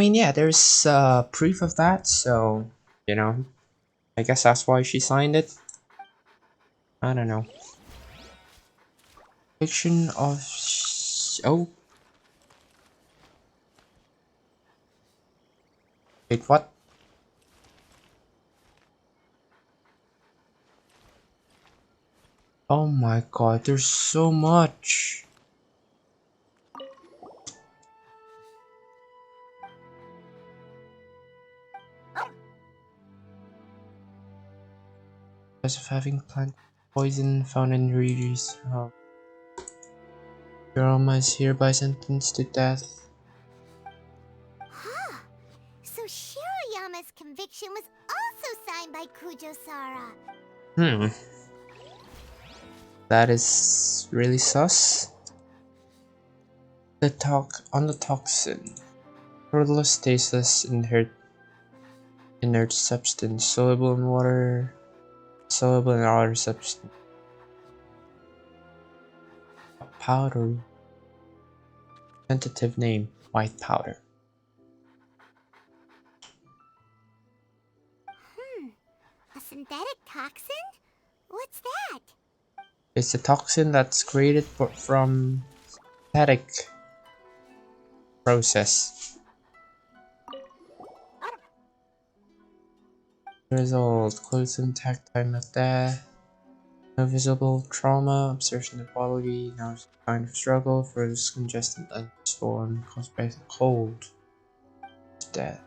mean, yeah, there's proof of that, so, you know, I guess that's why she signed it. I don't know. Fiction of... Oh. Wait, what? Oh my god, there's so much. Because of having plant poison found in Ryuji's home. Yorama is hereby sentenced to death. Huh. So Shiroyama's conviction was also signed by Kujo-Sara. That is really sus. On the toxin. Odorless, tasteless, inert substance, soluble in water, soluble in other substance. Powdery. Tentative name, white powder. A synthetic toxin? What's that? It's a toxin that's created from synthetic process. Result: close intact time of death. No visible trauma, obsession of bodily, no kind of struggle, first congested and swollen caused by the cold. Death.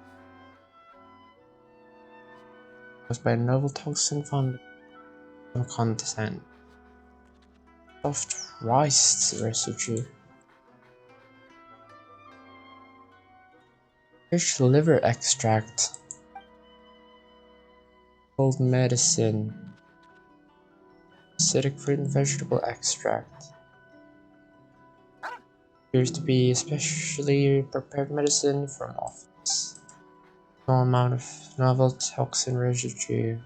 Caused by a novel toxin found on content. Soft rice residue. Fish liver extract. Cold medicine. Acidic fruit and vegetable extract. Appears to be especially prepared medicine from office. Small amount of novel toxin residue.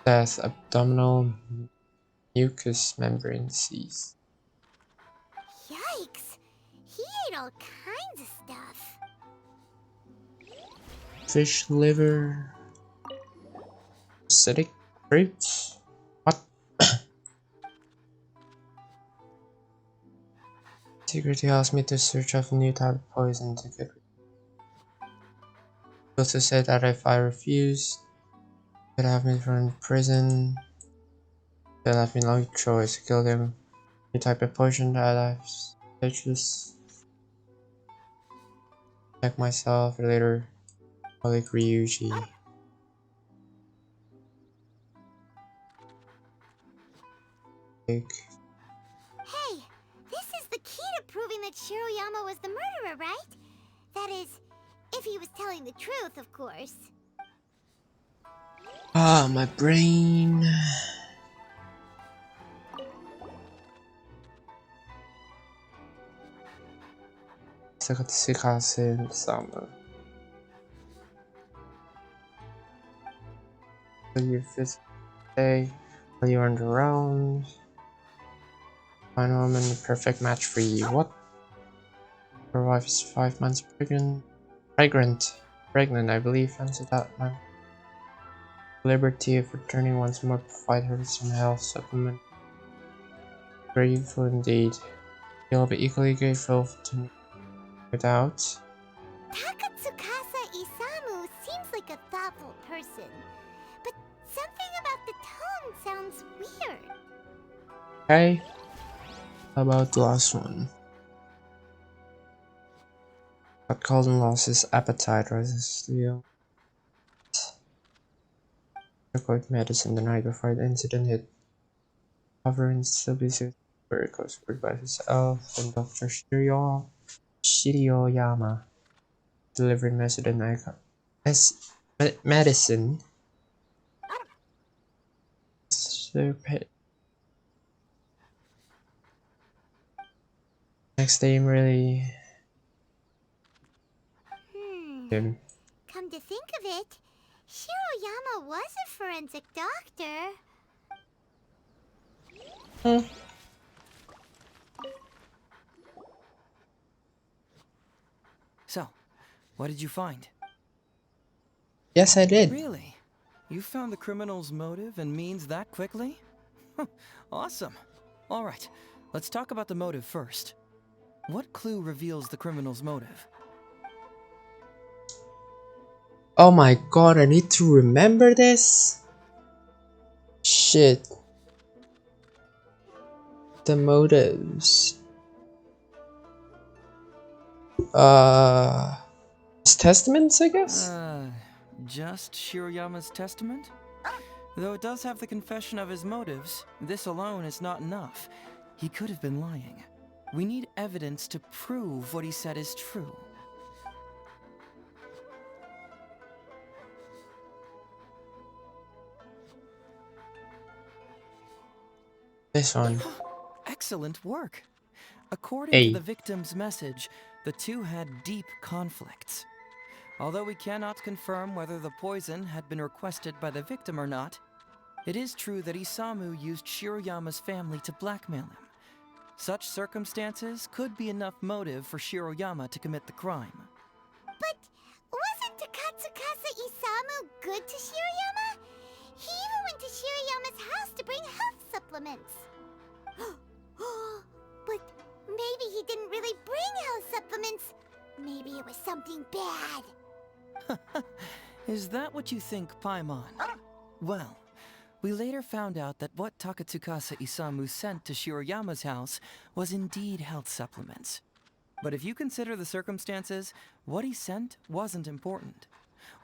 Death, abdominal mucous membrane disease. Yikes! He ate all kinds of stuff. Fish liver. Acidic fruits? What? Security asked me to search out a new type of poison to get. He also said that if I refused, he would have me thrown in prison. They left me no choice to kill him. New type of poison that I've speechless. Check myself later. Colleague Ryuji. Hey, this is the key to proving that Shiroyama was the murderer, right? That is, if he was telling the truth, of course. Ah, my brain. I got the SEEKER in the summer. So you visit today while you're on the round. Find a woman, the perfect match for you. What? Your wife is 5 months pregnant. Pregnant, I believe. Fancy that, man. Liberty of returning once more. Provide her with some health supplement. Grateful indeed. You'll be equally grateful to me without. Takatsukasa Isamu seems like a thoughtful person, but something about the tone sounds weird. Okay. How about the last one? But Calden lost his appetite, rises Leo. Took medicine the night before the incident hit. However, in still be very close by his elf and Dr. Shirioyama. Delivered medicine medicine. Next day, really. Come to think of it, Shiroyama was a forensic doctor. What did you find? Yes, I did. Really? You found the criminal's motive and means that quickly? Awesome. All right, let's talk about the motive first. What clue reveals the criminal's motive? Oh my god, I need to remember this? Shit. The motives. His testaments, I guess? Just Shiroyama's testament? Though it does have the confession of his motives, this alone is not enough. He could have been lying. We need evidence to prove what he said is true. This one. Excellent work. According to Hey. the victim's message, the two had deep conflicts. Although we cannot confirm whether the poison had been requested by the victim or not, it is true that Isamu used Shiroyama's family to blackmail him. Such circumstances could be enough motive for Shiroyama to commit the crime. But wasn't Katsukasa Isamu good to Shiroyama? He even went to Shiroyama's house to bring health supplements. But maybe he didn't really bring health supplements. Maybe it was something bad. Is that what you think, Paimon? Well, we later found out that what Takatsukasa Isamu sent to Shiroyama's house was indeed health supplements. But if you consider the circumstances, what he sent wasn't important.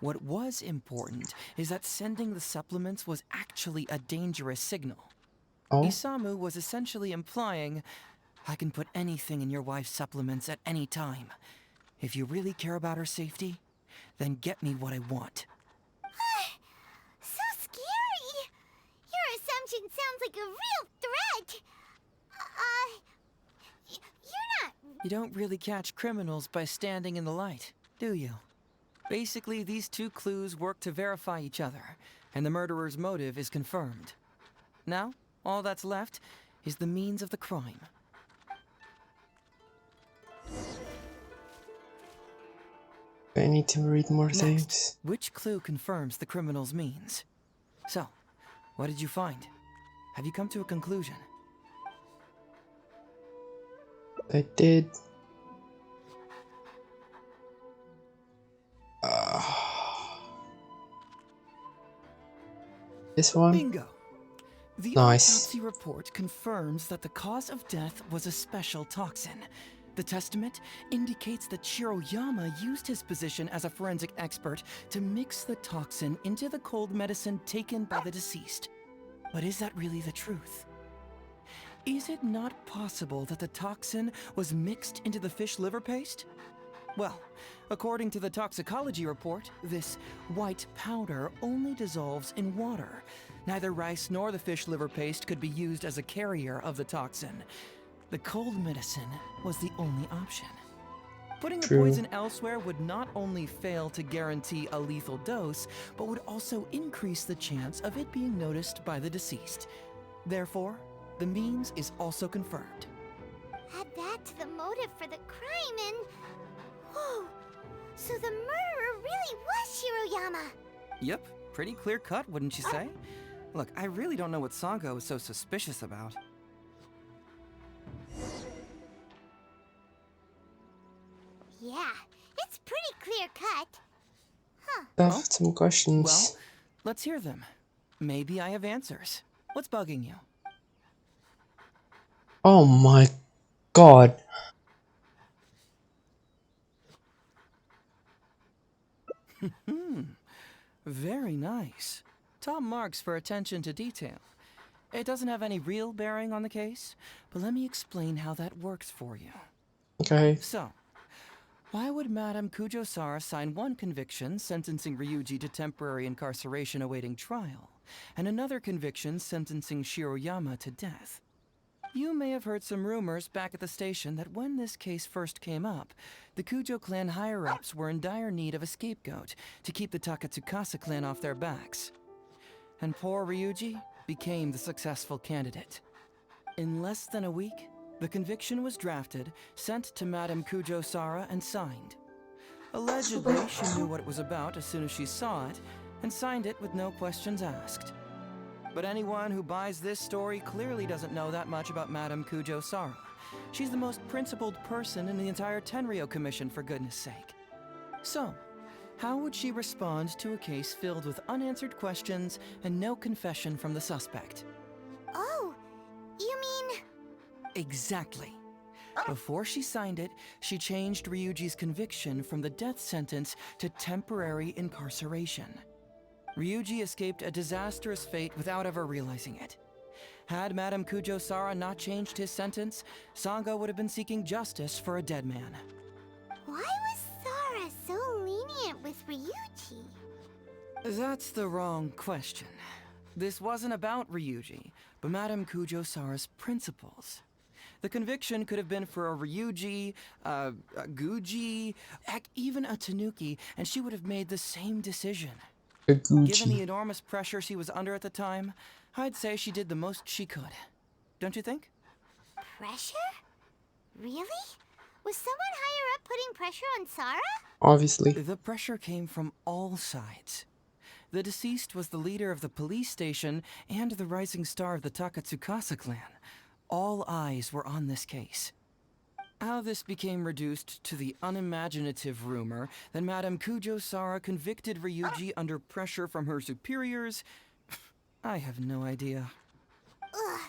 What was important is that sending the supplements was actually a dangerous signal. Oh? Isamu was essentially implying, I can put anything in your wife's supplements at any time. If you really care about her safety, then get me what I want. So scary! Your assumption sounds like a real threat! You're not... You don't really catch criminals by standing in the light, do you? Basically, these two clues work to verify each other, and the murderer's motive is confirmed. Now, all that's left is the means of the crime. I need to read more Next, things. which clue confirms the criminal's means? So, what did you find? Have you come to a conclusion? I did. This one? Bingo! The Nice. autopsy report confirms that the cause of death was a special toxin. The testament indicates that Shiroyama used his position as a forensic expert to mix the toxin into the cold medicine taken by the deceased. But is that really the truth? Is it not possible that the toxin was mixed into the fish liver paste? Well, according to the toxicology report, this white powder only dissolves in water. Neither rice nor the fish liver paste could be used as a carrier of the toxin. The cold medicine was the only option. Putting the poison elsewhere would not only fail to guarantee a lethal dose, but would also increase the chance of it being noticed by the deceased. Therefore, the means is also confirmed. Add that to the motive for the crime and... Whoa! So the murderer really was Shiroyama! Yep, pretty clear cut, wouldn't you say? Look, I really don't know what Sango is so suspicious about. Yeah, it's pretty clear cut. Huh. I have some questions. Well, let's hear them. Maybe I have answers. What's bugging you? Oh my god. Very nice. Top marks for attention to detail. It doesn't have any real bearing on the case, but let me explain how that works for you. Okay. So, why would Madame Kujo-Sara sign one conviction sentencing Ryuji to temporary incarceration awaiting trial, and another conviction sentencing Shiroyama to death? You may have heard some rumors back at the station that when this case first came up, the Kujo clan higher-ups were in dire need of a scapegoat to keep the Takatsukasa clan off their backs. And poor Ryuji became the successful candidate. In less than a week, the conviction was drafted, sent to Madame Kujo-Sara, and signed. Allegedly, she knew what it was about as soon as she saw it, and signed it with no questions asked. But anyone who buys this story clearly doesn't know that much about Madame Kujo-Sara. She's the most principled person in the entire Tenryou Commission, for goodness sake. So, how would she respond to a case filled with unanswered questions and no confession from the suspect? Oh, you mean... Exactly. Before she signed it, she changed Ryuji's conviction from the death sentence to temporary incarceration. Ryuji escaped a disastrous fate without ever realizing it. Had Madame Kujo-Sara not changed his sentence, Sango would have been seeking justice for a dead man. Why was Sara so lenient with Ryuji? That's the wrong question. This wasn't about Ryuji, but Madame Kujo-Sara's principles. The conviction could have been for a Ryuji, a Guji, heck, even a Tanuki, and she would have made the same decision. Given the enormous pressure she was under at the time, I'd say she did the most she could. Don't you think? Pressure? Really? Was someone higher up putting pressure on Sara? Obviously. The pressure came from all sides. The deceased was the leader of the police station and the rising star of the Takatsukasa clan. All eyes were on this case. How this became reduced to the unimaginative rumor that Madame Kujo-Sara convicted Ryuji under pressure from her superiors, I have no idea. Ugh.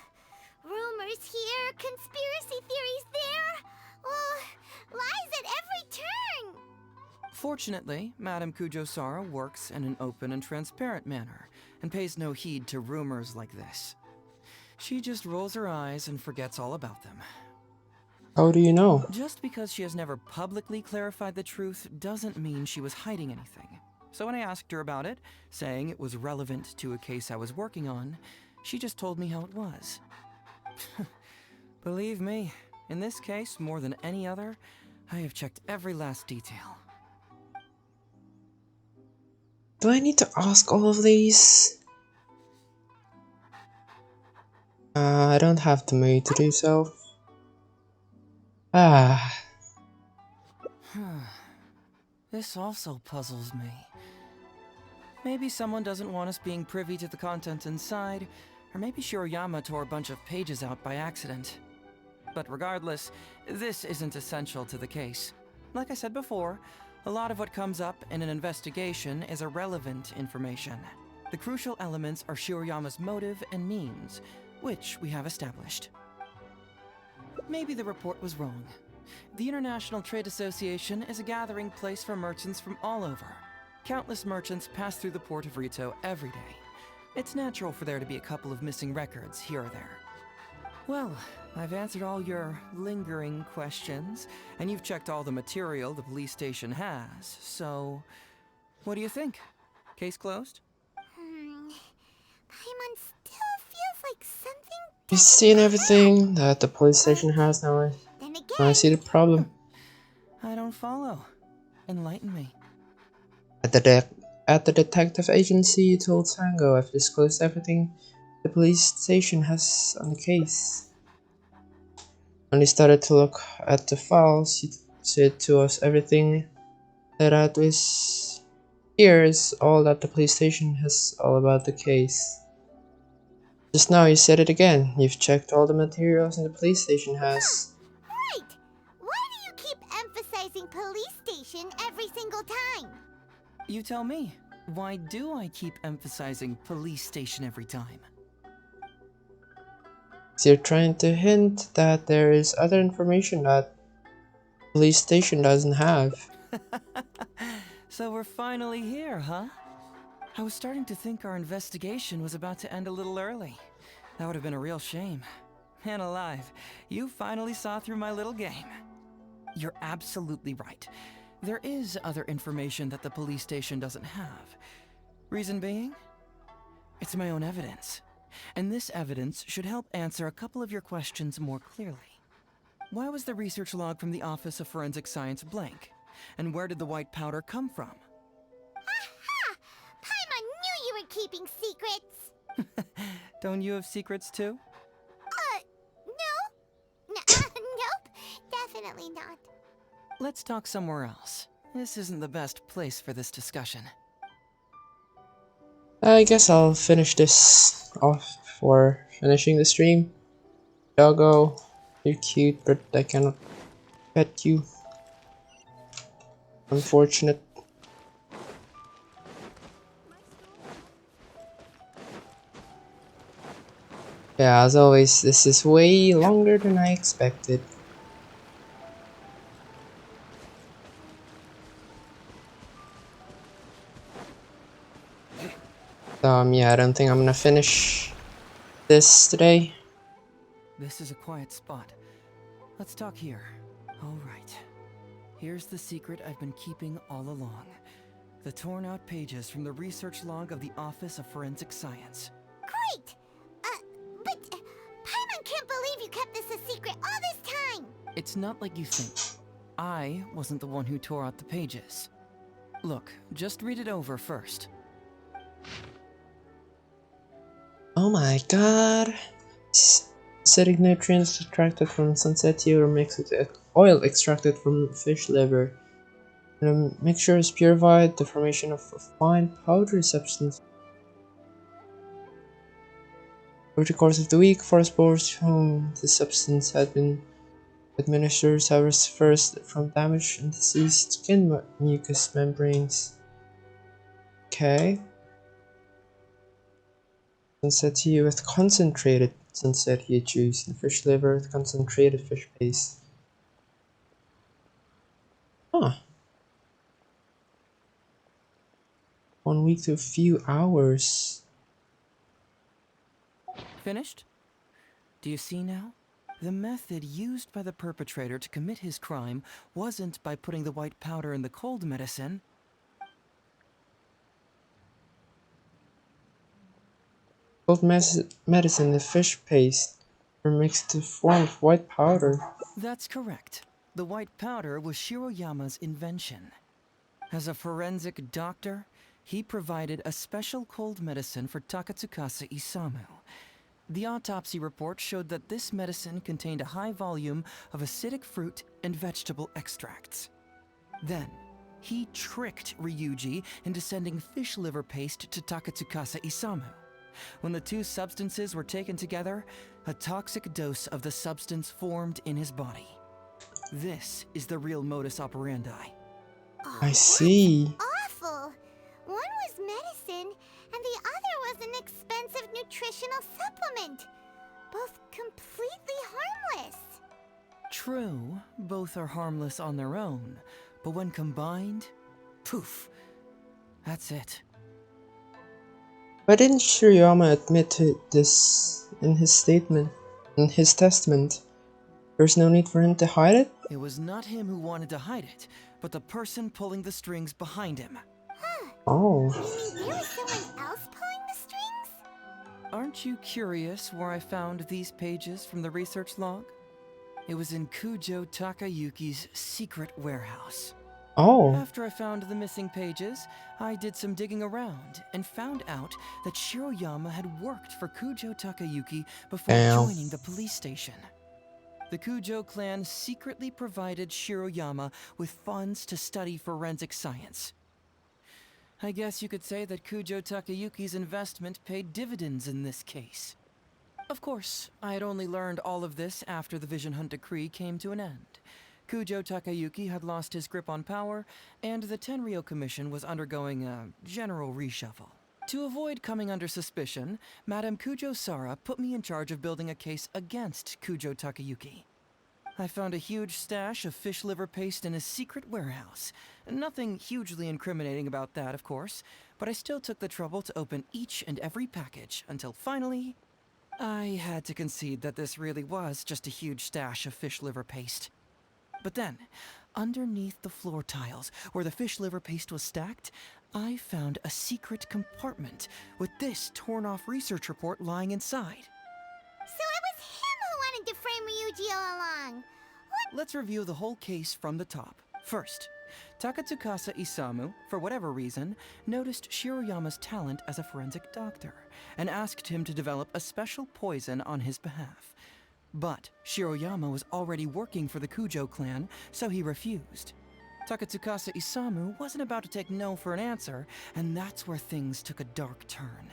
Rumors here, conspiracy theories there. Lies at every turn. Fortunately, Madame Kujo-Sara works in an open and transparent manner and pays no heed to rumors like this. She just rolls her eyes and forgets all about them. How do you know? Just because she has never publicly clarified the truth doesn't mean she was hiding anything. So when I asked her about it, saying it was relevant to a case I was working on, she just told me how it was. Believe me, in this case, more than any other, I have checked every last detail. Do I need to ask all of these? I don't have the money to do so. This also puzzles me. Maybe someone doesn't want us being privy to the content inside, or maybe Shiroyama tore a bunch of pages out by accident. But regardless, this isn't essential to the case. Like I said before, a lot of what comes up in an investigation is irrelevant information. The crucial elements are Shiroyama's motive and means, which we have established. Maybe the report was wrong. The International Trade Association is a gathering place for merchants from all over. Countless merchants pass through the port of Rito every day. It's natural for there to be a couple of missing records here or there. Well, I've answered all your lingering questions, and you've checked all the material the police station has, so... what do you think? Case closed? Paimon still feels like something... You've seen everything that the police station has now. I see the problem. I don't follow. Enlighten me. At the detective agency, you told Sango I've disclosed everything the police station has on the case. When he started to look at the files, he said to us everything that here is all that the police station has all about the case. Just now you said it again. You've checked all the materials the police station has. Right! Why do you keep emphasizing police station every single time? You tell me. Why do I keep emphasizing police station every time? So you're trying to hint that there is other information that police station doesn't have. So we're finally here, huh? I was starting to think our investigation was about to end a little early. That would have been a real shame. Man alive, you finally saw through my little game. You're absolutely right. There is other information that the police station doesn't have. Reason being? It's my own evidence. And this evidence should help answer a couple of your questions more clearly. Why was the research log from the Office of Forensic Science blank? And where did the white powder come from? Aha! Paimon knew you were keeping secrets! Don't you have secrets too? No. Nope, definitely not. Let's talk somewhere else. this isn't the best place for this discussion. I guess I'll finish this off before finishing the stream. Doggo, you're cute, but I cannot pet you. Unfortunate. Yeah, as always, this is way longer than I expected. Yeah, I don't think I'm gonna finish this today. This is a quiet spot. Let's talk here. All right. Here's the secret I've been keeping all along. The torn out pages from the research log of the Office of Forensic Science. Great! But Paimon can't believe you kept this a secret all this time! It's not like you think. I wasn't the one who tore out the pages. Look, just read it over first. Oh my god. Acidic nutrients extracted from sunsettia or mixed with oil extracted from fish liver. When a mixture is purified, the formation of a fine powdery substance. Over the course of the week, forest spores to whom the substance had been administered suffers first from damage and diseased skin mucous membranes. Okay. Sunsettia with concentrated sunsettia juice and fish liver with concentrated fish paste. Huh. 1 week to a few hours. Finished? Do you see now? The method used by the perpetrator to commit his crime wasn't by putting the white powder in the cold medicine. Cold medicine and fish paste were mixed to form white powder. That's correct. The white powder was Shiroyama's invention. As a forensic doctor, he provided a special cold medicine for Takatsukasa Isamu. The autopsy report showed that this medicine contained a high volume of acidic fruit and vegetable extracts. Then, he tricked Ryuji into sending fish liver paste to Takatsukasa Isamu. When the two substances were taken together, a toxic dose of the substance formed in his body. This is the real modus operandi. I see. Awful! One was medicine, and the other was an expensive nutritional supplement. Both completely harmless. True, both are harmless on their own, but when combined, poof, that's it. Why didn't Shiroyama admit to this in his statement, in his testament? There's no need for him to hide it? It was not him who wanted to hide it, but the person pulling the strings behind him. Oh. You mean there was someone else pulling the strings? Aren't you curious where I found these pages from the research log? It was in Kujo Takayuki's secret warehouse. Oh. After I found the missing pages, I did some digging around and found out that Shiroyama had worked for Kujo Takayuki before joining the police station. The Kujo clan secretly provided Shiroyama with funds to study forensic science. I guess you could say that Kujo Takayuki's investment paid dividends in this case. Of course, I had only learned all of this after the Vision Hunt decree came to an end. Kujo Takayuki had lost his grip on power, and the Tenryou Commission was undergoing a general reshuffle. To avoid coming under suspicion, Madame Kujo-Sara put me in charge of building a case against Kujo Takayuki. I found a huge stash of fish liver paste in his secret warehouse. Nothing hugely incriminating about that, of course, but I still took the trouble to open each and every package until finally, I had to concede that this really was just a huge stash of fish liver paste. But then, underneath the floor tiles, where the fish liver paste was stacked, I found a secret compartment with this torn-off research report lying inside. So it was him who wanted to frame Ryuji all along. Let's review the whole case from the top. First, Takatsukasa Isamu, for whatever reason, noticed Shiroyama's talent as a forensic doctor and asked him to develop a special poison on his behalf. But Shiroyama was already working for the Kujo clan, so he refused. Takatsukasa Isamu wasn't about to take no for an answer, and that's where things took a dark turn.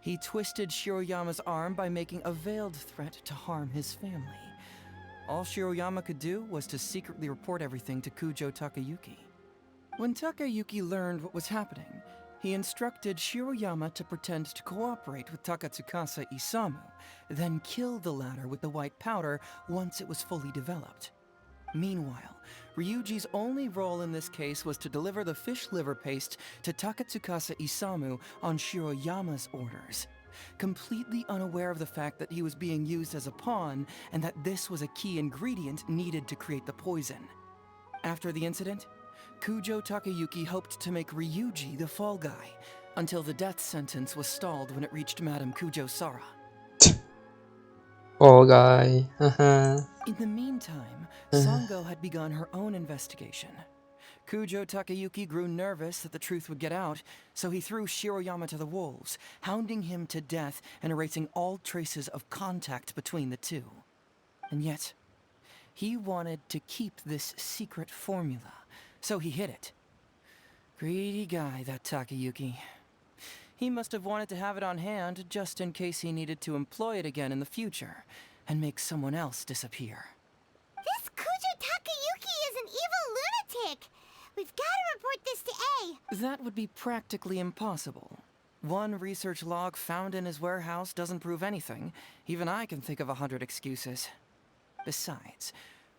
He twisted Shiroyama's arm by making a veiled threat to harm his family. All Shiroyama could do was to secretly report everything to Kujo Takayuki. When Takayuki learned what was happening, he instructed Shiroyama to pretend to cooperate with Takatsukasa Isamu, then kill the latter with the white powder once it was fully developed. Meanwhile, Ryuji's only role in this case was to deliver the fish liver paste to Takatsukasa Isamu on Shiroyama's orders, completely unaware of the fact that he was being used as a pawn and that this was a key ingredient needed to create the poison. After the incident, Kujo Takayuki hoped to make Ryuji the fall guy, until the death sentence was stalled when it reached Madame Kujo-Sara. Fall guy, haha. In the meantime, Sango had begun her own investigation. Kujo Takayuki grew nervous that the truth would get out, so he threw Shiroyama to the wolves, hounding him to death and erasing all traces of contact between the two. And yet, he wanted to keep this secret formula, so he hid it. Greedy guy, that Takayuki. He must have wanted to have it on hand just in case he needed to employ it again in the future and make someone else disappear. This Kujo Takayuki is an evil lunatic! We've got to report this to A! That would be practically impossible. One research log found in his warehouse doesn't prove anything. Even I can think of 100 excuses. Besides,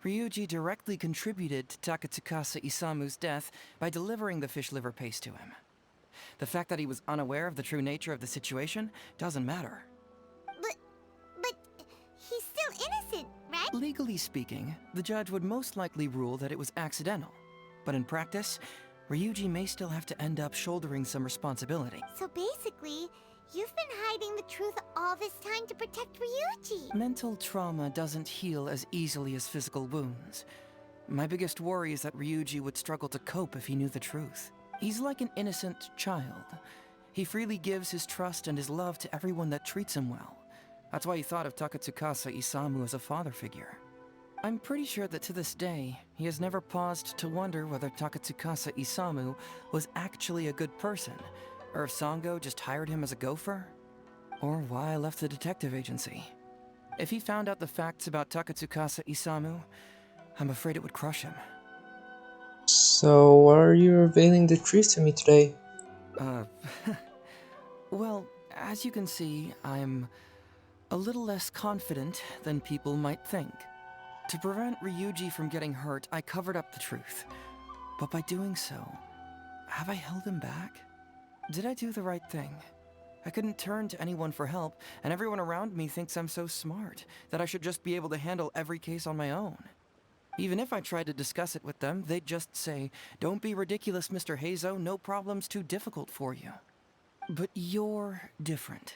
Ryuji directly contributed to Takatsukasa Isamu's death by delivering the fish liver paste to him. The fact that he was unaware of the true nature of the situation doesn't matter. But he's still innocent, right? Legally speaking, the judge would most likely rule that it was accidental. But in practice, Ryuji may still have to end up shouldering some responsibility. So basically, you've been hiding the truth all this time to protect Ryuji. Mental trauma doesn't heal as easily as physical wounds. My biggest worry is that Ryuji would struggle to cope if he knew the truth. He's like an innocent child. He freely gives his trust and his love to everyone that treats him well. That's why he thought of Takatsukasa Isamu as a father figure. I'm pretty sure that to this day, he has never paused to wonder whether Takatsukasa Isamu was actually a good person, or if Sango just hired him as a gopher, or why I left the detective agency. If he found out the facts about Takatsukasa Isamu, I'm afraid it would crush him. So, why are you revealing the truth to me today? Well, as you can see, I'm a little less confident than people might think. To prevent Ryuji from getting hurt, I covered up the truth. But by doing so, have I held him back? Did I do the right thing? I couldn't turn to anyone for help, and everyone around me thinks I'm so smart that I should just be able to handle every case on my own. Even if I tried to discuss it with them, they'd just say, "Don't be ridiculous, Mr. Heizo, no problem's too difficult for you." But you're different.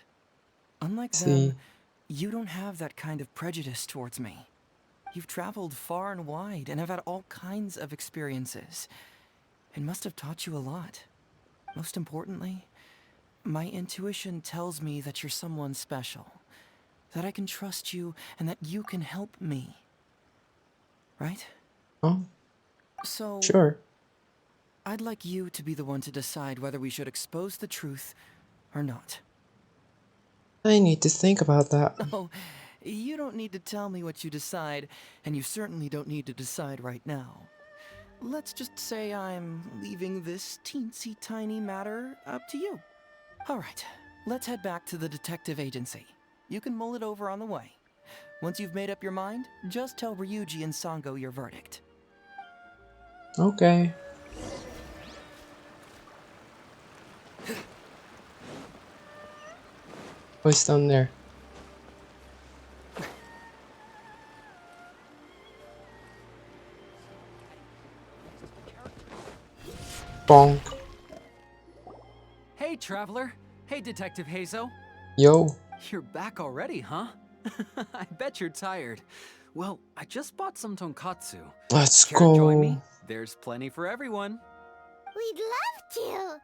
Unlike them, you don't have that kind of prejudice towards me. You've traveled far and wide and have had all kinds of experiences. It must have taught you a lot. Most importantly, my intuition tells me that you're someone special, that I can trust you and that you can help me. Right? Oh, so, sure. I'd like you to be the one to decide whether we should expose the truth or not. I need to think about that. Oh, you don't need to tell me what you decide, and you certainly don't need to decide right now. Let's just say I'm leaving this teensy tiny matter up to you. All right, let's head back to the detective agency. You can mull it over on the way. Once you've made up your mind, just tell Ryuji and Sango your verdict. Okay. What's down there? Bonk. Hey, Traveler. Hey, Detective Heizo. Yo. You're back already, huh? I bet you're tired. Well, I just bought some tonkatsu. Let's Care to go. join me? There's plenty for everyone. We'd love to.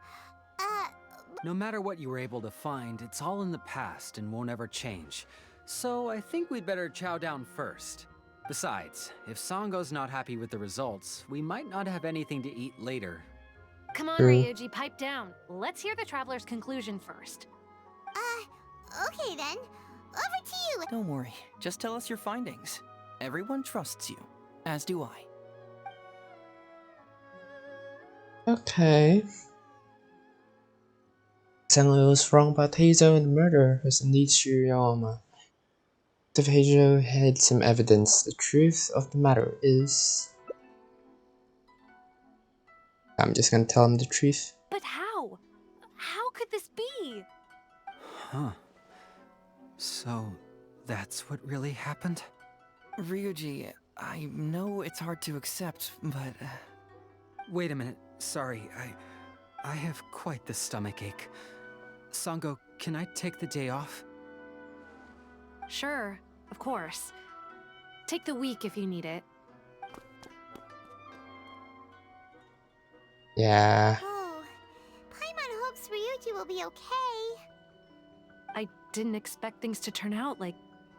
No matter what you were able to find, it's all in the past and won't ever change. So I think we'd better chow down first. Besides, if Sango's not happy with the results, we might not have anything to eat later. Come on, True. Ryuji, pipe down. Let's hear the traveler's conclusion first. Okay then. Over to you. Don't worry. Just tell us your findings. Everyone trusts you. As do I. Okay. Sangli was wrong about Heizou and the murder was indeed Shirayama. If Heizou had some evidence, the truth of the matter is... I'm just gonna tell him the truth. But how? How could this be? Huh. So, that's what really happened? Ryuji, I know it's hard to accept, but... Wait a minute. Sorry, I have quite the stomachache. Sango, can I take the day off? Sure, of course. Take the week if you need it. Yeah. Oh, Paimon hopes Ryuji will be okay. I didn't expect things to turn out like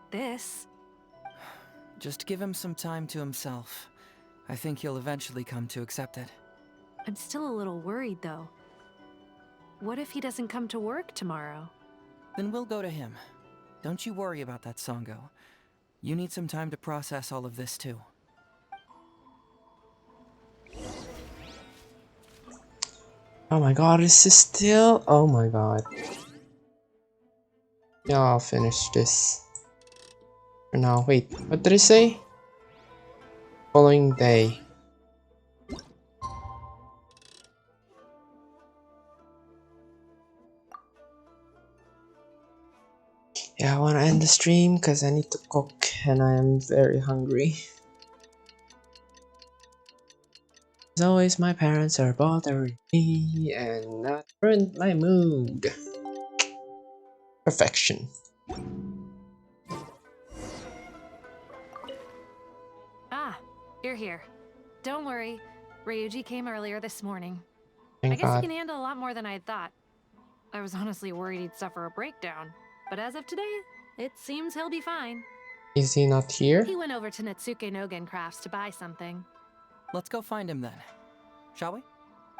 this. Just give him some time to himself. I think he'll eventually come to accept it. I'm still a little worried, though. What if he doesn't come to work tomorrow? Then we'll go to him. Don't you worry about that, Sango. You need some time to process all of this, too. Oh my god, is this still? Oh my god. Yeah, I'll finish this. For now, wait, what did it say? Following day. Yeah, I want to end the stream because I need to cook and I am very hungry. As always, my parents are bothering me and that ruined my mood. Perfection. Ah, you're here. Don't worry, Ryuji came earlier this morning. Thank I guess God. he can handle a lot more than I had thought. I was honestly worried he'd suffer a breakdown, but as of today, it seems he'll be fine. Is he not here? He went over to Natsuke Nogen Crafts to buy something. Let's go find him then. Shall we?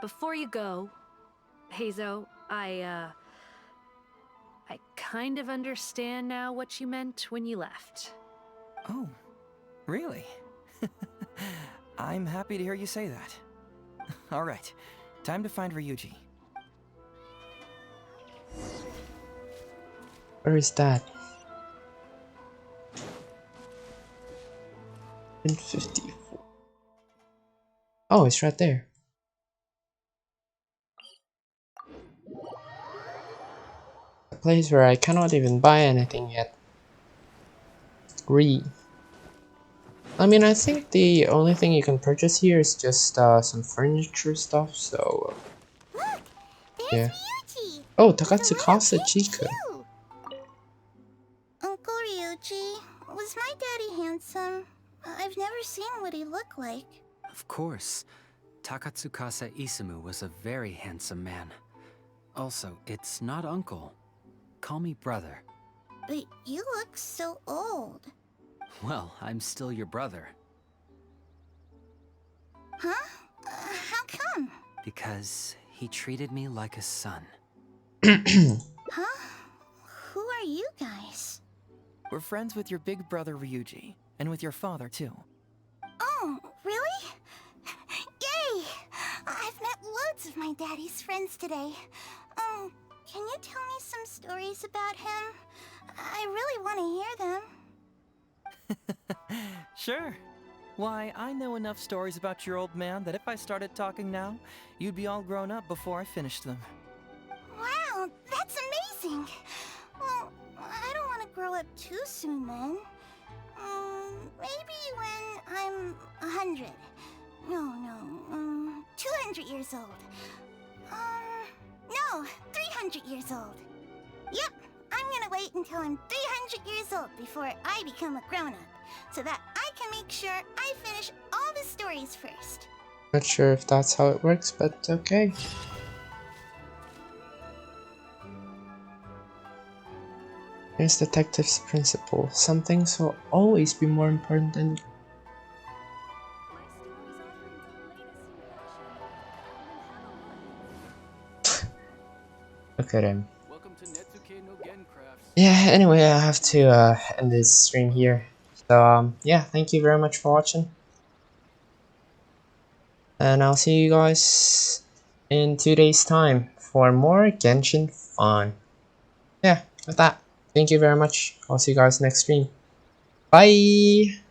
Before you go, Heizou, I kind of understand now what you meant when you left. Oh, really? I'm happy to hear you say that. All right, time to find Ryuji. Where is that? 154. Oh, it's right there. A place where I cannot even buy anything yet. Agree. I mean, I think the only thing you can purchase here is just some furniture stuff, so... Look, there's yeah. Ryuji. Oh, Takatsu Chica. Uncle Ryuji, was my daddy handsome? I've never seen what he looked like. Of course. Takatsukasa Isumu was a very handsome man. Also, it's not uncle. Call me brother. But you look so old. Well, I'm still your brother. Huh? How come? Because he treated me like a son. Huh? Who are you guys? We're friends with your big brother Ryuji, and with your father too. Oh, really? Yay! I've met loads of my daddy's friends today. Can you tell me some stories about him? I really want to hear them. Sure. Why, I know enough stories about your old man that if I started talking now, you'd be all grown up before I finished them. Wow, that's amazing! Well, I don't want to grow up too soon then. Maybe when I'm 100. No, 200 years old. No, 300 years old. Yep, I'm gonna wait until I'm 300 years old before I become a grown-up, so that I can make sure I finish all the stories first. Not sure if that's how it works, but okay. Here's Detective's principle. Some things will always be more important than Look at him. Yeah, anyway, I have to end this stream here. So, yeah, thank you very much for watching. And I'll see you guys in 2 days' time for more Genshin fun. Yeah, with that, thank you very much. I'll see you guys next stream. Bye!